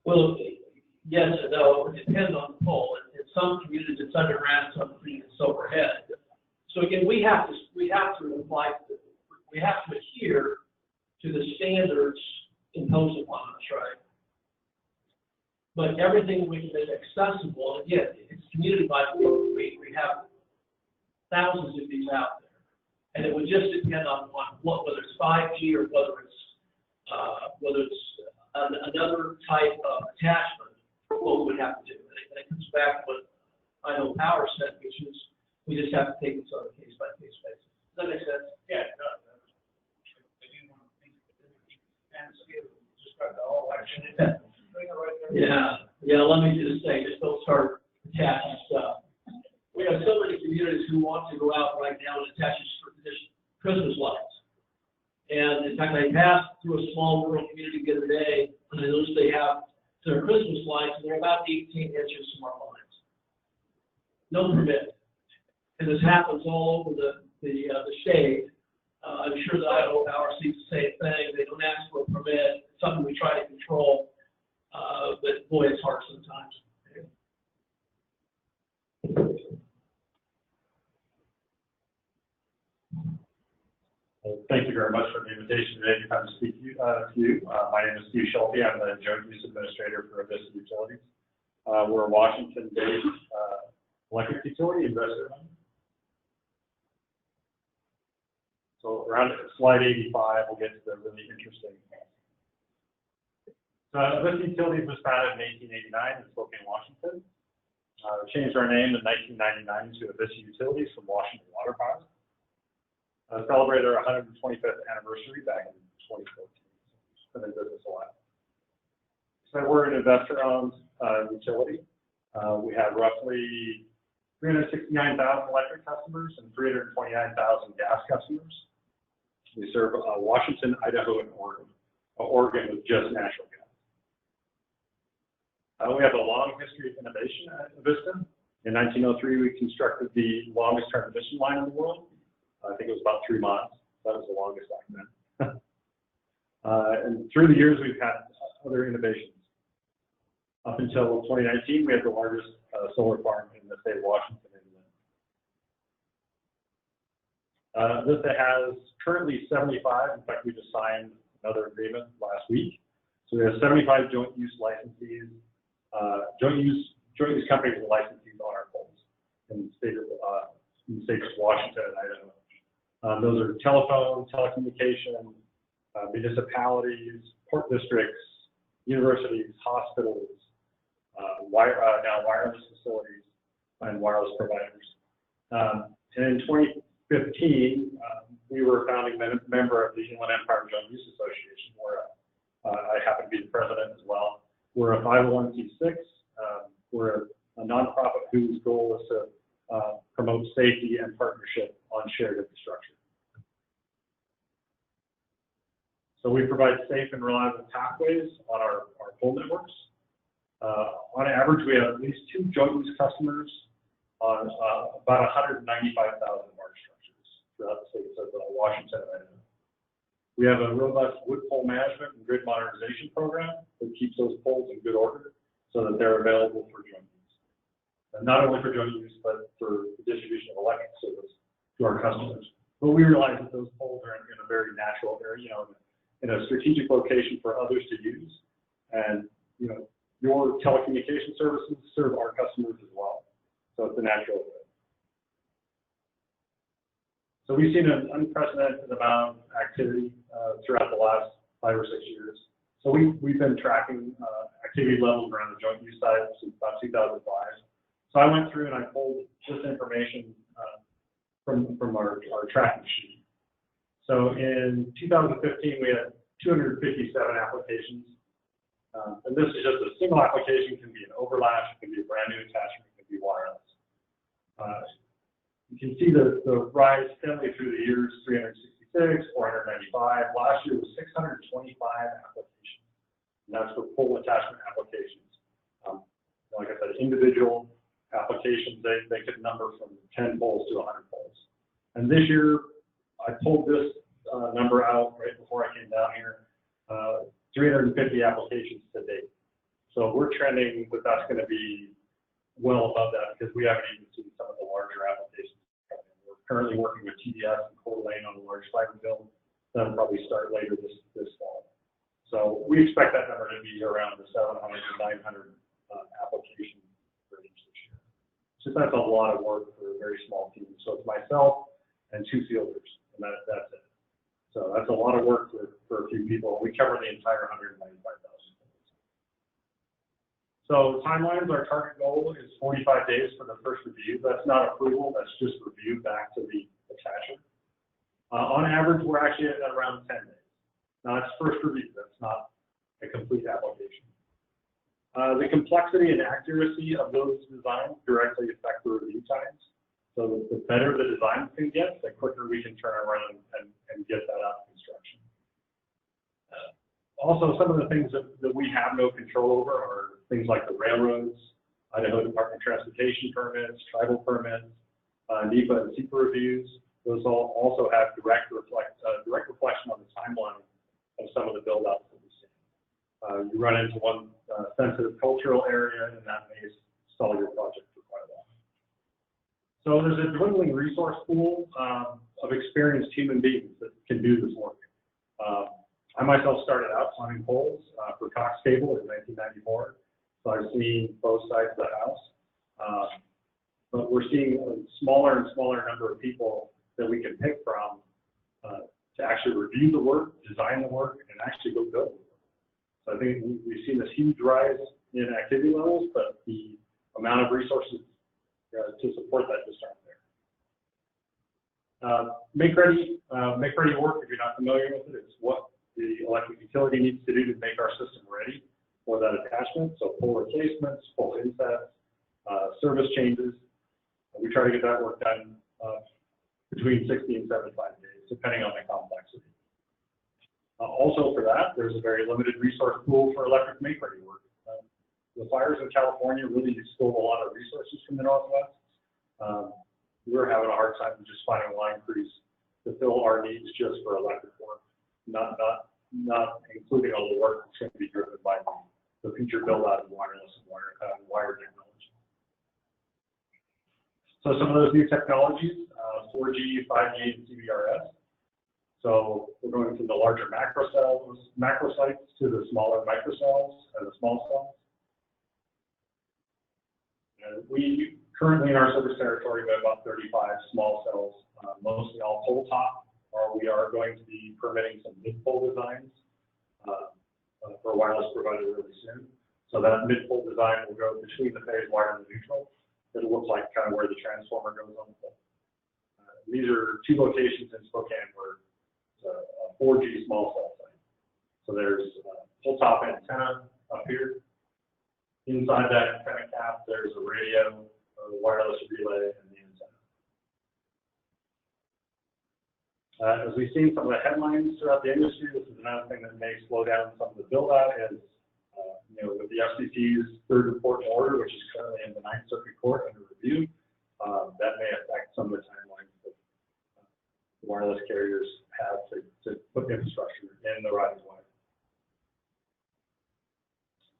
Well, yes and no. It depends on the pole. In some communities, it's underground, some communities it's overhead. So again, we have to adhere to the standards imposed upon us, right? But everything we can make accessible, and again, it's community by community. We have thousands of these out there. And it would just depend on what, whether it's 5G or whether it's another type of attachment, what we would have to do. And it comes back to what I know Power said, which is we just have to take this on a case-by-case basis. Does that make sense? Yeah, it does. I do want to think and just got the whole action. Yeah, let me just say, just don't start attaching stuff. We have so many communities who want to go out right now and attach Christmas lights. And in fact, I passed through a small rural community the other day, and I noticed they have their Christmas lights, and they're about 18 inches from our lines. No permit. And this happens all over the state. I'm sure that Idaho Power sees the same thing. They don't ask for a permit. It's something we try to control. But boy, it's hard sometimes. Well, thank you very much for the invitation today to come to speak to you. My name is Steve Schulte. I'm the Joint Use Administrator for Vista Utilities. We're a Washington-based electric utility investor. So around slide 85, we'll get to the really interesting things. Vista Utilities was founded in 1889 in Spokane, Washington. We changed our name in 1999 to Vista Utilities from Washington Water Power. Celebrated our 125th anniversary back in 2014. It's been in business a while. So we're an investor-owned utility. We have roughly 369,000 electric customers and 329,000 gas customers. We serve Washington, Idaho, and Oregon with just natural gas. We have a long history of innovation at Vista. In 1903, we constructed the longest transmission line in the world. I think it was about 3 miles. That was the longest back then. And through the years, we've had other innovations. Up until 2019, we had the largest solar farm in the state of Washington. Vista has currently 75. In fact, we just signed another agreement last week. So we have 75 joint use licensees, joint use companies and licensees on our poles in the states of Washington and Idaho. Those are telephone, telecommunication, municipalities, port districts, universities, hospitals, now wireless facilities, and wireless providers. And in 2015, we were a founding member of the Inland Empire Joint Use Association, where I happen to be the president as well. We're a 501c6. We're a nonprofit whose goal is to promote safety and partnership on shared infrastructure. So we provide safe and reliable pathways on our pole networks. On average, we have at least 2 joint use customers on about 195,000 mark structures throughout the states of Washington and Idaho. We have a robust wood pole management and grid modernization program that keeps those poles in good order so that they're available for joint use. And not only for joint use, but for the distribution of electric service to our customers. But we realize that those poles are in a very natural area, in a strategic location for others to use. And, your telecommunication services serve our customers as well. So it's a natural fit. So we've seen an unprecedented amount of activity throughout the last 5 or 6 years. So we've been tracking activity levels around the joint use side since about 2005. So I went through and I pulled this information from our tracking sheet. So in 2015, we had 257 applications. And this is just a single application. It can be an overlash, it can be a brand new attachment, it can be wireless. You can see the rise steadily through the years, 366, 495. Last year was 625 applications. And that's for pole attachment applications. Like I said, individual applications, they could number from 10 poles to 100 poles. And this year, I pulled this number out right before I came down here. 350 applications to date. So we're trending that that's going to be well above that because we haven't even seen some of the larger applications. We're currently working with TDS and Coeur d'Alene on a large fiber build. That'll probably start later this fall. So we expect that number to be around the 700 to 900 application range this year. So that's a lot of work for a very small team. So it's myself and 2 fielders. and that's it. So that's a lot of work for a few people. We cover the entire 195,000. So timelines, our target goal is 45 days for the first review. That's not approval, that's just review back to the attachment. On average, we're actually at around 10 days. Now, that's first review, that's not a complete application. The complexity and accuracy of those designs directly affect the review times. So the better the designs can get, the quicker we can turn around and get that out of construction. Also, some of the things that we have no control over are things like the railroads, Idaho Department of Transportation permits, tribal permits, NEPA and SEPA reviews. Those all also have direct reflection on the timeline of some of the build-outs that we see. You run into one sensitive cultural area, and that may stall your project for quite a while. So there's a dwindling resource pool of experienced human beings that can do this work. I myself started out climbing poles for Cox Cable in 1994, so I've seen both sides of the house. But we're seeing a smaller and smaller number of people that we can pick from to actually review the work, design the work, and actually go build it. So I think we've seen this huge rise in activity levels, but the amount of resources to support that just aren't there. Make-ready work, if you're not familiar with it, is what the electric utility needs to do to make our system ready for that attachment. So pole replacements, pole insets, service changes. We try to get that work done between 60 and 75 days, depending on the complexity. Also for that, there's a very limited resource pool for electric make-ready work. The fires in California really stole a lot of resources from the Northwest. We were having a hard time just finding line crews to fill our needs just for electric work, not including all the work that's going to be driven by the future build-out of wireless and wire technology. So some of those new technologies, 4G, 5G, and CBRS. So we're going from the larger macro sites to the smaller microcells and the small cells. And we currently in our service territory we have about 35 small cells, mostly all pole top. We are going to be permitting some mid-pole designs for a wireless provider really soon. So that mid-pole design will go between the phase wire and the neutral. It'll look like kind of where the transformer goes on the pole. These are two locations in Spokane where it's a 4G small cell site. So there's a pole top antenna up here. Inside that antenna cap, there's a radio, a wireless relay, and the antenna. As we've seen some of the headlines throughout the industry, this is another thing that may slow down some of the build-out is, with the FCC's third report and order, which is currently in the Ninth Circuit Court under review, that may affect some of the timelines that wireless carriers have to put infrastructure in the right way.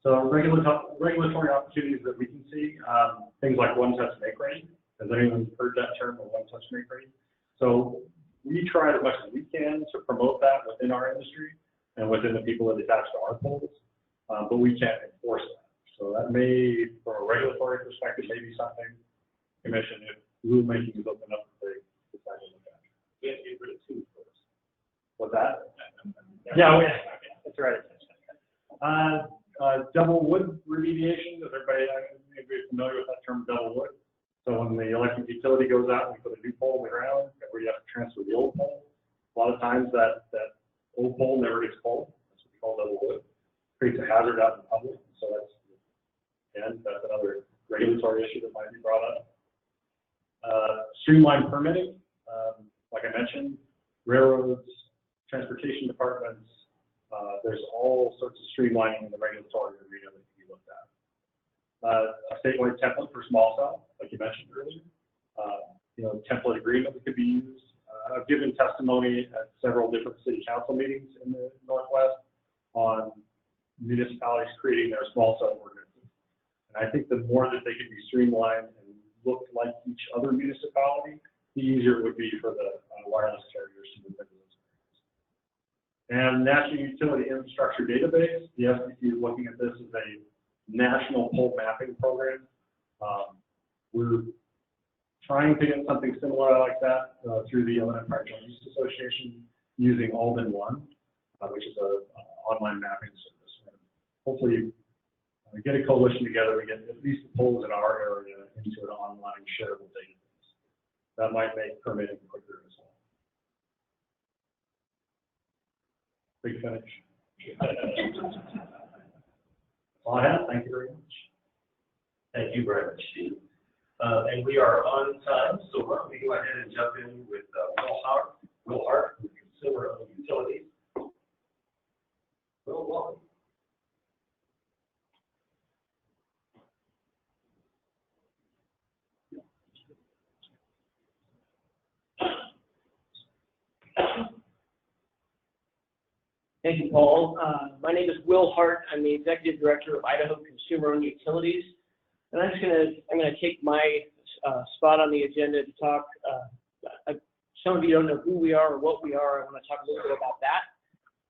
So regulatory opportunities that we can see, things like one-touch make-ready. Has anyone heard that term, one-touch make-ready? So we try as much as we can to promote that within our industry and within the people that attach to our poles, but we can't enforce that. So that may, from a regulatory perspective, may be something commission if rulemaking is open up, they decide to look at. We have to get rid of two first. What's that? Yeah, that's right. Double wood remediation. Is everybody familiar with that term, double wood? So when the electric utility goes out and we put a new pole in the ground, everybody has to transfer the old pole. A lot of times that old pole never gets pulled. That's what we call double wood. Creates a hazard out in the public. So that's another regulatory issue that might be brought up. Streamlined permitting, like I mentioned, railroads, transportation departments. There's all sorts of streamlining in the regulatory arena that can be looked at. A statewide template for small cell, like you mentioned earlier. Template agreement that could be used. I've given testimony at several different city council meetings in the Northwest on municipalities creating their small cell ordinances. And I think the more that they can be streamlined and look like each other municipality, the easier it would be for the wireless carriers to move into those areas. And National Utility Infrastructure Database, the FCC is looking at this as a national pole mapping program. We're trying to get something similar like that through the Illinois Park Joint Use Association using All in One, which is an online mapping service. And hopefully, get a coalition together and get at least the polls in our area into an online shareable database. That might make permitting quicker as well. Big finish. All I have. Thank you very much. Thank you very much, Steve. And we are on time, so why don't we go ahead and jump in with Will Hart, with Consumer Owned Utilities. Will, welcome. Thank you, Paul. My name is Will Hart. I'm the Executive Director of Idaho Consumer Owned Utilities. And I'm gonna take my spot on the agenda to talk. Some of you don't know who we are or what we are. I want to talk a little bit about that,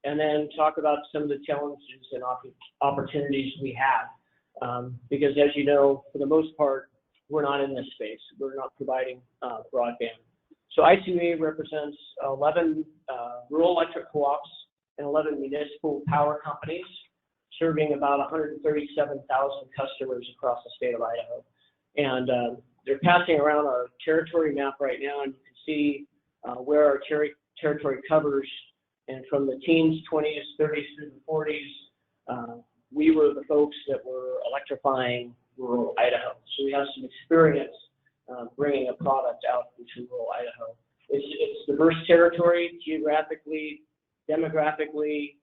and then talk about some of the challenges and opportunities we have. Because as you know, for the most part, we're not in this space. We're not providing broadband. So ICUA represents 11 rural electric co-ops and 11 municipal power companies, serving about 137,000 customers across the state of Idaho. And they're passing around our territory map right now, and you can see where our territory covers. And from the teens, 20s, 30s through the 40s, we were the folks that were electrifying rural Idaho. So we have some experience bringing a product out into rural Idaho. It's diverse territory, geographically, demographically.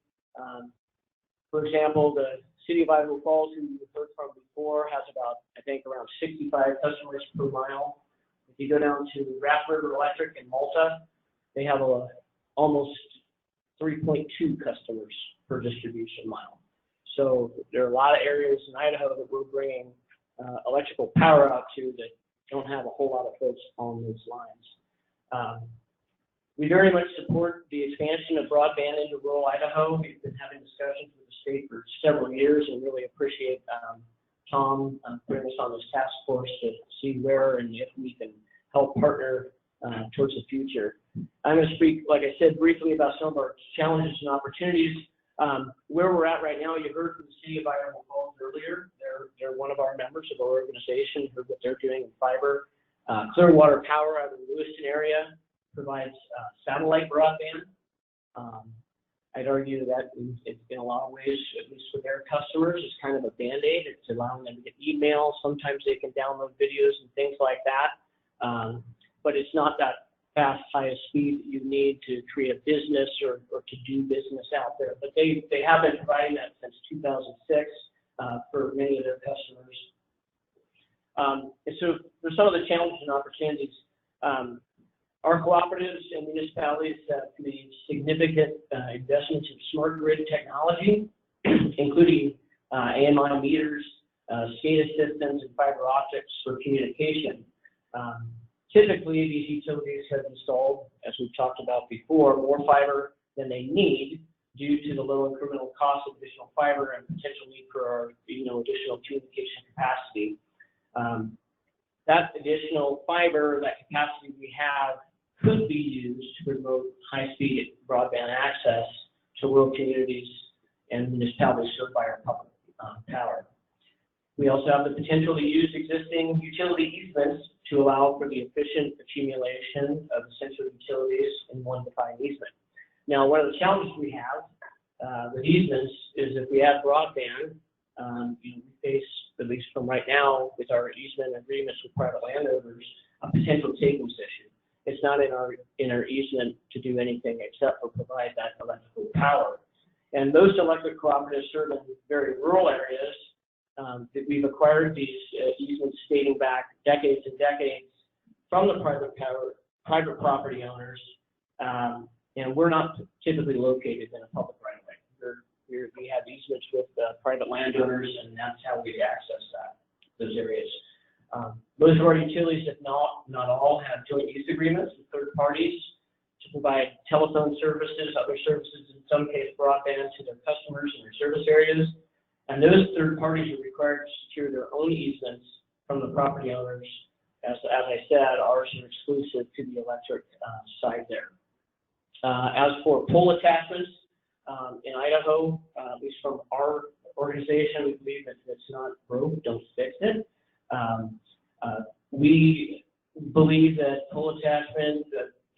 For example, the city of Idaho Falls, who you heard from before, has about, I think, around 65 customers per mile. If you go down to Rat River Electric in Malta, they have almost 3.2 customers per distribution mile. So there are a lot of areas in Idaho that we're bringing electrical power out to that don't have a whole lot of folks on those lines. We very much support the expansion of broadband into rural Idaho. We've been having discussions with the state for several years and really appreciate Tom putting us on this task force to see where and if we can help partner towards the future. I'm going to speak, like I said, briefly about some of our challenges and opportunities. Where we're at right now, you heard from the city of Idaho Falls earlier. They're one of our members of our organization, heard what they're doing in fiber. Clearwater Power out of the Lewiston area provides satellite broadband. I'd argue that it's in a lot of ways, at least for their customers, it's kind of a Band-Aid. It's allowing them to get emails. Sometimes they can download videos and things like that. But it's not that fast, highest speed that you need to create a business or to do business out there. But they have been providing that since 2006 for many of their customers. And so for some of the challenges and opportunities, our cooperatives and municipalities have made significant investments in smart grid technology, including AMI meters, SCADA systems, and fiber optics for communication. Typically, these utilities have installed, as we've talked about before, more fiber than they need due to the low incremental cost of additional fiber and potential need for additional communication capacity. That additional fiber, that capacity we have, could be used to promote high-speed broadband access to rural communities and municipalities served by our public power. We also have the potential to use existing utility easements to allow for the efficient accumulation of essential utilities in one defined easement. Now, one of the challenges we have with easements is if we add broadband, we face, at least from right now, with our easement agreements with private landowners, a potential takings issue. It's not in our easement to do anything except for provide that electrical power. And most electric cooperatives serve in very rural areas that we've acquired these easements dating back decades and decades from the private property owners, and we're not typically located in a public right of way. We have easements with private landowners, and that's how we access those areas. Most of our utilities, if not all, have joint use agreements with third parties to provide telephone services, other services, in some cases broadband to their customers in their service areas. And those third parties are required to secure their own easements from the property owners as I said, ours are exclusive to the electric side there. As for pole attachments, in Idaho, at least from our organization, we believe that if it's not broke, don't fix it. We believe that pole attachment,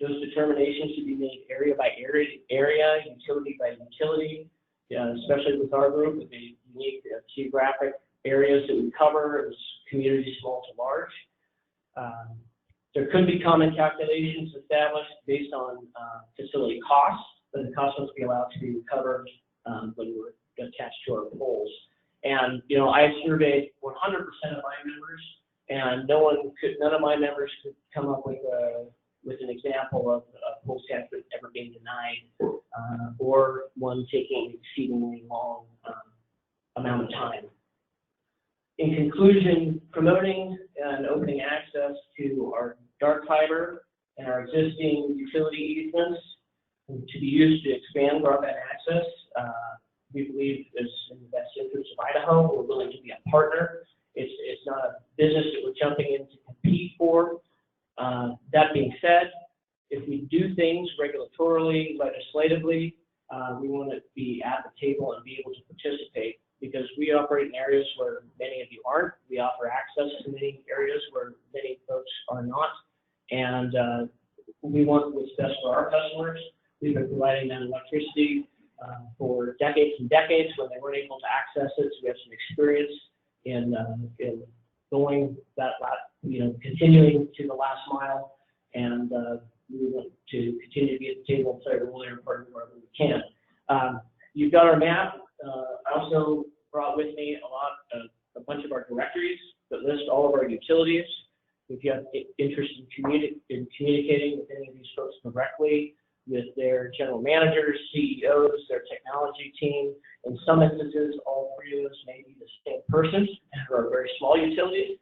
those determinations should be made area by area, utility by utility, especially with our group, with the unique geographic areas that we cover, as communities small to large. There could be common calculations established based on facility costs, but the cost must be allowed to be recovered when we're attached to our poles. And, you know, I surveyed 100% of my members, and none of my members could come up with an example of a pole attachment ever being denied or one taking an exceedingly long amount of time. In conclusion, promoting and opening access to our dark fiber and our existing utility easements to be used to expand broadband access, we believe is in the best interest of Idaho. We're willing to be a partner. It's not a business that we're jumping in to compete for. That being said, if we do things regulatorily, legislatively, we want to be at the table and be able to participate, because we operate in areas where many of you aren't. We offer access to many areas where many folks are not. And we want what's best for our customers. We've been providing them electricity for decades and decades when they weren't able to access it. So we have some experience in going that, continuing to the last mile. And we want to continue to be at the table and play a really important wherever we can. You've got our map. I also brought with me a bunch of our directories that list all of our utilities. If you have interest in communicating with any of these folks directly, with their general managers, CEOs, their technology team, in some instances, all three of us may be the same person for our very small utilities,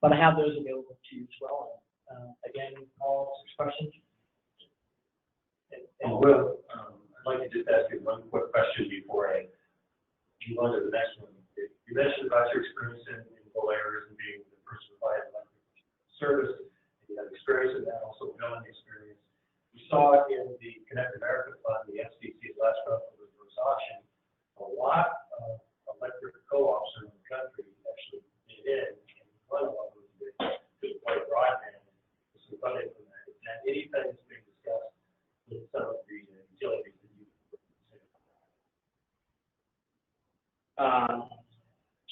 but I have those available to you as well. Again, all questions? And Will, I'd like to just ask you one quick question before I move on to the next one. You mentioned about your experience in rural areas and being the person who provides electric service, and you have experience in that, also billing experience. We saw in the Connect America Fund, the FCC's last reverse auction, a lot of electric co-ops in the country actually bid in, and one of them was to deploy broadband, with some funding from that. Is that anything that's being discussed with some of the utilities that you consider?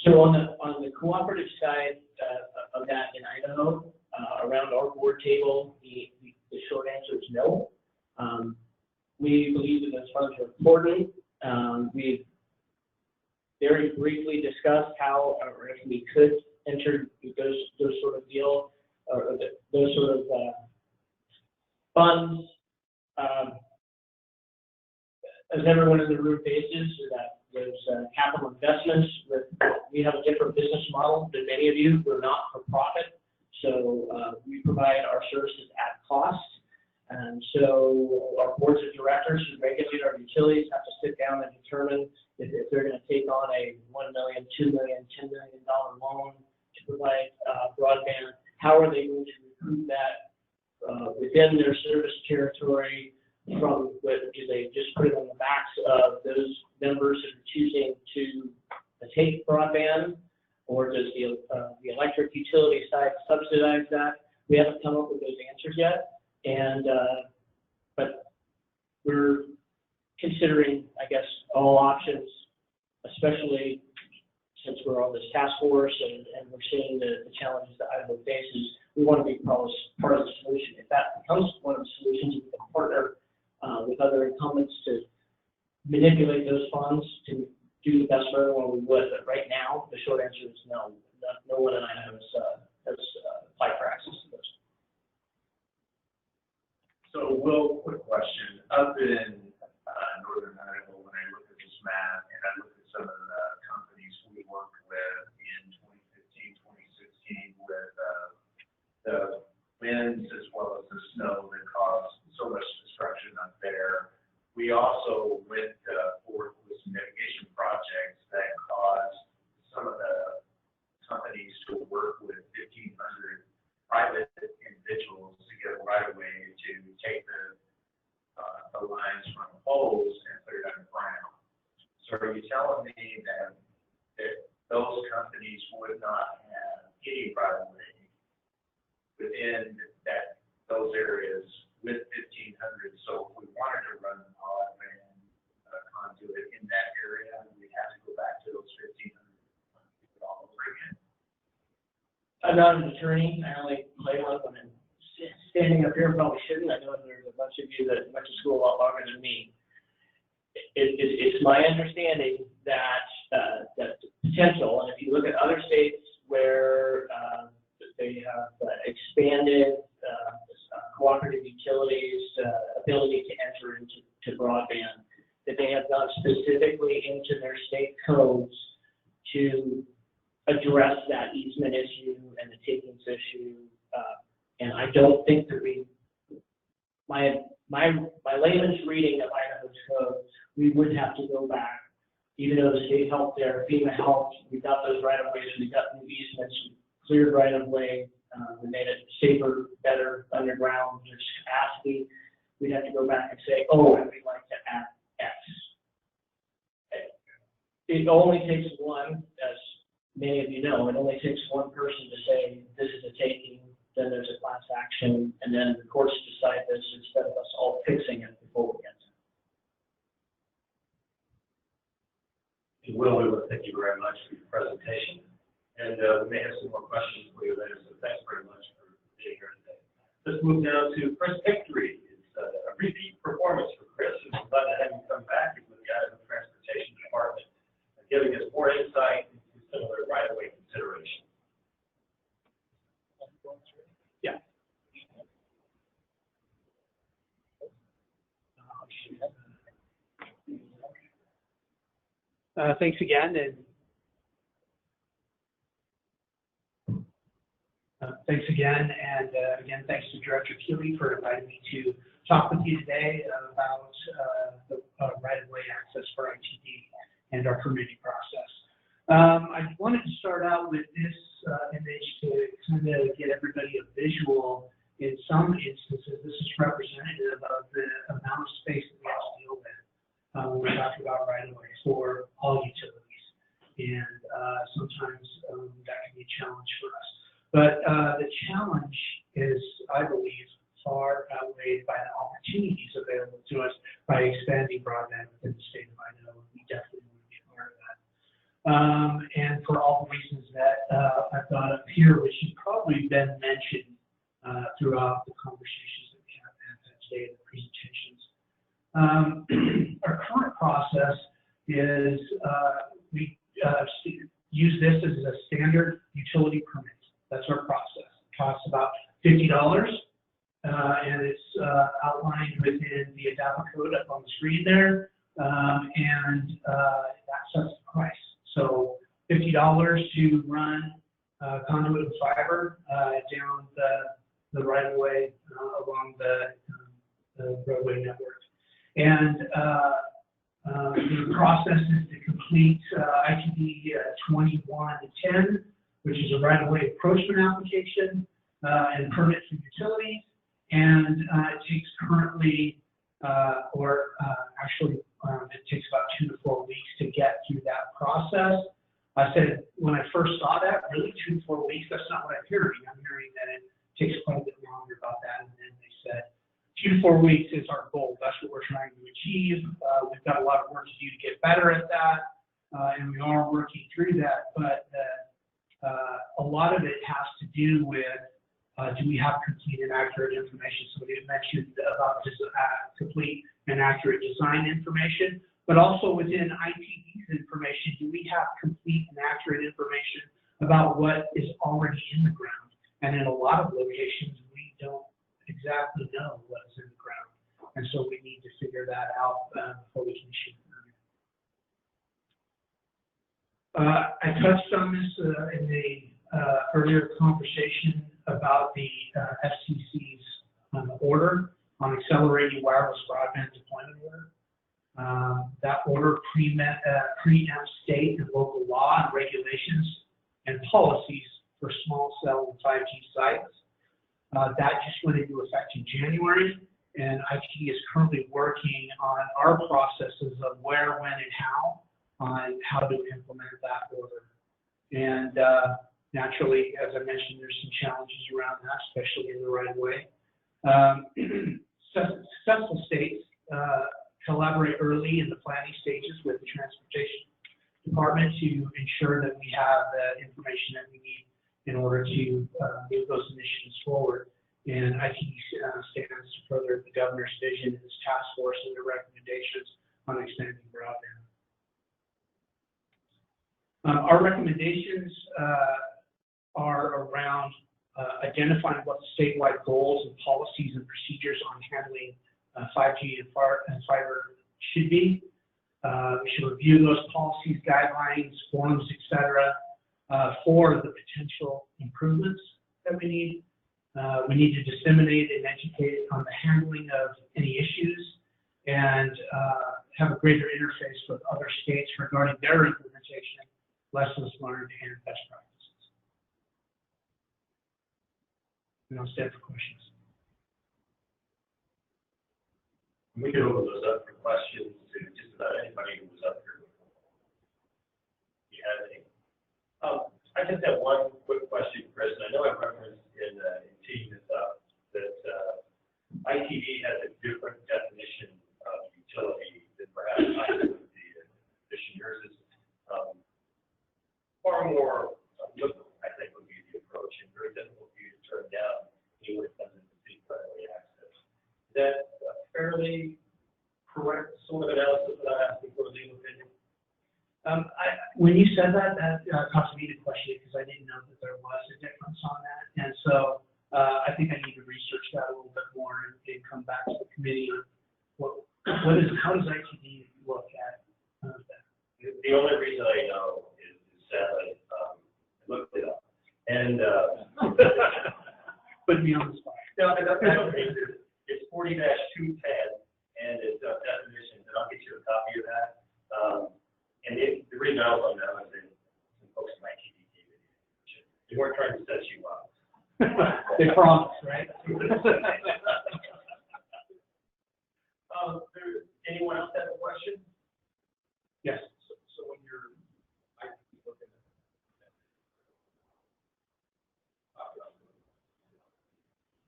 So on the cooperative side of that in Idaho, around our board table, the short answer is no. We believe that those funds are important. We've very briefly discussed how or if we could enter those sort of deal or those sort of funds. As everyone in the room faces, that there's capital investments. We have a different business model than many of you. We're not for profit, so we provide our services at cost. And so our boards of directors who regulate our utilities have to sit down and determine if they're going to take on a $1 million, $2 million, $10 million loan to provide broadband. How are they going to recruit that within their service territory? From what do they just put it on the backs of those members that are choosing to take broadband, or does the electric utility side subsidize that? We haven't come up with those answers yet, and but we're considering, I guess, all options, especially since we're on this task force and we're seeing the challenges that Idaho faces. We want to be part of the solution. If that becomes one of the solutions, we can partner with other incumbents to manipulate those funds to do the best for everyone we would. But right now, the short answer is no. No one in Idaho has applied for access to those. So, Will, quick question. Up in northern Idaho, when I look at this map and I look at some of the companies we worked with in 2015, 2016 with the winds as well as the snow that caused so much destruction up there, we also went forward with some mitigation projects that caused some of the companies to work with 1,500 in those areas with 1,500. So if we wanted to run an broadband conduit in that area, we'd have to go back to those 1,500 all over again. I'm not an attorney. I only play one when I'm standing up here. Probably shouldn't. I know there's a bunch of you that went to school a lot longer than me. It's my understanding that that potential, and if you look at other states where they have expanded cooperative utilities ability to enter into broadband, that they have gone specifically into their state codes to address that easement issue and the takings issue. And I don't think that my layman's reading of Idaho's code, we would have to go back, even though the state helped there, FEMA helped, we got those right of ways, we got new easements, cleared right of way, we made it safer, better underground, there's capacity. We'd have to go back and say, oh, and we'd like to add X. It only takes one, as many of you know, it only takes one person to say this is a taking, then there's a class action, and then the courts decide this instead of us all fixing it before we get to it. Will, we want to thank you very much for your presentation. And we may have some more questions for you later, so thanks very much for being here today. Let's move now to Chris Victory. It's a repeat performance for Chris, and we're glad to have you come back with the Idaho Transportation Department, giving us more insight into similar right-of-way considerations. Yeah. Thanks again, and again, thanks to Director Keeley for inviting me to talk with you today about the right-of-way access for ITD and our permitting process. I wanted to start out with this image to kind of get everybody a visual. In some instances, this is representative of the amount of space that we have to deal with when we talk about right-of-way for all utilities. And sometimes that can be a challenge for us. But the challenge is, I believe, far outweighed by the opportunities available to us by expanding broadband within the state of Idaho. We definitely want to be a part of that. And for all the reasons that I've brought up here, which have probably been mentioned throughout the conversations that we have had today in the presentations. Our current process is we use this as a standard utility permit. That's our process. It costs about $50, and it's outlined within the Idaho code up on the screen there, and that sets the price. So $50 to run conduit and fiber down the right-of-way along the roadway network. And the process is to complete ITD 2110, which is a right-of-way approachment application and permit for utilities. And it takes currently, it takes about 2 to 4 weeks to get through that process. I said, when I first saw that, really 2 to 4 weeks, that's not what I'm hearing. I'm hearing that it takes quite a bit longer about that. And then they said, 2 to 4 weeks is our goal. That's what we're trying to achieve. We've got a lot of work to do to get better at that. And we are working through that. But a lot of it has to do with, do we have complete and accurate information? Somebody mentioned about complete and accurate design information, but also within ITD's information, do we have complete and accurate information about what is already in the ground? And in a lot of locations, we don't exactly know what is in the ground. And so we need to figure that out before we can issue the permit. I touched on this in the earlier conversation about the FCC's order on accelerating wireless broadband deployment order. That order preempts state and local law and regulations and policies for small cell and 5G sites. That just went into effect in January, and ITD is currently working on our processes of where, when, and how on how to implement that order. And Naturally, as I mentioned, there's some challenges around that, especially in the right of way. Successful states collaborate early in the planning stages with the transportation department to ensure that we have the information that we need in order to move those initiatives forward. And ITD stands to further the governor's vision in this task force and their recommendations on expanding broadband. Our recommendations are around identifying what the statewide goals and policies and procedures on handling 5G and fiber should be. We should review those policies, guidelines, forms, etc., for the potential improvements that we need. We need to disseminate and educate on the handling of any issues and have a greater interface with other states regarding their implementation, lessons learned, and best practices. And I'll stand for questions. We could open those up for questions to just about anybody who was up here before. Do you have any? I just have one quick question, Chris. And I know I referenced in teeing this up that ITD has a different definition of utility than perhaps I would be. Yours is far more liberal, I think, would be the approach, and very difficult for you to turn down when it comes into city primary access. Is that fairly correct sort of analysis that I'm asking for a legal opinion? When you said that, that caused me to question it because I didn't know that there was a difference on that. And so I think I need to research that a little bit more and come back to the committee on how does ITD look at that? The only reason I know is sadly, I looked it up. And put me on the spot. No, I don't think it's 40-210, and it's a definition, and I'll get you a copy of that. And the reason I don't know is that some folks in my TV gave it. They weren't trying to set you up. They promised, right? Anyone else have a question? Yes. So when you're looking at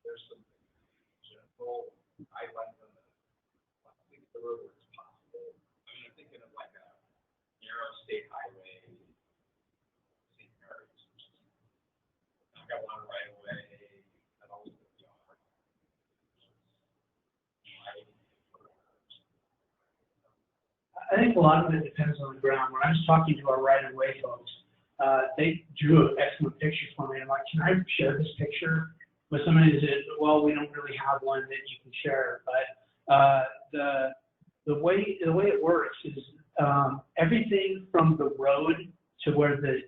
there's some general guidelines on I think the road where it's possible. I mean, I'm thinking of like a narrow state highway, St. Mary's, which is I've got one right away. I don't know the yard. I think a lot of it depends on the ground. When I was talking to our right-of-way folks, they drew an excellent picture for me. I'm like, can I share this picture with somebody that said, well, we don't really have one that you can share. But the way it works is everything from the road to where the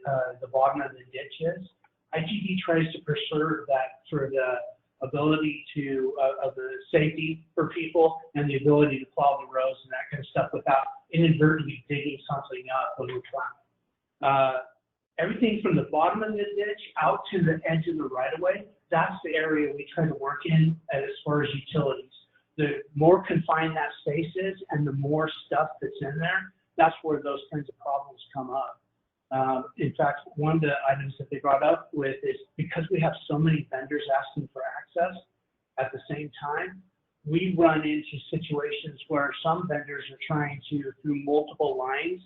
bottom of the ditch is, ITD tries to preserve that for the ability to of the safety for people and the ability to plow the roads and that kind of stuff without inadvertently digging something up when we're plowing. Everything from the bottom of the ditch out to the edge of the right-of-way, that's the area we try to work in as far as utilities. The more confined that space is and the more stuff that's in there, that's where those kinds of problems come up. In fact, one of the items that they brought up with is because we have so many vendors asking for access at the same time, we run into situations where some vendors are trying to, through multiple lines,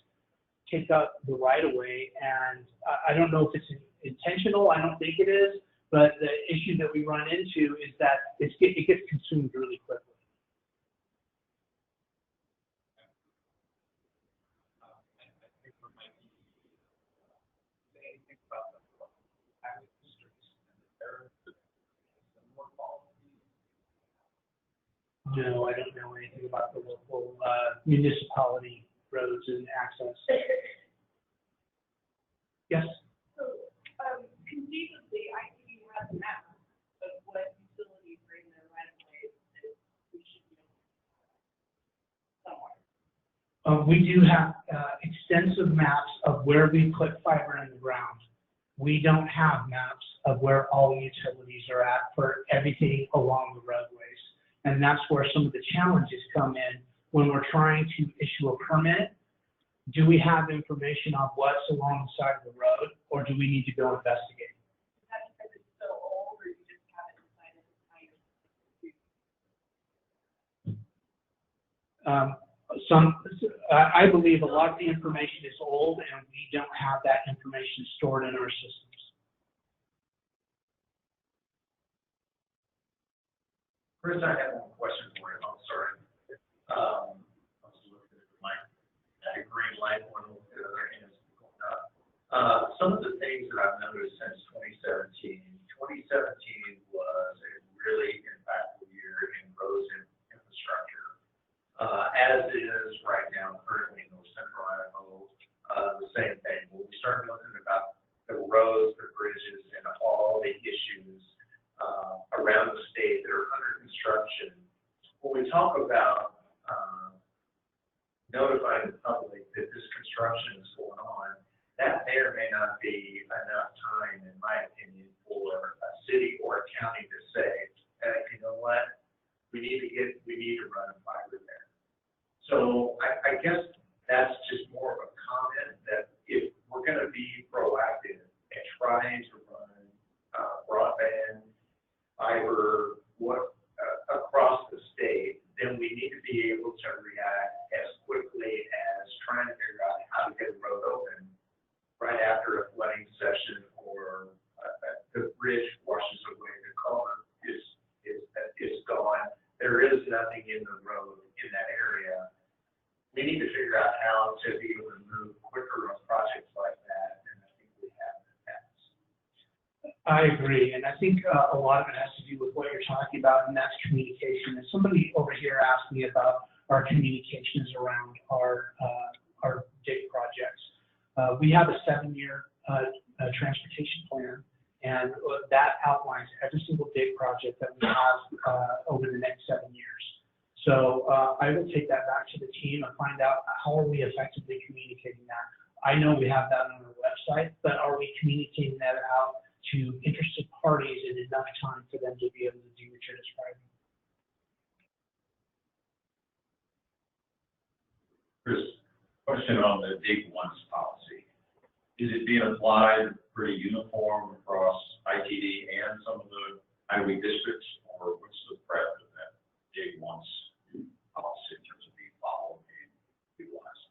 take up the right-of-way, and I don't know if it's intentional, I don't think it is, but the issue that we run into is that it gets consumed really quickly. No, I don't know anything about the local municipality roads and access. Yes? So, conceivably, ITD has a map of what utilities are in their right of way that we should be somewhere. We do have extensive maps of where we put fiber in the ground. We don't have maps of where all utilities are at for everything along the roadways. And that's where some of the challenges come in when we're trying to issue a permit. Do we have information on what's along the side of the road, or do we need to go investigate? I believe a lot of the information is old and we don't have that information stored in our systems. Chris, I have one question for you. I'm sorry. I was looking at that green light one with the other hands going up. Some of the things that I've noticed since 2017 was a really impactful year in roads and infrastructure. As is right now currently in North Central Idaho, the same thing. When we start looking about the roads, the bridges, and all the issues around the state that are under construction, when we talk about notifying the public that this construction is going on, that may or may not be enough time, in my opinion, for a city or a county to say, you know what, we need to run fiber there. So I guess that's just more of a comment that if we're going to be proactive and trying to run broadband, fiber, across the state, then we need to be able to react as quickly as trying to figure out how to get a road open right after a flooding session or the bridge washes away, the culvert is gone. There is nothing in the road in that area. We need to figure out how to be able to move quicker on projects like that, and I think we have in the past. I agree, and I think a lot of it has to do with what you're talking about, and that's communication. And somebody over here asked me about our communications around our DIG projects. We have a 7-year transportation plan, and that outlines every single DIG project that we have over the next 7 years. So I will take that back to the team and find out how are we effectively communicating that. I know we have that on our website, but are we communicating that out to interested parties in enough time for them to be able to do what you're describing? Chris, question on the Dig Once policy. Is it being applied pretty uniform across ITD and some of the highway districts, or what's the breadth of that Dig Once policy in terms of being followed and utilized?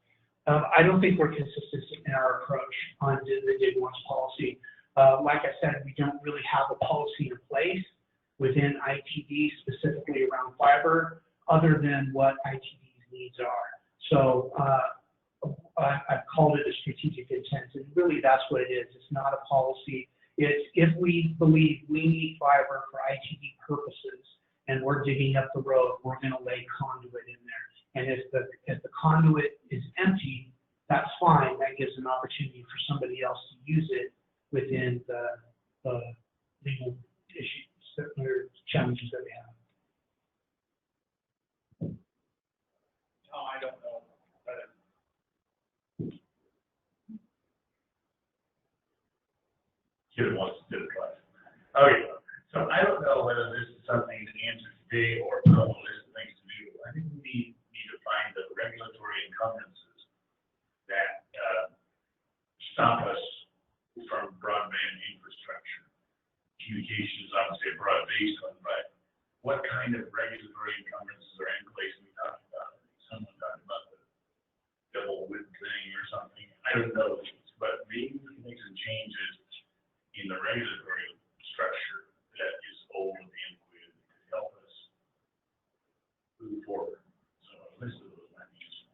I don't think we're consistent in our approach on the Dig Once policy. Like I said, we don't really have a policy in place within ITD specifically around fiber, other than what ITD's needs are. So I've called it a strategic intent, and really that's what it is. It's not a policy. It's if we believe we need fiber for ITD purposes and we're digging up the road, we're going to lay conduit in there. And if the conduit is empty, that's fine. That gives an opportunity for somebody else to use it within the legal issues or challenges that we have. No, I don't know. Kid wants to do the question. Okay, so I don't know whether this is something to answer today or put on a list of things to do. I think we need to find the regulatory encumbrances that stop us from broadband infrastructure. Communication is obviously a broad-based one, but what kind of regulatory encumbrances are in place? We talked about it. Someone talked about the double width thing or something. I don't know, but maybe we can make some changes in the regulatory structure that is old and antiquated to help us move forward. So a list of those might be useful.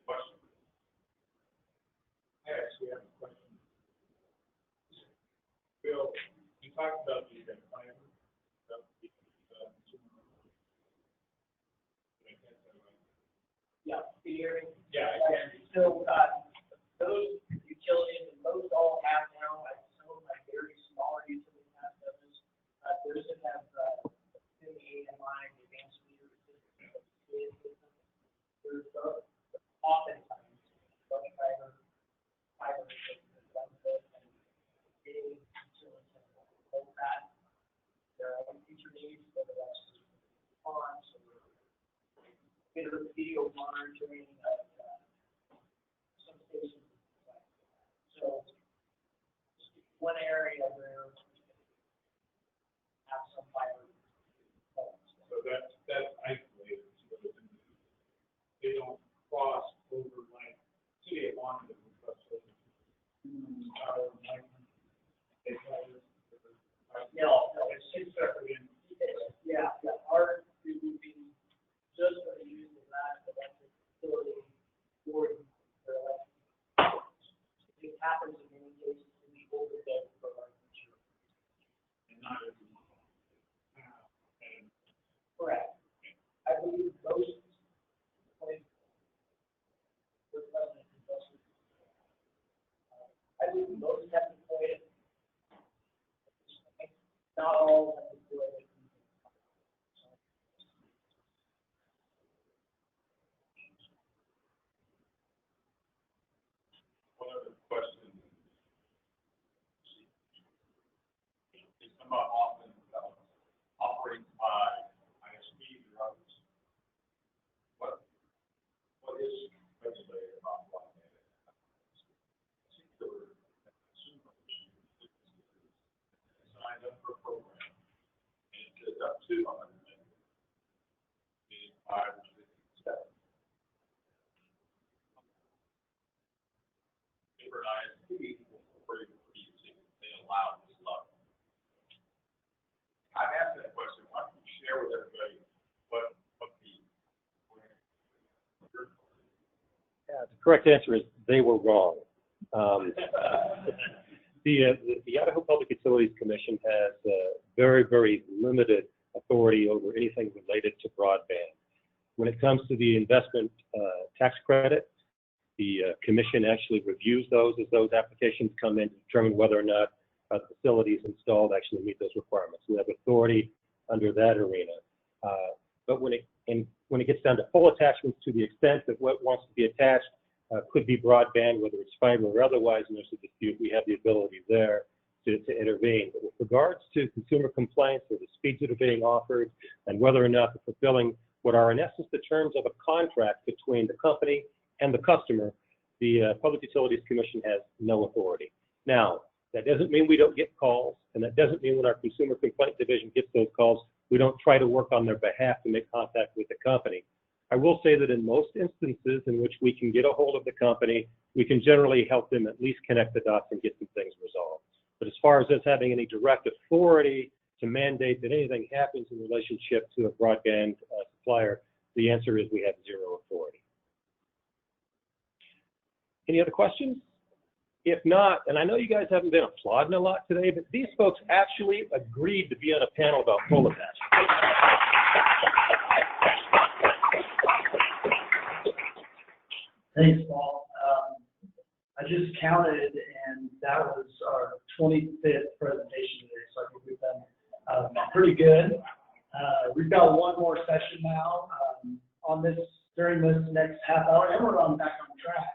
Question? I actually have a question. Bill, you talked about using fiber. Yeah, can you hear me? Yeah, I can. So those utilities, and most all have now, like some of my very smaller utilities have those. Those that have the AMI, the advanced meter system, there's oftentimes fiber and getting utilities to hold that. There are future needs, whether that's ponds or video monitoring of some stations. So one area where responded to the question. It's separate. Yeah, our would be just for the use of that electric facility for their electric. It happens in many cases to be overhead for our insurance. And not everyone. Correct. I believe most, I believe most have deployed it. Not all have deployed it. One other question. It's come up often about operating by ISPs or others. What is regulated about broadband? Particular consumer signed up for a program and it says up to 100 megabits. Meaning 5 or 6 steps. For an ISP, they allow this level. I've asked that question. Why don't you share with everybody what the Yeah, the correct answer is they were wrong. The Idaho Public Utilities Commission has very, very limited authority over anything related to broadband. When it comes to the investment tax credit, the commission actually reviews those as those applications come in to determine whether or not the facilities installed actually meet those requirements. We have authority under that arena. But when it gets down to full attachments, to the extent that what wants to be attached could be broadband, whether it's fiber or otherwise, and there's a dispute, we have the ability there to intervene. But with regards to consumer complaints or the speeds that are being offered and whether or not they're fulfilling what are in essence the terms of a contract between the company and the customer, the Public Utilities Commission has no authority. Now, that doesn't mean we don't get calls, and that doesn't mean when our Consumer Complaint Division gets those calls, we don't try to work on their behalf to make contact with the company. I will say that in most instances in which we can get a hold of the company, we can generally help them at least connect the dots and get some things resolved. But as far as us having any direct authority to mandate that anything happens in relationship to a broadband supplier, the answer is we have zero authority. Any other questions? If not, and I know you guys haven't been applauding a lot today, but these folks actually agreed to be on a panel about full attachment. Thanks, Paul. I just counted, and that was our 25th presentation today, so I think we've been pretty good. We've got one more session now on this during this next half hour, and we're back on track.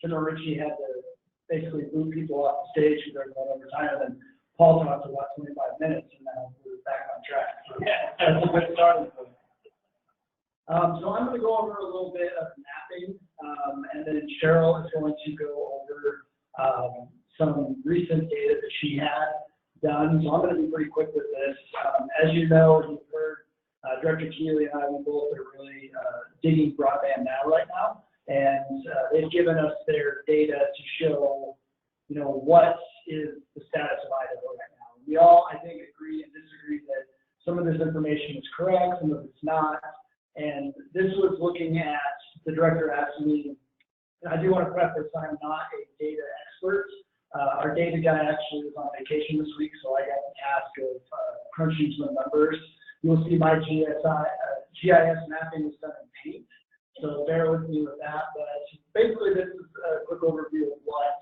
General Ritchie had to basically boot people off the stage because they're going over time, and Paul talked for about 25 minutes, and now we're back on track. So that's a good starting point. So I'm going to go over a little bit of mapping, and then Cheryl is going to go over some recent data that she had done. So I'm going to be pretty quick with this. As you know, you've heard Director Keeley and I, we both are really digging broadband now right now. And they've given us their data to show, what is the status of Idaho right now. We all, I think, agree and disagree that some of this information is correct, some of it's not. And this was looking at, the director asked me, and I do want to preface, I'm not a data expert. Our data guy actually was on vacation this week, so I got the task of crunching some numbers. You'll see my GIS mapping is done in Paint. So bear with me with that, but basically this is a quick overview of what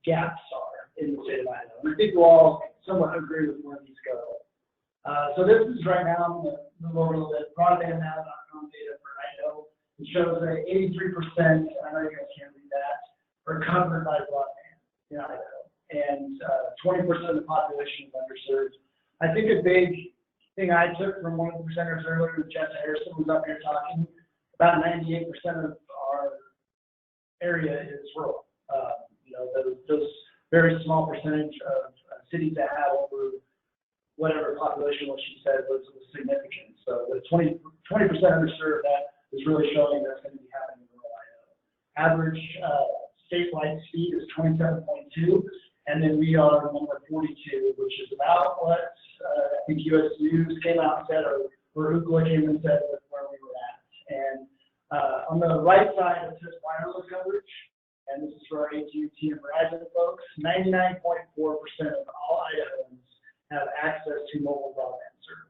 gaps are in the state of Idaho. And I think we'll all somewhat agree with where these go. So this is right now, I'm going to move over a little bit, broadbandnow.com data for Idaho. It shows that 83%, I know you guys can't read that, are covered by broadband in Idaho. And 20% of the population is underserved. I think a big thing I took from one of the presenters earlier, Jess Harrison, was up here talking, about 98% of our area is rural. Those very small percentage of cities that have over whatever population, what she said was significant. So the 20% underserved, that is really showing that's going to be happening in rural Idaho. Average statewide speed is 27.2, and then we are number 42, which is about what I think US News came out and said, or Ookla came and said where we were at. And on the right side, it says wireless coverage, and this is for our AT&T and Verizon folks. 99.4% of all Idahoans have access to mobile broadband service.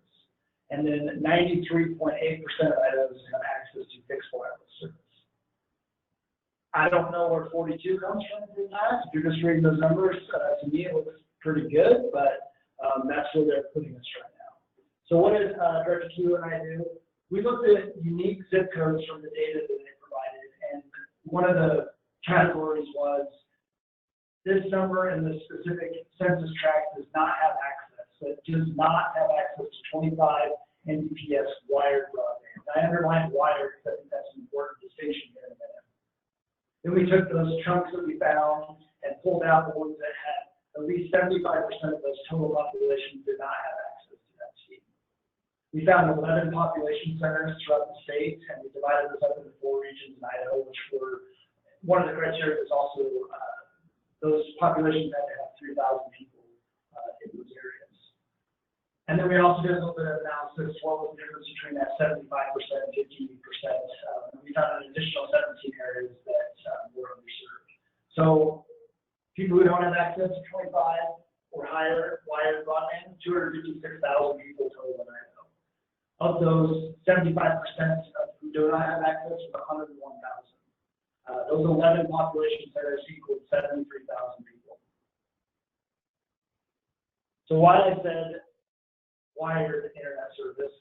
And then 93.8% of Idahoans have access to fixed wireless service. I don't know where 42 comes from for that. If you're just reading those numbers, to me it looks pretty good, but that's where they're putting us right now. So what did Director Q and I do? We looked at unique zip codes from the data that they provided, and one of the categories was this number in the specific census tract does not have access. So it does not have access to 25 Mbps wired broadband. I underline wired because I think that's an important distinction here in a minute. Then we took those chunks that we found and pulled out the ones that had at least 75% of those total population did not have access to that speed. We found 11 population centers throughout the state, and we divided those up into 4 regions in Idaho, which were, one of the criteria is also those populations had to have 3,000 people in those areas. And then we also did a little bit of analysis, what was the difference between that 75% and 50%. We found an additional 17 areas that were underserved. So people who don't have access to 25 or higher wired broadband, 256,000 people total in Idaho. Of those, 75% who do not have access was 101,000. Those 11 population centers equaled 73,000 people. So why I said wired internet service,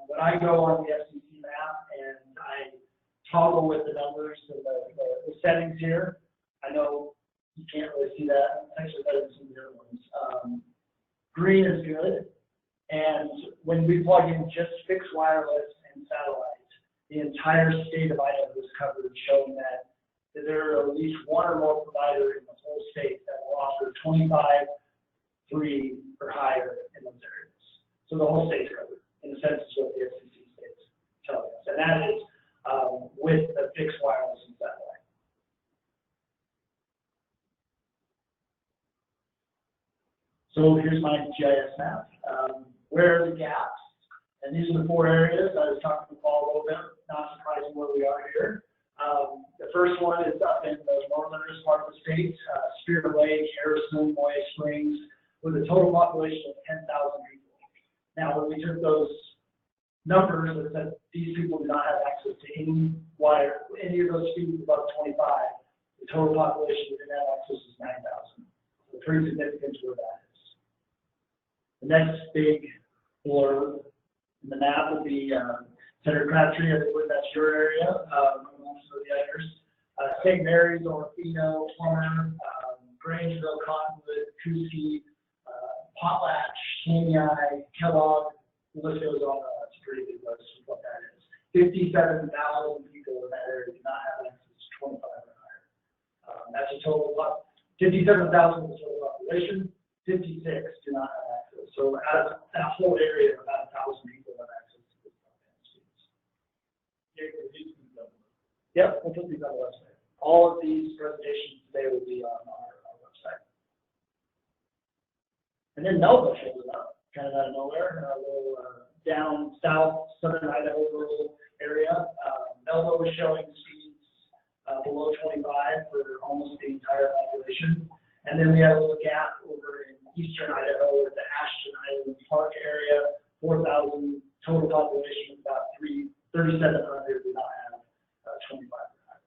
when I go on the FCC map and I toggle with the numbers and the settings here, I know you can't really see that. It's actually better than some of the other ones. Green is good, and when we plug in just fixed wireless and satellite, the entire state of Idaho is covered, showing that there are at least one or more provider in the whole state that will offer 25, 3 or higher in those areas. So the whole state's covered, in a sense, is what the FCC state's telling us. And that is with the fixed wireless and satellite. So here's my GIS map. Where are the gaps? And these are the 4 areas. I was talking to Paul a little bit, not surprising where we are here. The first one is up in the northernest part of the state, Spirit Lake, Harrison, Moya Springs, with a total population of 10,000 people. Now, when we took those numbers that said these people do not have access to any of those speeds above 25, the total population that didn't have access is 9,000. So pretty significant where that is. The next big blurb in the map would be Senator Crabtree. I believe that's your area. The others, St. Mary's, Orofino, Plummer, Grangeville, Cottonwood, Cooskie, Potlatch, Tamiai, Kellogg, the list goes on. It's a pretty big list of what that is. 57,000 people in that area do not have access to 25 or higher. That's a total of 57,000 is the total population, 56 do not have access. So out of that whole area, about 1,000 people have access to this broadband speeds. Yep, we'll put these on the website. All of these presentations today will be on our website. And then Melba shows up, kind of out of nowhere, a little down south, southern Idaho rural area. Melba was showing speeds below 25 for almost the entire population. And then we have a little gap over in eastern Idaho with the Ashton Island Park area, 4,000 total population, about 3,700 do not have 25 or higher.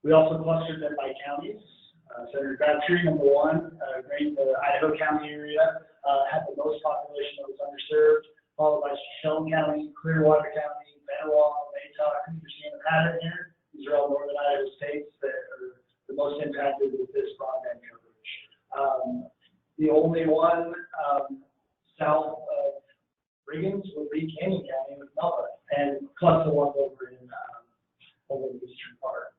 We also clustered them by counties. Senator Crabtree, number 1, the Idaho County area had the most population that was underserved, followed by Shoshone County, Clearwater County, Benoit, Maytock. You're seeing a pattern here. These are all northern Idaho states that are the most impacted with this broadband coverage. The only one south of Riggins would be Canyon County with Melba, and plus the ones over in the eastern part.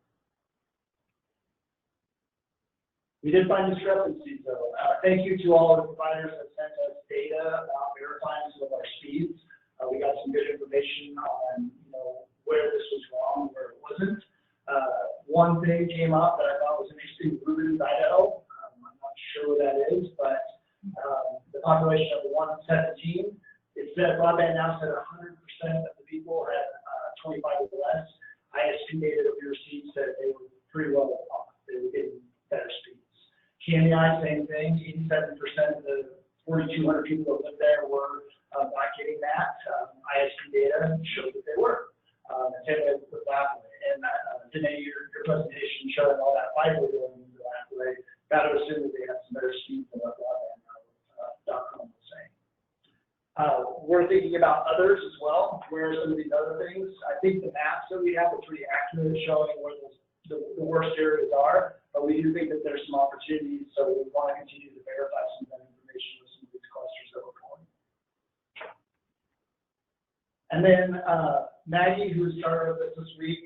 We did find discrepancies, though. Thank you to all of the providers that sent us data about verifying some of our speeds. We got some good information on, where this was wrong, where it wasn't. One thing came up that I thought was interesting, Ruben, Idaho. I'm not sure what that is, but the population of 117, it said broadband now said 100% of the people had 25 or less. ISP data that we received said they were pretty well off. They were getting better speeds. KMEI, same thing. 87% of the 4,200 people that lived there were not getting that. ISP data showed that they were. And same with Lapway. And Danae, your presentation showing all that fiber going into Lapway, got to assume that they have some better speeds than what broadband.com was saying. We're thinking about others as well. Where are some of these other things? I think the maps that we have are pretty accurate, showing where the worst areas are, but we do think that there's some opportunities, so we want to continue to verify some of that information with some of these clusters that we're calling. And then Maggie, who started with us this week,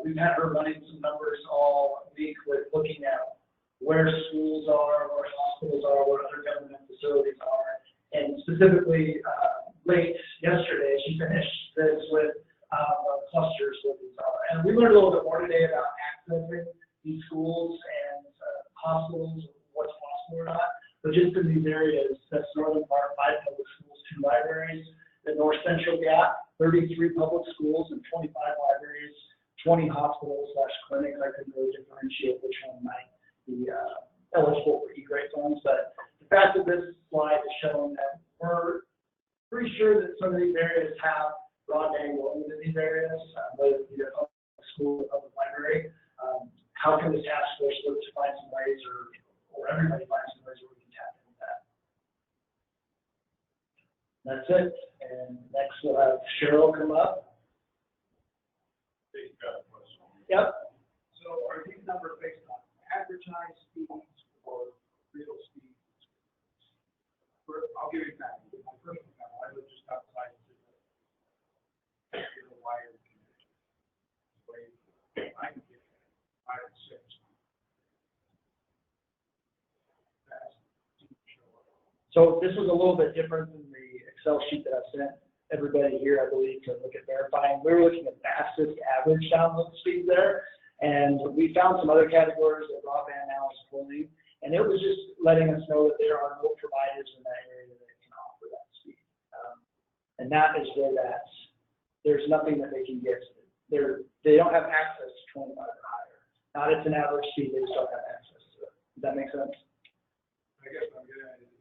we've had her running some numbers all week with looking at where schools are, where hospitals are, where other government facilities are. And specifically, late yesterday, she finished this with clusters what these are. And we learned a little bit more today about accessing these schools and hospitals, what's possible or not. But just in these areas, that's northern part, 5 public schools, 2 libraries. The north central gap, 33 public schools and 25 libraries, 20 hospitals/clinics. I couldn't really differentiate which one might be eligible for E-grade funds, but the fact that this slide is showing that we're pretty sure that some of these areas have broadband going into these areas, whether it be a public school or public library. How can the task force look to find some ways, or everybody find some ways where we can tap into that? That's it. And next we'll have Cheryl come up. Yep. So are these numbers based on advertised speeds or real speeds? I'll give you an example. My personal example, I live just outside of the wired connection. I can get 5 or 6. So this was a little bit different than the Excel sheet that I sent everybody here, I believe, to look at verifying. We were looking at fastest average download speed there, and we found some other categories that broadband now is pulling, and it was just letting us know that there are no providers in that area that can offer that speed. And that is where there's nothing that they can get. They don't have access to 25 or higher. Not it's an average speed, they just don't have access to it. Does that make sense? I guess what I'm getting at is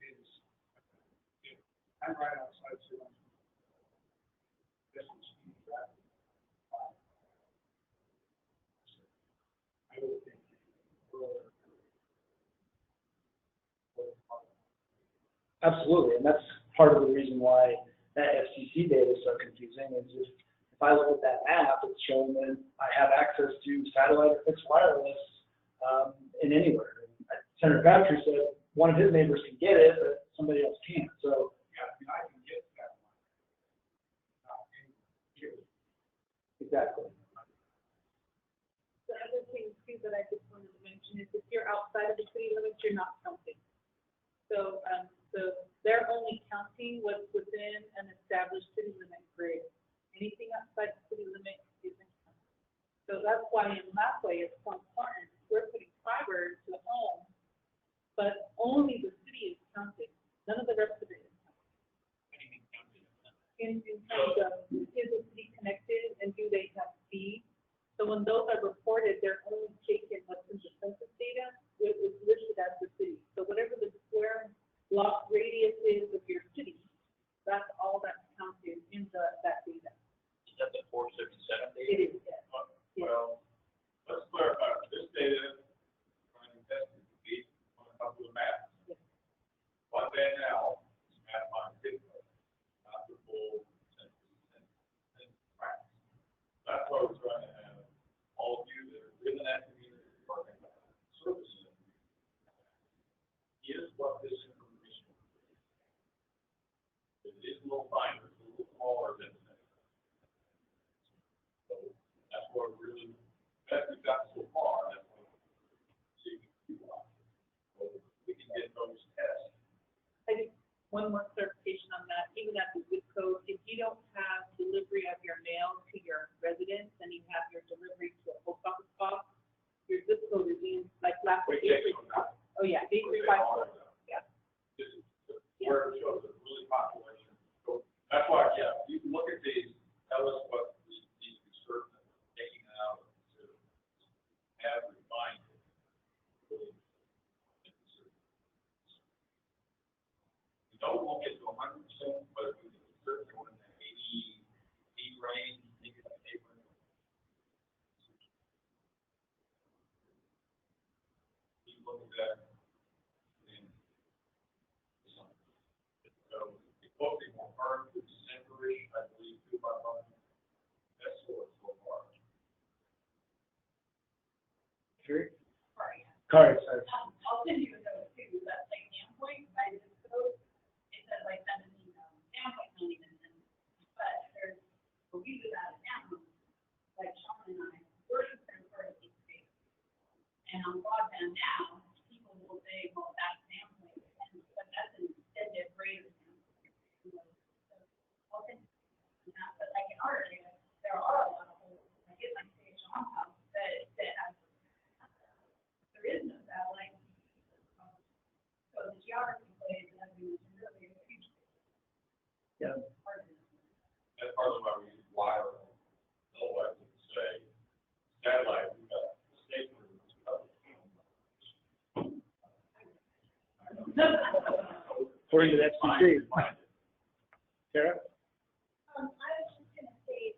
I'm right outside Salem. This is speed traffic. I would think Absolutely, and that's part of the reason why that FCC data is so confusing. Is if I look at that map, it's showing that I have access to satellite or fixed wireless in anywhere. Senator Crabtree said one of his neighbors can get it, but somebody else can't. So yeah, I can get that one. Exactly. The other thing too that I just wanted to mention is if you're outside of the city limits, you're not counting. So they're only counting what's within an established city limit grid. Anything outside the city limit isn't counted. So that's why in Lapway it's so important. We're putting fiber to the home, but only the city is counted. None of the rest of it is counted. In terms of, is the city connected and do they have speed? So when those are reported, they're only taking what's in the census data, which is listed as the city. So whatever the square block radius is of your city, that's all that's counted in that data. Is that the 477 data? It is, yes. Well, let's clarify. This data, running testing, to be on a couple of maps. Yes. Broadband now is map on Bigfoot, not the full census tract. That's why we're trying to have all of you that are in that community working on services. Here's what this information is. It is a little finer, it's a little smaller than that. So that's what really, best we've got so far, that's what we want. So we can get those tests. I think one more clarification on that, even at the zip code, if you don't have residence and you have your delivery to a post office box, your zip code is in, like last week. Oh, yeah, 8354. Yeah. Where it shows a really population. So that's why, yeah, you can look at these, tell us what we need to be certain that we're taking out to have refined. We don't won't get to 100%, but we can certainly go in that 80 range, maybe that 8 range. You look at that. So the closing will burn to December-ish, I believe, 2 by 1. That's what it's so far. Sure. Sorry. Sorry, sorry. I'll send you a note too, that's like Ampoint, by zip code, it says like 17, Ampoint, not even, but there's, well, we do that in town, like Sean and I, we're just in for a state. And on broadband now, people will say, well, that's Ampoint, but that's an extended rate of but like in our area, there are a lot of holes, like in my state, Sean's house, that have, there is no satellite. So the geography plays, I mean, it's really a huge. Yeah. That's part of why we use wireless. Otherwise, we could say satellite, we got station rooms, According to the FCC. Sarah? I was just gonna say,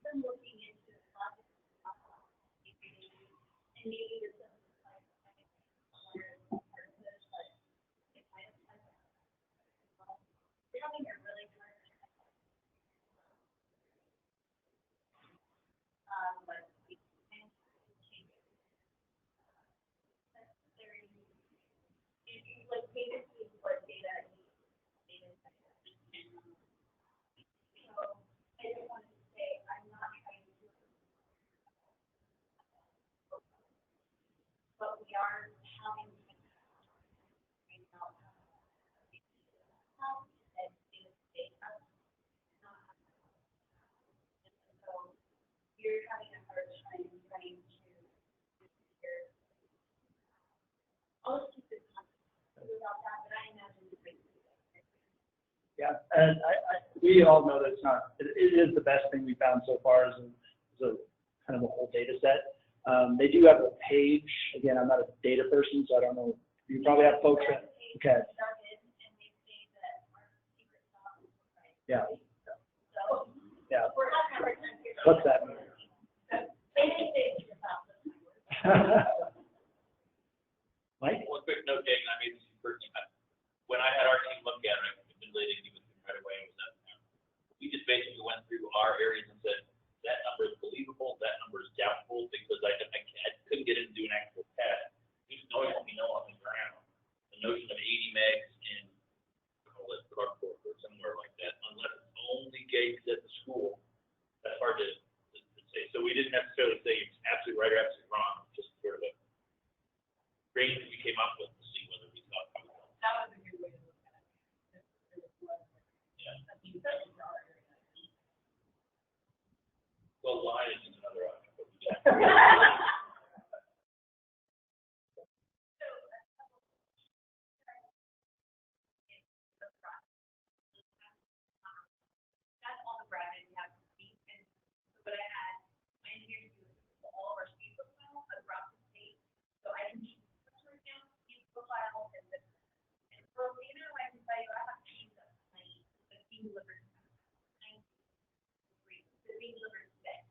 I'm looking into the project, and maybe this is like, we're having a really hard but we can't change it. If you like data to import data, so I just wanted to say, I'm not trying to, but we are having to find out how that data. So you're having a hard time trying to figure. I'll keep this about that, but I imagine the big. Yeah, and we all know that it's not, it is the best thing we found so far as a kind of a whole data set. They do have a page, again, I'm not a data person, so I don't know, you probably have folks that, okay. Yeah. Yeah. What's that mean? Mike? One quick note, Dave, and I made this first. When I had our team look at it, I manipulated it right away. Was that we just basically went through our areas and said that number is believable, that number is doubtful, because I couldn't get in to do an actual test. Just knowing what we know on the ground, the notion of 80 megs in Clarkport or somewhere like that, unless it's only gated at the school, that's hard to say. So we didn't necessarily say it's absolutely right or absolutely wrong, just sort of a range that we came up with to see whether we thought that was. That was a good way to look at it. Yeah. Well, line is another option, but we got. That's all the bracket you have to speak, and but I had my engineers do all of our speed profiles across the state, so I can keep customer account, speed profile, and for later, I can tell you, I have teams that the team delivers 93, the team delivers today.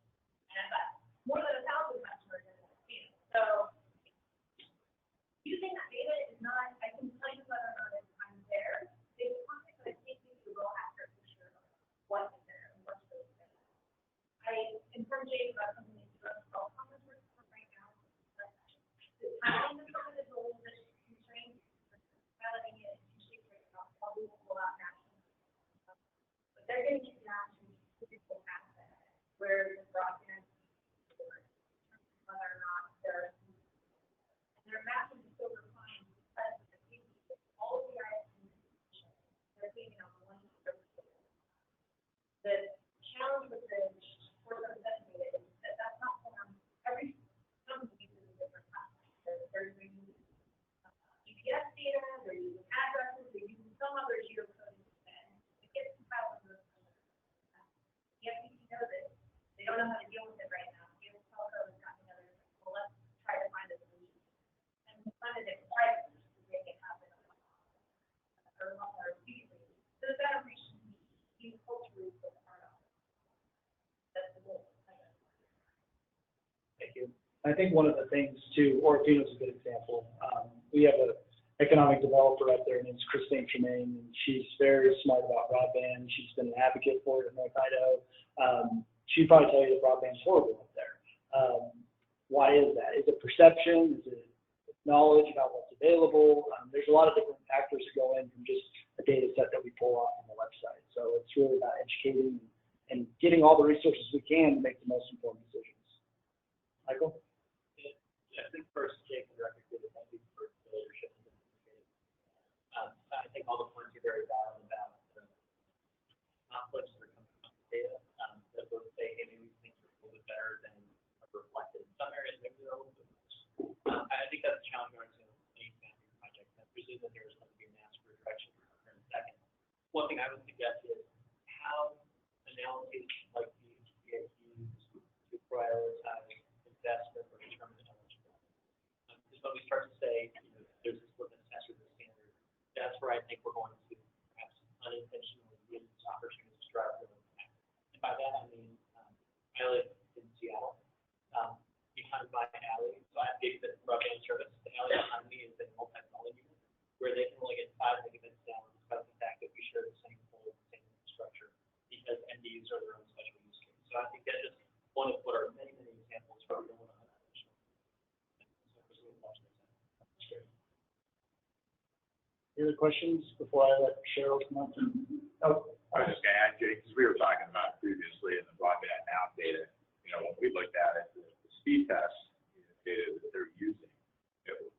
deal with it right now. You know, telco has gotten together, well, let's try to find a solution. And we funded it privately to make it happen. Or immediately. So that we should be culturally with our that's the goal. Thank you. I think one of the things too, Orofino is a good example. We have an economic developer up there named Christine Tremaine, and she's very smart about broadband. She's been an advocate for it in North Idaho. She'd probably tell you that broadband's horrible up there. Why is that? Is it perception? Is it knowledge about what's available? There's a lot of different factors that go in from just a data set that we pull off from the website. So it's really about educating and getting all the resources we can to make the most informed decisions. Michael? I think first, Jake, the record did it. Thank you for the leadership. I think all the points are very valid about the conflicts that are coming from the data. That both say, hey, maybe things are a little bit better than reflected in some areas, maybe they're a little bit worse. I think that's a challenge going to any family project. I presume that there's going to be an ask for direction in a second. One thing I would suggest is how analyses like these get used to prioritize investment or determine eligibility. Because when we start to say, you know, there's this litmus test or this standard, that's where I think we're going to perhaps unintentionally use opportunities to drive real impact. And by that I mean, I live in Seattle, behind my alley, so I have gigabit broadband service. The alley behind me is a multi-dwelling unit where they can only get 5 megabits down despite the fact that we share the same pole, the same infrastructure, because MDUs are their own special use case. So I think that's just one of what are many, many examples where we don't want to unintentionally. Any other questions before I let Cheryl come up? Oh, I was just going to add, Jake, because we were talking about previously in the broadband now data, you know, when we looked at it, the speed test data that they're using,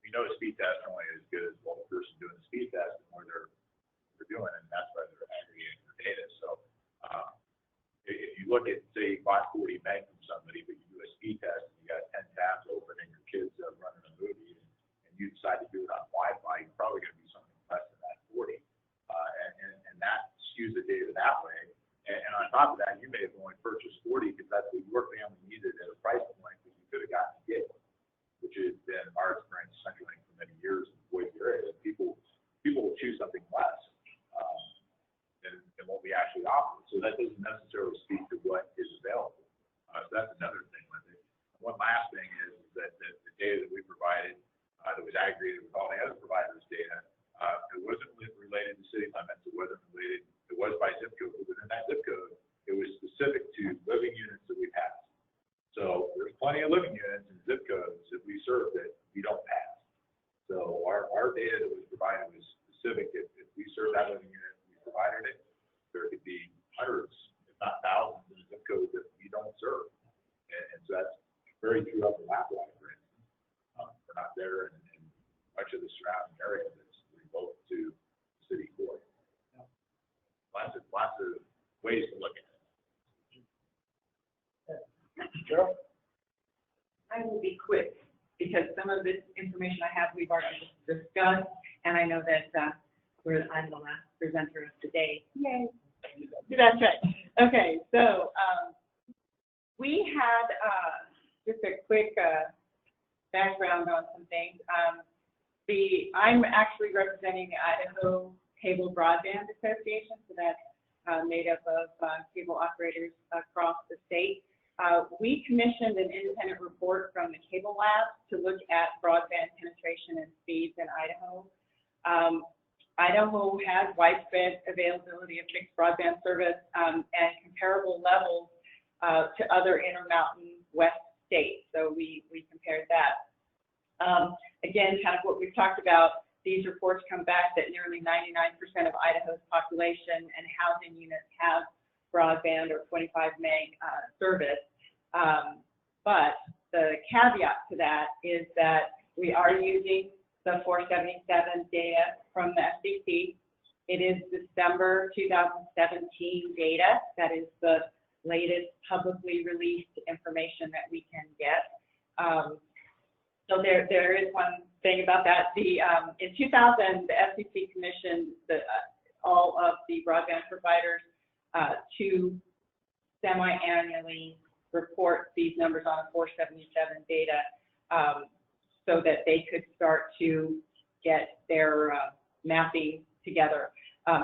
we know the speed test only as good as what the person doing the speed test and where they're doing, and that's why they're aggregating the data. So if you look at, say, you bought 40 meg from somebody, but you do a speed test and you got 10 tabs open and your kid's running a movie and you decide to do it on Wi-Fi, you're probably going to do something less than that 40. And that skews the data that way. And on top of that, you may have only purchased 40 because that's what your family needed at a price point that you could have gotten to get, which has been our experience centrally for many years in the Boise area. People will choose something less than what we actually offer. So that doesn't necessarily speak to what is available. So that's another thing with it. One last thing is that the data that we provided that was aggregated with all the other providers' data, it wasn't related to city limits. It wasn't related. It was by zip code. But within that zip code, it was specific to living units that we passed. So there's plenty of living units and zip codes that we serve that we don't pass. So our data that was provided was specific. If we serve that living unit, we provided it. There could be hundreds, if not thousands, of zip codes that we don't serve. And so that's very true up in Lapland, for instance. We're not there in much of the surrounding area that's remote to the city core. Lots of ways to look at it. Cheryl? I will be quick because some of this information I have we've already discussed, and I know that I'm the last presenter of the day. Yay! That's right. Okay, so we had just a quick background on some things. I'm actually representing the Idaho Cable Broadband Association, so that's made up of cable operators across the state. We commissioned an independent report from the Cable Lab to look at broadband penetration and speeds in Idaho. Idaho has widespread availability of fixed broadband service and comparable levels to other Intermountain West states. So we compared that. Again, kind of what we've talked about, these reports come back that nearly 99% of Idaho's population and housing units have broadband or 25 meg service. But the caveat to that is that we are using the 477 data from the FCC. It is December 2017 data. That is the latest publicly released information that we can get. So there is one thing about that. In 2000, the FCC commissioned all of the broadband providers to semi-annually report these numbers on 477 data so that they could start to get their mapping together.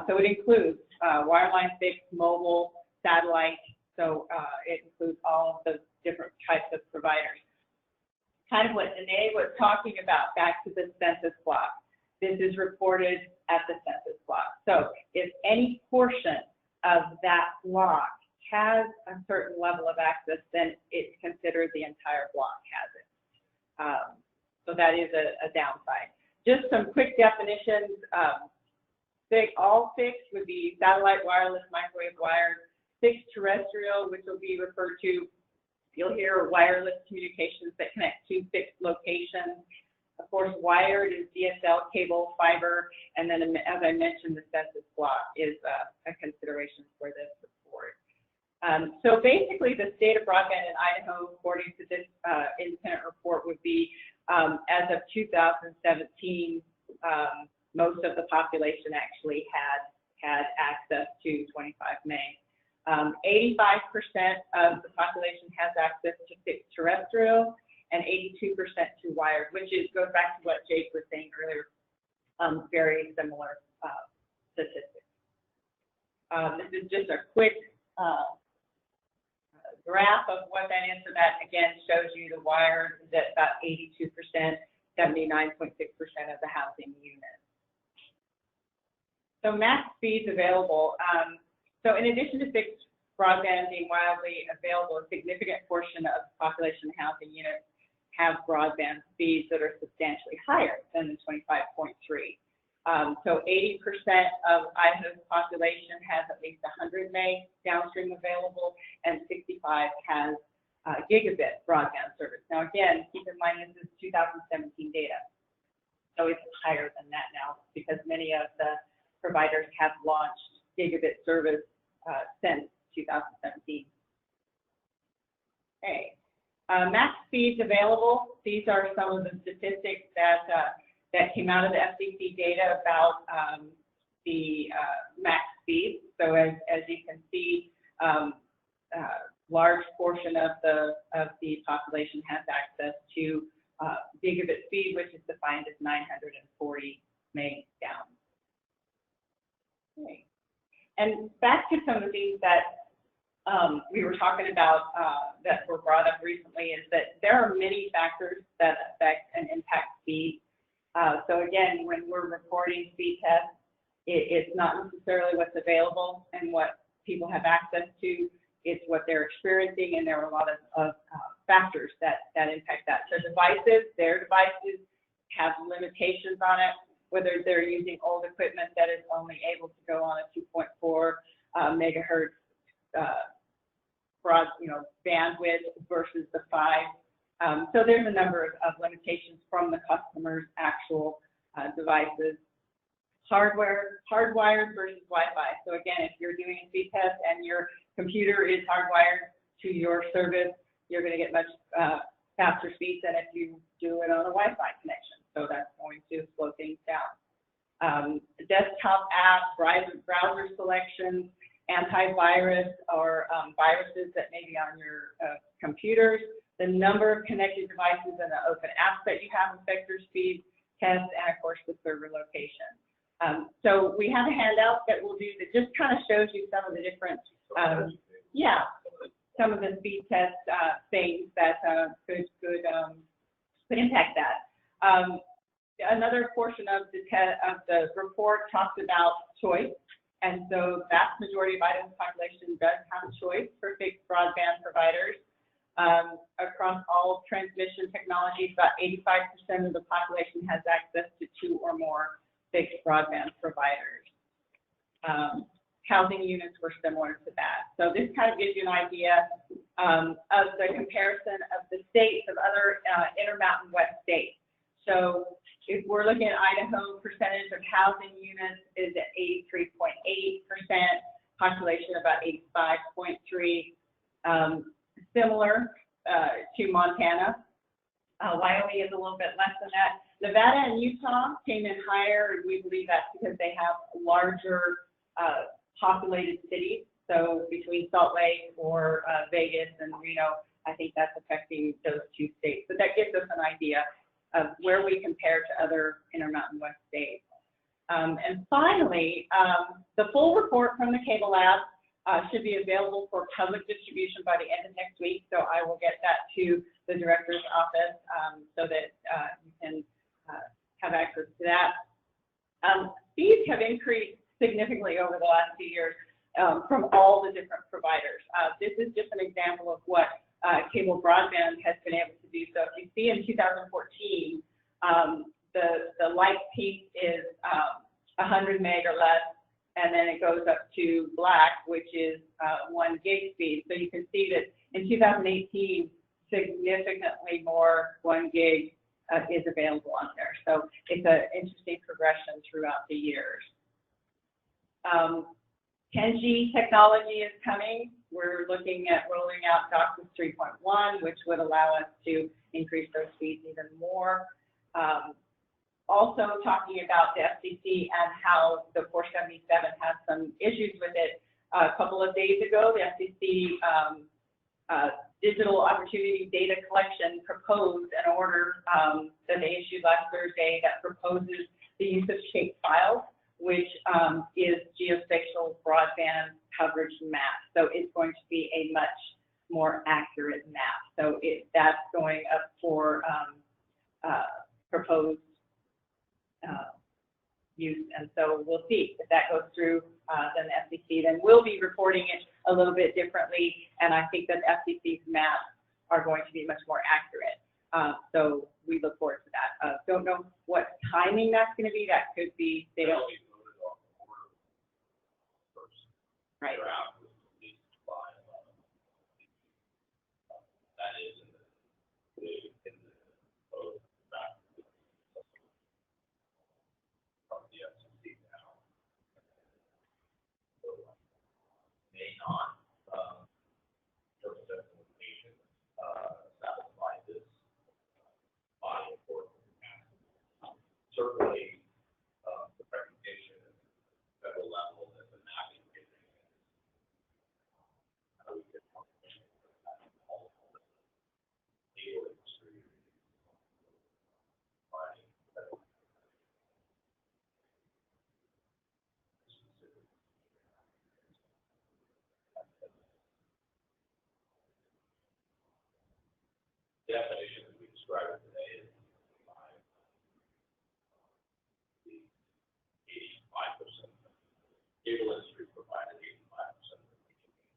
So it includes wireline, fixed, mobile, satellite. So it includes all of the different types of providers. Kind of what Danae was talking about, back to the census block. This is reported at the census block. So if any portion of that block has a certain level of access, then it's considered the entire block has it. So that is a downside. Just some quick definitions. All fixed would be satellite, wireless, microwave, wired. Fixed terrestrial, which will be referred to, you'll hear wireless communications that connect to fixed locations. Of course, wired is DSL, cable, fiber, and then as I mentioned, the census block is a consideration for this report. So basically, the state of broadband in Idaho, according to this independent report, would be as of 2017, most of the population actually had access to 25 meg. 85% of the population has access to fixed terrestrial and 82% to wired, which goes back to what Jake was saying earlier, very similar statistics. This is just a quick graph of what that is. So that, again, shows you the wired is at about 82%, 79.6% of the housing units. So max speeds available. So in addition to fixed broadband being widely available, a significant portion of the population housing units have broadband speeds that are substantially higher than the 25.3. So 80% of Idaho's population has at least 100 meg downstream available, and 65 has gigabit broadband service. Now again, keep in mind this is 2017 data. So it's higher than that now because many of the providers have launched gigabit service since 2017. Okay, max speeds available. These are some of the statistics that came out of the FCC data about the max speeds. So as you can see, large portion of the population has access to gigabit speed, which is defined as 940 meg down. Okay. And back to some of the things that we were talking about that were brought up recently is that there are many factors that affect and impact speed. So again, when we're reporting speed tests, it's not necessarily what's available and what people have access to, it's what they're experiencing, and there are a lot of factors that impact that. So their devices have limitations on it, whether they're using old equipment that is only able to go on a 2.4 megahertz broad, bandwidth versus the 5. So there's a number of limitations from the customer's actual devices. Hardwired versus Wi-Fi. So again, if you're doing a speed test and your computer is hardwired to your service, you're going to get much faster speeds than if you do it on a Wi-Fi connection. So that's going to slow things down. Desktop apps, browser selections, antivirus, or viruses that may be on your computers, the number of connected devices and the open apps that you have affect your speed tests, and of course the server location. So we have a handout that we'll do that just kind of shows you some of the different, some of the speed test things that could impact that. Another portion of the report talks about choice, and so vast majority of Idaho's population does have a choice for fixed broadband providers. Across all transmission technologies, about 85% of the population has access to 2 or more fixed broadband providers. Housing units were similar to that. So this kind of gives you an idea of the comparison of the states of other Intermountain West states. So if we're looking at Idaho, percentage of housing units is at 83.8%, population about 85.3%. Similar to Montana. Wyoming is a little bit less than that. Nevada and Utah came in higher, and we believe that's because they have larger populated cities So between Salt Lake or Vegas and Reno, I think that's affecting those two states. But that gives us an idea of where we compare to other Intermountain West states. And finally, the full report from the Cable Lab should be available for public distribution by the end of next week. So I will get that to the director's office so that you can have access to that. Fees have increased significantly over the last few years from all the different providers. This is just an example of what cable broadband has been able to do. So if you see in 2014, the light piece is 100 meg or less, and then it goes up to black, which is 1 gig speed. So you can see that in 2018, significantly more 1 gig is available on there. So it's an interesting progression throughout the years. 10G technology is coming. We're looking at rolling out DOCSIS 3.1, which would allow us to increase those speeds even more. Also talking about the FCC and how the 477 has some issues with it. A couple of days ago, the FCC Digital Opportunity Data Collection proposed an order that they issued last Thursday that proposes the use of shape files, which is geospatial broadband coverage map. So it's going to be a much more accurate map. So that's going up for proposed use, and so we'll see if that goes through. Then the FCC then will be reporting it a little bit differently, and I think that FCC's maps are going to be much more accurate. So we look forward to that. Don't know what timing that's going to be. That could be right. That is in the code back from the FCC now. So may not purpose implementation satisfy this body of work. Certainly the recognition at the federal level that the mapping how we get all the legal industry the definition that we described today is the 85%. Cable industry provided 85% of the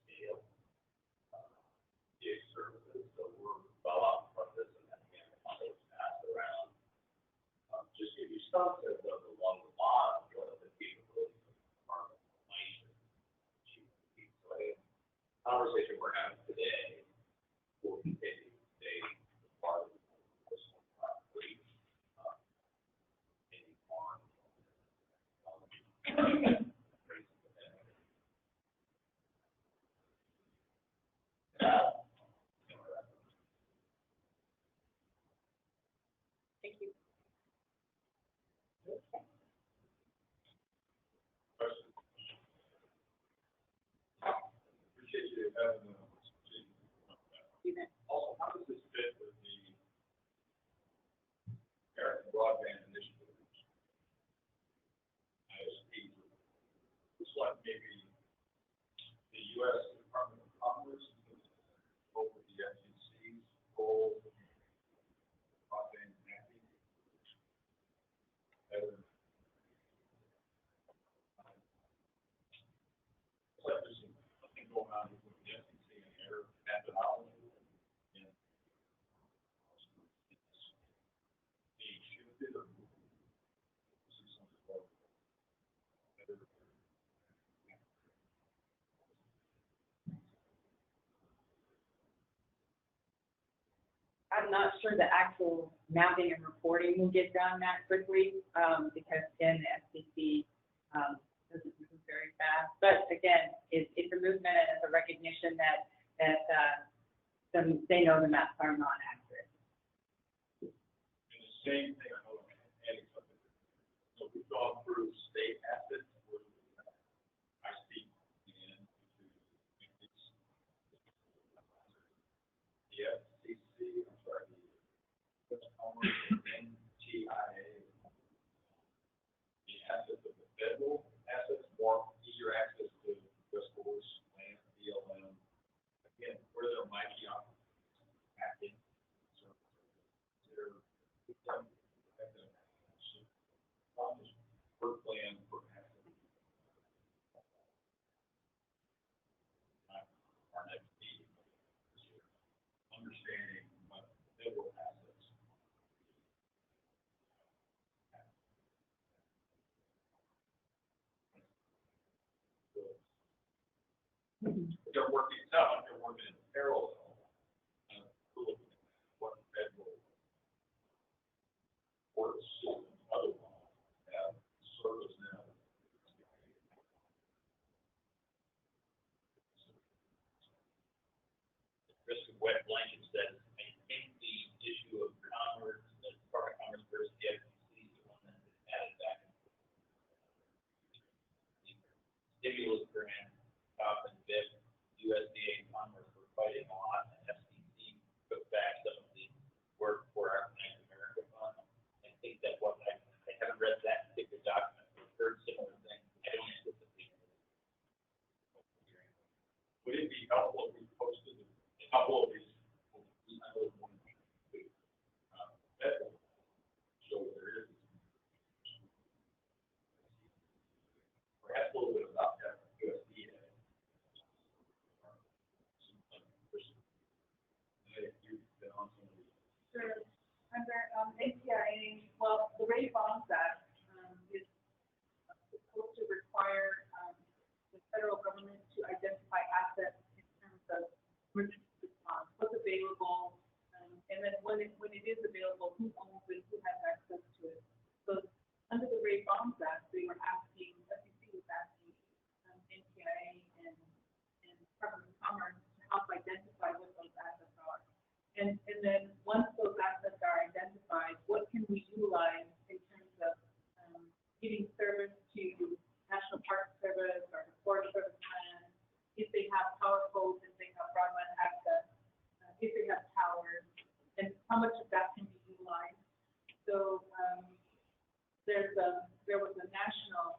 scale gig services. So we're well out in front of this, and then again, it's passed around. Just give you some sense of along the bottom what the capabilities of the information. So the conversation we're having today will continue to stay part of this brief. Thank you. Appreciate you having also, how does this fit with the American Broadband Initiative? ISP. Looks like maybe the U.S. Department of Commerce over the FCC's goal of broadband mapping. It's like there's something going on with the FCC and their methodology. I'm not sure the actual mapping and reporting will get done that quickly because then the FCC doesn't move very fast. But again, it's a movement and it's a recognition that they know the maps are not accurate. And the same thing, I know I'm adding something. So we've gone through state assets, I speak in to they're working, it's not like they're working in parallel. Looking at what federal courts and other laws have service now. Risk of wet blanket says, I think the issue of commerce, the Department of Commerce versus the FTC is the one that is added back. Stimulus grant, top and BIP, USDA and Commerce were fighting a lot, and FTC took back some of the work for our Connect America Fund. I think that what I haven't read that particular document, but heard similar things. I don't anticipate it. Would it be helpful if we posted a couple of these? So there is perhaps a little bit about that USDA. Sure. Under APIA, well, the Rate Bonds Act is supposed to require the federal government to identify assets in terms of emergency response, what's available, and then when it is available, who owns it, who has access to it. So under the Rate Bonds Act, they were asking, SEC was asking NTIA and Department of Commerce to help identify what those assets are. And then once those assets are identified, what can we utilize in terms of giving service to National Park Service or the Forest Service land, if they have power poles, if they have broadband access, if they have towers, and how much of that can be utilized. So there was a national,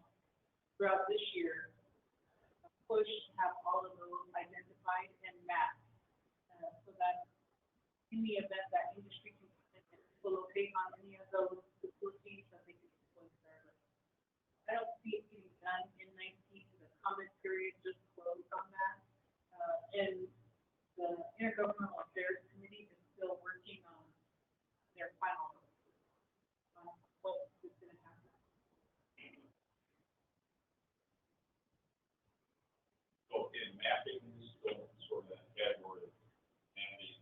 throughout this year, a push to have all of those identified and mapped, so that in the event that industry will locate on any of those facilities that they can deploy service. I don't see it getting done in 19, the comment period just closed on that. And the Intergovernmental Affairs Committee is still working on their final on what is going to happen. So in mapping, this is sort of that category of mapping.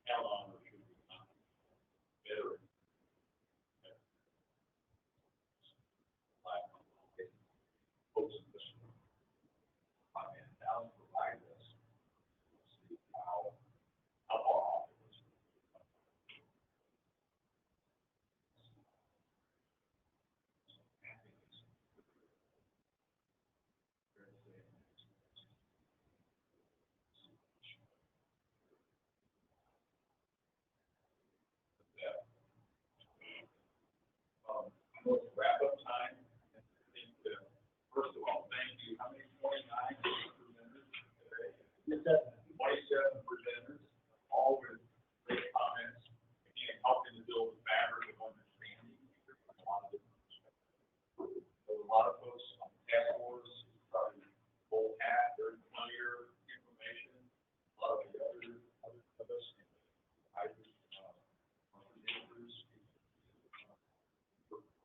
How long or should we not better? Folks in this room, and now provide this. See how far off it is. Wrap up time. I think, first of all, thank you. How many? 29 presenters today? 27 presenters, all with great comments. Again, helping to build the fabric of understanding. There were a lot of folks on the task force, probably full hat, very familiar information. A lot of the other of us,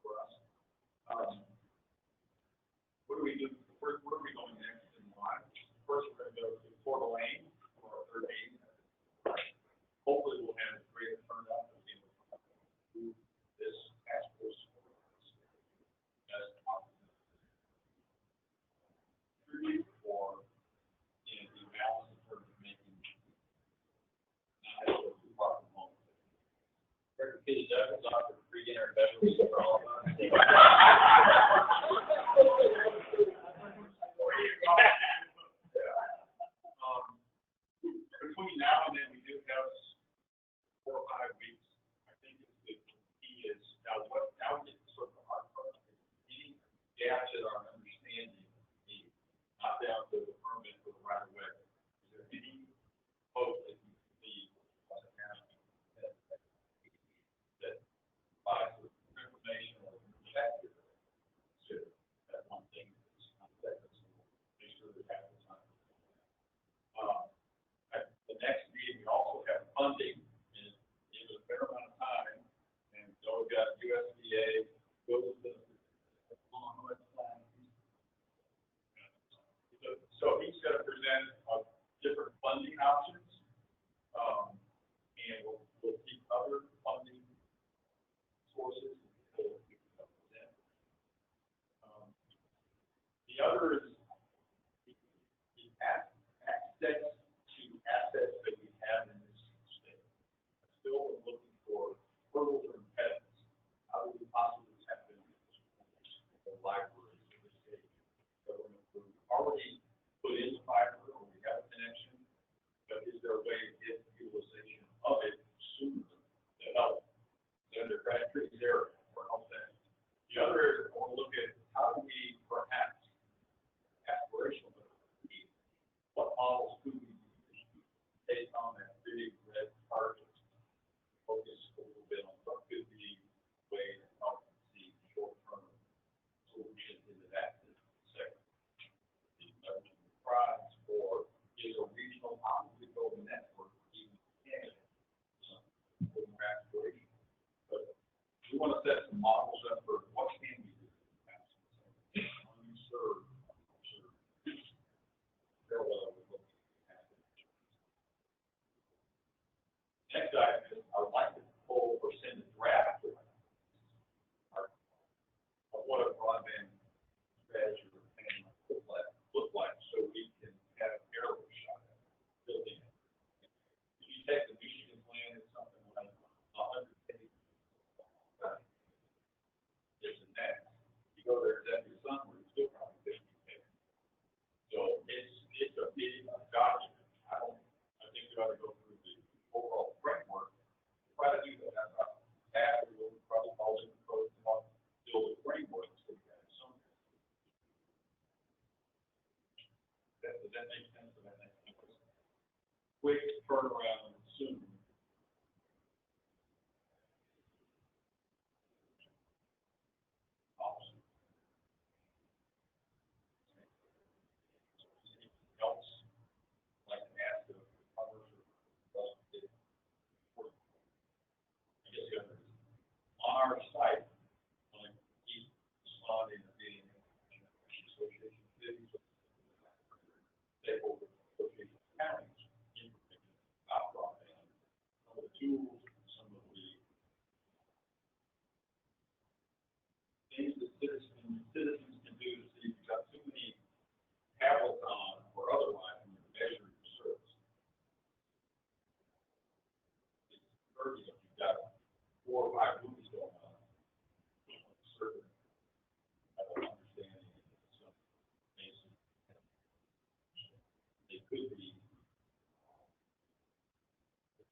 for us. What do we do? Where are we going next in life? First, we're going to go to Fort Elaine for our third aid. Hopefully, we'll have a greater turnout to be able to do this task force as opportunity for the balance in terms of making not have to go too far from home. Peter Doug is offered free dinner and beverages for all of us. Between now and then, we do have 4 or 5 weeks. I think the key is now we get sort of the hard part. Any gaps in our understanding need, not down to the permit for the right of way. Is there any hope that you see on the county that provides information or objective to that one thing that's not that options, and we'll keep other funding sources until we can come to them. The other is the access to assets that we have in this state. Still looking for hurdles or impediments. How do we possibly tap into the libraries in the state? Government, we've already put in the fiber, or we have a connection, but is there a way to get utilization of it sooner to help the undergraduate area or help them? The other is I want to look at how do we perhaps aspirational, what models could we use based on that big red target? Focus a little bit on what could be a way to help see short-term solutions into that sector. The government prize for is a regional optical network even in Canada. Aspiration. But we want to set some models up for what can we do. Unserved. Parallel with what we have. Next item is I would like to pull or send a draft of what a broadband strategy or plan look like so we can have an arrow shot built in. If you take the Michigan plan, it's something like 100 pages. There's a next. You go there, it's every summer, it's still probably 50 pages. So it's a big document. I think we ought to go through the overall framework. Try to do that. That's not half. We'll probably call it the code and build a framework so we have some. Does that make sense? Does that make sense? Quick turnaround soon. Awesome. Else like to ask the publisher I guess the other is on our site, like keep responding to being association cities, stakeholder association counties, information about broadband, some of the tools, some of the things that citizens can do to see if you've got too many tablets on or otherwise when you're measuring your service. It's urgent if you've got 4 or 5 movies going on. Certain understanding of some basic. They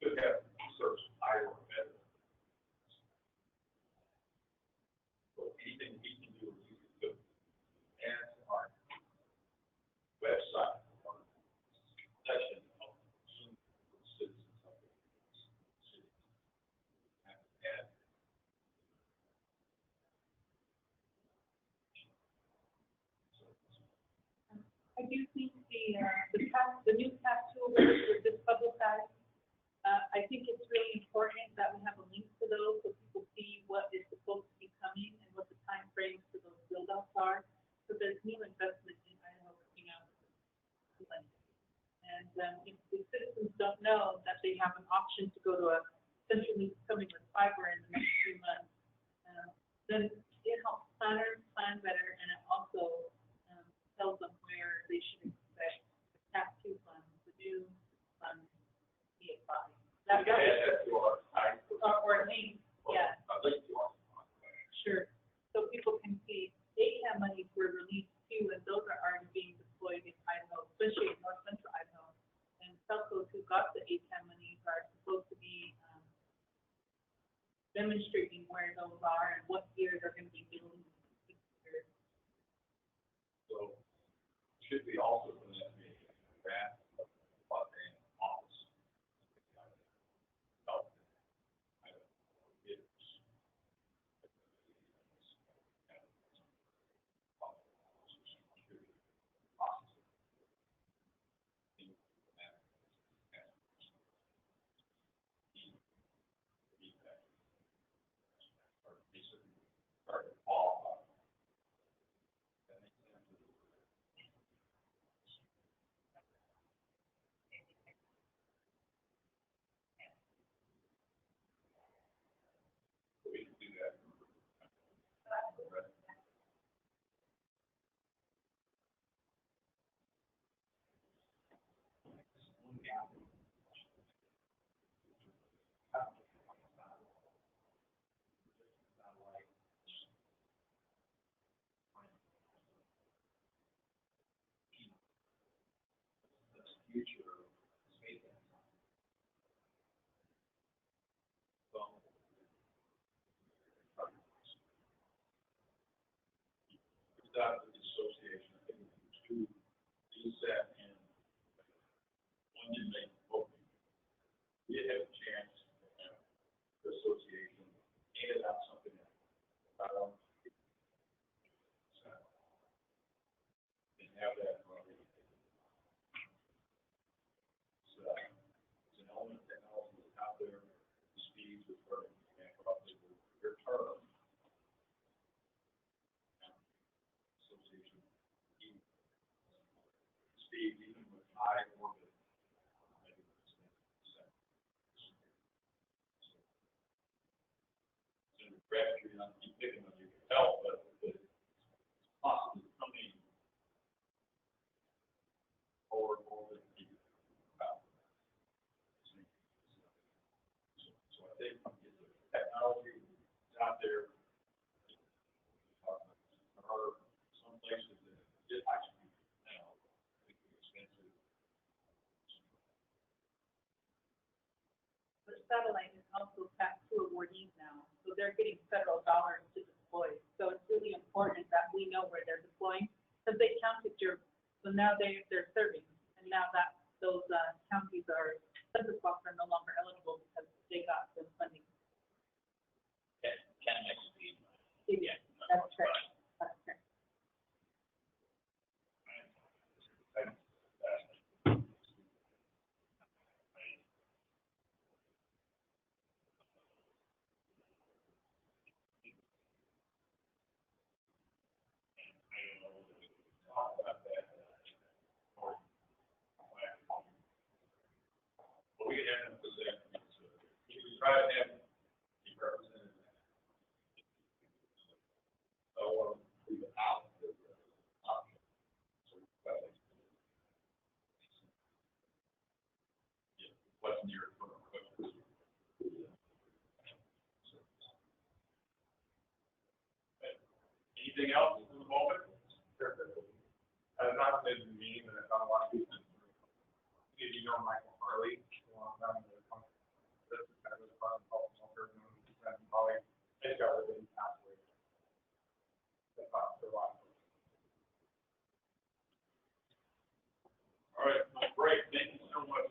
could have service higher or better. So anything we can do is use it to enhance our website, our session of citizens of the city. And I do think the new task tool that was just publicized, I think it's really important that we have a link to those so people see what is supposed to be coming and what the time frames for those build-outs are. So there's new investment in Idaho coming out. And if the citizens don't know that they have an option to go to a centrally coming with fiber in the next 2 months, then it helps planners plan better, and it also tells them where they should expect the task 2 funds, the new funds, be applied. Or link, yeah. Sure. So people can see ACAM monies were released too, and those are already being deployed in Idaho, especially in North Central Idaho. And telcos who got the ACAM monies are supposed to be demonstrating where those are and what year they're going to be building. so should we also put that in a draft of broadband office? out of the association, I think two, set and one didn't make both. We did have a chance to have the association handed out something that and have that probably. So it's an element of technology that's out there, the speeds with where and probably your term. Association speed even with high orbit. Gravity not keep picking on you can tell, but it's possible something forward the about. So I think it's the technology that's out there. There are some places that it actually now expensive. The satellite is also tapped to awardees now, so they're getting federal dollars to deploy. So it's really important that we know where they're deploying, because they counted so now they're serving, and now that those counties census blocks are no longer eligible because they got the funding. Can actually. Yeah, that's correct. That's correct. We can have them present. We try to have the representative. So leave it out. What's your question? Anything else in the moment? I've not been to the meeting, but I've done a lot of people. Did you know Michael Farley? This is kind of a fun, colleague. He's got a really pathway. That's a lot. All right, well, great. Thank you so much.